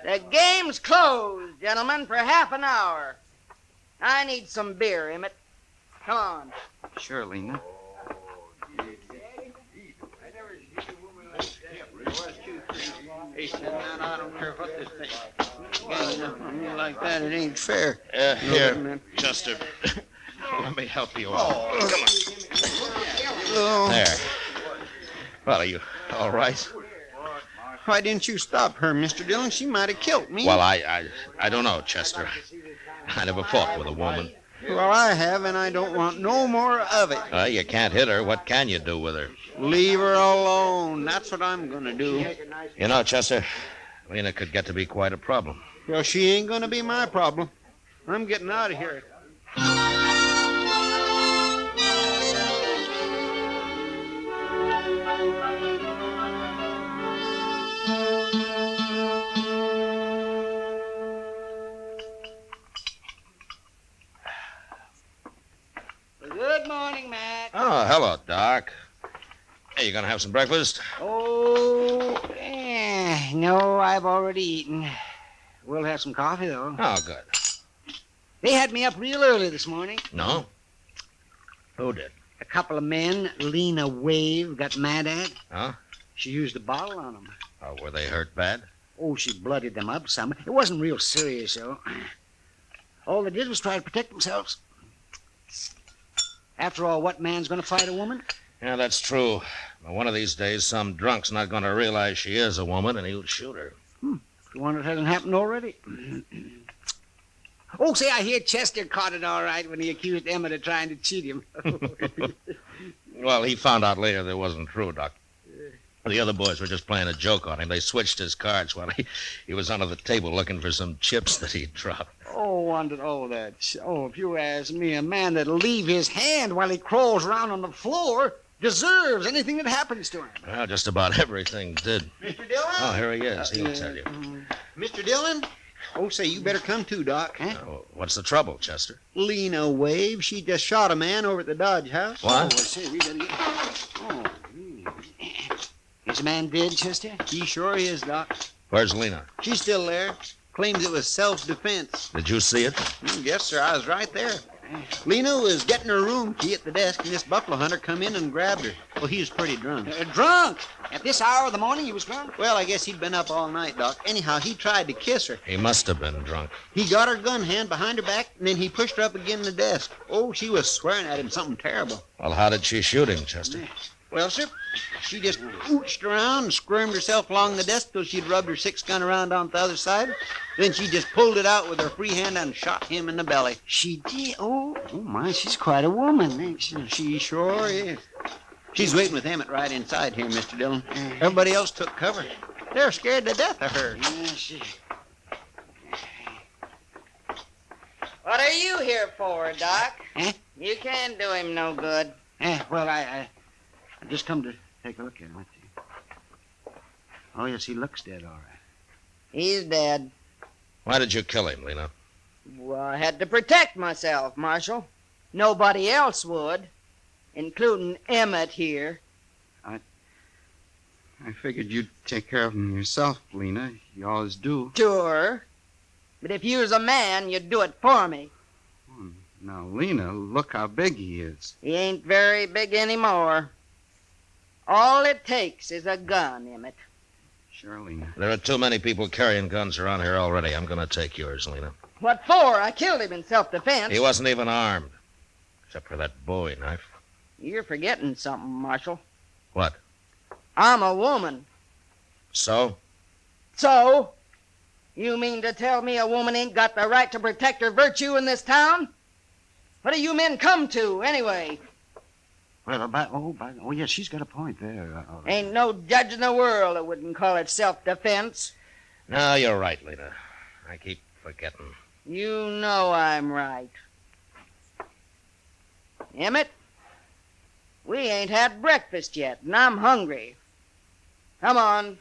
The game's closed, gentlemen, for half an hour. I need some beer, Emmett. Come on. Sure, Lena. I don't care what this thing. Gang up on me like that, it ain't fair. Here, Chester. Let me help you out. Come on. There. Well, are you all right? Why didn't you stop her, Mr. Dillon? She might have killed me. Well, I don't know, Chester. I never fought with a woman. Well, I have, and I don't want no more of it. You can't hit her. What can you do with her? Leave her alone. That's what I'm going to do. You know, Chester, Lena could get to be quite a problem. Well, she ain't going to be my problem. I'm getting out of here. Good morning, Matt. Oh, hello, Doc. Hey, you gonna have some breakfast? Oh, no, I've already eaten. We'll have some coffee, though. Oh, good. They had me up real early this morning. No? Who did? A couple of men Lena Wave got mad at. Huh? She used a bottle on them. Oh, were they hurt bad? Oh, she bloodied them up some. It wasn't real serious, though. All they did was try to protect themselves. After all, what man's going to fight a woman? Yeah, that's true. But one of these days, some drunk's not going to realize she is a woman, and he'll shoot her. The one that hasn't happened already. Oh, say, I hear Chester caught it all right when he accused Emmett of trying to cheat him. Well, he found out later that wasn't true, Doc. The other boys were just playing a joke on him. They switched his cards while he was under the table looking for some chips that he'd dropped. If you ask me, a man that'll leave his hand while he crawls around on the floor deserves anything that happens to him. Well, just about everything did. Mr. Dillon? Oh, here he is. He'll tell you. Mr. Dillon? Oh, say, you better come too, Doc. What's the trouble, Chester? Lena Wave, she just shot a man over at the Dodge House. What? We better get... Is the man dead, Chester? He sure is, Doc. Where's Lena? She's still there. Claims it was self-defense. Did you see it? Yes, sir. I was right there. Lena was getting her room key at the desk, and this buffalo hunter come in and grabbed her. Well, he was pretty drunk. Drunk? At this hour of the morning he was drunk? Well, I guess he'd been up all night, Doc. Anyhow, he tried to kiss her. He must have been drunk. He got her gun hand behind her back, and then he pushed her up against the desk. Oh, she was swearing at him something terrible. Well, how did she shoot him, Chester? Well, sir, she just ooched around and squirmed herself along the desk till she'd rubbed her 6-gun around on the other side. Then she just pulled it out with her free hand and shot him in the belly. She did? Oh, my, she's quite a woman, ain't she? She sure is. She's waiting with Emmett right inside here, Mr. Dillon. Everybody else took cover. They're scared to death of her. Yeah, she... What are you here for, Doc? Eh? You can't do him no good. Well, I just come to take a look at him. Let's see. Oh, yes, he looks dead, all right. He's dead. Why did you kill him, Lena? Well, I had to protect myself, Marshal. Nobody else would, including Emmett here. I figured you'd take care of him yourself, Lena. You always do. Sure. But if you was a man, you'd do it for me. Now, Lena, look how big he is. He ain't very big anymore. All it takes is a gun, Emmett. Sure, Lena. There are too many people carrying guns around here already. I'm going to take yours, Lena. What for? I killed him in self-defense. He wasn't even armed, except for that Bowie knife. You're forgetting something, Marshal. What? I'm a woman. So? So? You mean to tell me a woman ain't got the right to protect her virtue in this town? What do you men come to, anyway? Well, yes, she's got a point there. Ain't no judge in the world that wouldn't call it self-defense. No, you're right, Lena. I keep forgetting. You know I'm right. Emmett, we ain't had breakfast yet, and I'm hungry. Come on.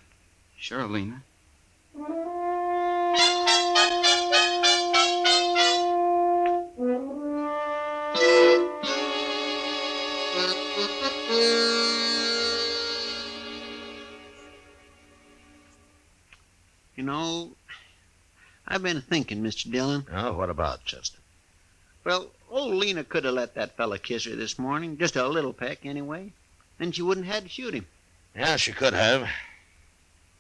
Sure, Lena. You know, I've been thinking, Mr. Dillon. Oh, what about, Chester? Well, old Lena could have let that fella kiss her this morning. Just a little peck, anyway. Then she wouldn't have had to shoot him. Yeah, she could have.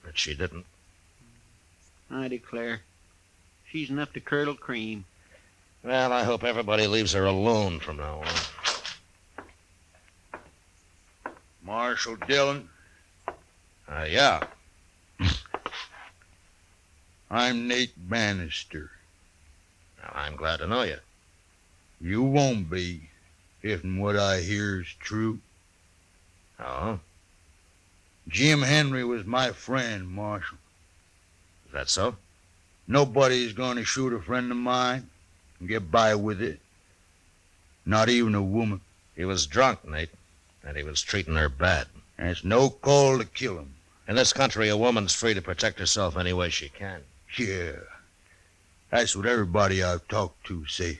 But she didn't. I declare. She's enough to curdle cream. Well, I hope everybody leaves her alone from now on. Marshal Dillon? Yeah. I'm Nate Bannister. Well, I'm glad to know you. You won't be, if what I hear is true. Oh? Jim Henry was my friend, Marshal. Is that so? Nobody's going to shoot a friend of mine and get by with it. Not even a woman. He was drunk, Nate, and he was treating her bad. And it's no call to kill him. In this country, a woman's free to protect herself any way she can. Yeah. That's what everybody I've talked to say.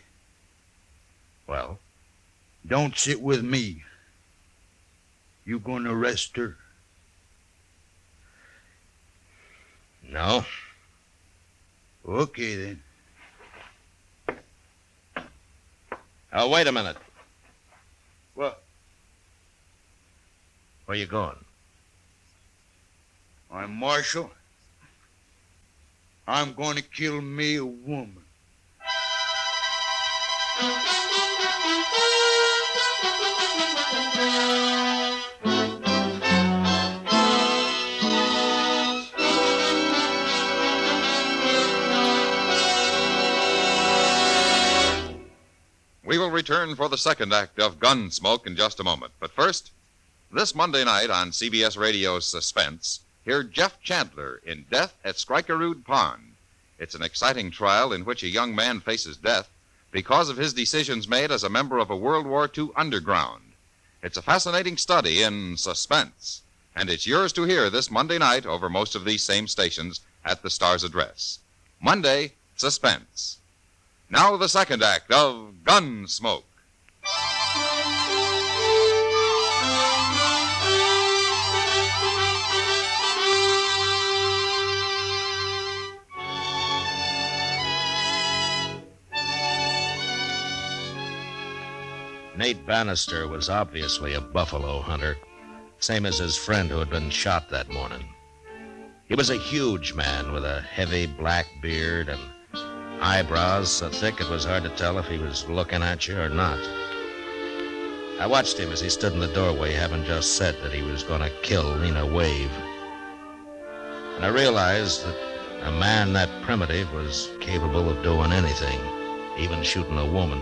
Well? Don't sit with me. You going to arrest her? No. Okay, then. Oh, wait a minute. What? Where you going? I'm Marshal. I'm going to kill me a woman. We will return for the second act of Gunsmoke in just a moment. But first, this Monday night on CBS Radio's Suspense, hear Jeff Chandler in Death at Skrikerud Pond. It's an exciting trial in which a young man faces death because of his decisions made as a member of a World War II underground. It's a fascinating study in suspense, and it's yours to hear this Monday night over most of these same stations at the Star's address. Monday, Suspense. Now the second act of Gunsmoke. Nate Bannister was obviously a buffalo hunter, same as his friend who had been shot that morning. He was a huge man with a heavy black beard and eyebrows so thick it was hard to tell if he was looking at you or not. I watched him as he stood in the doorway, having just said that he was going to kill Lena Wave. And I realized that a man that primitive was capable of doing anything, even shooting a woman.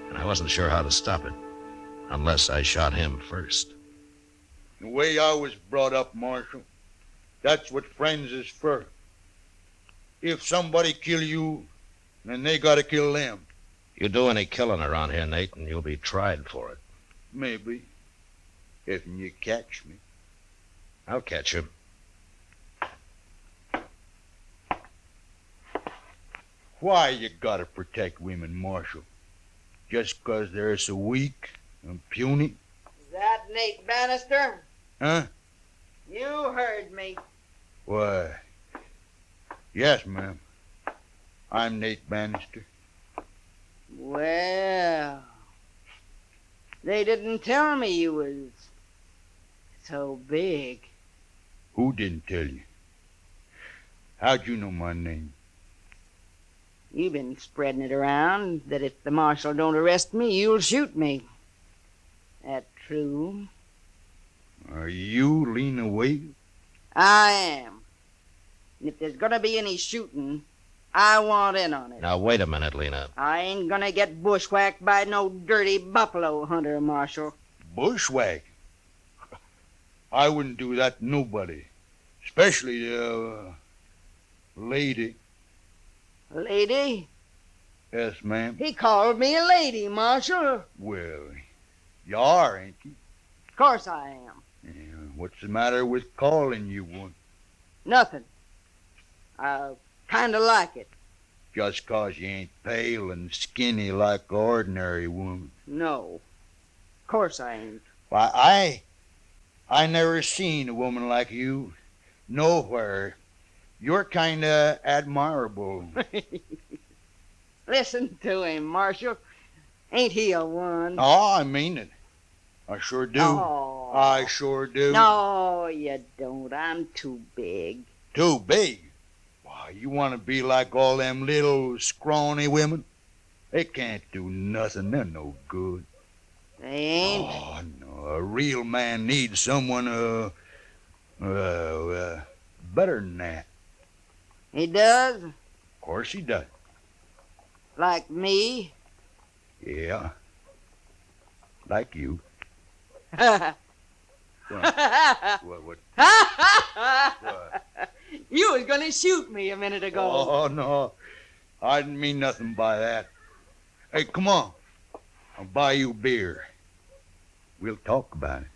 And I wasn't sure how to stop it, unless I shot him first. The way I was brought up, Marshal, that's what friends is for. If somebody kill you, Then they got to kill them. You do any killing around here, Nate, and you'll be tried for it. Maybe. If you catch me. I'll catch you. Why you gotta protect women, Marshal? Just 'cause they're so weak and puny? Is that Nate Bannister? Huh? You heard me. Why, yes, ma'am. I'm Nate Bannister. Well, they didn't tell me you was so big. Who didn't tell you? How'd you know my name? You've been spreading it around that if the marshal don't arrest me, you'll shoot me. That true? Are you Lena Wade? I am. And if there's gonna be any shooting, I want in on it. Now, wait a minute, Lena. I ain't gonna get bushwhacked by no dirty buffalo hunter, Marshal. Bushwhack? I wouldn't do that to nobody. Especially a lady. Lady? Yes, ma'am. He called me a lady, Marshal. Well, you are, ain't you? Of course I am. Yeah, what's the matter with calling you one? Nothing. I kind of like it. Just 'cause you ain't pale and skinny like an ordinary woman. No. Of course I ain't. Why, I never seen a woman like you nowhere. You're kind of admirable. Listen to him, Marshal. Ain't he a one? Oh, I mean it. I sure do. Oh. I sure do. No, you don't. I'm too big. Too big? Why, you want to be like all them little scrawny women? They can't do nothing. They're no good. They ain't? Oh, no. A real man needs someone, better than that. He does? Of course he does. Like me? Yeah. Like you. What? What? You was gonna shoot me a minute ago. Oh, no. I didn't mean nothing by that. Hey, come on. I'll buy you beer. We'll talk about it.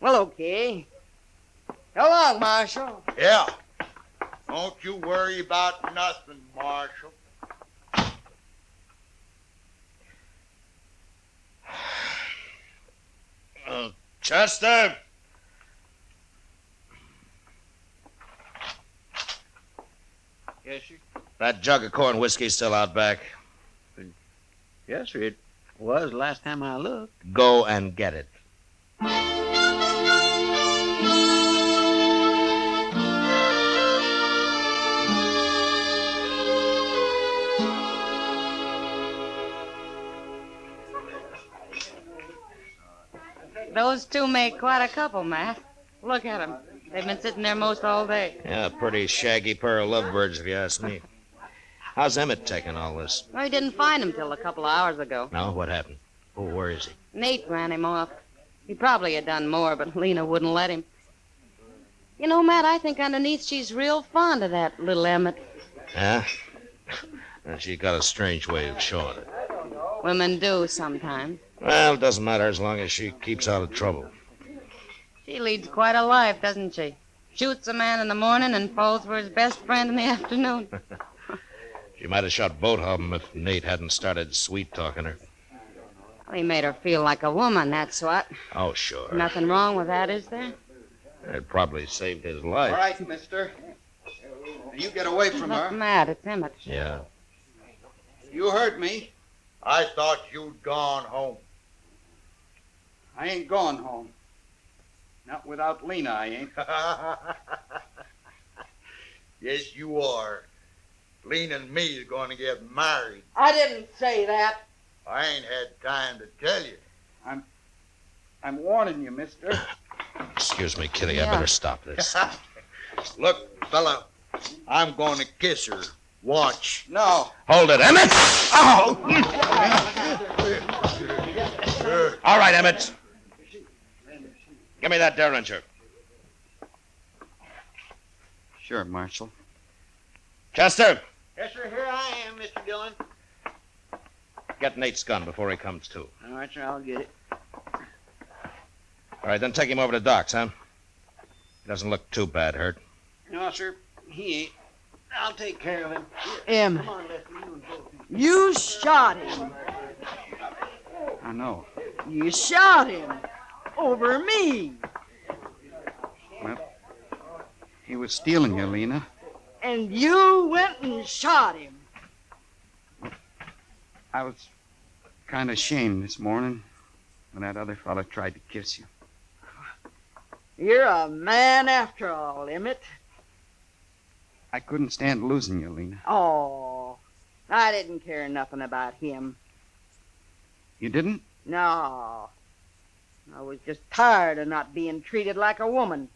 Well, okay. So long, Marshal. Yeah. Don't you worry about nothing, Marshal. Chester! Yes, sir? That jug of corn whiskey's still out back. Yes, sir. It was last time I looked. Go and get it. Those two make quite a couple, Matt. Look at them. They've been sitting there most all day. Yeah, pretty shaggy pair of lovebirds, if you ask me. How's Emmett taking all this? Well, he didn't find him till a couple of hours ago. No, what happened? Oh, where is he? Nate ran him off. He probably had done more, but Lena wouldn't let him. You know, Matt, I think underneath she's real fond of that little Emmett. Yeah? And she got a strange way of showing it. Women do sometimes. Well, it doesn't matter as long as she keeps out of trouble. She leads quite a life, doesn't she? Shoots a man in the morning and falls for his best friend in the afternoon. She might have shot both of them if Nate hadn't started sweet-talking her. Well, he made her feel like a woman, that's what. Oh, sure. Nothing wrong with that, is there? It probably saved his life. All right, mister. You get away from Look, her. Matt, it's Emmett. Yeah. You heard me. I thought you'd gone home. I ain't going home. Not without Lena, I ain't. Yes, you are. Lena and me is going to get married. I didn't say that. I ain't had time to tell you. I'm warning you, mister. Excuse me, Kitty. I better stop this. Look, fella, I'm going to kiss her. Watch. No. Hold it, Emmett! Oh! All right, Emmett. Give me that derringer. Sure, Marshal. Chester, Yes, sir. Here I am, Mr. Dillon. Get Nate's gun before he comes to. All right, sir. I'll get it. All right, then take him over to Doc's, huh? He doesn't look too bad hurt. No, sir. He ain't. I'll take care of him. Come on, Leslie. You shot him. I know. You shot him. Over me. Well, he was stealing you, Lena. And you went and shot him. I was kind of ashamed this morning when that other fella tried to kiss you. You're a man after all, Emmett. I couldn't stand losing you, Lena. Oh, I didn't care nothing about him. You didn't? No. I was just tired of not being treated like a woman.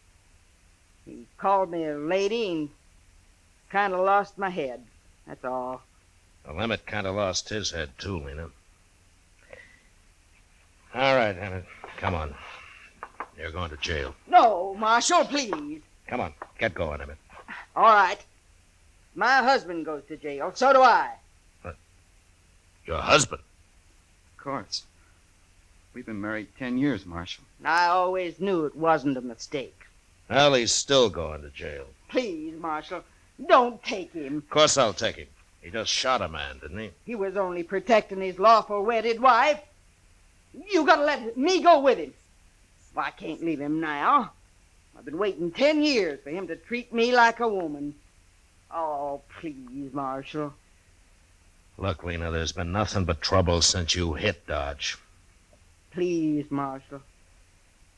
He called me a lady and kind of lost my head. That's all. Well, Emmett kind of lost his head, too, Lena. All right, Emmett. Come on. You're going to jail. No, Marshal, please. Come on. Get going, Emmett. All right. My husband goes to jail. So do I. Your husband? Of course. We've been married 10 years, Marshal. I always knew it wasn't a mistake. Well, he's still going to jail. Please, Marshal, don't take him. Of course I'll take him. He just shot a man, didn't he? He was only protecting his lawful wedded wife. You gotta let me go with him. Well, I can't leave him now. I've been waiting 10 years for him to treat me like a woman. Oh, please, Marshal. Look, Lena, there's been nothing but trouble since you hit Dodge. Please, Marshal.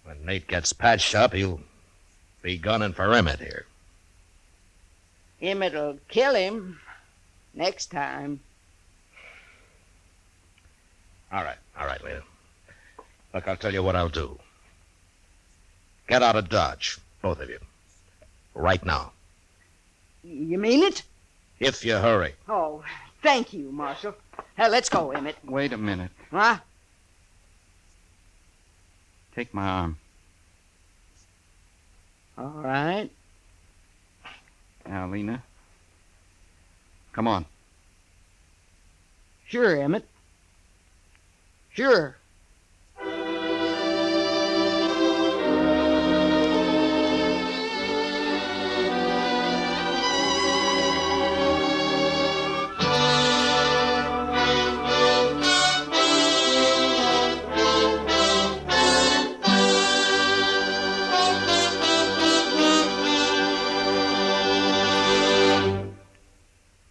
When Nate gets patched up, he'll be gunning for Emmett here. Emmett'll kill him next time. All right, Lena. Look, I'll tell you what I'll do. Get out of Dodge, both of you. Right now. You mean it? If you hurry. Oh, thank you, Marshal. Let's go, Emmett. Wait a minute. Huh? Take my arm. All right. Now, Lena. Come on. Sure, Emmett. Sure.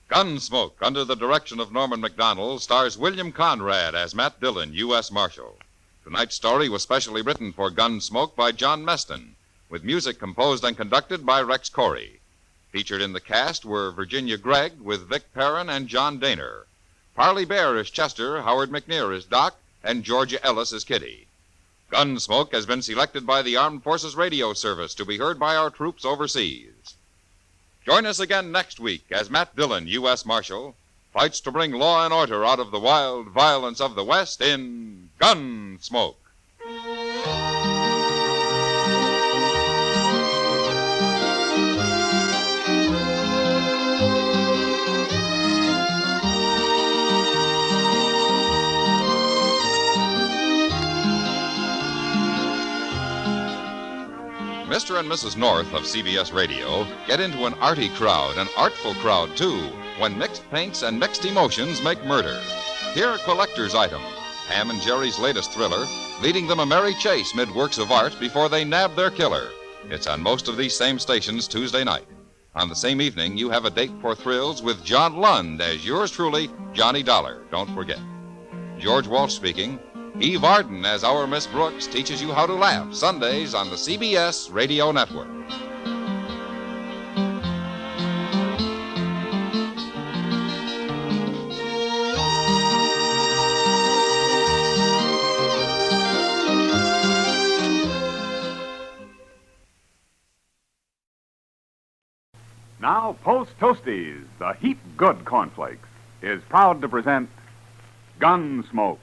Gunsmoke, under the direction of Norman Macdonald, stars William Conrad as Matt Dillon, U.S. Marshal. Tonight's story was specially written for Gunsmoke by John Meston, with music composed and conducted by Rex Corey. Featured in the cast were Virginia Gregg with Vic Perrin and John Daner. Parley Bear as Chester, Howard McNear as Doc, and Georgia Ellis as Kitty. Gunsmoke has been selected by the Armed Forces Radio Service to be heard by our troops overseas. Join us again next week as Matt Dillon, U.S. Marshal, fights to bring law and order out of the wild violence of the West in Gunsmoke. Mr. and Mrs. North of CBS Radio get into an arty crowd, an artful crowd, too, when mixed paints and mixed emotions make murder. Here a collector's item, Ham and Jerry's latest thriller, leading them a merry chase mid works of art before they nab their killer. It's on most of these same stations Tuesday night. On the same evening, you have a date for thrills with John Lund as yours truly, Johnny Dollar. Don't forget. George Walsh speaking. Eve Arden as our Miss Brooks teaches you how to laugh Sundays on the CBS Radio Network. Now, Post Toasties, the heap good cornflakes, is proud to present Gunsmoke.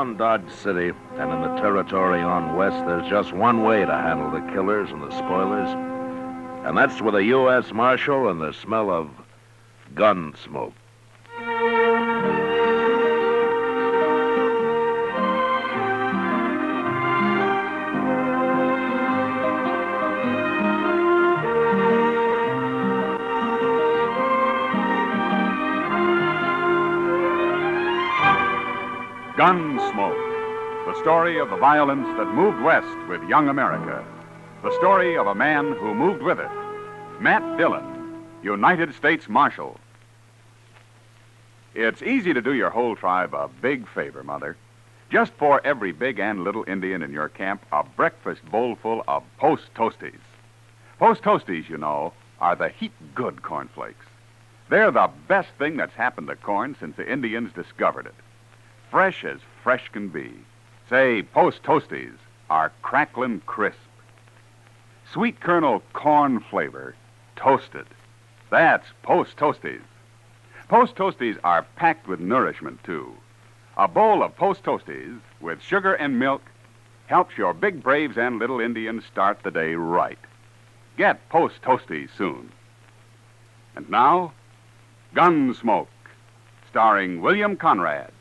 around Dodge City and in the territory on west, there's just one way to handle the killers and the spoilers, and that's with a U.S. Marshal and the smell of gun smoke. Gunsmoke, the story of the violence that moved west with young America. The story of a man who moved with it. Matt Dillon, United States Marshal. It's easy to do your whole tribe a big favor, Mother. Just pour every big and little Indian in your camp a breakfast bowlful of Post Toasties. Post Toasties, you know, are the heap-good cornflakes. They're the best thing that's happened to corn since the Indians discovered it. Fresh as fresh can be. Say, Post Toasties are cracklin' crisp. Sweet kernel corn flavor, toasted. That's Post Toasties. Post Toasties are packed with nourishment, too. A bowl of Post Toasties with sugar and milk helps your big braves and little Indians start the day right. Get Post Toasties soon. And now, Gunsmoke, starring William Conrad.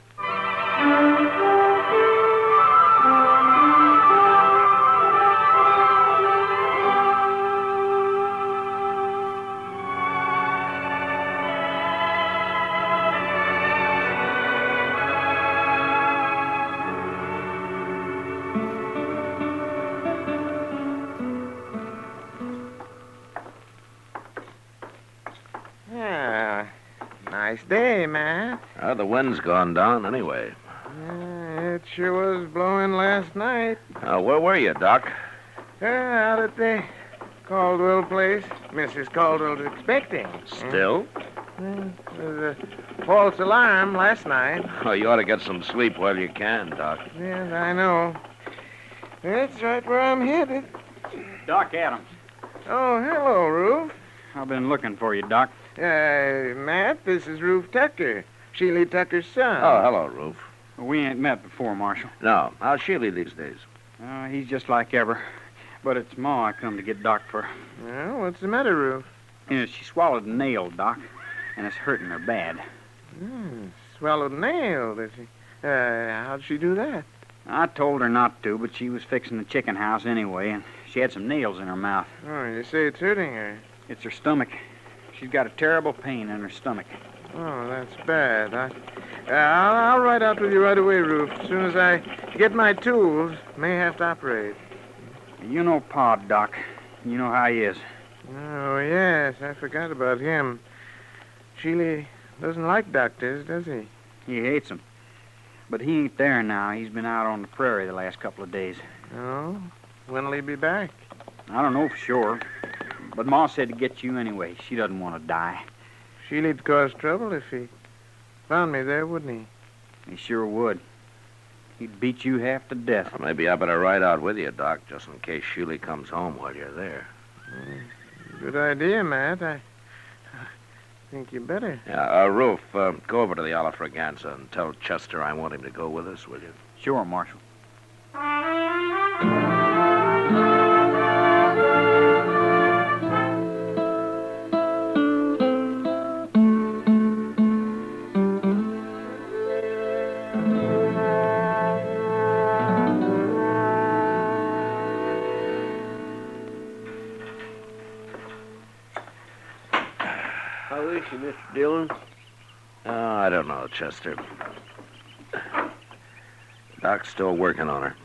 Nice day, Matt. The wind's gone down anyway. It sure was blowing last night. Where were you, Doc? Out at the Caldwell place. Mrs. Caldwell's expecting. Still? There was a false alarm last night. Oh, you ought to get some sleep while you can, Doc. Yes, I know. That's right where I'm headed. Doc Adams. Oh, hello, Roof. I've been looking for you, Doc. Matt, this is Roof Tucker, Sheely Tucker's son. Oh, hello, Roof. We ain't met before, Marshal. No. How's Sheely these days? He's just like ever. But it's Ma I come to get Doc for. Well, what's the matter, Roof? She swallowed a nail, Doc, and it's hurting her bad. Swallowed a nail, did she? How'd she do that? I told her not to, but she was fixing the chicken house anyway, and she had some nails in her mouth. Oh, you say it's hurting her? It's her stomach. She's got a terrible pain in her stomach. Oh, that's bad. I'll ride out with you right away, Roof. As soon as I get my tools, may have to operate. You know Pa, Doc. You know how he is. Oh, yes, I forgot about him. Sheely doesn't like doctors, does he? He hates them. But he ain't there now. He's been out on the prairie the last couple of days. Oh? When'll he be back? I don't know for sure. But Ma said to get you anyway. She doesn't want to die. Sheely'd cause trouble if he found me there, wouldn't he? He sure would. He'd beat you half to death. Well, maybe I better ride out with you, Doc, just in case Sheely comes home while you're there. Good idea, Matt. I think you better. Yeah, Roof, go over to the Alafraganza and tell Chester I want him to go with us, will you? Sure, Marshal. How is she, Mr. Dillon? Oh, I don't know, Chester. Doc's still working on her.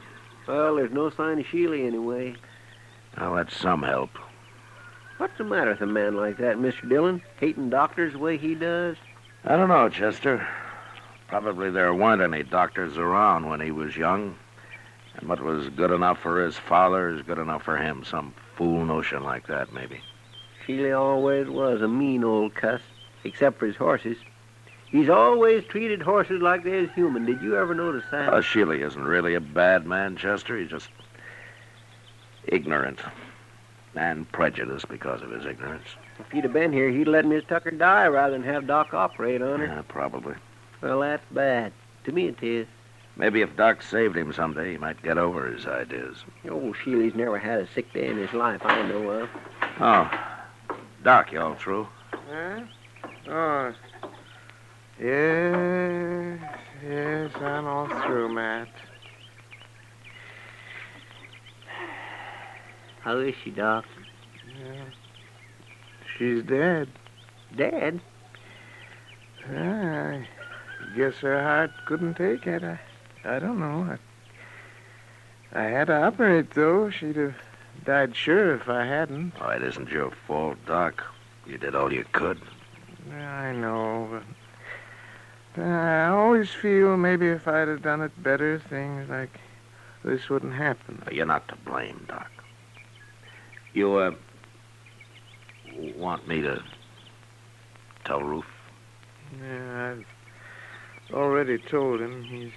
Well, there's no sign of Sheely anyway. Well, that's some help. What's the matter with a man like that, Mr. Dillon? Hating doctors the way he does? I don't know, Chester. Probably there weren't any doctors around when he was young. And what was good enough for his father is good enough for him. Some fool notion like that, maybe. Sheely always was a mean old cuss, except for his horses. He's always treated horses like they're human. Did you ever notice that? Sheely isn't really a bad man, Chester. He's just ignorant and prejudiced because of his ignorance. If he'd have been here, he'd let Miss Tucker die rather than have Doc operate on her. Yeah, probably. Well, that's bad. To me it is. Maybe if Doc saved him someday, he might get over his ideas. Old Sheely's never had a sick day in his life I know of. Oh, Doc, you all through? Huh? Oh. Yes, I'm all through, Matt. How is she, Doc? Yeah. She's dead. Dead? I guess her heart couldn't take it. I don't know. I had to operate, though. She'd have died sure if I hadn't. Oh, it isn't your fault, Doc. You did all you could. I know, but I always feel maybe if I'd have done it better, things like this wouldn't happen. You're not to blame, Doc. You, want me to tell Roof? Yeah, I've already told him. He's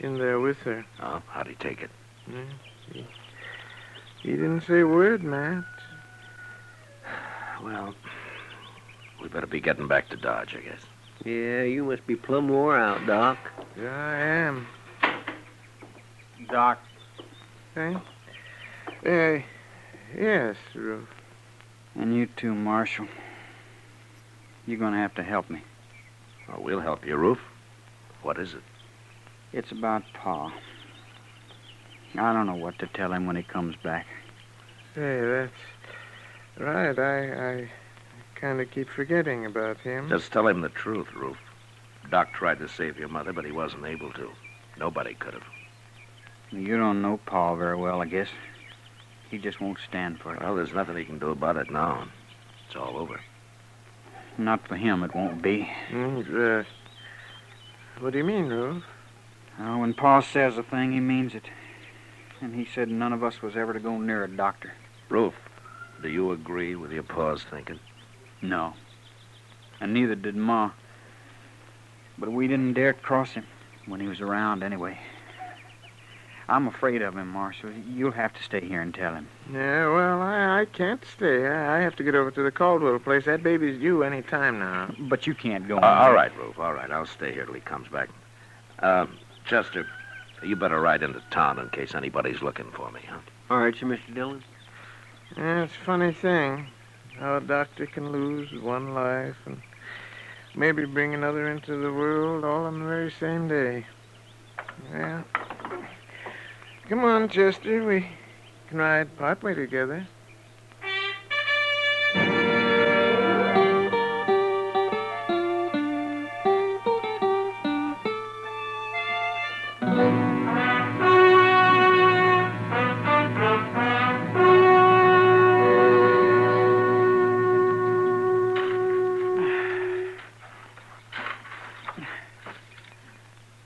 in there with her. Oh, how'd he take it? Yeah, he didn't say a word, Matt. Well, we better be getting back to Dodge, I guess. Yeah, you must be plumb wore out, Doc. Yeah, I am. Doc. Hey? Yes, Roof. And you too, Marshal. You're going to have to help me. Oh, we'll help you, Roof. What is it? It's about Pa. I don't know what to tell him when he comes back. Hey, that's right. I kind of keep forgetting about him. Just tell him the truth, Roof. Doc tried to save your mother, but he wasn't able to. Nobody could have. You don't know Pa very well, I guess. He just won't stand for it. Well, there's nothing he can do about it now. It's all over. Not for him, it won't be. What do you mean, Roof? Well, when Pa says a thing, he means it. And he said none of us was ever to go near a doctor. Roof, do you agree with your Pa's thinking? No. And neither did Ma. But we didn't dare cross him when he was around anyway. I'm afraid of him, Marshal. You'll have to stay here and tell him. Yeah, well, I can't stay. I have to get over to the Caldwell place. That baby's due any time now. But you can't go. All right, Roof, all right. I'll stay here till he comes back. Chester, you better ride into town in case anybody's looking for me, huh? All right, sir, Mr. Dillon. Yeah, it's a funny thing how a doctor can lose one life and maybe bring another into the world all on the very same day. Yeah. Come on, Chester. We can ride partway together.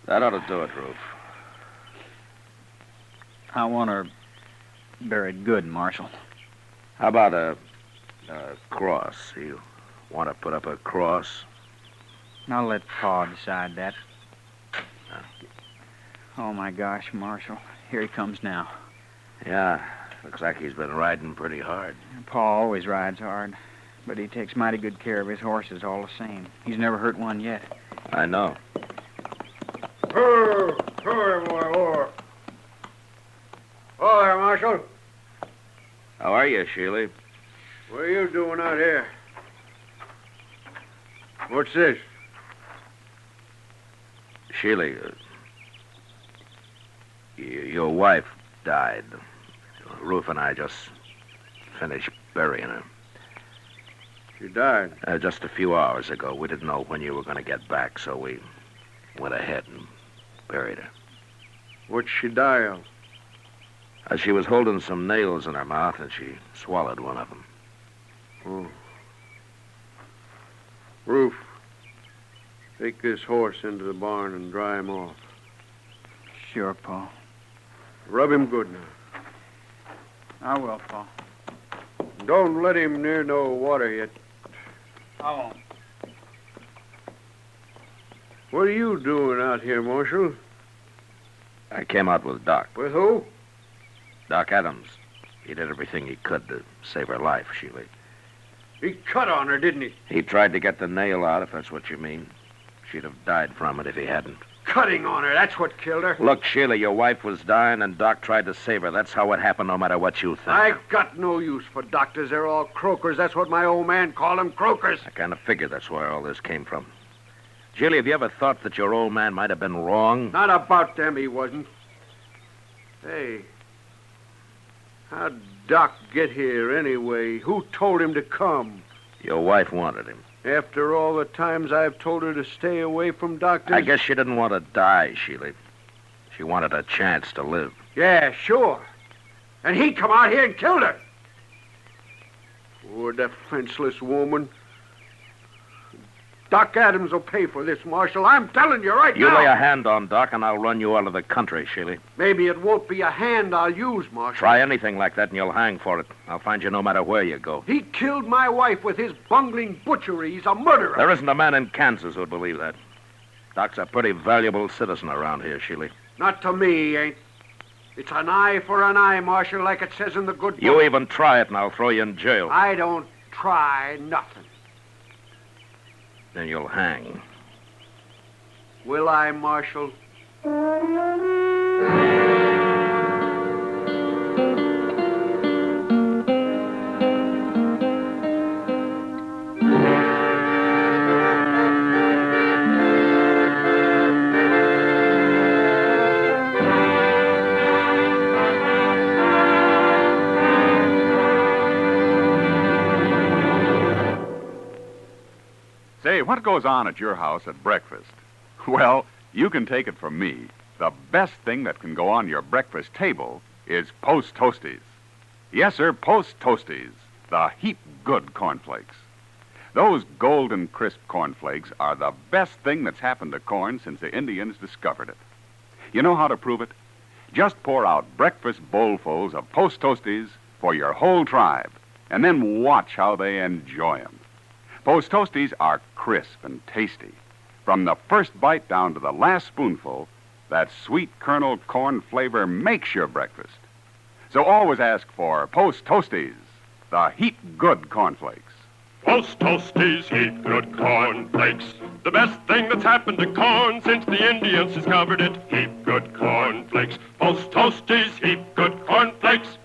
That ought to do it, Roof. I want her buried good, Marshal. How about a cross? You want to put up a cross? I'll let Pa decide that. Oh, my gosh, Marshal. Here he comes now. Yeah, looks like he's been riding pretty hard. Pa always rides hard, but he takes mighty good care of his horses all the same. He's never hurt one yet. I know. Oh, boy. Oh, there, Marshal. How are you, Sheely? What are you doing out here? What's this? Sheely, your wife died. Roof and I just finished burying her. She died? Just a few hours ago. We didn't know when you were going to get back, so we went ahead and buried her. What'd she die of? She was holding some nails in her mouth, and she swallowed one of them. Oh. Roof, take this horse into the barn and dry him off. Sure, Pa. Rub him good now. I will, Pa. Don't let him near no water yet. I won't. What are you doing out here, Marshal? I came out with Doc. With who? Doc Adams. He did everything he could to save her life, Sheely. He cut on her, didn't he? He tried to get the nail out, if that's what you mean. She'd have died from it if he hadn't. Cutting on her, that's what killed her. Look, Sheila, your wife was dying, and Doc tried to save her. That's how it happened, no matter what you think. I got no use for doctors. They're all croakers. That's what my old man called them, croakers. I kind of figured that's where all this came from. Sheila, have you ever thought that your old man might have been wrong? Not about them, he wasn't. Hey, how'd Doc get here anyway? Who told him to come? Your wife wanted him. After all the times I've told her to stay away from doctors? I guess she didn't want to die, Sheila. She wanted a chance to live. Yeah, sure. And he come out here and killed her. Poor defenseless woman. Doc Adams will pay for this, Marshal. I'm telling you right now. You lay a hand on Doc, and I'll run you out of the country, Sheila. Maybe it won't be a hand I'll use, Marshal. Try anything like that, and you'll hang for it. I'll find you no matter where you go. He killed my wife with his bungling butchery. He's a murderer. There isn't a man in Kansas who'd believe that. Doc's a pretty valuable citizen around here, Sheila. Not to me, ain't. It's an eye for an eye, Marshal, like it says in the good book. You even try it, and I'll throw you in jail. I don't try nothing. Then you'll hang. Will I, Marshal? Say, what goes on at your house at breakfast? Well, you can take it from me. The best thing that can go on your breakfast table is Post Toasties. Yes, sir, Post Toasties, the heap good cornflakes. Those golden crisp cornflakes are the best thing that's happened to corn since the Indians discovered it. You know how to prove it? Just pour out breakfast bowlfuls of Post Toasties for your whole tribe, and then watch how they enjoy 'em. Post Toasties are crisp and tasty. From the first bite down to the last spoonful, that sweet kernel corn flavor makes your breakfast. So always ask for Post Toasties, the heap good cornflakes. Post Toasties, heap good cornflakes. The best thing that's happened to corn since the Indians discovered it. Heap good cornflakes. Post Toasties, heap good cornflakes.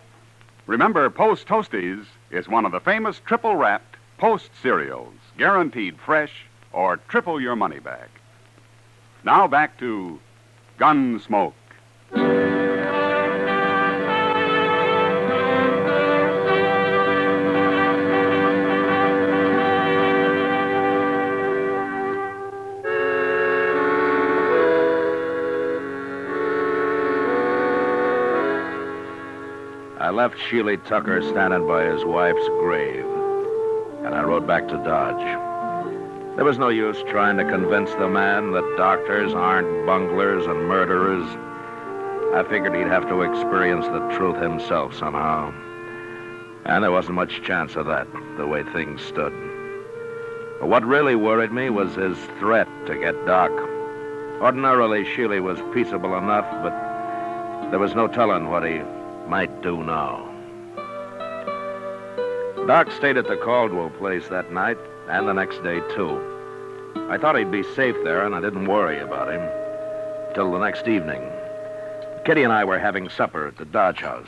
Remember, Post Toasties is one of the famous triple-wrapped Post cereals, guaranteed fresh or triple your money back. Now back to Gunsmoke. I left Sheely Tucker standing by his wife's grave, and I rode back to Dodge. There was no use trying to convince the man that doctors aren't bunglers and murderers. I figured he'd have to experience the truth himself somehow. And there wasn't much chance of that, the way things stood. But what really worried me was his threat to get Doc. Ordinarily, Sheely was peaceable enough, but there was no telling what he might do now. Doc stayed at the Caldwell place that night and the next day, too. I thought he'd be safe there, and I didn't worry about him till the next evening. Kitty and I were having supper at the Dodge house.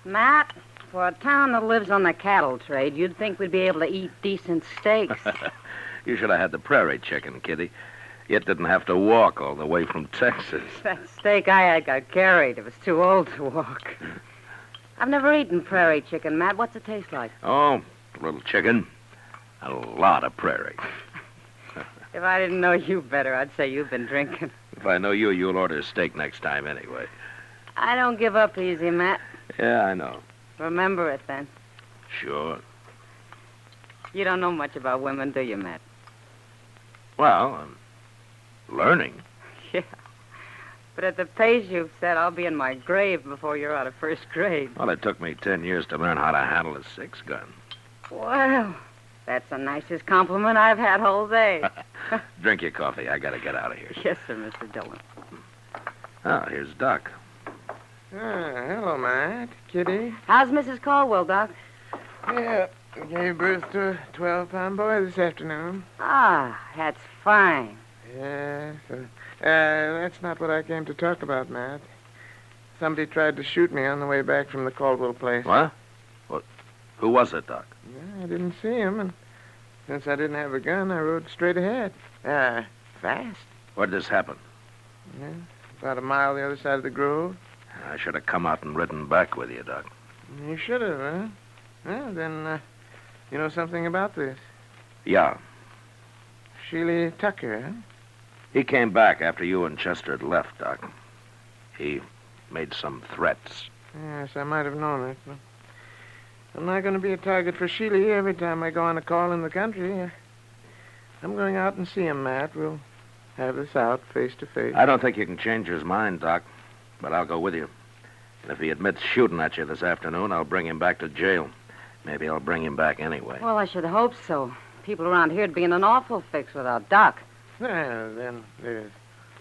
Matt, for a town that lives on the cattle trade, you'd think we'd be able to eat decent steaks. You should have had the prairie chicken, Kitty. It didn't have to walk all the way from Texas. That steak I had got carried. It was too old to walk. I've never eaten prairie chicken, Matt. What's it taste like? Oh, a little chicken, a lot of prairie. If I didn't know you better, I'd say you've been drinking. If I know you, you'll order steak next time anyway. I don't give up easy, Matt. Yeah, I know. Remember it, then. Sure. You don't know much about women, do you, Matt? Well, I'm learning. Yeah. But at the pace you've set, I'll be in my grave before you're out of first grade. Well, it took me 10 years to learn how to handle a six-gun. Well, that's the nicest compliment I've had all day. Drink your coffee. I gotta get out of here. Yes, sir, Mr. Dillon. Oh, here's Doc. Hello, Matt. Kitty. How's Mrs. Caldwell, Doc? Yeah, gave birth to a 12-pound boy this afternoon. Ah, that's fine. Yes. That's not what I came to talk about, Matt. Somebody tried to shoot me on the way back from the Caldwell place. What? Who was it, Doc? Yeah, I didn't see him, and since I didn't have a gun, I rode straight ahead. Fast. Where'd this happen? Yeah, about a mile the other side of the grove. I should have come out and ridden back with you, Doc. You should have, huh? Well, then, you know something about this. Yeah. Sheely Tucker, huh? He came back after you and Chester had left, Doc. He made some threats. Yes, I might have known it. But I'm not going to be a target for Sheely every time I go on a call in the country. I'm going out and see him, Matt. We'll have this out face to face. I don't think you can change his mind, Doc, but I'll go with you. And if he admits shooting at you this afternoon, I'll bring him back to jail. Maybe I'll bring him back anyway. Well, I should hope so. People around here'd be in an awful fix without Doc. Well, then there's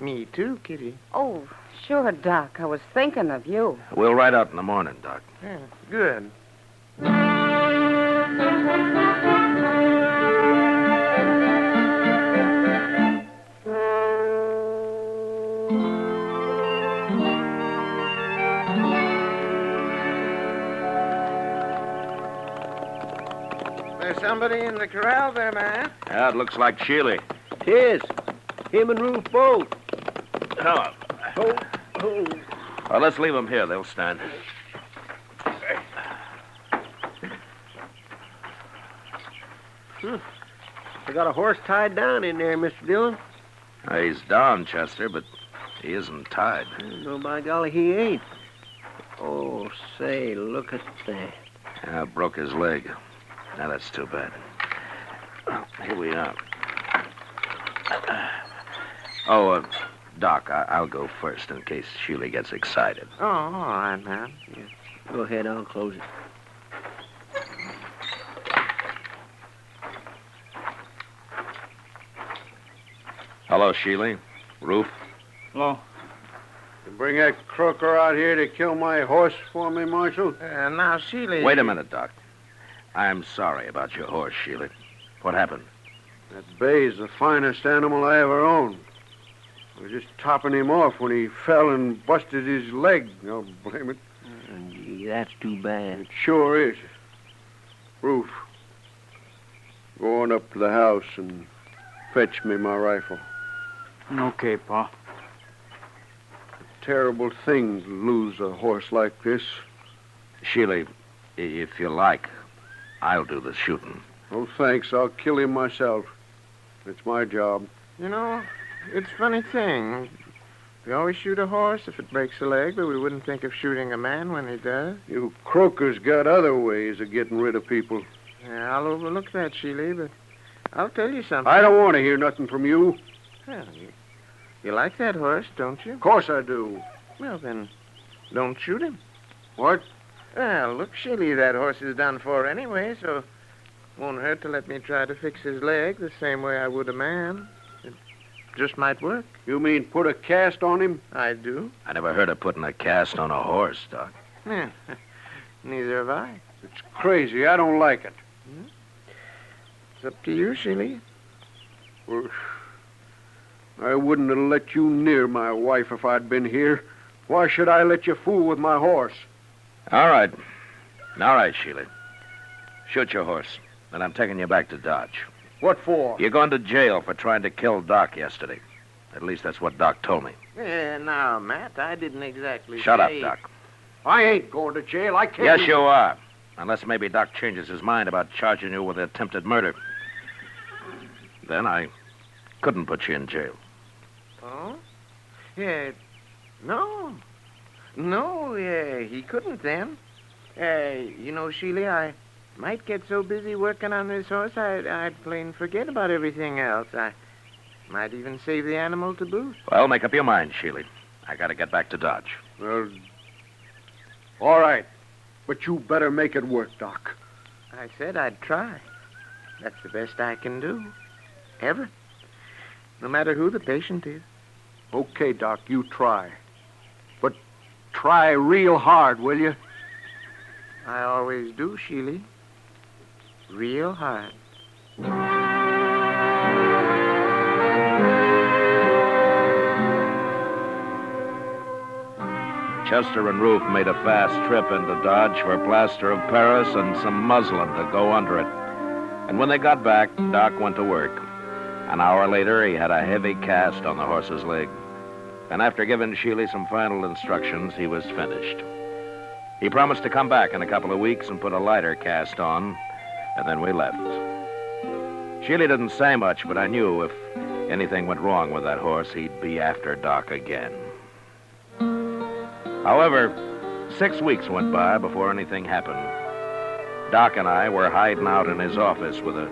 me too, Kitty. Oh, sure, Doc. I was thinking of you. We'll ride out in the morning, Doc. Yeah, good. There's somebody in the corral there, man. Yeah, it looks like Sheely. Tis. Him and Ruth both. Oh. Well, let's leave them here. They'll stand. I got a horse tied down in there, Mr. Dillon. He's down, Chester, but he isn't tied. No, by golly, he ain't. Oh, say, look at that. Yeah, broke his leg. Now, that's too bad. Well, here we are. Doc, I'll go first in case Sheely gets excited. Oh, all right, man. Yeah. Go ahead, I'll close it. Hello, Sheely. Ruth? Hello. You bring that croaker out here to kill my horse for me, Marshal? Now, Sheely... Wait a minute, Doc. I'm sorry about your horse, Sheely. What happened? That bay's the finest animal I ever owned. I was just topping him off when he fell and busted his leg. I'll blame it. Gee, that's too bad. It sure is. Ruth, go on up to the house and fetch me my rifle. Okay, Pa. Terrible thing to lose a horse like this. Sheely, if you like, I'll do the shooting. Oh, thanks. I'll kill him myself. It's my job. You know, it's a funny thing. We always shoot a horse if it breaks a leg, but we wouldn't think of shooting a man when he does. You croakers got other ways of getting rid of people. Yeah, I'll overlook that, Sheely, but I'll tell you something. I don't want to hear nothing from you. Well, you like that horse, don't you? Of course I do. Well, then, don't shoot him. What? Well, look, Sheely, that horse is done for anyway, so it won't hurt to let me try to fix his leg the same way I would a man. It just might work. You mean put a cast on him? I do. I never heard of putting a cast on a horse, Doc. Yeah, neither have I. It's crazy. I don't like it. It's up to you, Sheely. Well, I wouldn't have let you near my wife if I'd been here. Why should I let you fool with my horse? All right. All right, Sheely. Shoot your horse, and I'm taking you back to Dodge. What for? You're going to jail for trying to kill Doc yesterday. At least that's what Doc told me. Now, Matt, I didn't exactly Shut up, say... Doc. I ain't going to jail. I can't... Yes, you are. Unless maybe Doc changes his mind about charging you with attempted murder. Then I couldn't put you in jail. Oh? Yeah, no. No, he couldn't then. You know, Sheely, I might get so busy working on this horse, I'd plain forget about everything else. I might even save the animal to boot. Well, make up your mind, Sheely. I gotta get back to Dodge. Well, all right. But you better make it work, Doc. I said I'd try. That's the best I can do. Ever. No matter who the patient is. Okay, Doc, you try. But try real hard, will you? I always do, Sheely. Real hard. Chester and Ruth made a fast trip into Dodge for plaster of Paris and some muslin to go under it. And when they got back, Doc went to work. An hour later, he had a heavy cast on the horse's leg. And after giving Sheely some final instructions, he was finished. He promised to come back in a couple of weeks and put a lighter cast on, and then we left. Sheely didn't say much, but I knew if anything went wrong with that horse, he'd be after Doc again. However, 6 weeks went by before anything happened. Doc and I were hiding out in his office with a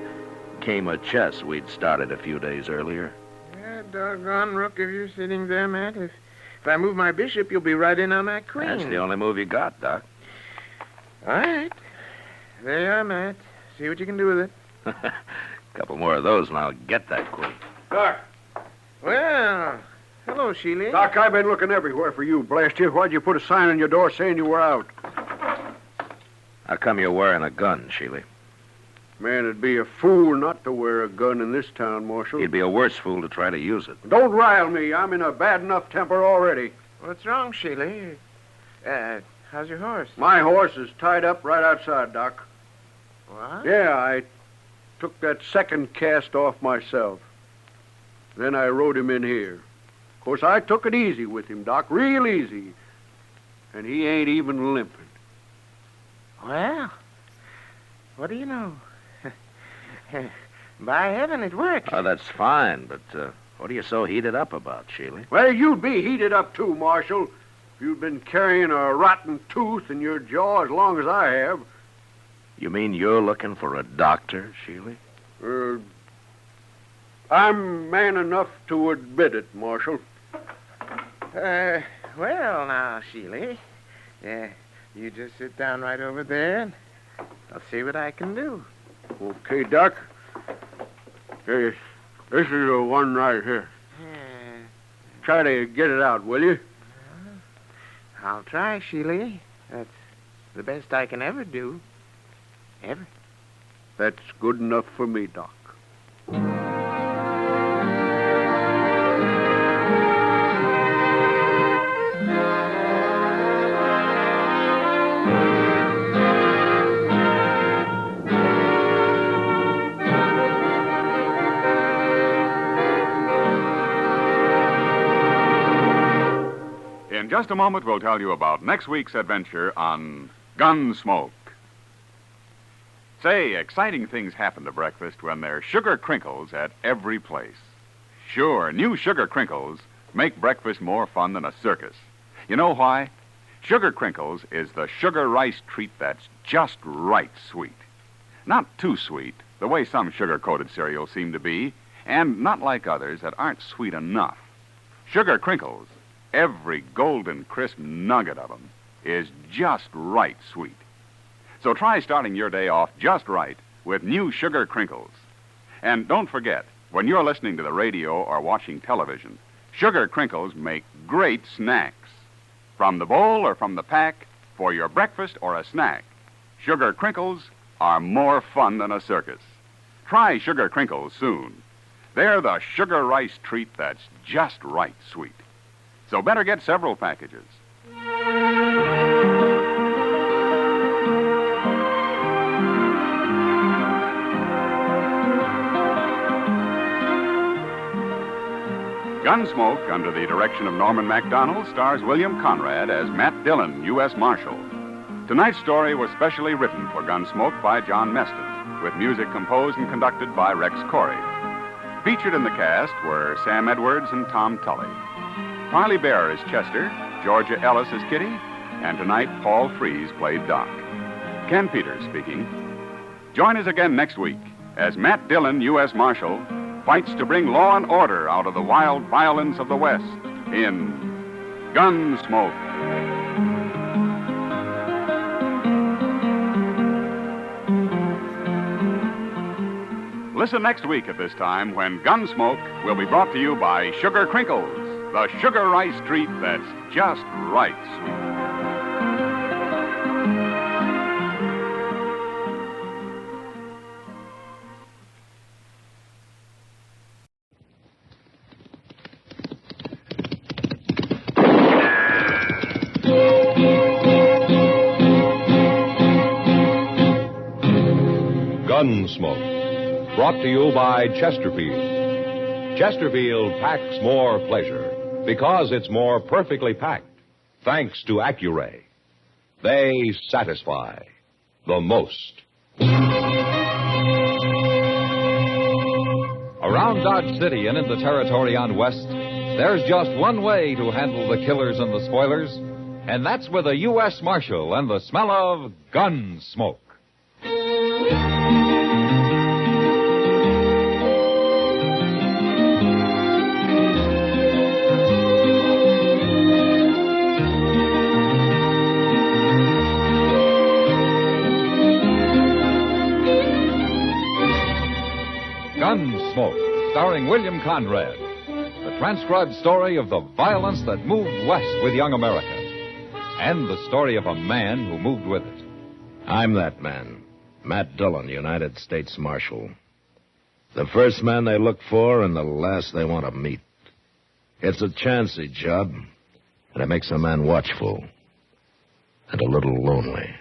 game of chess we'd started a few days earlier. Yeah, doggone, Rook, if you're sitting there, Matt. If I move my bishop, you'll be right in on that queen. That's the only move you got, Doc. All right. There you are, Matt. See what you can do with it. A couple more of those and I'll get that queen. Doc. Well, hello, Sheely. Doc, I've been looking everywhere for you, blast you. Why'd you put a sign on your door saying you were out? How come you're wearing a gun, Sheely? Man, it'd be a fool not to wear a gun in this town, Marshal. He'd be a worse fool to try to use it. Don't rile me. I'm in a bad enough temper already. What's wrong, Sheely? How's your horse? My horse is tied up right outside, Doc. What? Yeah, I took that second cast off myself. Then I rode him in here. Of course, I took it easy with him, Doc, real easy. And he ain't even limping. Well, what do you know? By heaven, it worked. Oh, that's fine, but what are you so heated up about, Sheely? Well, you'd be heated up too, Marshal. If you'd been carrying a rotten tooth in your jaw as long as I have. You mean you're looking for a doctor, Sheely? I'm man enough to admit it, Marshal. Well, now, Sheely. You just sit down right over there, and I'll see what I can do. Okay, Doc. Hey, this is the one right here. Try to get it out, will you? I'll try, Sheely. That's the best I can ever do. Ever. That's good enough for me, Doc. In just a moment, we'll tell you about next week's adventure on GUNSMOKE. Say, exciting things happen to breakfast when there's sugar crinkles at every place. Sure, new sugar crinkles make breakfast more fun than a circus. You know why? Sugar crinkles is the sugar rice treat that's just right sweet. Not too sweet, the way some sugar-coated cereals seem to be, and not like others that aren't sweet enough. Sugar crinkles, every golden crisp nugget of them, is just right sweet. So try starting your day off just right with new sugar crinkles. And don't forget, when you're listening to the radio or watching television, sugar crinkles make great snacks. From the bowl or from the pack, for your breakfast or a snack, sugar crinkles are more fun than a circus. Try sugar crinkles soon. They're the sugar rice treat that's just right sweet. So better get several packages. Gunsmoke, under the direction of Norman MacDonald, stars William Conrad as Matt Dillon, U.S. Marshal. Tonight's story was specially written for Gunsmoke by John Meston, with music composed and conducted by Rex Corey. Featured in the cast were Sam Edwards and Tom Tully. Parley Bear is Chester, Georgia Ellis is Kitty, and tonight Paul Frees played Doc. Ken Peters speaking. Join us again next week as Matt Dillon, U.S. Marshal, fights to bring law and order out of the wild violence of the West in Gunsmoke. Listen next week at this time when Gunsmoke will be brought to you by Sugar Crinkles, the sugar rice treat that's just right sweet. Yeah. Gunsmoke, brought to you by Chesterfield. Chesterfield packs more pleasure because it's more perfectly packed, thanks to Accuray. They satisfy the most. Around Dodge City and in the territory on West, there's just one way to handle the killers and the spoilers, and that's with a U.S. Marshal and the smell of Gunsmoke. Gunsmoke, starring William Conrad. The transcribed story of the violence that moved west with young America. And the story of a man who moved with it. I'm that man, Matt Dillon, United States Marshal. The first man they look for and the last they want to meet. It's a chancy job, and it makes a man watchful and a little lonely.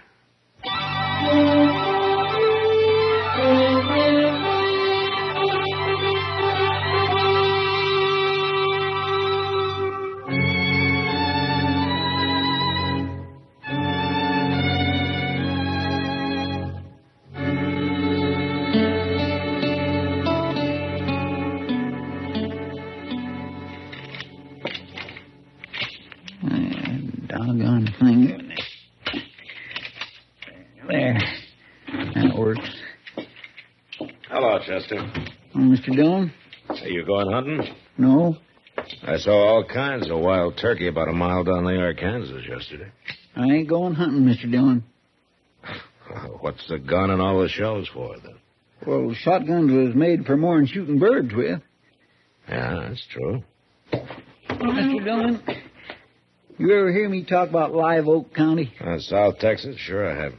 Doggone thing. There. That works. Hello, Chester. Oh, Mr. Dillon? Are you going hunting? No. I saw all kinds of wild turkey about a mile down the Arkansas yesterday. I ain't going hunting, Mr. Dillon. What's the gun and all the shells for, then? Well, shotguns was made for more than shooting birds with. Yeah, that's true. Mr. Dillon, you ever hear me talk about Live Oak County? South Texas? Sure I have.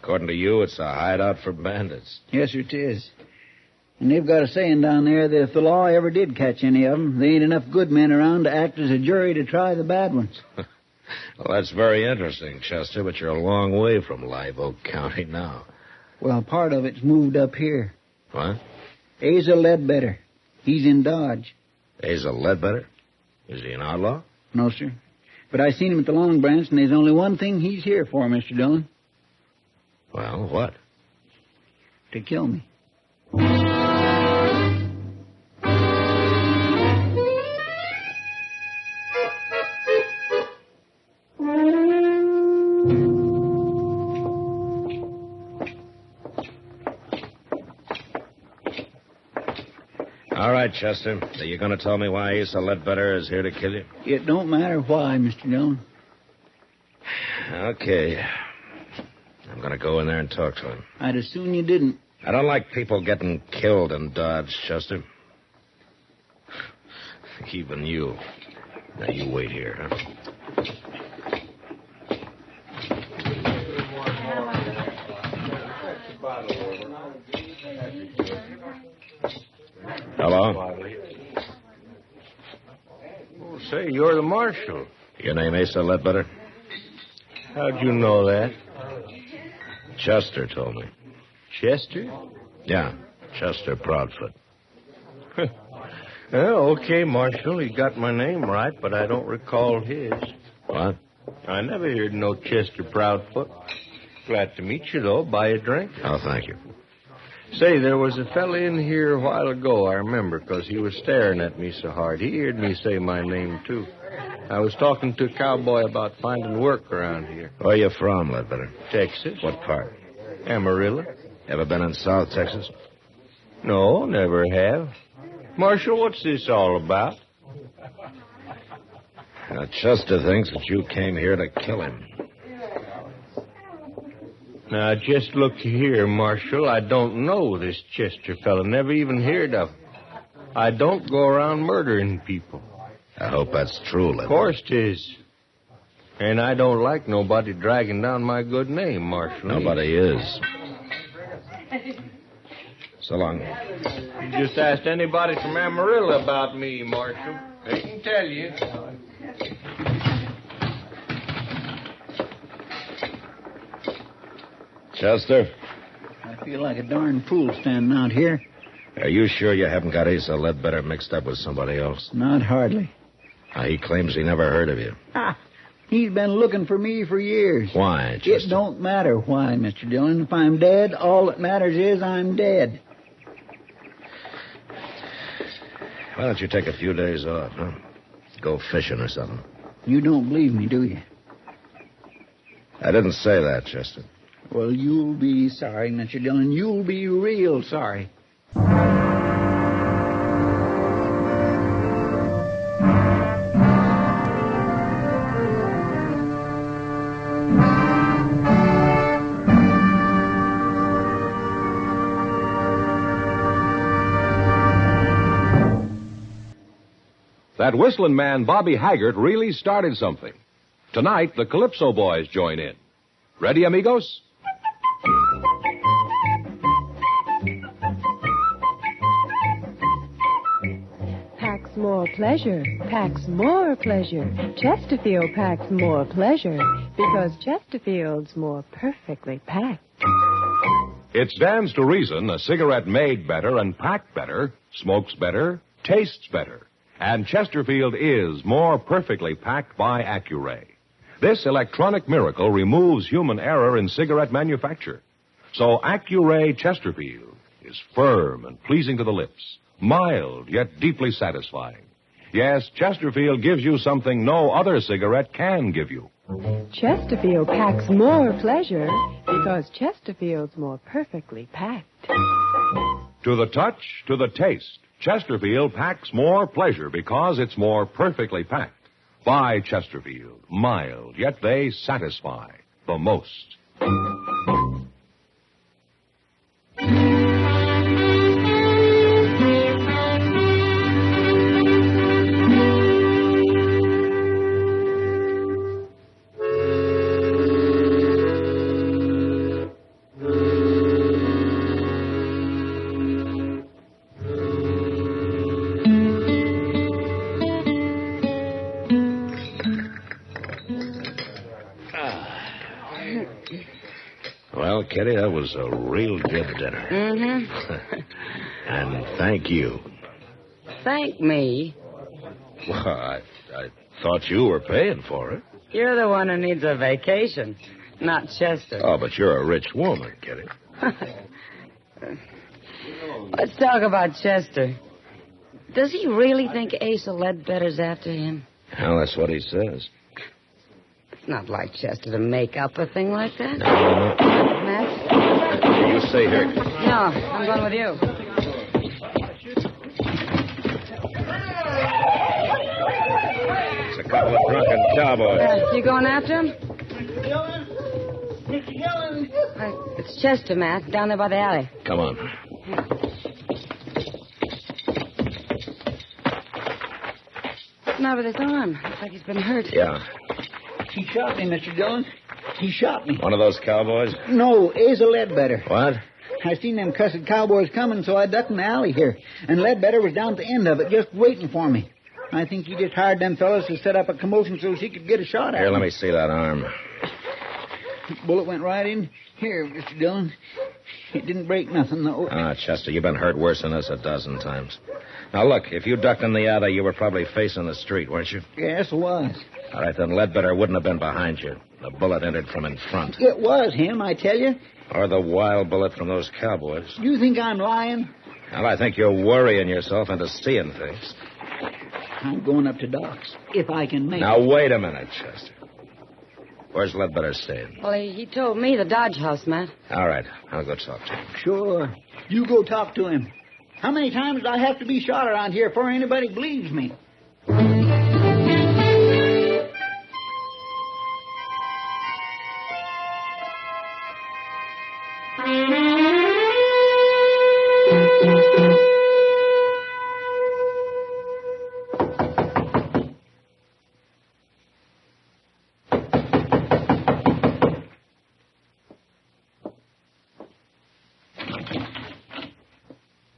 According to you, it's a hideout for bandits. Yes, sir, it is. And they've got a saying down there that if the law ever did catch any of them, there ain't enough good men around to act as a jury to try the bad ones. Well, that's very interesting, Chester, but you're a long way from Live Oak County now. Well, part of it's moved up here. What? Asa Ledbetter. He's in Dodge. Asa Ledbetter? Is he an outlaw? No, sir. But I seen him at the Long Branch, and there's only one thing he's here for, Mr. Dillon. Well, what? To kill me. All right, Chester. Are you going to tell me why Asa Ledbetter is here to kill you? It don't matter why, Mr. Dillon. Okay. I'm going to go in there and talk to him. I'd as soon you didn't. I don't like people getting killed in Dodge, Chester. Even you. Now, you wait here, huh? Hello? Oh, say, you're the marshal. Your name Asa Ledbetter? How'd you know that? Chester told me. Chester? Yeah, Chester Proudfoot. Okay, Marshal, you got my name right, but I don't recall his. What? I never heard no Chester Proudfoot. Glad to meet you, though. Buy a drink? Oh, thank you. Say, there was a fella in here a while ago, I remember, 'cause he was staring at me so hard. He heard me say my name, too. I was talking to a cowboy about finding work around here. Where you from, Ledbetter? Texas. What part? Amarillo. Ever been in South Texas? No, never have. Marshal, what's this all about? Chester thinks that you came here to kill him. Now, just look here, Marshal. I don't know this Chester fella. Never even heard of him. I don't go around murdering people. I hope that's true, Ledbetter. Of course 'tis. And I don't like nobody dragging down my good name, Marshal. Nobody is. So long. You just asked anybody from Amarillo about me, Marshal. They can tell you. Chester? feel like a darn fool standing out here. Are you sure you haven't got Asa Ledbetter mixed up with somebody else? Not hardly. He claims he never heard of you. He's been looking for me for years. Why, Chester? It don't matter why, Mr. Dillon. If I'm dead, all that matters is I'm dead. Why don't you take a few days off, huh? Go fishing or something. You don't believe me, do you? I didn't say that, Chester. Well, you'll be sorry, Mr. Dillon. You'll be real sorry. That whistling man, Bobby Haggart, really started something. Tonight, the Calypso Boys join in. Ready, amigos? Packs more pleasure, packs more pleasure. Chesterfield packs more pleasure because Chesterfield's more perfectly packed. It stands to reason a cigarette made better and packed better, smokes better, tastes better. And Chesterfield is more perfectly packed by Accuray. This electronic miracle removes human error in cigarette manufacture. So Accuray Chesterfield is firm and pleasing to the lips, mild yet deeply satisfying. Yes, Chesterfield gives you something no other cigarette can give you. Chesterfield packs more pleasure because Chesterfield's more perfectly packed. To the touch, to the taste, Chesterfield packs more pleasure because it's more perfectly packed. By Chesterfield, mild, yet they satisfy the most. Well, Kitty, that was a real good dinner. Mm-hmm. And thank you. Thank me. Well, I thought you were paying for it. You're the one who needs a vacation, not Chester. Oh, but you're a rich woman, Kitty. Let's talk about Chester. Does he really think Asa Ledbetter's after him? Well, that's what he says. It's not like Chester to make up a thing like that. No. Matt? You stay here. No, I'm going with you. It's a couple of drunken cowboys. You going after him? Mr. Dillon. It's Chester, Matt, down there by the alley. Come on. What's the matter with his arm? Looks like he's been hurt. Yeah. He shot me, Mr. Dillon. He shot me. One of those cowboys? No, Asa Ledbetter. What? I seen them cussed cowboys coming, so I ducked in the alley here. And Ledbetter was down at the end of it, just waiting for me. I think he just hired them fellas to set up a commotion so he could get a shot at Here, me. let me see that arm. Bullet went right in. Here, Mr. Dillon. It didn't break nothing, though. Chester, you've been hurt worse than this a dozen times. Now, look, if you ducked in the alley, you were probably facing the street, weren't you? Yes, it was. All right, then Ledbetter wouldn't have been behind you. The bullet entered from in front. It was him, I tell you. Or the wild bullet from those cowboys. You think I'm lying? Well, I think you're worrying yourself into seeing things. I'm going up to Doc's, if I can make Now, it. wait a minute, Chester. Where's Ledbetter staying? Well, he told me the Dodge House, Matt. All right, I'll go talk to him. Sure. You go talk to him. How many times do I have to be shot around here before anybody believes me?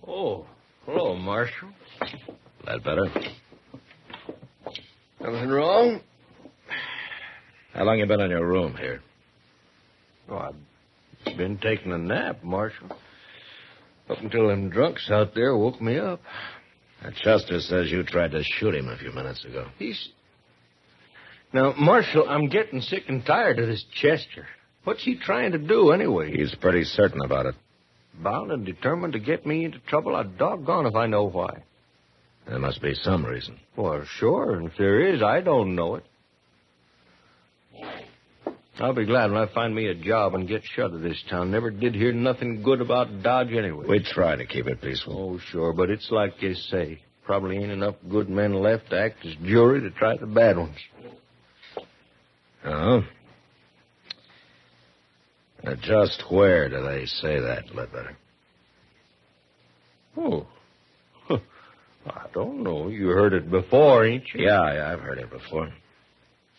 Oh, hello, Marshal. Ledbetter. Nothing wrong? How long you been in your room here? Oh, I've Been taking a nap, Marshal. Up until them drunks out there woke me up. Chester says you tried to shoot him a few minutes ago. Now, Marshal, I'm getting sick and tired of this Chester. What's he trying to do, anyway? He's pretty certain about it. Bound and determined to get me into trouble? I'm doggone if I know why. There must be some reason. Well, sure, and if there is, I don't know it. I'll be glad when I find me a job and get shut of this town. Never did hear nothing good about Dodge anyway. We try to keep it peaceful. Oh, sure, but it's like you say. Probably ain't enough good men left to act as jury to try the bad ones. Oh? Just where do they say that, Ledbetter? Oh. I don't know. You heard it before, ain't you? Yeah, I've heard it before.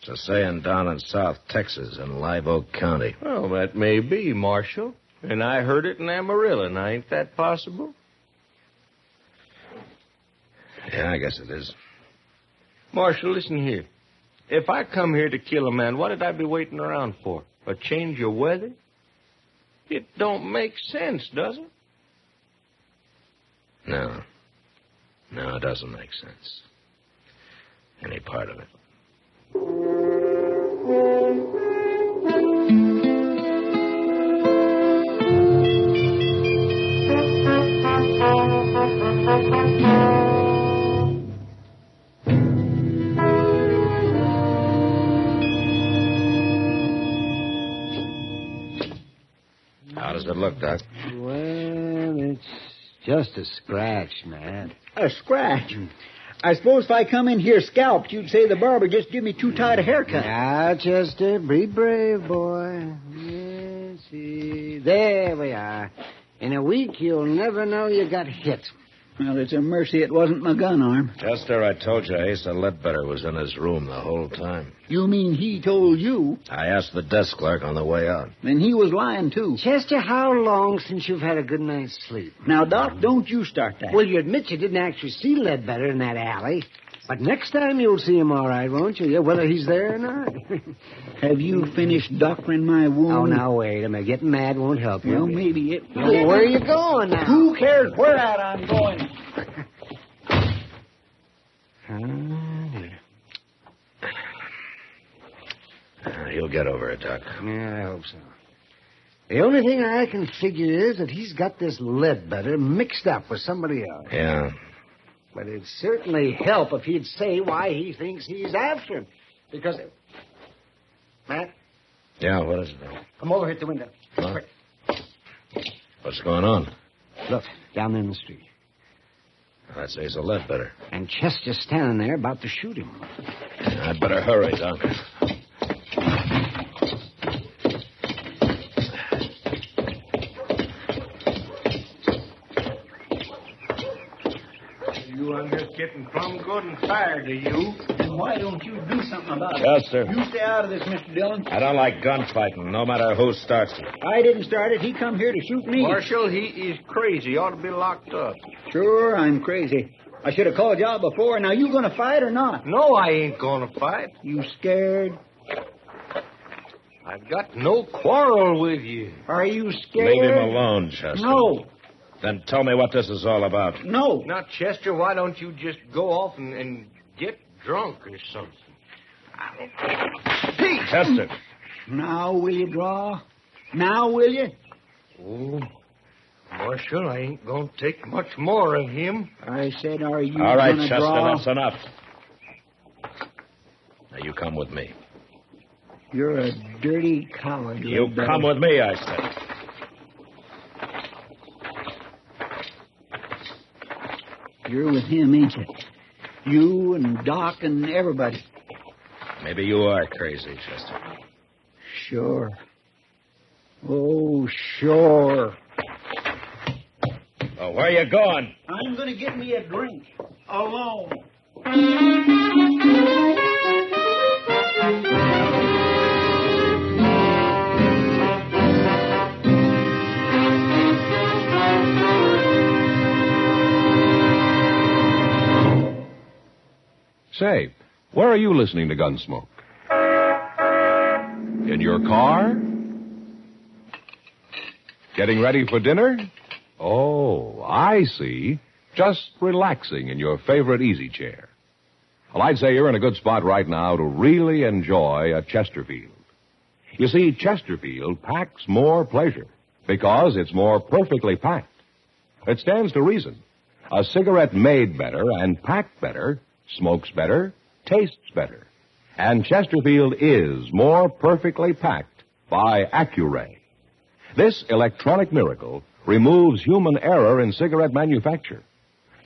It's a saying down in South Texas in Live Oak County. Well, that may be, Marshal. And I heard it in Amarillo. Now, ain't that possible? Yeah, I guess it is. Marshal, listen here. If I come here to kill a man, what did I be waiting around for? A change of weather? It don't make sense, does it? No. No, it doesn't make sense. Any part of it. How does it look, Doc? Well, it's just a scratch, man. A scratch? I suppose if I come in here scalped, you'd say the barber just give me too tight a haircut. Now, Chester, be brave, boy. Yes, see. There we are. In a week, you'll never know you got hit. Well, it's a mercy it wasn't my gun arm. Chester, I told you Asa Ledbetter was in his room the whole time. You mean he told you? I asked the desk clerk on the way out. Then he was lying, too. Chester, how long since you've had a good night's sleep? Now, Doc, don't you start that. Well, you admit you didn't actually see Ledbetter in that alley. But next time you'll see him all right, won't you? Whether he's there or not. Have you finished doctoring my wound? Oh, now, wait a minute. Getting mad won't help you. Well, maybe it will. Well, where are you going now? Who cares where at I'm going? He'll get over it, Doc. Yeah, I hope so. The only thing I can figure is that he's got this Ledbetter mixed up with somebody else. Yeah. But it'd certainly help if he'd say why he thinks he's after him. Because... Matt? Yeah, what is it? Come over here at the window. Huh? Quick. What's going on? Look, down there in the street. That's Asa Ledbetter. And Chester's standing there about to shoot him. I'd better hurry, Doc. I'm just getting plumb good and tired of you. And why don't you do something about it? Chester. You stay out of this, Mr. Dillon. I don't like gunfighting, no matter who starts it. I didn't start it. He come here to shoot me. Marshal, he is crazy. He ought to be locked up. Sure, I'm crazy. I should have called you out before. Now, you going to fight or not? No, I ain't going to fight. You scared? I've got no quarrel with you. Are you scared? Leave him alone, Chester. No. Then tell me what this is all about. No. Now, Chester, why don't you just go off and get drunk or something? Pete! Chester. Now will you draw? Now will you? Oh, Marshal, I ain't going to take much more of him. I said, are you all right, gonna Chester, draw? that's enough. Now, you come with me. You're a dirty coward. You come with me, I said. You're with him, ain't you? You and Doc and everybody. Maybe you are crazy, Chester. Sure. Oh, sure. Oh, where you going? I'm going to get me a drink. Alone. Say, where are you listening to Gunsmoke? In your car? Getting ready for dinner? Oh, I see. Just relaxing in your favorite easy chair. Well, I'd say you're in a good spot right now to really enjoy a Chesterfield. You see, Chesterfield packs more pleasure because it's more perfectly packed. It stands to reason. A cigarette made better and packed better smokes better, tastes better. And Chesterfield is more perfectly packed by Accuray. This electronic miracle removes human error in cigarette manufacture.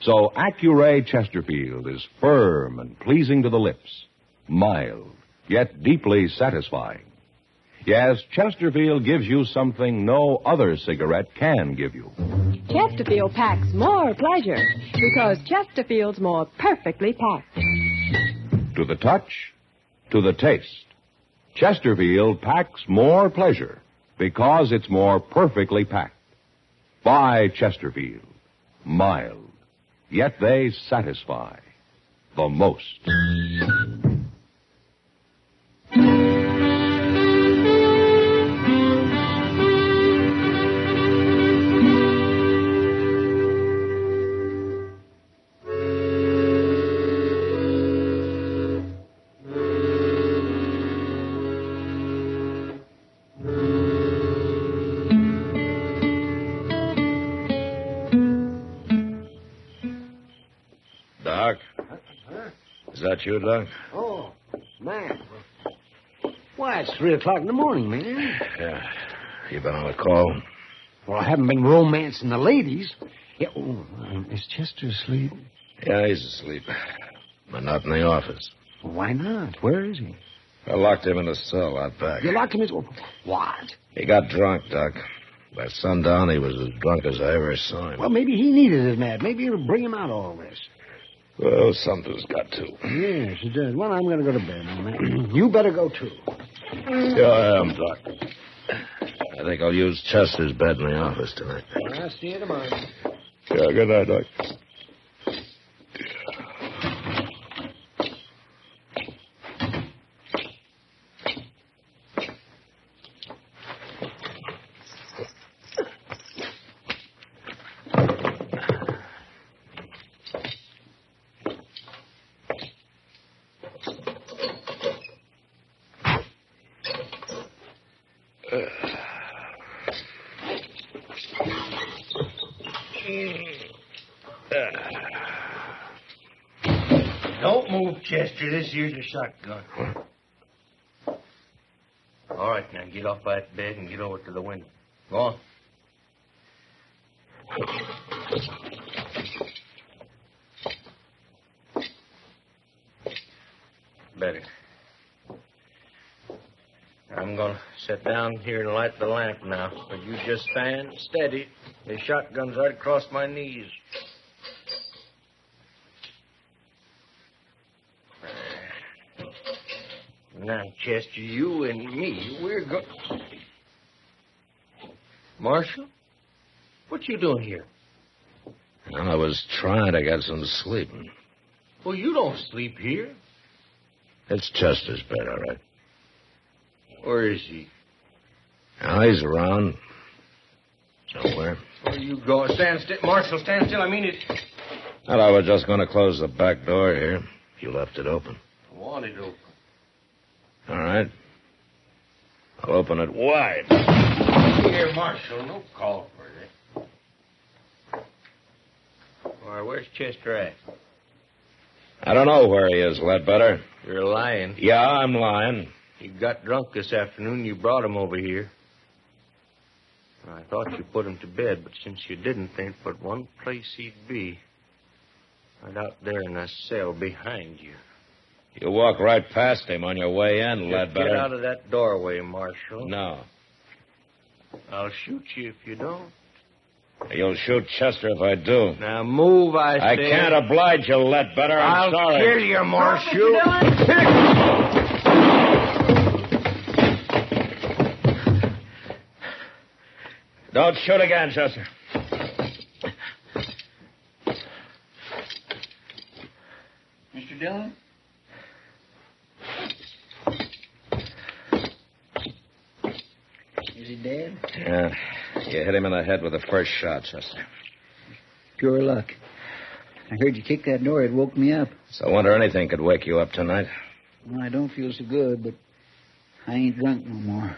So Accuray Chesterfield is firm and pleasing to the lips, mild, yet deeply satisfying. Yes, Chesterfield gives you something no other cigarette can give you. Chesterfield packs more pleasure because Chesterfield's more perfectly packed. To the touch, to the taste, Chesterfield packs more pleasure because it's more perfectly packed. Buy Chesterfield. Mild, yet they satisfy the most. Doc? Is that you, Doc? Oh, man. Why, it's 3 o'clock in the morning, man. Yeah. You been on a call? Well, I haven't been romancing the ladies. Yeah, is Chester asleep? Yeah, he's asleep. But not in the office. Well, why not? Where is he? I locked him in a cell out back. You locked him in... What? He got drunk, Doc. By sundown, he was as drunk as I ever saw him. Well, maybe he needed it, Matt. Maybe it'll bring him out of all this. Well, something's got to. Yes, it does. Well, I'm going to go to bed now, Matt. You better go, too. Yeah, I am, Doc. I think I'll use Chester's bed in the office tonight. I'll see you tomorrow. Yeah, good night, Doc. Don't move, Chester. This here's a shotgun. All right, now get off that bed and get over to the window. Go on. Better. I'm going to sit down here and light the lamp now. But you just stand steady. The shotgun's right across my knees. Now, Chester, you and me, we're going... Marshal? What you doing here? Well, I was trying to get some sleep. Well, you don't sleep here. It's Chester's bed, all right. Where is he? Now, he's around. Somewhere. Where you go? Stand still. Marshal, stand still. I mean it. Well, I was just going to close the back door here. You left it open. I want it open. All right. I'll open it wide. Here, Marshal, no call for that. All right, where's Chester at? I don't know where he is, Ledbetter. You're lying. Yeah, I'm lying. He got drunk this afternoon. You brought him over here. I thought you put him to bed, but since you didn't, there ain't but one place he'd be. Right out there in that cell behind you. You walk right past him on your way in, Ledbetter. Get out of that doorway, Marshal. No. I'll shoot you if you don't. You'll shoot Chester if I do. Now move, I say. I can't oblige you, Ledbetter. I'm sorry. I'll kill you, Marshal. Don't shoot again, Chester. Mr. Dillon? Is he dead? Yeah. You hit him in the head with the first shot, Chester. Pure luck. I heard you kick that door. It woke me up. So I wonder anything could wake you up tonight. Well, I don't feel so good, but I ain't drunk no more.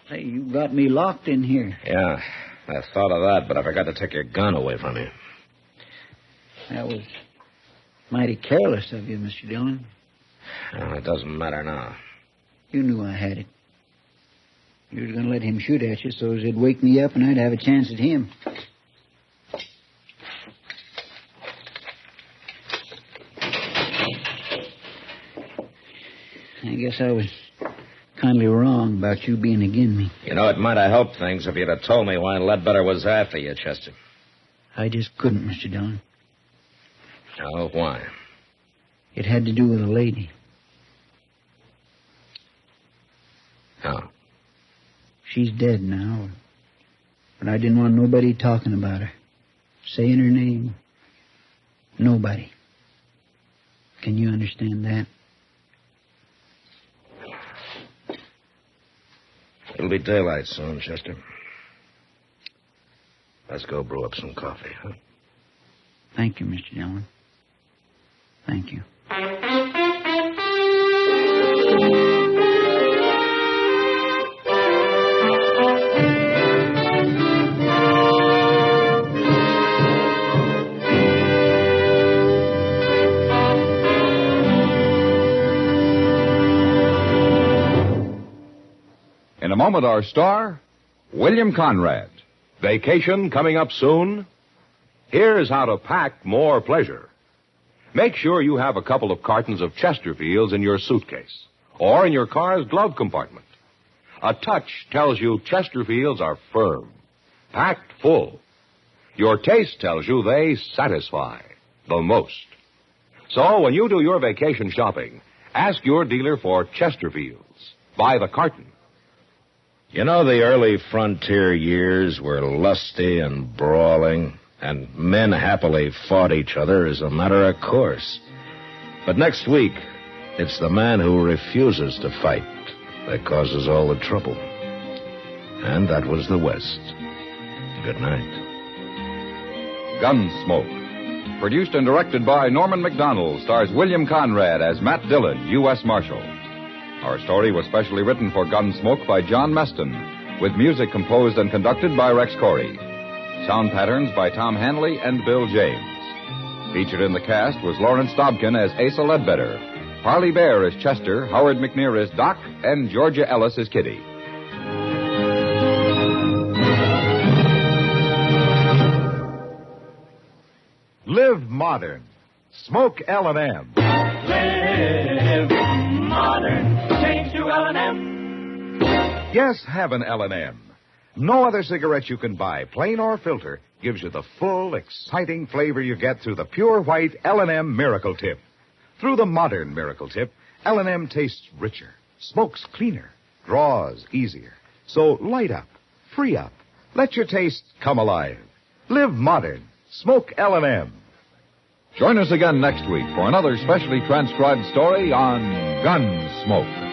Hey, you got me locked in here. Yeah, I thought of that, but I forgot to take your gun away from you. That was mighty careless of you, Mr. Dillon. Well, it doesn't matter now. You knew I had it. You was going to let him shoot at you so it'd wake me up and I'd have a chance at him. I guess I was kindly wrong about you being agin me. You know, it might have helped things if you'd have told me why Ledbetter was after you, Chester. I just couldn't, Mr. Dillon. Oh, why? It had to do with a lady. Oh. She's dead now. But I didn't want nobody talking about her. Saying her name. Nobody. Can you understand that? It'll be daylight soon, Chester. Let's go brew up some coffee, huh? Thank you, Mr. Dillon. Thank you. In a moment, our star, William Conrad. Vacation coming up soon? Here's how to pack more pleasure. Make sure you have a couple of cartons of Chesterfields in your suitcase or in your car's glove compartment. A touch tells you Chesterfields are firm, packed full. Your taste tells you they satisfy the most. So when you do your vacation shopping, ask your dealer for Chesterfields by the carton. You know, the early frontier years were lusty and brawling, and men happily fought each other as a matter of course. But next week, it's the man who refuses to fight that causes all the trouble. And that was the West. Good night. Gunsmoke. Produced and directed by Norman McDonald, stars William Conrad as Matt Dillon, U.S. Marshal. Our story was specially written for Gunsmoke by John Meston, with music composed and conducted by Rex Corey. Sound patterns by Tom Hanley and Bill James. Featured in the cast was Lawrence Dobkin as Asa Ledbetter, Parley Bear as Chester, Howard McNear as Doc, and Georgia Ellis as Kitty. Live modern. Smoke L&M. Live modern. Change to L&M. Yes, have an L&M. No other cigarette you can buy, plain or filter, gives you the full, exciting flavor you get through the pure white L&M Miracle Tip. Through the modern Miracle Tip, L&M tastes richer, smokes cleaner, draws easier. So light up, free up, let your taste come alive. Live modern. Smoke L&M. Join us again next week for another specially transcribed story on Gunsmoke.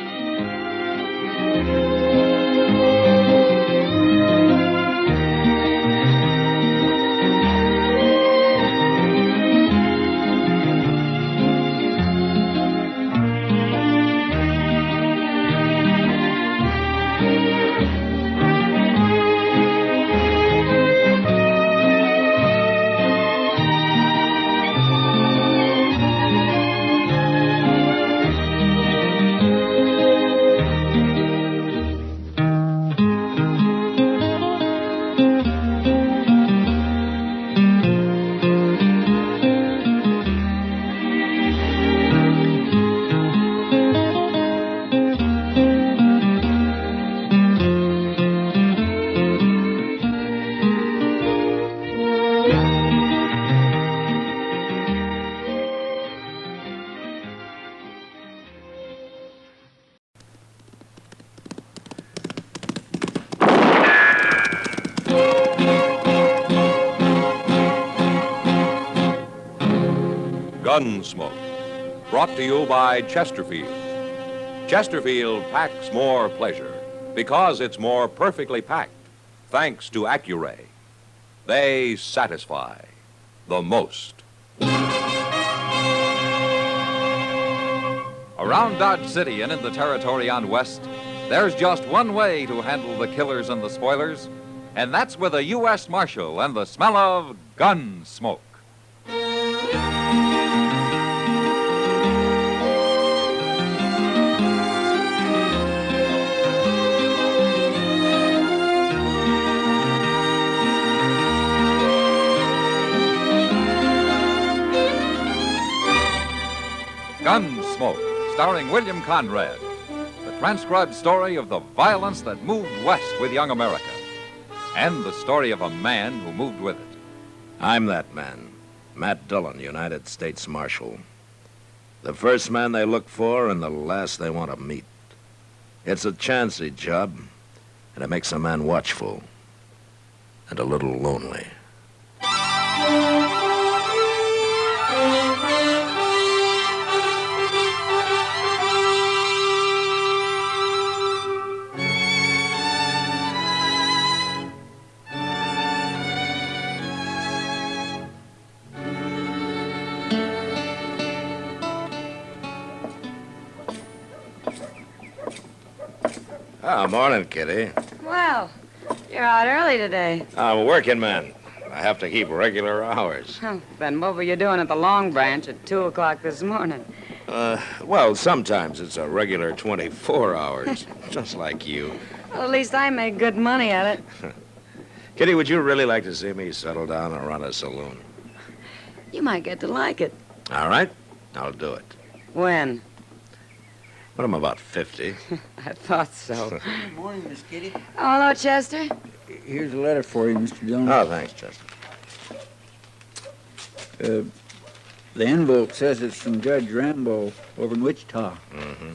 Gunsmoke, brought to you by Chesterfield. Chesterfield packs more pleasure. because it's more perfectly packed, thanks to Accuray. They satisfy the most. Around Dodge City and in the territory on West, there's just one way to handle the killers and the spoilers, and that's with a U.S. Marshal and the smell of gun smoke. GUNSMOKE, starring William Conrad. The transcribed story of the violence that moved west with young America. And the story of a man who moved with it. I'm that man, Matt Dillon, United States Marshal. The first man they look for and the last they want to meet. It's a chancy job, and it makes a man watchful and a little lonely. Oh, morning, Kitty. Well, you're out early today. I'm a working man. I have to keep regular hours. Then what were you doing at the Long Branch at 2 o'clock this morning? Well, sometimes it's a regular 24 hours, just like you. Well, at least I make good money at it. Kitty, would you really like to see me settle down and run a saloon? You might get to like it. All right, I'll do it. When? When I'm about 50. I thought so. Good morning, Miss Kitty. Oh, hello, Chester. Here's a letter for you, Mr. Dillon. Oh, thanks, Chester. The envelope says it's from Judge Rambo over in Wichita. Mm-hmm.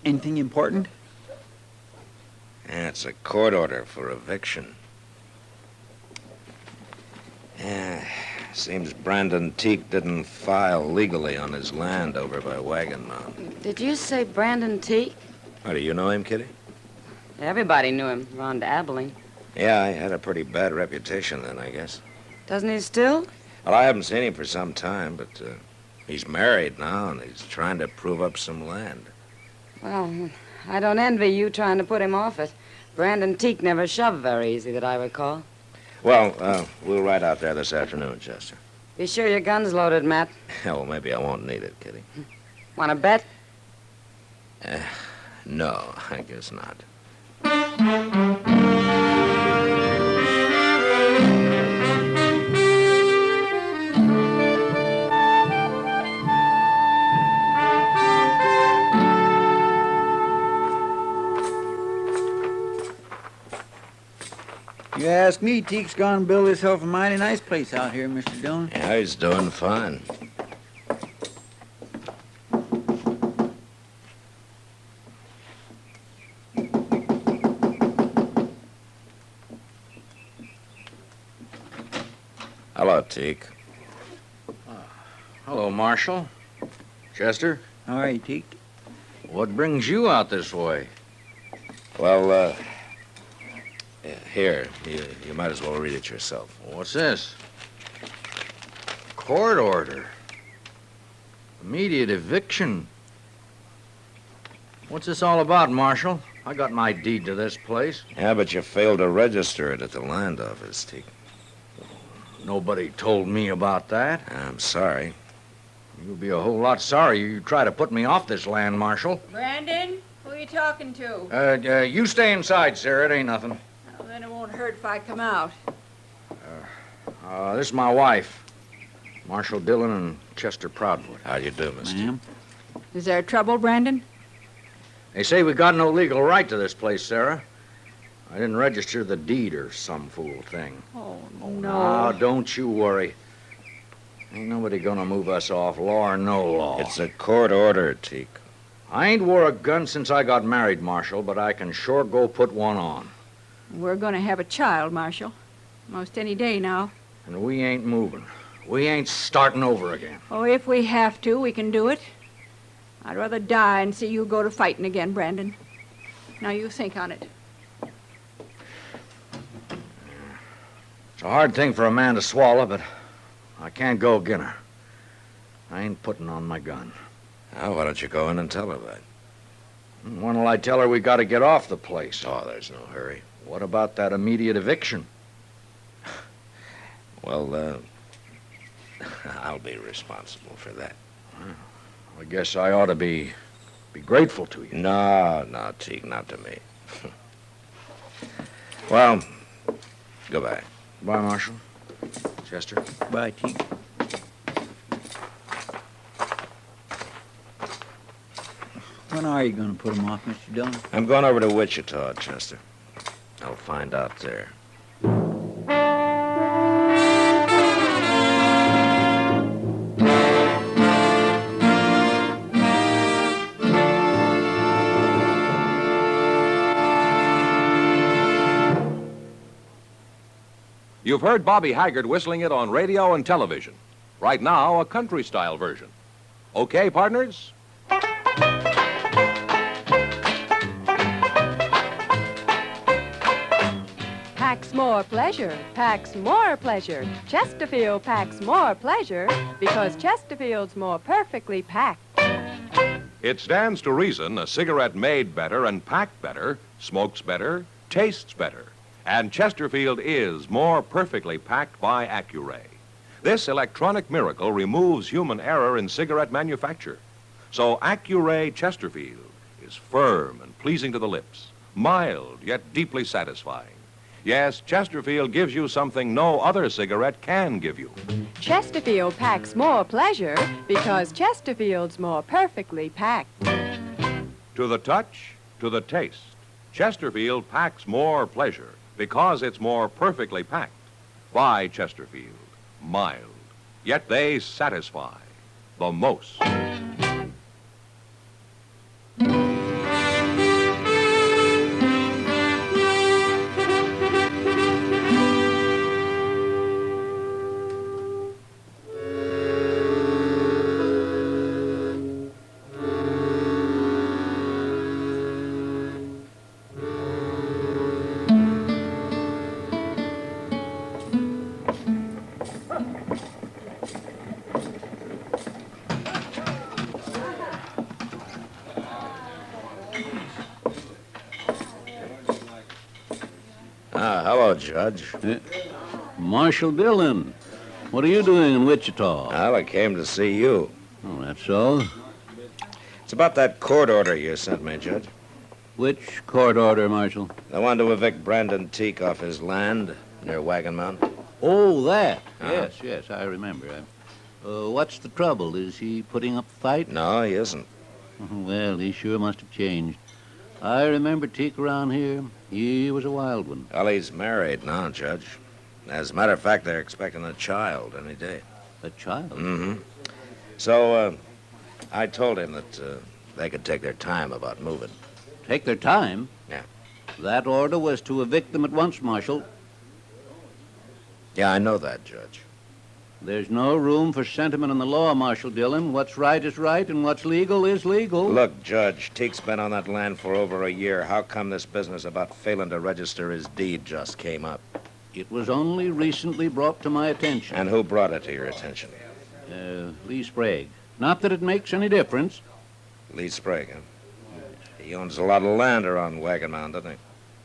Anything important? Yeah, it's a court order for eviction. Yeah, seems Brandon Teague didn't file legally on his land over by Wagon Mountain. Did you say Brandon Teague? Oh, do you know him, Kitty? Everybody knew him around Abilene. Yeah, he had a pretty bad reputation then, I guess. Doesn't he still? Well, I haven't seen him for some time, but he's married now, and he's trying to prove up some land. Well, I don't envy you trying to put him off it. Brandon Teague never shoved very easy that I recall. Well, we'll ride out there this afternoon, Chester. Be sure your gun's loaded, Matt. Well, maybe I won't need it, Kitty. Want to bet? No, I guess not. You ask me, Teague's gone to build himself a mighty nice place out here, Mr. Dillon. Yeah, he's doing fine. Hello, Teague. Hello, Marshal. Chester? All right, Teague. What brings you out this way? Well, here, you might as well read it yourself. What's this? Court order. Immediate eviction. What's this all about, Marshal? I got my deed to this place. Yeah, but you failed to register it at the land office, Teague. Nobody told me about that. I'm sorry. You'll be a whole lot sorry you try to put me off this land, Marshal. Brandon, who are you talking to? You stay inside, Sarah. It ain't nothing. Well, then it won't hurt if I come out. This is my wife, Marshal Dillon and Chester Proudfoot. How do you do, mister? Ma'am? Is there trouble, Brandon? They say we got no legal right to this place, Sarah. I didn't register the deed or some fool thing. Oh, No, no. don't you worry. Ain't nobody gonna move us off, law or no law. It's a court order, Teague. I ain't wore a gun since I got married, Marshal, but I can sure go put one on. We're going to have a child, Marshal. Most any day now. And we ain't moving. We ain't starting over again. Oh, if we have to, we can do it. I'd rather die and see you go to fighting again, Brandon. Now you think on it. It's a hard thing for a man to swallow, but I can't go agin her. I ain't putting on my gun. Now, why don't you go in and tell her that? When'll I tell her we got to get off the place? Oh, there's no hurry. What about that immediate eviction? Well, I'll be responsible for that. I guess I ought to be grateful to you. No, Teague, not to me. Well, goodbye. Bye, Marshal. Chester. Bye, Teague. When are you going to put him off, Mr. Dillon? I'm going over to Wichita, Chester. I'll find out there. You've heard Bobby Haggard whistling it on radio and television. Right now, a country-style version. Okay, partners? Packs more pleasure, packs more pleasure. Chesterfield packs more pleasure because Chesterfield's more perfectly packed. It stands to reason a cigarette made better and packed better, smokes better, tastes better. And Chesterfield is more perfectly packed by Accuray. This electronic miracle removes human error in cigarette manufacture. So Accuray Chesterfield is firm and pleasing to the lips, mild yet deeply satisfying. Yes, Chesterfield gives you something no other cigarette can give you. Chesterfield packs more pleasure because Chesterfield's more perfectly packed. To the touch, to the taste, Chesterfield packs more pleasure because it's more perfectly packed. By Chesterfield, mild, yet they satisfy the most. Hello, Judge. Marshal Dillon, what are you doing in Wichita? Well, I came to see you. Oh, that's so? It's about that court order you sent me, Judge. Which court order, Marshal? The one to evict Brandon Teague off his land near Wagon Mountain. Oh, that. Yes, I remember. What's the trouble? Is he putting up a fight? No, he isn't. Well, he sure must have changed. I remember Teague around here. He was a wild one. Well, he's married now, Judge. As a matter of fact, they're expecting a child any day. A child? Mm-hmm. So, I told him that they could take their time about moving. Take their time? Yeah. That order was to evict them at once, Marshal. Yeah, I know that, Judge. There's no room for sentiment in the law, Marshal Dillon. What's right is right, and what's legal is legal. Look, Judge, Teague's been on that land for over a year. How come this business about failing to register his deed just came up? It was only recently brought to my attention. And who brought it to your attention? Lee Sprague. Not that it makes any difference. Lee Sprague, huh? He owns a lot of land around Wagon Mountain, doesn't he?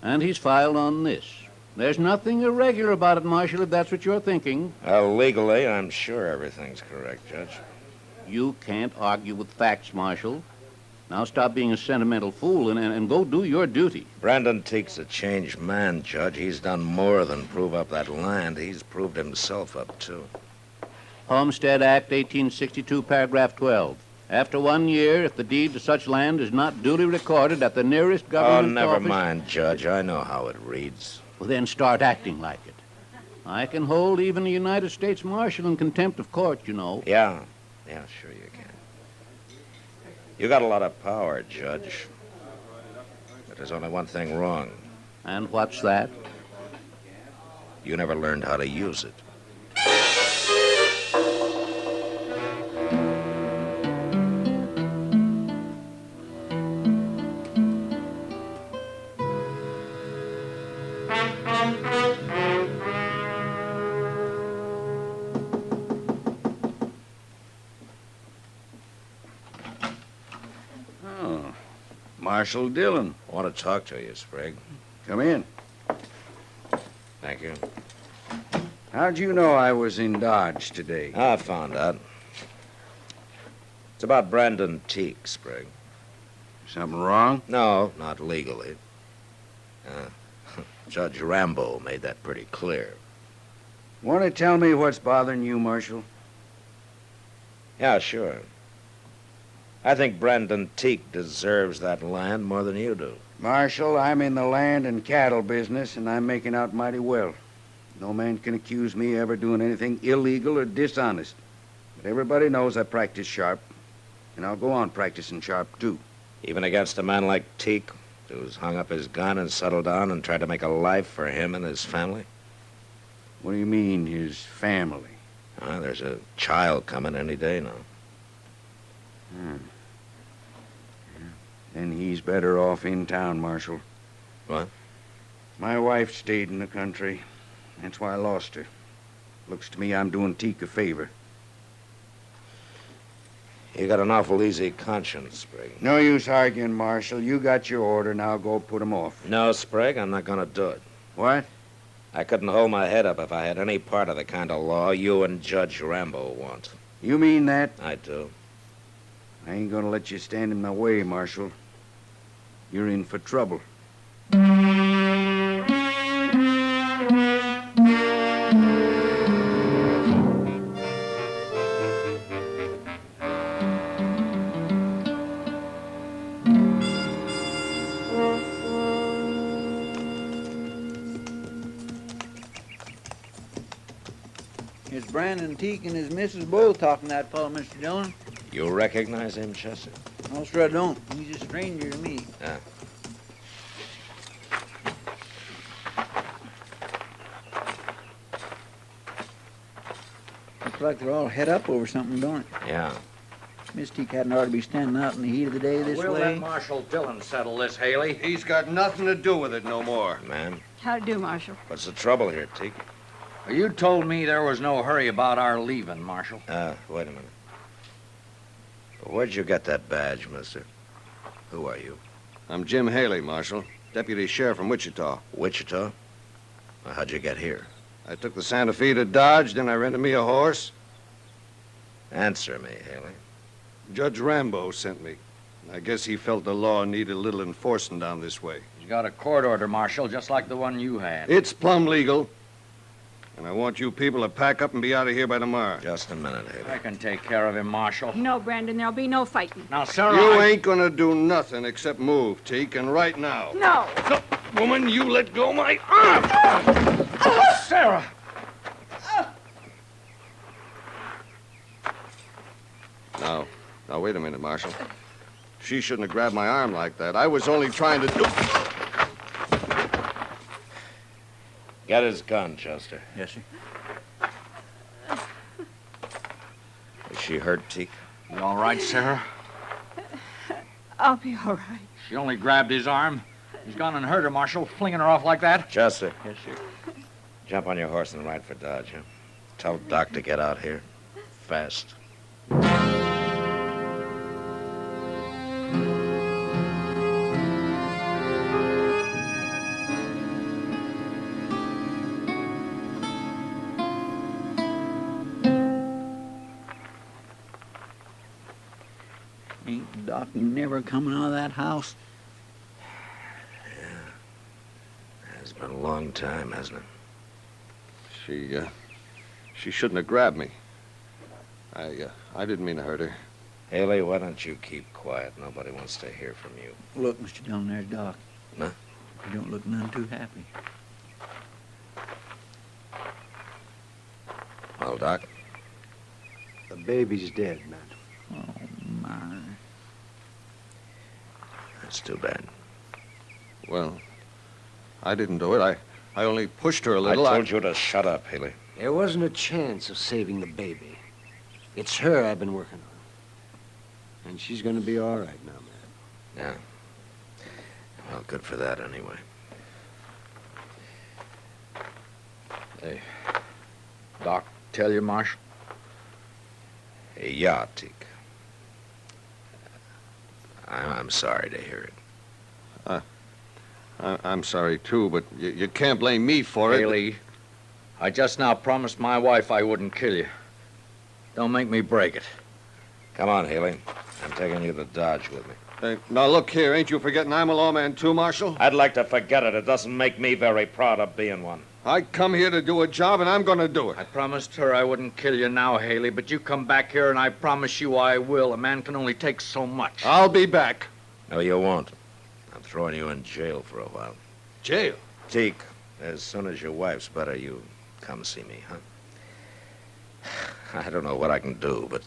And he's filed on this. There's nothing irregular about it, Marshal, if that's what you're thinking. Well, legally, I'm sure everything's correct, Judge. You can't argue with facts, Marshal. Now stop being a sentimental fool and go do your duty. Brandon Teague's a changed man, Judge. He's done more than prove up that land. He's proved himself up, too. Homestead Act, 1862, paragraph 12. After 1 year, if the deed to such land is not duly recorded at the nearest government office... Oh, never office... mind, Judge. I know how it reads. Well, then start acting like it. I can hold even a United States Marshal in contempt of court, you know. Yeah, sure you can. You got a lot of power, Judge. But there's only one thing wrong. And what's that? You never learned how to use it. Marshal Dillon. I want to talk to you, Sprague. Come in. Thank you. How'd you know I was in Dodge today? I found out. It's about Brandon Teague, Sprague. Something wrong? No, not legally. Judge Rambo made that pretty clear. Want to tell me what's bothering you, Marshal? Yeah, sure. I think Brandon Teague deserves that land more than you do. Marshal, I'm in the land and cattle business, and I'm making out mighty well. No man can accuse me of ever doing anything illegal or dishonest. But everybody knows I practice sharp, and I'll go on practicing sharp, too. Even against a man like Teague, who's hung up his gun and settled down and tried to make a life for him and his family? What do you mean, his family? There's a child coming any day now. Then he's better off in town, Marshal. What? My wife stayed in the country. That's why I lost her. Looks to me I'm doing Teague a favor. You got an awful easy conscience, Sprague. No use arguing, Marshal. You got your order. Now go put him off. No, Sprague, I'm not going to do it. What? I couldn't hold my head up if I had any part of the kind of law you and Judge Rambo want. You mean that? I do. I ain't gonna let you stand in my way, Marshal. You're in for trouble. It's Brandon Teague and his missus both talking to that fellow, Mr. Dillon. You recognize him, Chester? No, sir, I don't. He's a stranger to me. Yeah. Looks like they're all head up over something, don't it? Yeah. Miss Teague hadn't ought to be standing out in the heat of the day this We'll way. let Marshal Dillon settle this, Haley. He's got nothing to do with it no more. Man, How to do, Marshal? what's the trouble here, Teague? You told me there was no hurry about our leaving, Marshal. Wait a minute. Where'd you get that badge, mister? Who are you? I'm Jim Haley, Marshal. Deputy Sheriff from Wichita. Wichita? Well, how'd you get here? I took the Santa Fe to Dodge, then I rented me a horse. Answer me, Haley. Judge Rambo sent me. I guess he felt the law needed a little enforcing down this way. He's got a court order, Marshal, just like the one you had. It's plumb legal. And I want you people to pack up and be out of here by tomorrow. Just a minute, Haley. I can take care of him, Marshal. No, Brandon, there'll be no fighting. Now, Sarah, You ain't gonna do nothing except move, Teak, and right now. No. So, woman, you let go my arm! Sarah! Now, wait a minute, Marshal. She shouldn't have grabbed my arm like that. I was only trying to do... Get his gun, Chester. Yes, sir. Is she hurt, Teak? You all right, Sarah? I'll be all right. She only grabbed his arm. He's gone and hurt her, Marshal, flinging her off like that. Chester. Yes, sir. Jump on your horse and ride for Dodge, huh? Tell Doc to get out here. Fast. Ain't Doc never coming out of that house? It's been a long time, hasn't it? She shouldn't have grabbed me. I didn't mean to hurt her. Haley, why don't you keep quiet? Nobody wants to hear from you. Look, Mr. Dillon, there's Doc. Huh? You don't look none too happy. Well, Doc? The baby's dead, man. Oh, my. That's too bad. Well, I didn't do it. I only pushed her a little. I told you to shut up, Haley. There wasn't a chance of saving the baby. It's her I've been working on. And she's going to be all right now, man. Yeah. Well, good for that, anyway. Hey, Doc tell you, Marshal? Yeah, Teak. I'm sorry to hear it. I'm sorry, too, but you can't blame me for it. Haley, I just now promised my wife I wouldn't kill you. Don't make me break it. Come on, Haley. I'm taking you to Dodge with me. Now, look here. Ain't you forgetting I'm a lawman, too, Marshal? I'd like to forget it. It doesn't make me very proud of being one. I come here to do a job, and I'm going to do it. I promised her I wouldn't kill you now, Haley, but you come back here, and I promise you I will. A man can only take so much. I'll be back. No, you won't. I'm throwing you in jail for a while. Jail? Teak, as soon as your wife's better, you come see me, huh? I don't know what I can do, but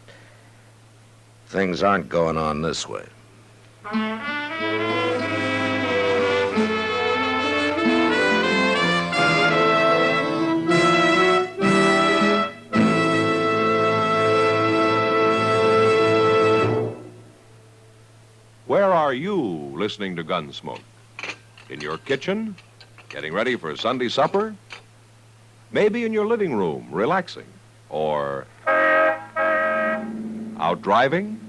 things aren't going on this way. Where are you listening to Gunsmoke? In your kitchen? Getting ready for Sunday supper? Maybe in your living room, relaxing? Or out driving?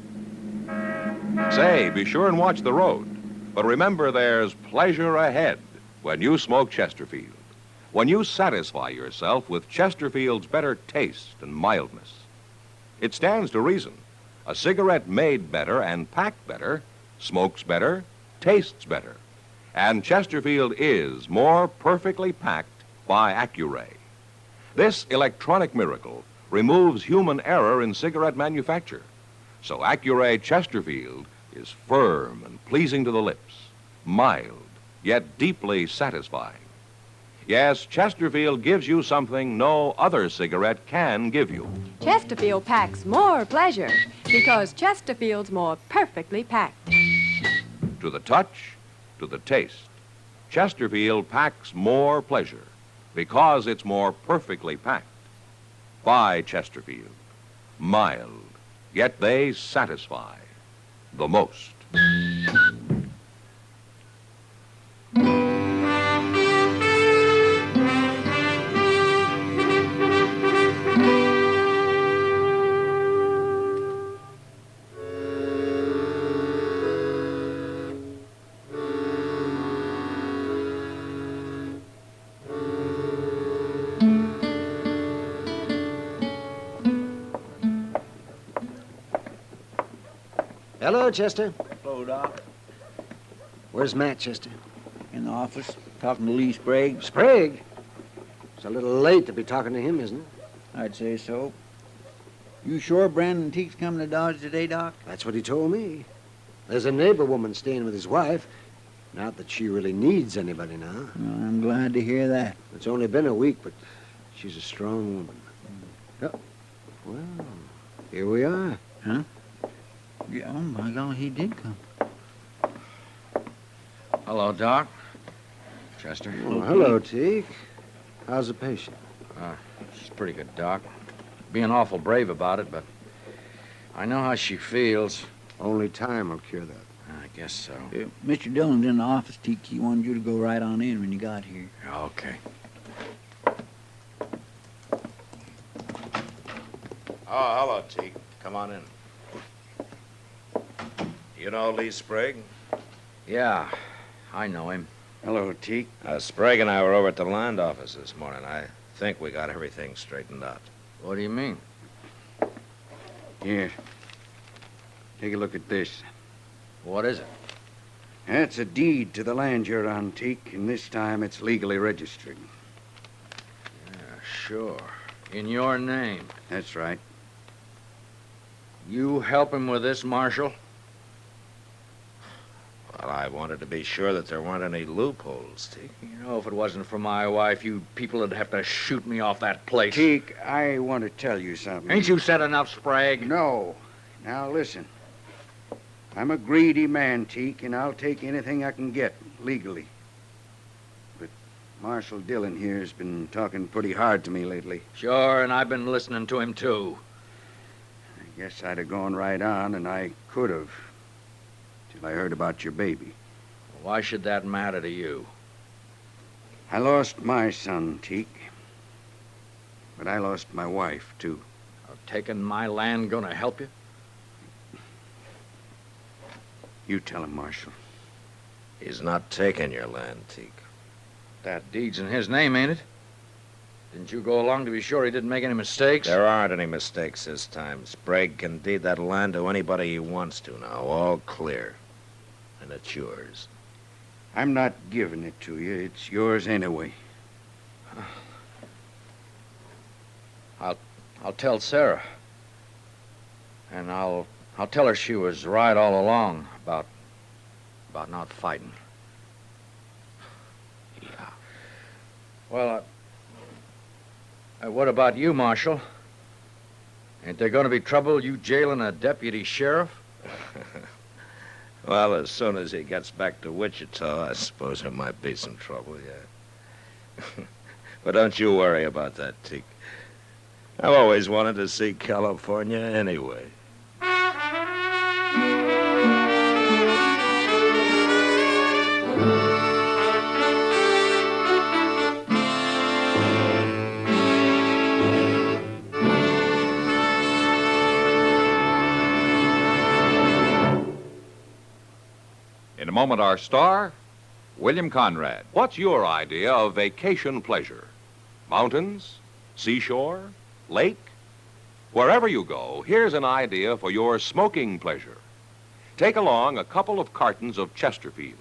Say, be sure and watch the road. But remember, there's pleasure ahead when you smoke Chesterfield. When you satisfy yourself with Chesterfield's better taste and mildness. It stands to reason. A cigarette made better and packed better smokes better, tastes better. And Chesterfield is more perfectly packed by Accuray. This electronic miracle removes human error in cigarette manufacture. So Accuray Chesterfield is firm and pleasing to the lips, mild, yet deeply satisfying. Yes, Chesterfield gives you something no other cigarette can give you. Chesterfield packs more pleasure because Chesterfield's more perfectly packed. To the touch, to the taste, Chesterfield packs more pleasure because it's more perfectly packed. By Chesterfield. Mild, yet they satisfy the most. Hello, Chester. Hello, Doc. Where's Matt, Chester? In the office, talking to Lee Sprague. Sprague? It's a little late to be talking to him, isn't it? I'd say so. You sure Brandon Teague's coming to Dodge today, Doc? That's what he told me. There's a neighbor woman staying with his wife. Not that she really needs anybody now. Well, I'm glad to hear that. It's only been a week, but she's a strong woman. Oh, well, here we are. Huh? Yeah, oh, my God, he did come. Hello, Doc. Chester. Oh, hello, Teague. How's the patient? She's pretty good, Doc. Being awful brave about it, but I know how she feels. Only time will cure that. I guess so. Mr. Dillon's in the office, Teague. He wanted you to go right on in when you got here. Okay. Oh, hello, Teak. Come on in. You know Lee Sprague? Yeah, I know him. Hello, Teak. Sprague and I were over at the land office this morning. I think we got everything straightened out. What do you mean? Here. Take a look at this. What is it? That's a deed to the land you're on, Teak, and this time it's legally registered. Yeah, sure. In your name. That's right. You help him with this, Marshal? Well, I wanted to be sure that there weren't any loopholes, Teak. You know, if it wasn't for my wife, you people would have to shoot me off that place. Teak, I want to tell you something. Ain't you said enough, Sprague? No. Now, listen. I'm a greedy man, Teak, and I'll take anything I can get, legally. But Marshal Dillon here has been talking pretty hard to me lately. Sure, and I've been listening to him, too. I guess I'd have gone right on, and I could have. Till I heard about your baby. Why should that matter to you? I lost my son, Teak. But I lost my wife, too. Taking my land gonna help you? You tell him, Marshal. He's not taking your land, Teak. That deed's in his name, ain't it? Didn't you go along to be sure he didn't make any mistakes? There aren't any mistakes this time. Sprague can deed that land to anybody he wants to now. All clear. And it's yours. I'm not giving it to you. It's yours anyway. I'll tell Sarah. And I'll tell her she was right all along about not fighting. Yeah. Well, what about you, Marshal? Ain't there going to be trouble you jailing a deputy sheriff? Well, as soon as he gets back to Wichita, I suppose there might be some trouble, yeah. But don't you worry about that, Teak. I've always wanted to see California anyway. In a moment, our star, William Conrad. What's your idea of vacation pleasure? Mountains? Seashore? Lake? Wherever you go, here's an idea for your smoking pleasure. Take along a couple of cartons of Chesterfields.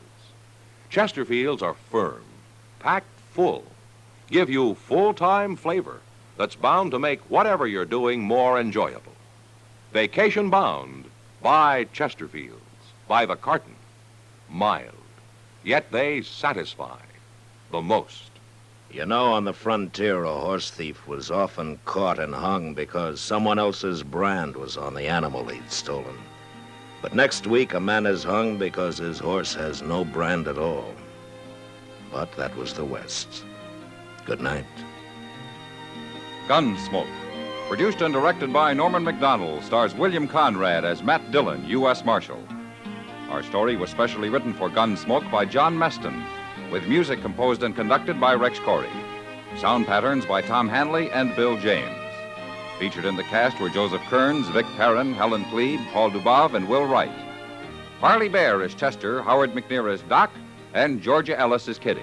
Chesterfields are firm, packed full, give you full-time flavor that's bound to make whatever you're doing more enjoyable. Vacation bound, buy Chesterfields by the carton. Mild, yet they satisfy the most. You know, on the frontier, a horse thief was often caught and hung because someone else's brand was on the animal he'd stolen. But next week, a man is hung because his horse has no brand at all. But that was the West. Good night. Gunsmoke. Produced and directed by Norman McDonald, stars William Conrad as Matt Dillon, U.S. Marshal. Our story was specially written for Gunsmoke by John Meston, with music composed and conducted by Rex Corey. Sound patterns by Tom Hanley and Bill James. Featured in the cast were Joseph Kearns, Vic Perrin, Helen Plebe, Paul Dubov, and Will Wright. Parley Bear is Chester, Howard McNear is Doc, and Georgia Ellis is Kitty.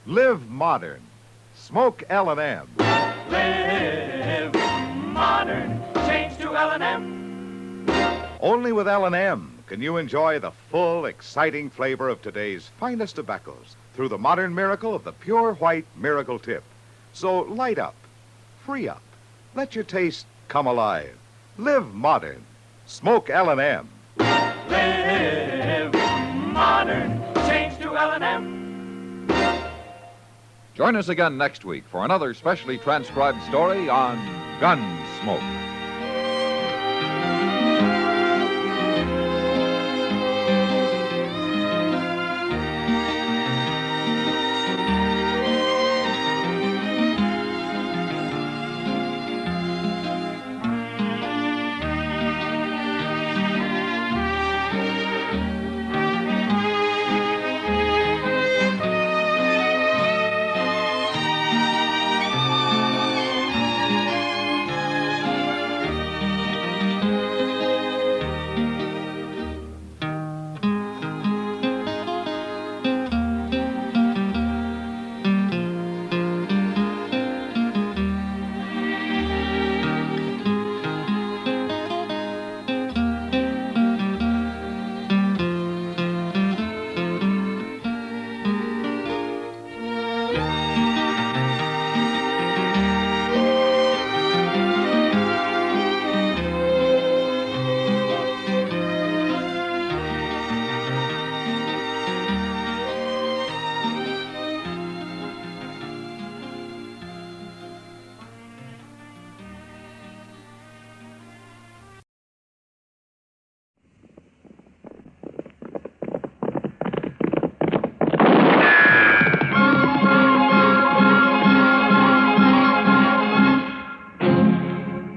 Live modern. Smoke L&M. Live modern. Change to L&M. Only with L&M can you enjoy the full, exciting flavor of today's finest tobaccos through the modern miracle of the pure white miracle tip. So light up, free up, let your taste come alive. Live modern. Smoke L&M. Live modern. Change to L&M. Join us again next week for another specially transcribed story on Gunsmoke.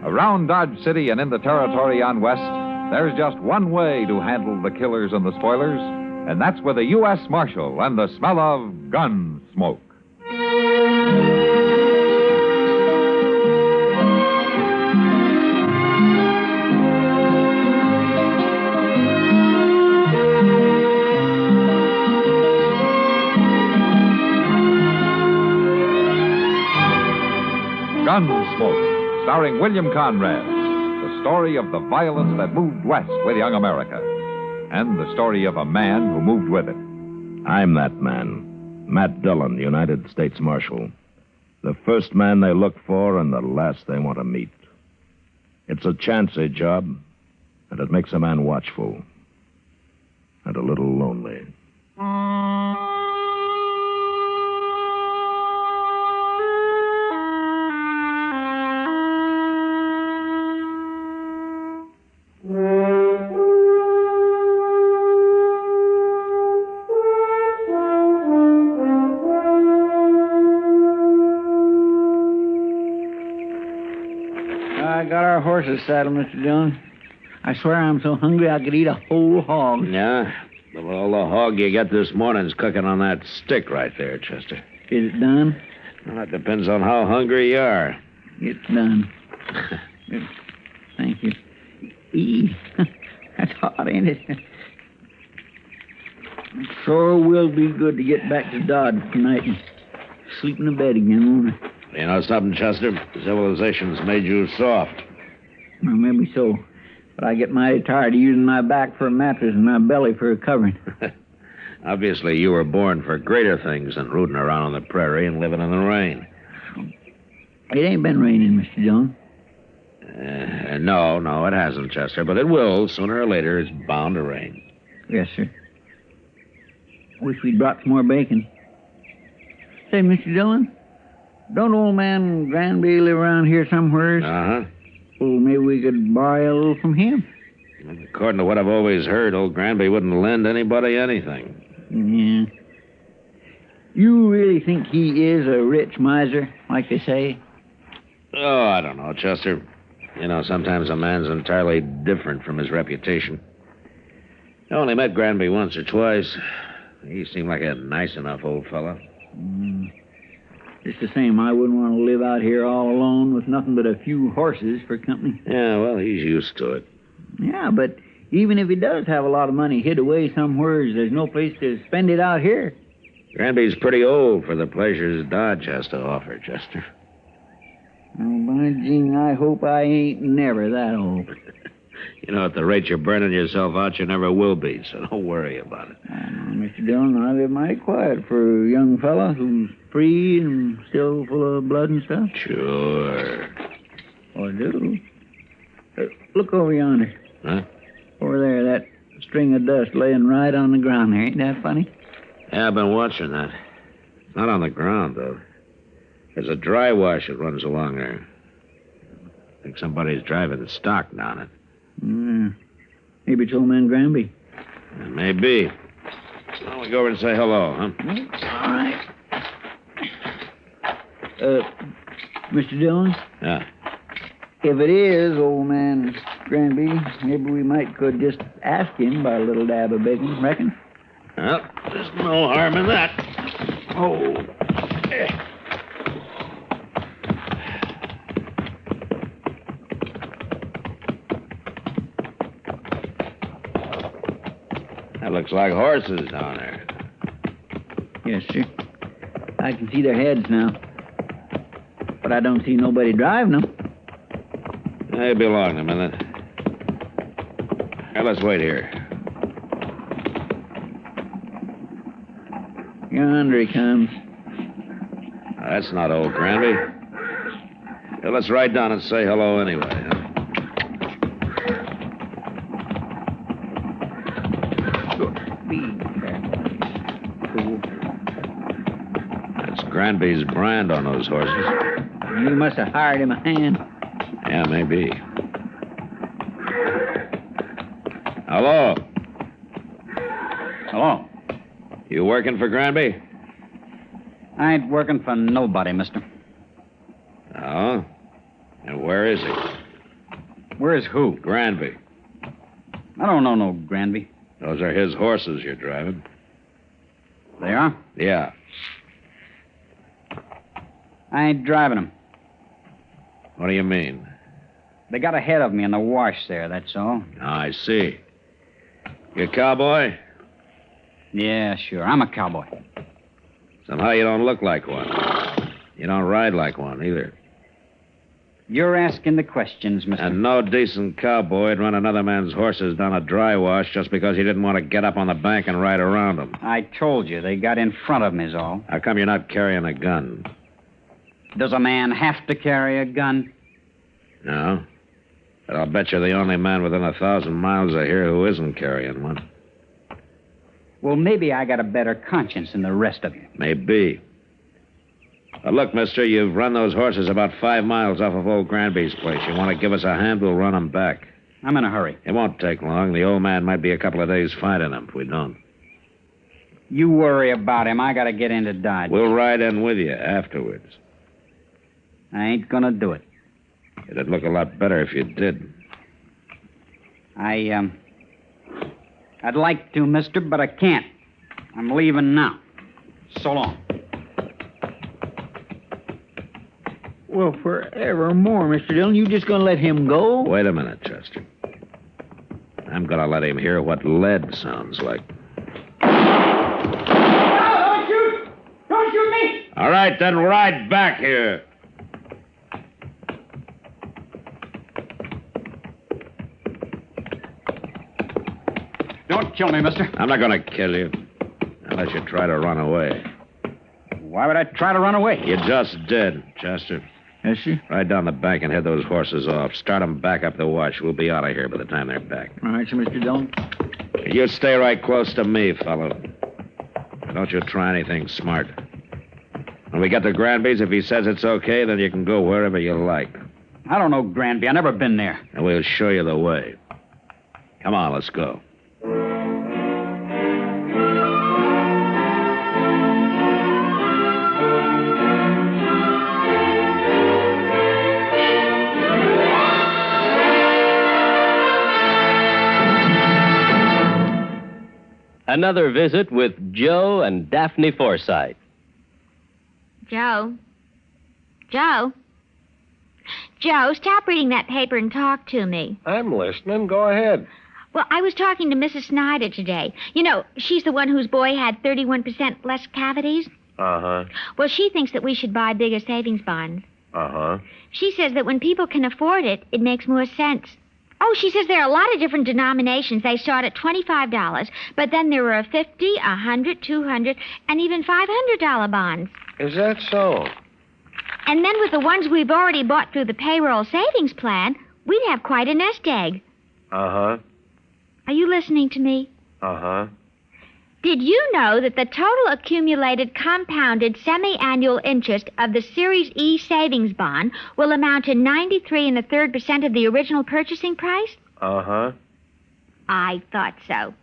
Around Dodge City and in the territory on West, there's just one way to handle the killers and the spoilers, and that's with a U.S. Marshal and the smell of gun smoke. Gunsmoke, starring William Conrad. The story of the violence that moved west with young America. And the story of a man who moved with it. I'm that man. Matt Dillon, United States Marshal. The first man they look for and the last they want to meet. It's a chancy job, and it makes a man watchful. And a little lonely. I got our horses saddled, Mr. Dillon. I swear I'm so hungry I could eat a whole hog. Yeah? Well, the hog you got this morning's cooking on that stick right there, Chester. Is it done? Well, that depends on how hungry you are. It's done. Thank you. That's hot, ain't it? It sure will be good to get back to Dodge tonight and sleep in the bed again, won't it? You know something, Chester? Civilization's made you soft. Well, maybe so. But I get mighty tired of using my back for a mattress and my belly for a covering. Obviously, you were born for greater things than rooting around on the prairie and living in the rain. It ain't been raining, Mr. Dillon. No, it hasn't, Chester. But it will. Sooner or later, it's bound to rain. Yes, sir. Wish we'd brought some more bacon. Say, Mr. Dillon, don't old man Granby live around here somewhere? Uh-huh. Well, maybe we could borrow a little from him. According to what I've always heard, old Granby wouldn't lend anybody anything. Yeah. You really think he is a rich miser, like they say? Oh, I don't know, Chester. You know, sometimes a man's entirely different from his reputation. I only met Granby once or twice. He seemed like a nice enough old fellow. Just the same, I wouldn't want to live out here all alone with nothing but a few horses for company. Yeah, well, he's used to it. Yeah, but even if he does have a lot of money hid away somewhere, there's no place to spend it out here. Granby's pretty old for the pleasures Dodge has to offer, Chester. Oh, by Jing, I hope I ain't never that old. You know, at the rate you're burning yourself out, you never will be, so don't worry about it. Mr. Dillon, I live mighty quiet for a young fella who's free and still full of blood and stuff. Sure. Oh, I do. Look over yonder. Huh? Over there, that string of dust laying right on the ground there. Ain't that funny? Yeah, I've been watching that. It's not on the ground, though. There's a dry wash that runs along there. I think somebody's driving the stock down it. Maybe it's old man Granby. Maybe. Why don't we go over and say hello, huh? All right. Mr. Dillon? Yeah. If it is old man Granby, maybe we could just ask him about a little dab of bacon, reckon? Well, there's no harm in that. Oh. That looks like horses down there. Yes, sir. I can see their heads now. But I don't see nobody driving them. They belong a minute. Here, let's wait here. Yonder he comes. That's not old Granby. Here, let's ride down and say hello anyway, huh? That's Granby's brand on those horses. You must have hired him a hand. Yeah, maybe. Hello. Hello. You working for Granby? I ain't working for nobody, mister. Oh? And where is he? Where's who? Granby. I don't know no Granby. Those are his horses you're driving. They are? Yeah. I ain't driving them. What do you mean? They got ahead of me in the wash there, that's all. I see. You a cowboy? Yeah, sure. I'm a cowboy. Somehow you don't look like one. You don't ride like one, either. You're asking the questions, mister. And no decent cowboy'd run another man's horses down a dry wash just because he didn't want to get up on the bank and ride around them. I told you, they got in front of him is all. How come you're not carrying a gun? Does a man have to carry a gun? No. But I'll bet you're the only man within 1,000 miles of here who isn't carrying one. Well, maybe I got a better conscience than the rest of you. Maybe. But look, mister, you've run those horses about 5 miles off of old Granby's place. You want to give us a hand, we'll run them back. I'm in a hurry. It won't take long. The old man might be a couple of days finding them if we don't. You worry about him. I got to get into Dodge. We'll ride in with you afterwards. I ain't gonna do it. It'd look a lot better if you did. I'd like to, mister, but I can't. I'm leaving now. So long. Well, forevermore, Mr. Dillon, you just gonna let him go? Wait a minute, Chester. I'm gonna let him hear what lead sounds like. Don't shoot! Don't shoot me! All right, then ride back here. Don't kill me, mister. I'm not gonna kill you. Unless you try to run away. Why would I try to run away? You just did, Chester. Yes, sir? Ride down the bank and head those horses off. Start them back up the wash. We'll be out of here by the time they're back. All right, sir, Mr. Dillon. You stay right close to me, fellow. Don't you try anything smart. When we get to Granby's, if he says it's okay, then you can go wherever you like. I don't know Granby. I've never been there. And we'll show you the way. Come on, let's go. Another visit with Joe and Daphne Forsythe. Joe? Joe? Joe, stop reading that paper and talk to me. I'm listening. Go ahead. Well, I was talking to Mrs. Snyder today. You know, she's the one whose boy had 31% less cavities. Uh-huh. Well, she thinks that we should buy bigger savings bonds. Uh-huh. She says that when people can afford it, it makes more sense. Oh, she says there are a lot of different denominations. They start at $25, but then there are $50, $100, $200, and even $500 bonds. Is that so? And then with the ones we've already bought through the payroll savings plan, we'd have quite a nest egg. Uh-huh. Are you listening to me? Uh-huh. Did you know that the total accumulated compounded semi-annual interest of the Series E savings bond will amount to 93 1/3% of the original purchasing price? Uh-huh. I thought so.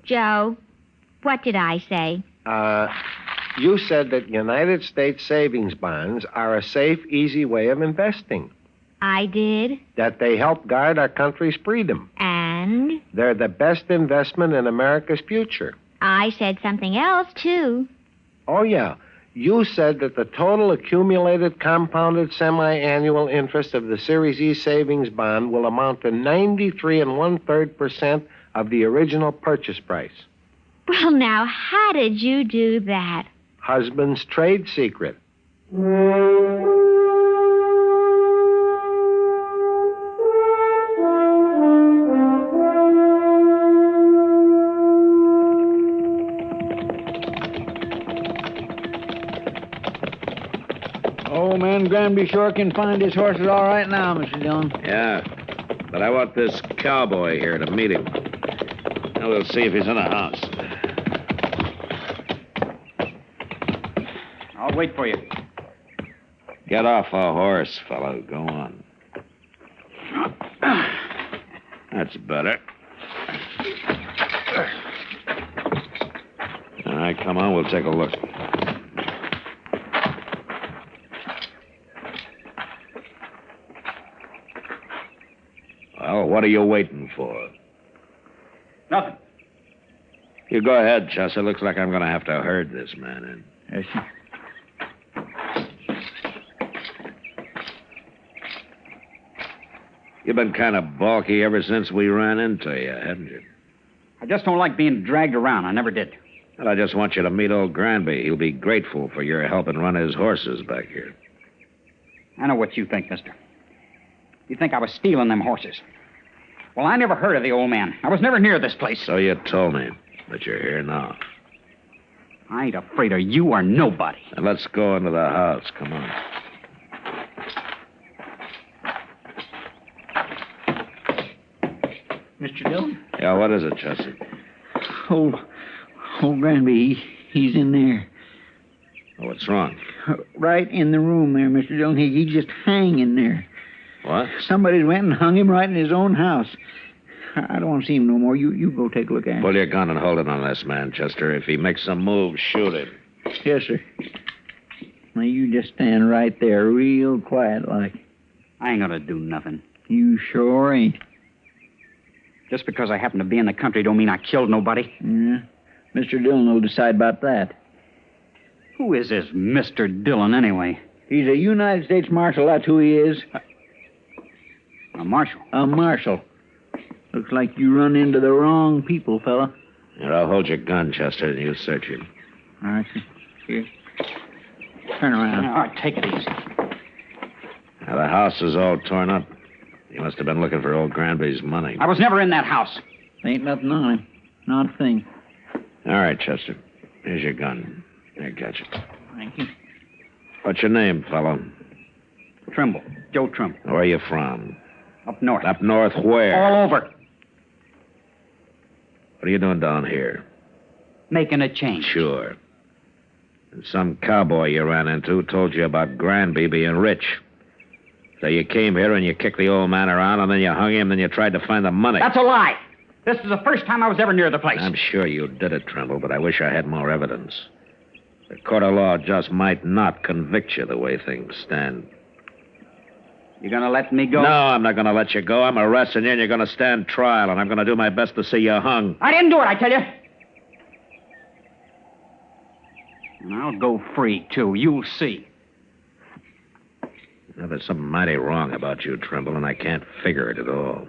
Joe, what did I say? You said that United States savings bonds are a safe, easy way of investing. I did. That they help guard our country's freedom. And? They're the best investment in America's future. I said something else, too. Oh, yeah. You said that the total accumulated compounded semi-annual interest of the Series E savings bond will amount to 93 1/3% of the original purchase price. Well, now, how did you do that? Husband's trade secret. Old man Granby sure can find his horses all right now, Mr. Dillon. Yeah, but I want this cowboy here to meet him. Now we'll see if he's in the house. I'll wait for you. Get off a horse, fellow. Go on. That's better. All right, come on. We'll take a look. Well, what are you waiting for? Nothing. You go ahead, Chester. Looks like I'm going to have to herd this man in. Yes, sir. You've been kind of balky ever since we ran into you, haven't you? I just don't like being dragged around. I never did. Well, I just want you to meet old Granby. He'll be grateful for your helping run his horses back here. I know what you think, mister. You think I was stealing them horses? Well, I never heard of the old man. I was never near this place. So you told me, but you're here now. I ain't afraid of you or nobody. And let's go into the house. Come on. Mr. Dillon? Yeah, what is it, Chester? Old Granby, he's in there. Oh, what's wrong? Right in the room there, Mr. Dillon. He's just hanging there. What? Somebody went and hung him right in his own house. I don't want to see him no more. You go take a look at him. Pull your gun and hold it on this man, Chester. If he makes some move, shoot him. Yes, sir. Now, you just stand right there real quiet like. I ain't gonna do nothing. You sure ain't. Just because I happen to be in the country don't mean I killed nobody. Yeah. Mr. Dillon will decide about that. Who is this Mr. Dillon, anyway? He's a United States Marshal, that's who he is. A marshal? A marshal. Looks like you run into the wrong people, fella. Here, I'll hold your gun, Chester, and you search him. All right, sir. Here. Turn around. All right, take it easy. Now, the house is all torn up. You must have been looking for old Granby's money. I was never in that house. Ain't nothing on him. Not a thing. All right, Chester. Here's your gun. Here, catch it. Thank you. What's your name, fellow? Trimble. Joe Trimble. Where are you from? Up north. Up north where? All over. What are you doing down here? Making a change. Sure. And some cowboy you ran into told you about Granby being rich. So you came here and you kicked the old man around, and then you hung him, then you tried to find the money. That's a lie. This is the first time I was ever near the place. I'm sure you did it, Trimble, but I wish I had more evidence. The court of law just might not convict you the way things stand. You gonna let me go? No, I'm not gonna let you go. I'm arresting you, and you're gonna stand trial, and I'm gonna do my best to see you hung. I didn't do it, I tell you. And I'll go free, too. You'll see. Now, there's something mighty wrong about you, Trimble, and I can't figure it at all.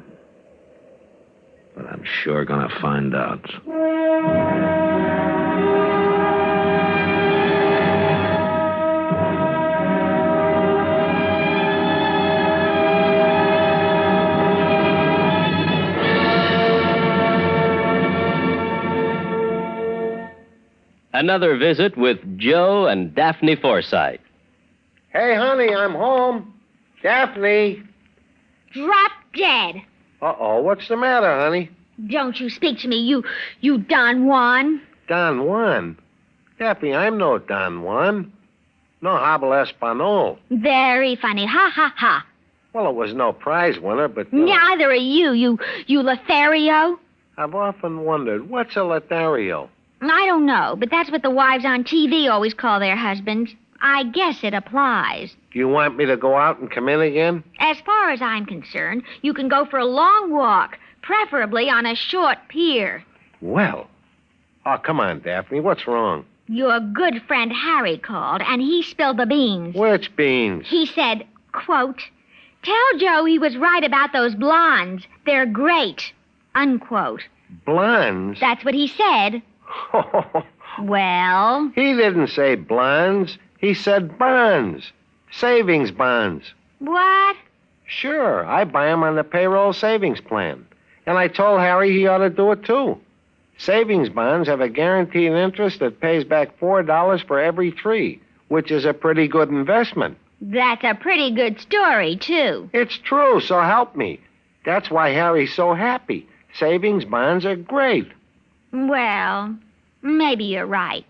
But I'm sure gonna find out. Another visit with Joe and Daphne Forsythe. Hey, honey, I'm home. Daphne. Drop dead. Uh-oh, what's the matter, honey? Don't you speak to me, you Don Juan. Don Juan? Daphne, I'm no Don Juan. No habla español. Very funny. Ha, ha, ha. Well, it was no prize winner, but... Neither are you Lothario. I've often wondered, what's a Lothario? I don't know, but that's what the wives on TV always call their husbands. I guess it applies. Do you want me to go out and come in again? As far as I'm concerned, you can go for a long walk, preferably on a short pier. Well. Oh, come on, Daphne. What's wrong? Your good friend Harry called, and he spilled the beans. Which beans? He said, quote, "Tell Joe he was right about those blondes. They're great," unquote. Blondes? That's what he said. Well? He didn't say blondes. He said bonds. Savings bonds. What? Sure. I buy 'em on the payroll savings plan. And I told Harry he ought to do it, too. Savings bonds have a guaranteed interest that pays back $4 for every 3, which is a pretty good investment. That's a pretty good story, too. It's true, so help me. That's why Harry's so happy. Savings bonds are great. Well, maybe you're right.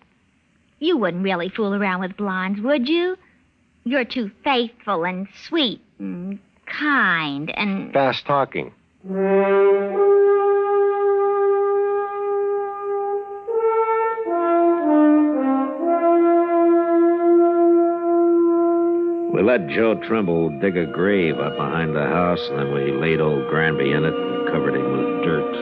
You wouldn't really fool around with blondes, would you? You're too faithful and sweet and kind and... Fast talking. We let Joe Trimble dig a grave up behind the house, and then we laid old Granby in it and covered him with dirt.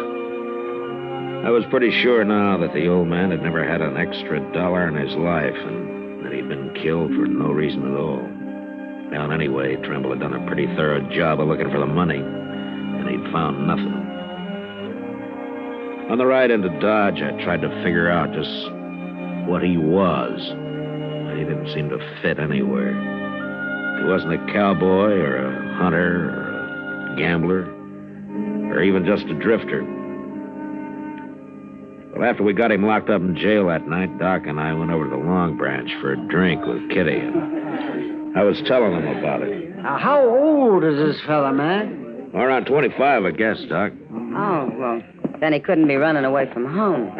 I was pretty sure now that the old man had never had an extra dollar in his life, and that he'd been killed for no reason at all. Well, anyway, Trimble had done a pretty thorough job of looking for the money, and he'd found nothing. On the ride into Dodge, I tried to figure out just what he was. He didn't seem to fit anywhere. He wasn't a cowboy or a hunter or a gambler, or even just a drifter. Well, after we got him locked up in jail that night, Doc and I went over to the Long Branch for a drink with Kitty. And I was telling him about it. Now, how old is this fella, man? Well, around 25, I guess, Doc. Oh, well, then he couldn't be running away from home.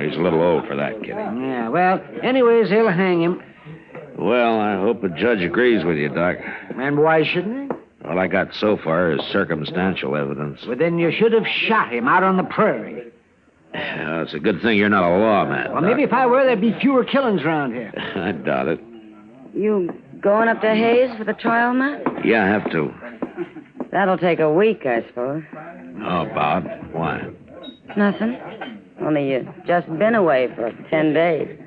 He's a little old for that, Kitty. Yeah, well, anyways, he'll hang him. Well, I hope the judge agrees with you, Doc. And why shouldn't he? All I got so far is circumstantial evidence. Well, then you should have shot him out on the prairie. It's a good thing you're not a lawman. Well, maybe if I were, there'd be fewer killings around here. I doubt it. You going up to Hayes for the trial, Matt? Yeah, I have to. That'll take a week, I suppose. How about? Why? Nothing. Only you just been away for 10 days.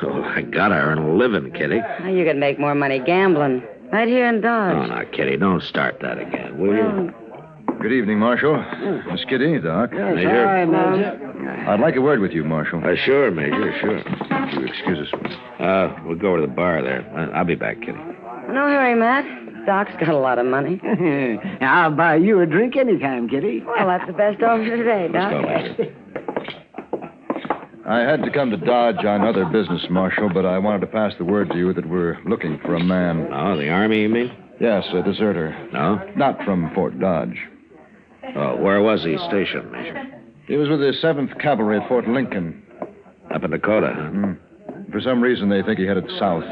Oh, I gotta earn a living, Kitty. Well, you could make more money gambling. Right here in Dodge. Oh, now, Kitty, don't start that again, will you? Good evening, Marshal. Miss Kitty, Doc. Yes, Major? hi, Major. I'd like a word with you, Marshal. Sure, Major, sure. Would you excuse us? We'll go over to the bar there. I'll be back, Kitty. No hurry, Matt. Doc's got a lot of money. I'll buy you a drink anytime, Kitty. Well, that's the best offer today, Doc. Let's go, Major. I had to come to Dodge on other business, Marshal, but I wanted to pass the word to you that we're looking for a man. Oh, the Army, you mean? Yes, a deserter. No? Not from Fort Dodge. Oh, where was he stationed, Major? He was with the 7th Cavalry at Fort Lincoln. Up in Dakota, huh? For some reason, they think he headed south.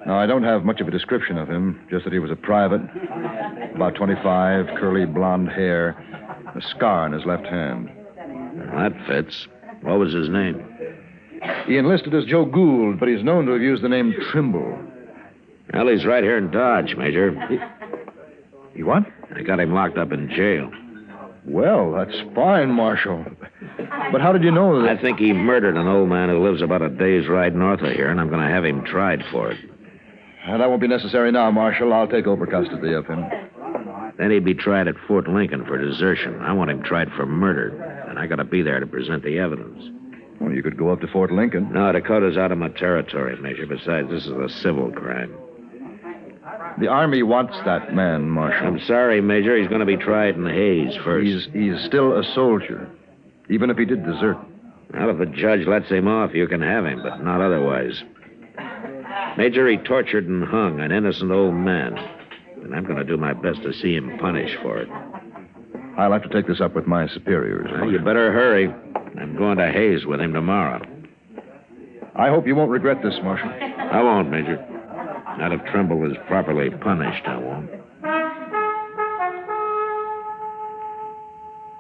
Now, I don't have much of a description of him, just that he was a private, about 25, curly blonde hair, a scar on his left hand. Well, that fits. What was his name? He enlisted as Joe Gould, but he's known to have used the name Trimble. Well, he's right here in Dodge, Major. He what? I got him locked up in jail. Well, that's fine, Marshal. But how did you know that? I think he murdered an old man who lives about a day's ride north of here, and I'm going to have him tried for it. That won't be necessary now, Marshal. I'll take over custody of him. Then he'd be tried at Fort Lincoln for desertion. I want him tried for murder, and I got to be there to present the evidence. Well, you could go up to Fort Lincoln. No, Dakota's out of my territory, Major. Besides, this is a civil crime. The Army wants that man, Marshal. I'm sorry, Major. He's going to be tried in Hayes first. He's still a soldier, even if he did desert. Well, if the judge lets him off, you can have him, but not otherwise. Major, he tortured and hung an innocent old man, and I'm going to do my best to see him punished for it. I'll have to take this up with my superiors. Well, you better hurry. I'm going to Hayes with him tomorrow. I hope you won't regret this, Marshal. I won't, Major. Not if Trimble is properly punished, I won't.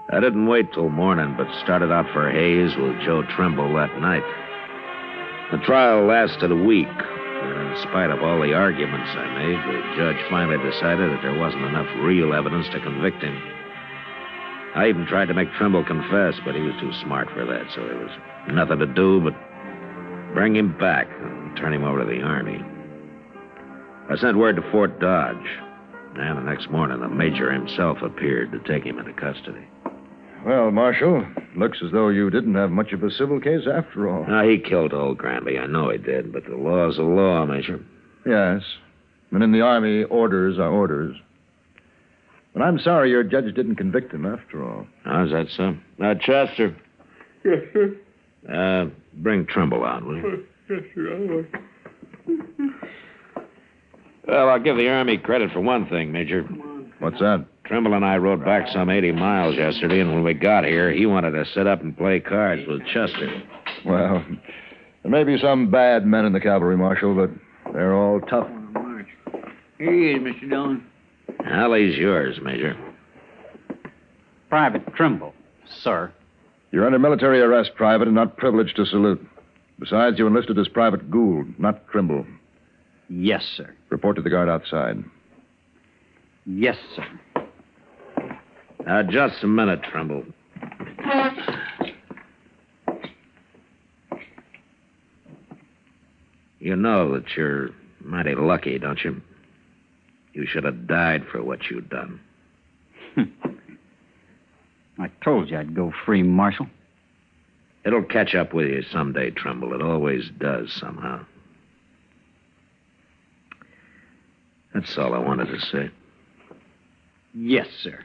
I didn't wait till morning, but started out for Hayes with Joe Trimble that night. The trial lasted a week, and in spite of all the arguments I made, the judge finally decided that there wasn't enough real evidence to convict him. I even tried to make Trimble confess, but he was too smart for that, so there was nothing to do but bring him back and turn him over to the Army. I sent word to Fort Dodge, and the next morning the major himself appeared to take him into custody. Well, Marshal, looks as though you didn't have much of a civil case after all. Now, he killed old Granby. I know he did, but the law's the law, Major. Yes. And in the Army, orders are orders. But I'm sorry your judge didn't convict him after all. How's that, so? Chester. Yes, sir. Bring Trimble out, will you? Yes, sir. Well, I'll give the Army credit for one thing, Major. What's that? Trimble and I rode back some 80 miles yesterday, and when we got here, he wanted to sit up and play cards with Chester. Well, there may be some bad men in the cavalry, Marshal, but they're all tough. Here he is, Mr. Dillon. Alley's yours, Major. Private Trimble, sir. You're under military arrest, Private, and not privileged to salute. Besides, you enlisted as Private Gould, not Trimble. Yes, sir. Report to the guard outside. Yes, sir. Just a minute, Trimble. You know that you're mighty lucky, don't you? You should have died for what you'd done. I told you I'd go free, Marshal. It'll catch up with you someday, Trimble. It always does, somehow. That's all I wanted to say. Yes, sir.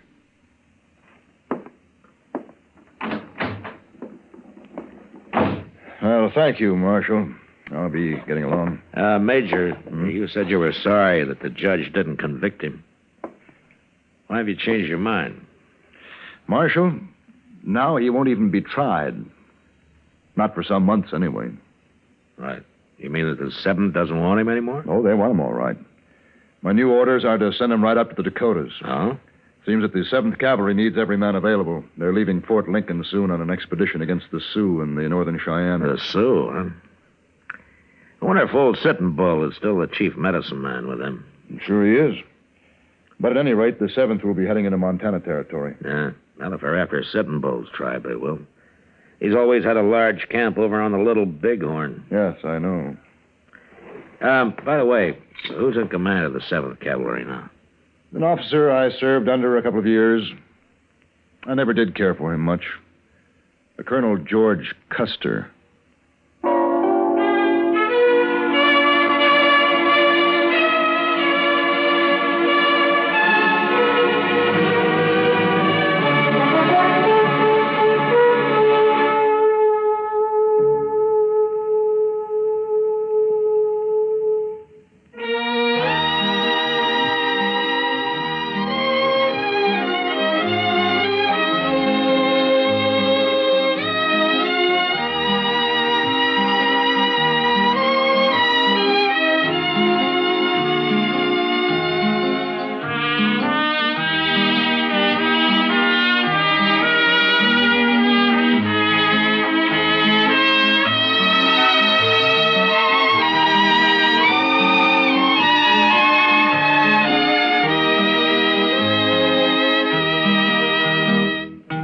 Well, thank you, Marshal. I'll be getting along. Major, you said you were sorry that the judge didn't convict him. Why have you changed your mind? Marshal, now he won't even be tried. Not for some months, anyway. Right. You mean that the 7th doesn't want him anymore? Oh, they want him all right. My new orders are to send him right up to the Dakotas. Oh? Seems that the 7th Cavalry needs every man available. They're leaving Fort Lincoln soon on an expedition against the Sioux and the Northern Cheyenne. The Sioux, huh? I wonder if old Sitting Bull is still the chief medicine man with them. Sure he is. But at any rate, the 7th will be heading into Montana Territory. Yeah. Well, if they're after Sitting Bull's tribe, they will. He's always had a large camp over on the Little Bighorn. Yes, I know. By the way, who's in command of the 7th Cavalry now? An officer I served under a couple of years. I never did care for him much. A Colonel George Custer.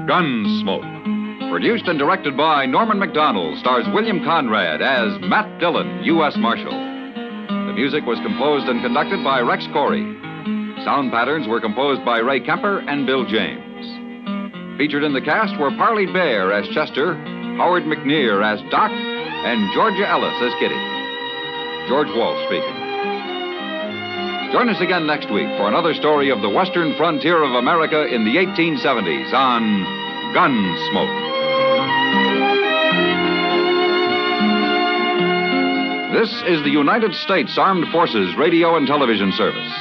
Gunsmoke. Produced and directed by Norman MacDonald, stars William Conrad as Matt Dillon, U.S. Marshal. The music was composed and conducted by Rex Corey. Sound patterns were composed by Ray Kemper and Bill James. Featured in the cast were Parley Bear as Chester, Howard McNear as Doc, and Georgia Ellis as Kitty. George Walsh speaking. Join us again next week for another story of the western frontier of America in the 1870s on Gunsmoke. This is the United States Armed Forces Radio and Television Service.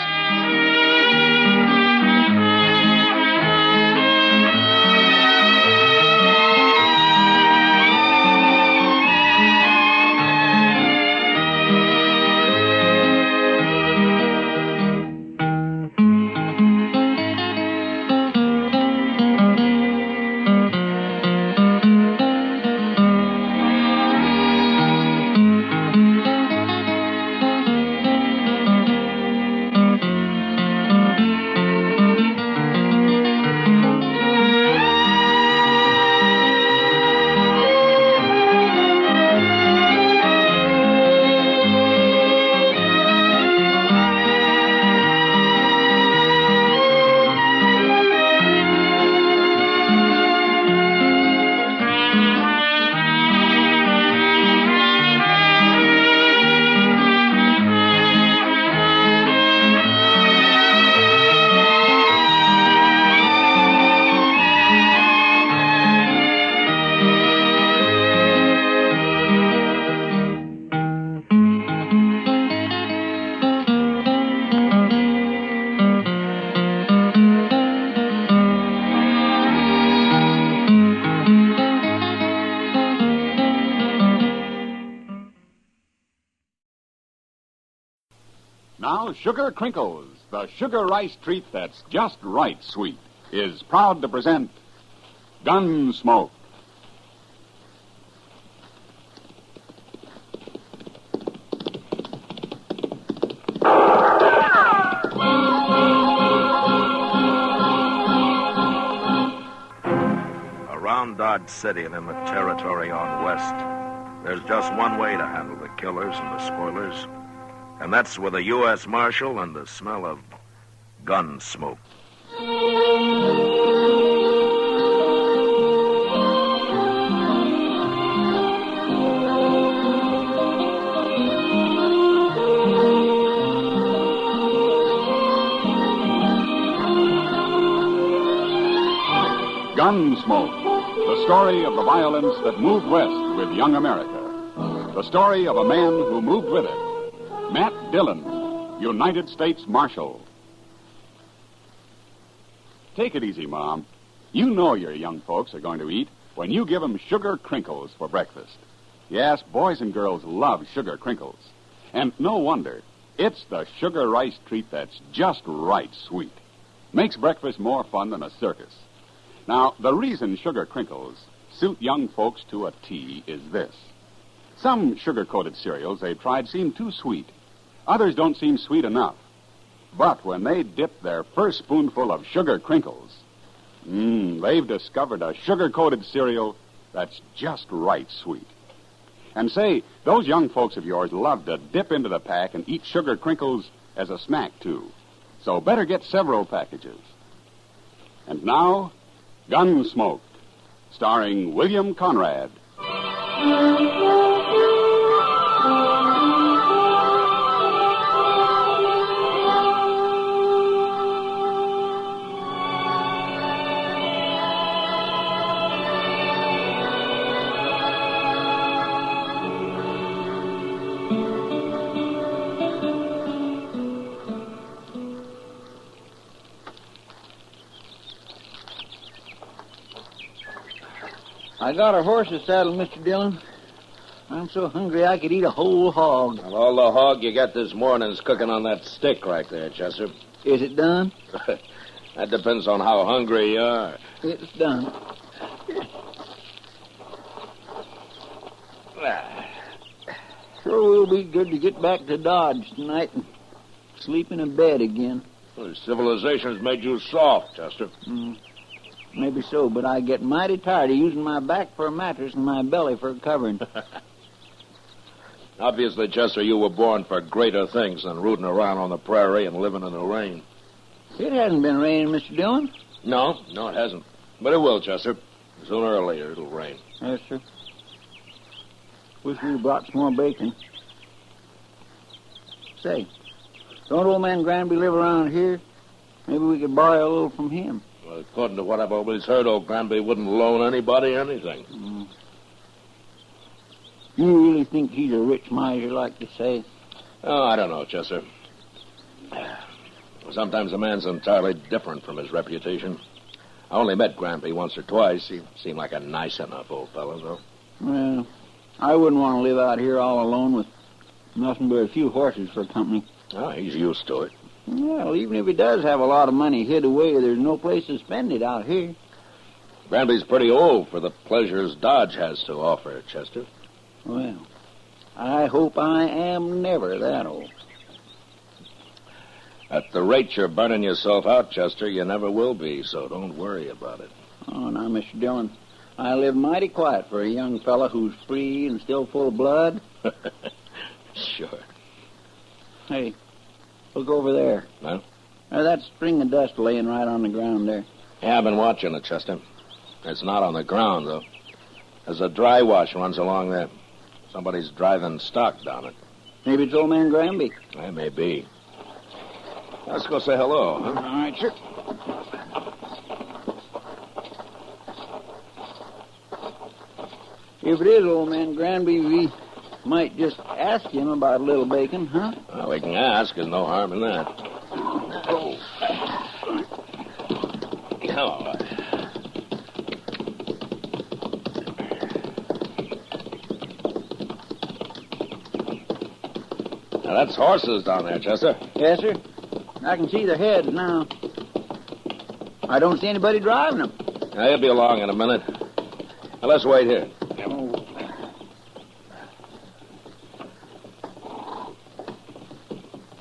Now, Sugar Crinkles, the sugar rice treat that's just right sweet, is proud to present Gunsmoke. Around Dodge City and in the territory on west, there's just one way to handle the killers and the spoilers. And that's with a U.S. Marshal and the smell of gun smoke. Gunsmoke, the story of the violence that moved west with young America. The story of a man who moved with it. Matt Dillon, United States Marshal. Take it easy, Mom. You know your young folks are going to eat when you give them sugar crinkles for breakfast. Yes, boys and girls love sugar crinkles. And no wonder. It's the sugar rice treat that's just right sweet. Makes breakfast more fun than a circus. Now, the reason sugar crinkles suit young folks to a T is this. Some sugar-coated cereals they've tried seem too sweet. Others don't seem sweet enough. But when they dip their first spoonful of sugar crinkles, they've discovered a sugar-coated cereal that's just right sweet. And say, those young folks of yours love to dip into the pack and eat sugar crinkles as a snack, too. So better get several packages. And now, Gunsmoke, starring William Conrad. I got a horse's saddle, Mr. Dillon. I'm so hungry I could eat a whole hog. Well, all the hog you got this morning is cooking on that stick right there, Chester. Is it done? That depends on how hungry you are. It's done. Sure will be good to get back to Dodge tonight and sleep in a bed again. Well, civilization's made you soft, Chester. Maybe so, but I get mighty tired of using my back for a mattress and my belly for a covering. Obviously, Chester, you were born for greater things than rooting around on the prairie and living in the rain. It hasn't been raining, Mr. Dillon. No, it hasn't. But it will, Chester. Sooner or later, it'll rain. Yes, sir. Wish we'd brought some more bacon. Say, don't old man Granby live around here? Maybe we could borrow a little from him. Well, according to what I've always heard, old Granby wouldn't loan anybody anything. You really think he's a rich miser, like they say? Oh, I don't know, Chester. Sometimes a man's entirely different from his reputation. I only met Granby once or twice. He seemed like a nice enough old fellow, though. Well, I wouldn't want to live out here all alone with nothing but a few horses for company. Oh, he's used to it. Well, even if he does have a lot of money hid away, there's no place to spend it out here. Granby's pretty old for the pleasures Dodge has to offer, Chester. Well, I hope I am never that old. At the rate you're burning yourself out, Chester, you never will be, so don't worry about it. Oh, now, Mr. Dillon, I live mighty quiet for a young fella who's free and still full of blood. Sure. Hey, look over there. Huh? That string of dust laying right on the ground there. Yeah, I've been watching it, Chester. It's not on the ground, though. There's a dry wash runs along there. Somebody's driving stock down it. Maybe it's old man Granby. That may be. Let's go say hello, huh? All right, sir. If it is old man Granby, we might just ask him about a little bacon, huh? Well, we can ask. There's no harm in that. Oh. All right. Now, that's horses down there, Chester. Yes, sir. I can see their heads now. I don't see anybody driving them. Now, he'll be along in a minute. Now, let's wait here.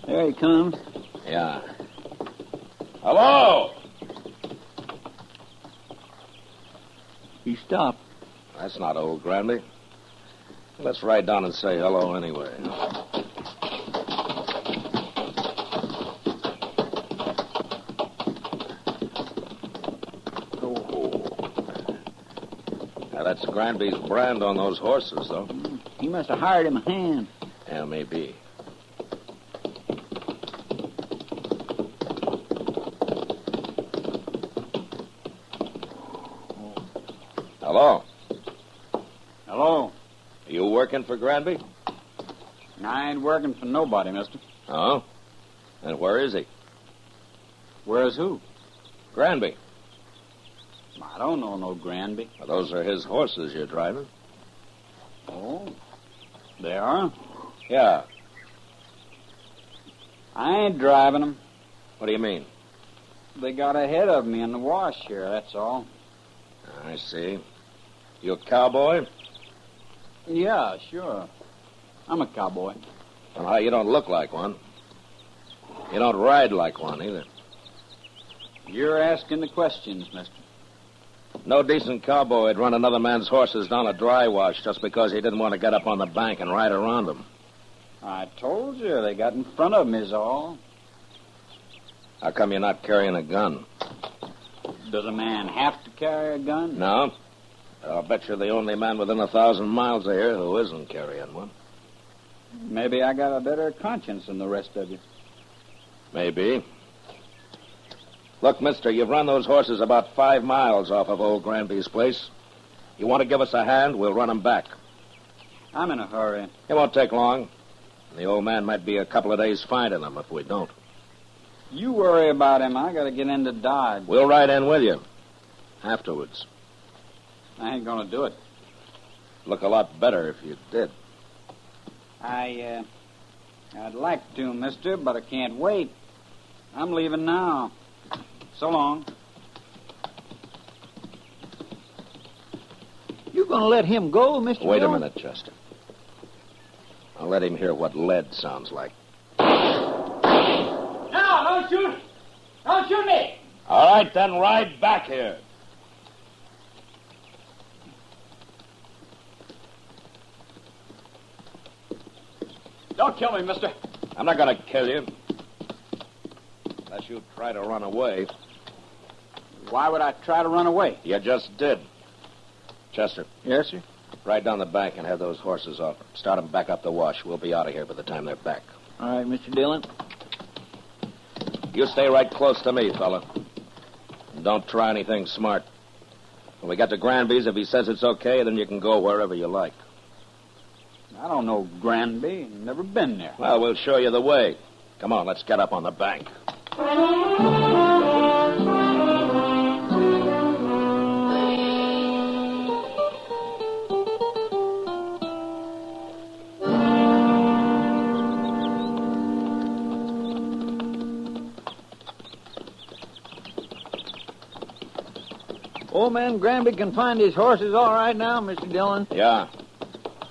There he comes. Yeah. Hello! He stopped. That's not old Granby. Let's ride down and say hello anyway. Now, that's Granby's brand on those horses, though. He must have hired him a hand. Yeah, maybe. Hello. Hello. Are you working for Granby? I ain't working for nobody, mister. Oh? And where is he? Where's who? Granby. I don't know no Granby. Well, those are his horses you're driving. Oh, they are? Yeah. I ain't driving them. What do you mean? They got ahead of me in the wash here, that's all. I see. You a cowboy? Yeah, sure. I'm a cowboy. Well, you don't look like one. You don't ride like one, either. You're asking the questions, mister. No decent cowboy would run another man's horses down a dry wash just because he didn't want to get up on the bank and ride around them. I told you, they got in front of me is all. How come you're not carrying a gun? Does a man have to carry a gun? No. I'll bet you're the only man within 1,000 miles of here who isn't carrying one. Maybe I got a better conscience than the rest of you. Maybe. Look, mister, you've run those horses about 5 miles off of old Granby's place. You want to give us a hand, we'll run them back. I'm in a hurry. It won't take long. The old man might be a couple of days finding them if we don't. You worry about him. I got to get into Dodge. We'll ride in with you. Afterwards. I ain't going to do it. Look a lot better if you did. I'd like to, mister, but I can't wait. I'm leaving now. So long. You gonna let him go, Mr. Wait a Dillon? minute, Chester. I'll let him hear what lead sounds like. No, don't shoot. Don't shoot me. All right, then ride back here. Don't kill me, mister. I'm not going to kill you. Unless you try to run away. Why would I try to run away? You just did. Chester. Yes, sir? Ride down the bank and have those horses off. Start them back up the wash. We'll be out of here by the time they're back. All right, Mr. Dillon. You stay right close to me, fella. And don't try anything smart. When we get to Granby's, if he says it's okay, then you can go wherever you like. I don't know Granby. Never been there. Well, we'll show you the way. Come on, let's get up on the bank. Old man Granby can find his horses all right now, Mr. Dillon. Yeah.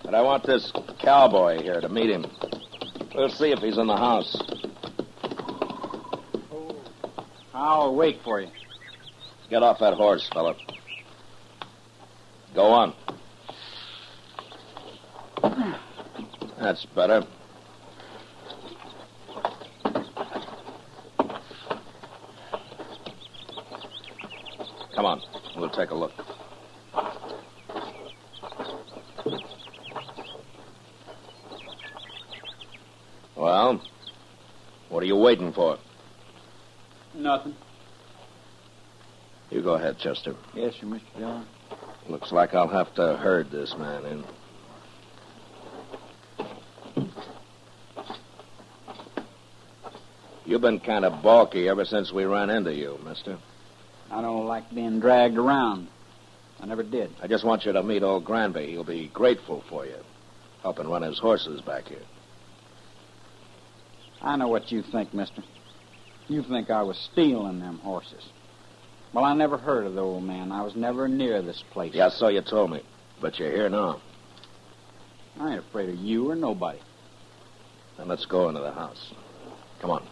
But I want this cowboy here to meet him. We'll see if he's in the house. I'll wait for you. Get off that horse, fella. Go on. That's better. Come on. We'll take a look. Well, what are you waiting for? Nothing. You go ahead, Chester. Yes, sir, Mr. Dillon. Looks like I'll have to herd this man in. You've been kind of balky ever since we ran into you, mister. I don't like being dragged around. I never did. I just want you to meet old Granby. He'll be grateful for you, helping run his horses back here. I know what you think, mister. You think I was stealing them horses. Well, I never heard of the old man. I was never near this place. Yeah, so you told me. But you're here now. I ain't afraid of you or nobody. Then let's go into the house. Come on.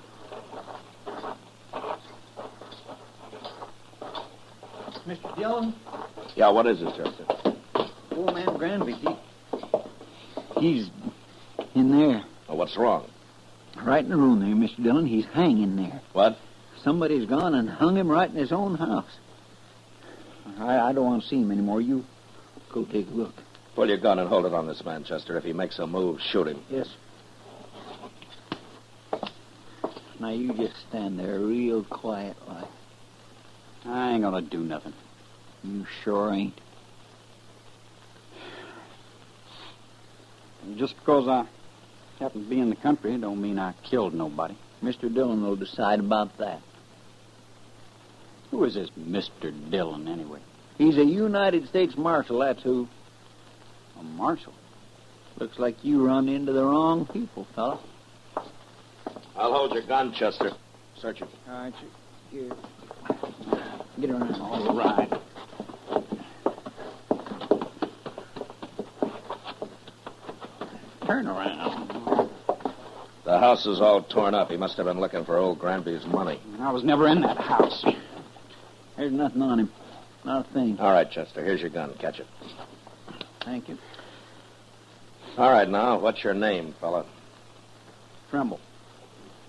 Mr. Dillon? Yeah, what is it, Chester? Old man Granby, he's in there. Oh, what's wrong? Right in the room there, Mr. Dillon. He's hanging there. What? Somebody's gone and hung him right in his own house. I don't want to see him anymore. You go take a look. Pull your gun and hold it on this man, Chester. If he makes a move, shoot him. Yes. Now, you just stand there real quiet like. I ain't gonna do nothing. You sure ain't. Just because I happen to be in the country don't mean I killed nobody. Mr. Dillon will decide about that. Who is this Mr. Dillon, anyway? He's a United States Marshal, that's who. A marshal? Looks like you run into the wrong people, fella. I'll hold your gun, Chester. Search it. All right, here. Get around. All right. Turn around. The house is all torn up. He must have been looking for old Granby's money. I was never in that house. There's nothing on him. Not a thing. All right, Chester. Here's your gun. Catch it. Thank you. All right, now, what's your name, fella? Trimble.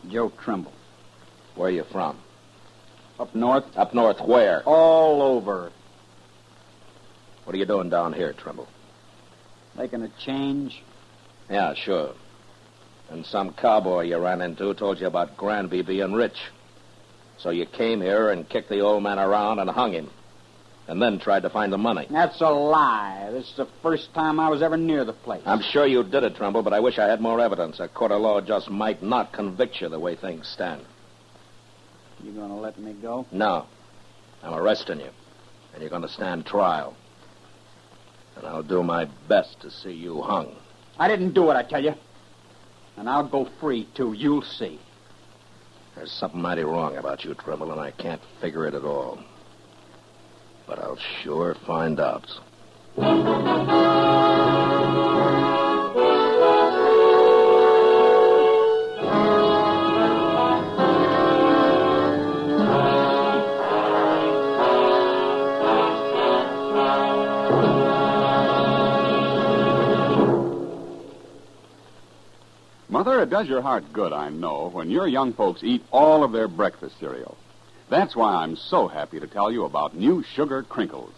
Joe Trimble. Where are you from? Up north. Up north where? All over. What are you doing down here, Trimble? Making a change. Yeah, sure. And some cowboy you ran into told you about Granby being rich. So you came here and kicked the old man around and hung him. And then tried to find the money. That's a lie. This is the first time I was ever near the place. I'm sure you did it, Trimble, but I wish I had more evidence. A court of law just might not convict you the way things stand. You gonna let me go? No. I'm arresting you. And you're gonna stand trial. And I'll do my best to see you hung. I didn't do it, I tell you. And I'll go free, too. You'll see. There's something mighty wrong about you, Trimble, and I can't figure it at all. But I'll sure find out. Mother, it does your heart good, I know, when your young folks eat all of their breakfast cereal. That's why I'm so happy to tell you about new Sugar Crinkles.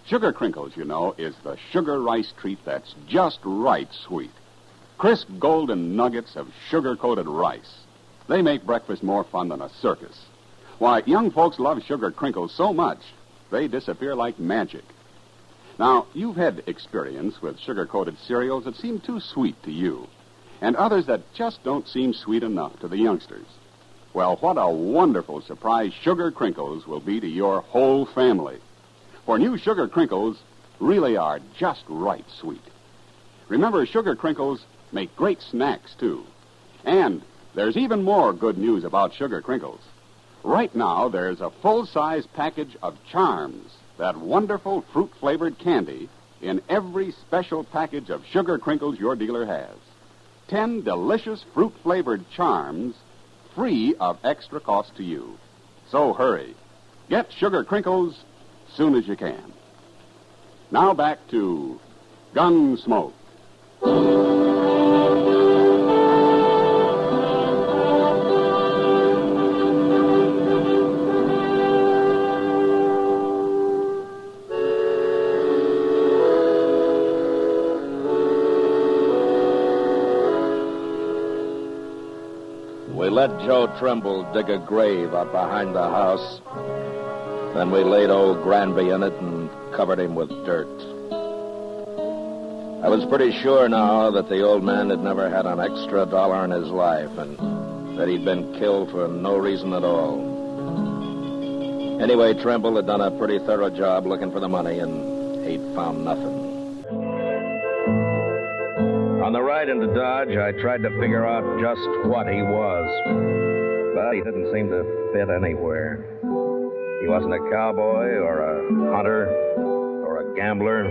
Sugar Crinkles, you know, is the sugar rice treat that's just right sweet. Crisp golden nuggets of sugar-coated rice. They make breakfast more fun than a circus. Why, young folks love Sugar Crinkles so much, they disappear like magic. Now, you've had experience with sugar-coated cereals that seem too sweet to you, and others that just don't seem sweet enough to the youngsters. Well, what a wonderful surprise Sugar Crinkles will be to your whole family. For new Sugar Crinkles really are just right sweet. Remember, Sugar Crinkles make great snacks, too. And there's even more good news about Sugar Crinkles. Right now, there's a full-size package of Charms, that wonderful fruit-flavored candy, in every special package of Sugar Crinkles your dealer has. 10 delicious fruit-flavored Charms, free of extra cost to you. So hurry. Get Sugar Crinkles soon as you can. Now back to Gunsmoke. We let Joe Trimble dig a grave out behind the house. Then we laid old Granby in it and covered him with dirt. I was pretty sure now that the old man had never had an extra dollar in his life and that he'd been killed for no reason at all. Anyway, Trimble had done a pretty thorough job looking for the money, and he'd found nothing. On the ride into Dodge, I tried to figure out just what he was. But he didn't seem to fit anywhere. He wasn't a cowboy or a hunter or a gambler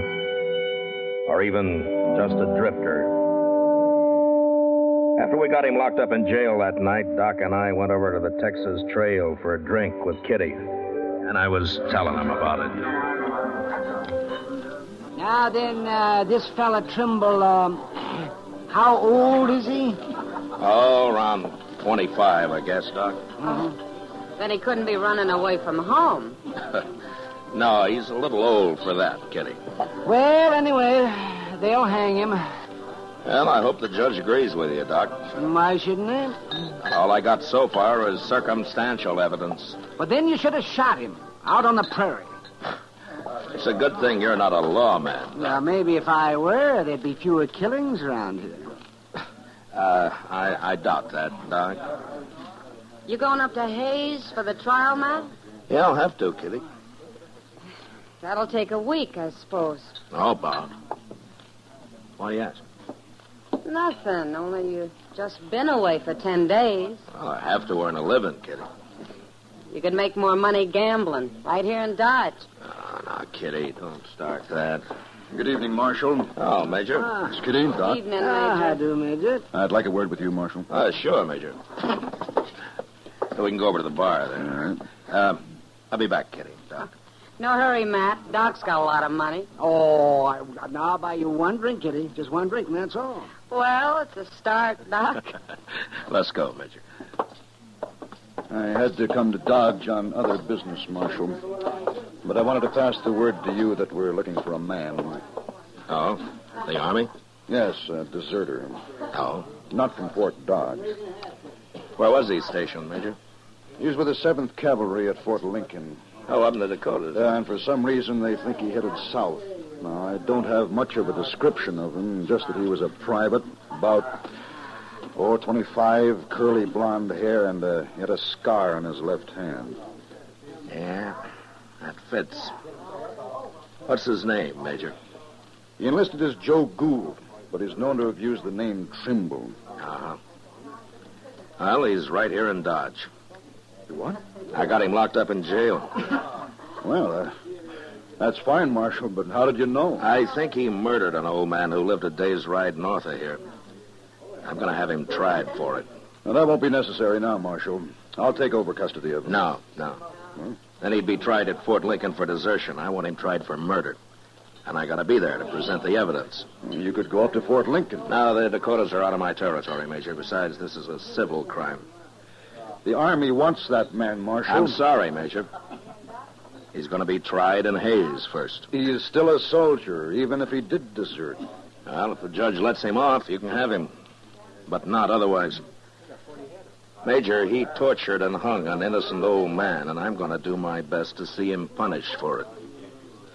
or even just a drifter. After we got him locked up in jail that night, Doc and I went over to the Texas Trail for a drink with Kitty. And I was telling him about it. Now then, this fella Trimble, how old is he? Oh, around 25, I guess, Doc. Then he couldn't be running away from home. No, he's a little old for that, Kitty. Well, anyway, they'll hang him. Well, I hope the judge agrees with you, Doc. Why shouldn't they? All I got so far is circumstantial evidence. But then you should have shot him out on the prairie. It's a good thing you're not a lawman. Well, maybe if I were, there'd be fewer killings around here. I doubt that, Doc. You going up to Hayes for the trial, Matt? Yeah, I'll have to, Kitty. That'll take a week, I suppose. Oh, Bob. Why do you ask? Nothing, only you've just been away for 10 days. Well, I have to earn a living, Kitty. You could make more money gambling right here in Dodge. Oh, now, Kitty, don't start that. Good evening, Marshal. Oh, Major. It's Kitty, Doc. Evening, Major. How do, Major? I'd like a word with you, Marshal. Sure, Major. So we can go over to the bar there. All right. I'll be back, Kitty. Doc. No hurry, Matt. Doc's got a lot of money. Oh, now I'll buy you one drink, Kitty. Just one drink, and that's all. Well, it's a start, Doc. Let's go, Major. I had to come to Dodge on other business, Marshal. But I wanted to pass the word to you that we're looking for a man. Oh? The Army? Yes, a deserter. Oh? Not from Fort Dodge. Where was he stationed, Major? He was with the 7th Cavalry at Fort Lincoln. Oh, up in the Dakotas. And for some reason, they think he headed south. Now, I don't have much of a description of him, just that he was a private, about 25, curly blonde hair, and he had a scar on his left hand. Yeah, that fits. What's his name, Major? He enlisted as Joe Gould, but he's known to have used the name Trimble. Uh-huh. Well, he's right here in Dodge. What? I got him locked up in jail. Well, that's fine, Marshal, but how did you know? I think he murdered an old man who lived a day's ride north of here. I'm going to have him tried for it. Now, that won't be necessary now, Marshal. I'll take over custody of him. No. Huh? Then he'd be tried at Fort Lincoln for desertion. I want him tried for murder. And I got to be there to present the evidence. You could go up to Fort Lincoln. No, the Dakotas are out of my territory, Major. Besides, this is a civil crime. The Army wants that man, Marshal. I'm sorry, Major. He's going to be tried in Hayes first. He is still a soldier, even if he did desert. Well, if the judge lets him off, you can have him. But not otherwise. Major, he tortured and hung an innocent old man, and I'm going to do my best to see him punished for it.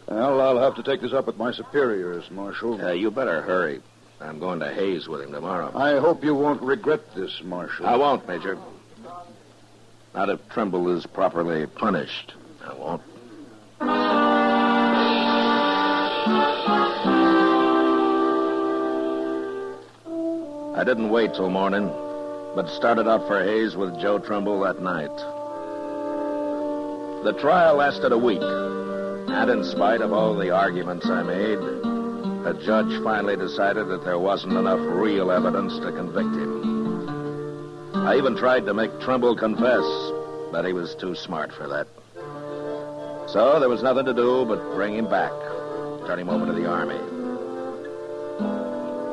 Well, I'll have to take this up with my superiors, Marshal. You better hurry. I'm going to Hayes with him tomorrow. I hope you won't regret this, Marshal. I won't, Major. Not if Trimble is properly punished. I won't. I didn't wait till morning, but started out for Hayes with Joe Trimble that night. The trial lasted a week, and in spite of all the arguments I made, the judge finally decided that there wasn't enough real evidence to convict him. I even tried to make Trimble confess, but he was too smart for that. So there was nothing to do but bring him back, turn him over to the Army.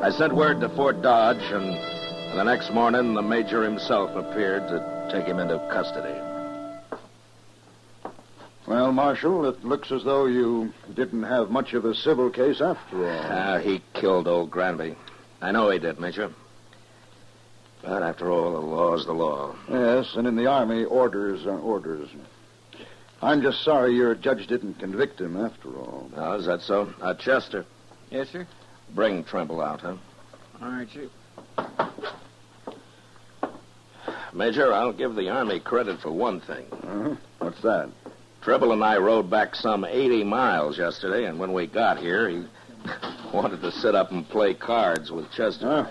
I sent word to Fort Dodge, and the next morning, the Major himself appeared to take him into custody. Well, Marshal, it looks as though you didn't have much of a civil case after all. He killed old Granby. I know he did, Major. But after all, the law's the law. Yes, and in the Army, orders are orders. I'm just sorry your judge didn't convict him after all. Oh, is that so? Chester. Yes, sir? Bring Trimble out, huh? All right, sir. Major, I'll give the Army credit for one thing. What's that? Trimble and I rode back some 80 miles yesterday, and when we got here, he wanted to sit up and play cards with Chester.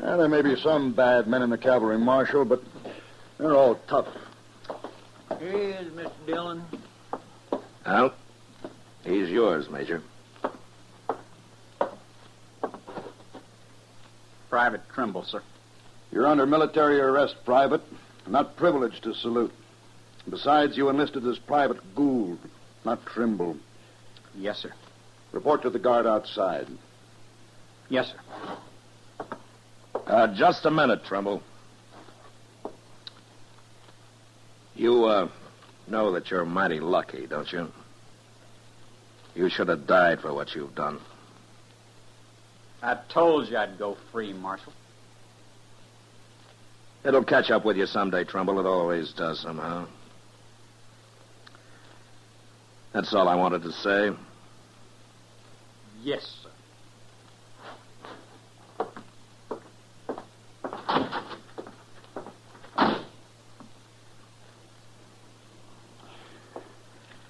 Well, there may be some bad men in the cavalry, Marshal, but they're all tough. Here he is, Mr. Dillon. Well, he's yours, Major. Private Trimble, sir. You're under military arrest, Private. Not privileged to salute. Besides, you enlisted as Private Gould, not Trimble. Yes, sir. Report to the guard outside. Yes, sir. Just a minute, Trimble. You, know that you're mighty lucky, don't you? You should have died for what you've done. I told you I'd go free, Marshal. It'll catch up with you someday, Trimble. It always does somehow. That's all I wanted to say. Yes, sir.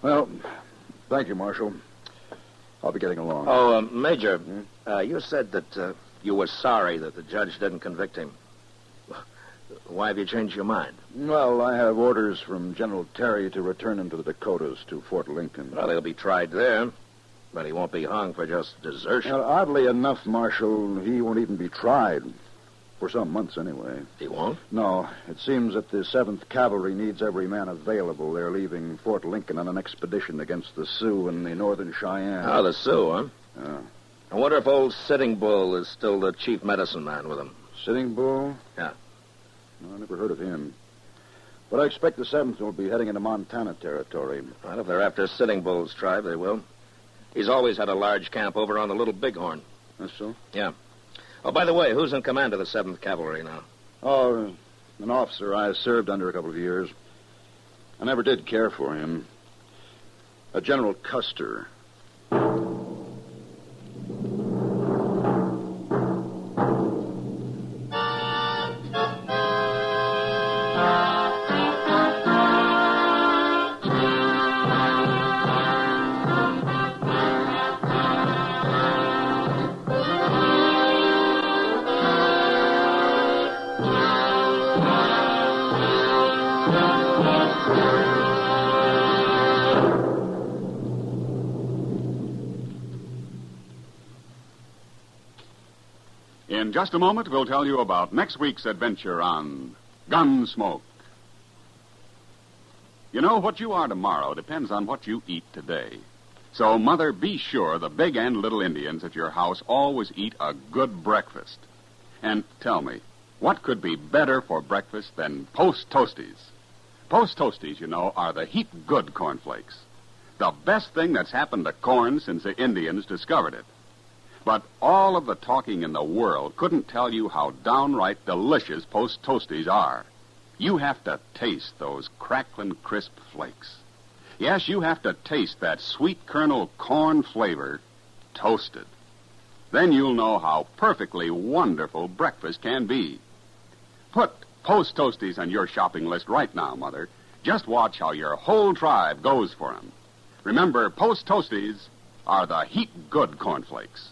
Well, thank you, Marshal. I'll be getting along. Oh, Major, you said that you were sorry that the judge didn't convict him. Why have you changed your mind? Well, I have orders from General Terry to return him to the Dakotas, to Fort Lincoln. Well, he'll be tried there, but he won't be hung for just desertion. Well, oddly enough, Marshal, he won't even be tried. For some months, anyway. He won't? No. It seems that the 7th Cavalry needs every man available. They're leaving Fort Lincoln on an expedition against the Sioux and the Northern Cheyenne. Oh, the Sioux, huh? Yeah. I wonder if old Sitting Bull is still the chief medicine man with them. Sitting Bull? Yeah. No, I never heard of him. But I expect the 7th will be heading into Montana territory. Well, if they're after Sitting Bull's tribe, they will. He's always had a large camp over on the Little Bighorn. That's so? Yeah. Oh, by the way, who's in command of the 7th Cavalry now? Oh, an officer I served under a couple of years. I never did care for him. A General Custer. In just a moment, we'll tell you about next week's adventure on Gunsmoke. You know, what you are tomorrow depends on what you eat today. So, Mother, be sure the big and little Indians at your house always eat a good breakfast. And tell me, what could be better for breakfast than Post Toasties? Post Toasties, you know, are the heap good cornflakes. The best thing that's happened to corn since the Indians discovered it. But all of the talking in the world couldn't tell you how downright delicious Post Toasties are. You have to taste those crackling, crisp flakes. Yes, you have to taste that sweet kernel corn flavor toasted. Then you'll know how perfectly wonderful breakfast can be. Put Post Toasties on your shopping list right now, Mother. Just watch how your whole tribe goes for them. Remember, Post Toasties are the heap good cornflakes.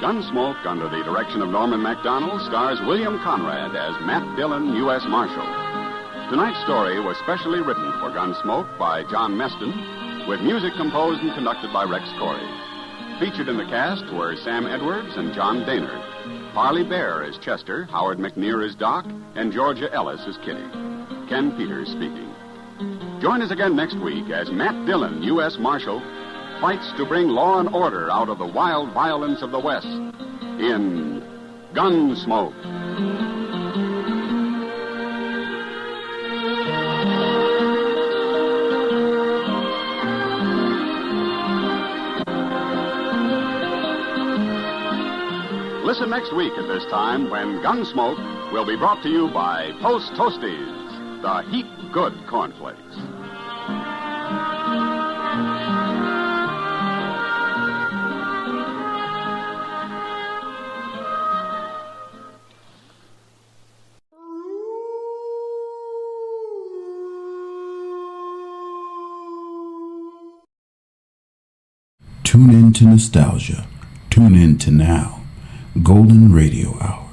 Gunsmoke, under the direction of Norman MacDonald, stars William Conrad as Matt Dillon, U.S. Marshal. Tonight's story was specially written for Gunsmoke by John Meston, with music composed and conducted by Rex Corey. Featured in the cast were Sam Edwards and John Daynard. Parley Bear as Chester, Howard McNear as Doc, and Georgia Ellis as Kitty. Ken Peters speaking. Join us again next week as Matt Dillon, U.S. Marshal, fights to bring law and order out of the wild violence of the West in Gunsmoke. Listen next week at this time when Gunsmoke will be brought to you by Post Toasties, the heap good cornflakes. Tune in to nostalgia. Tune in to now. Golden Radio Hour.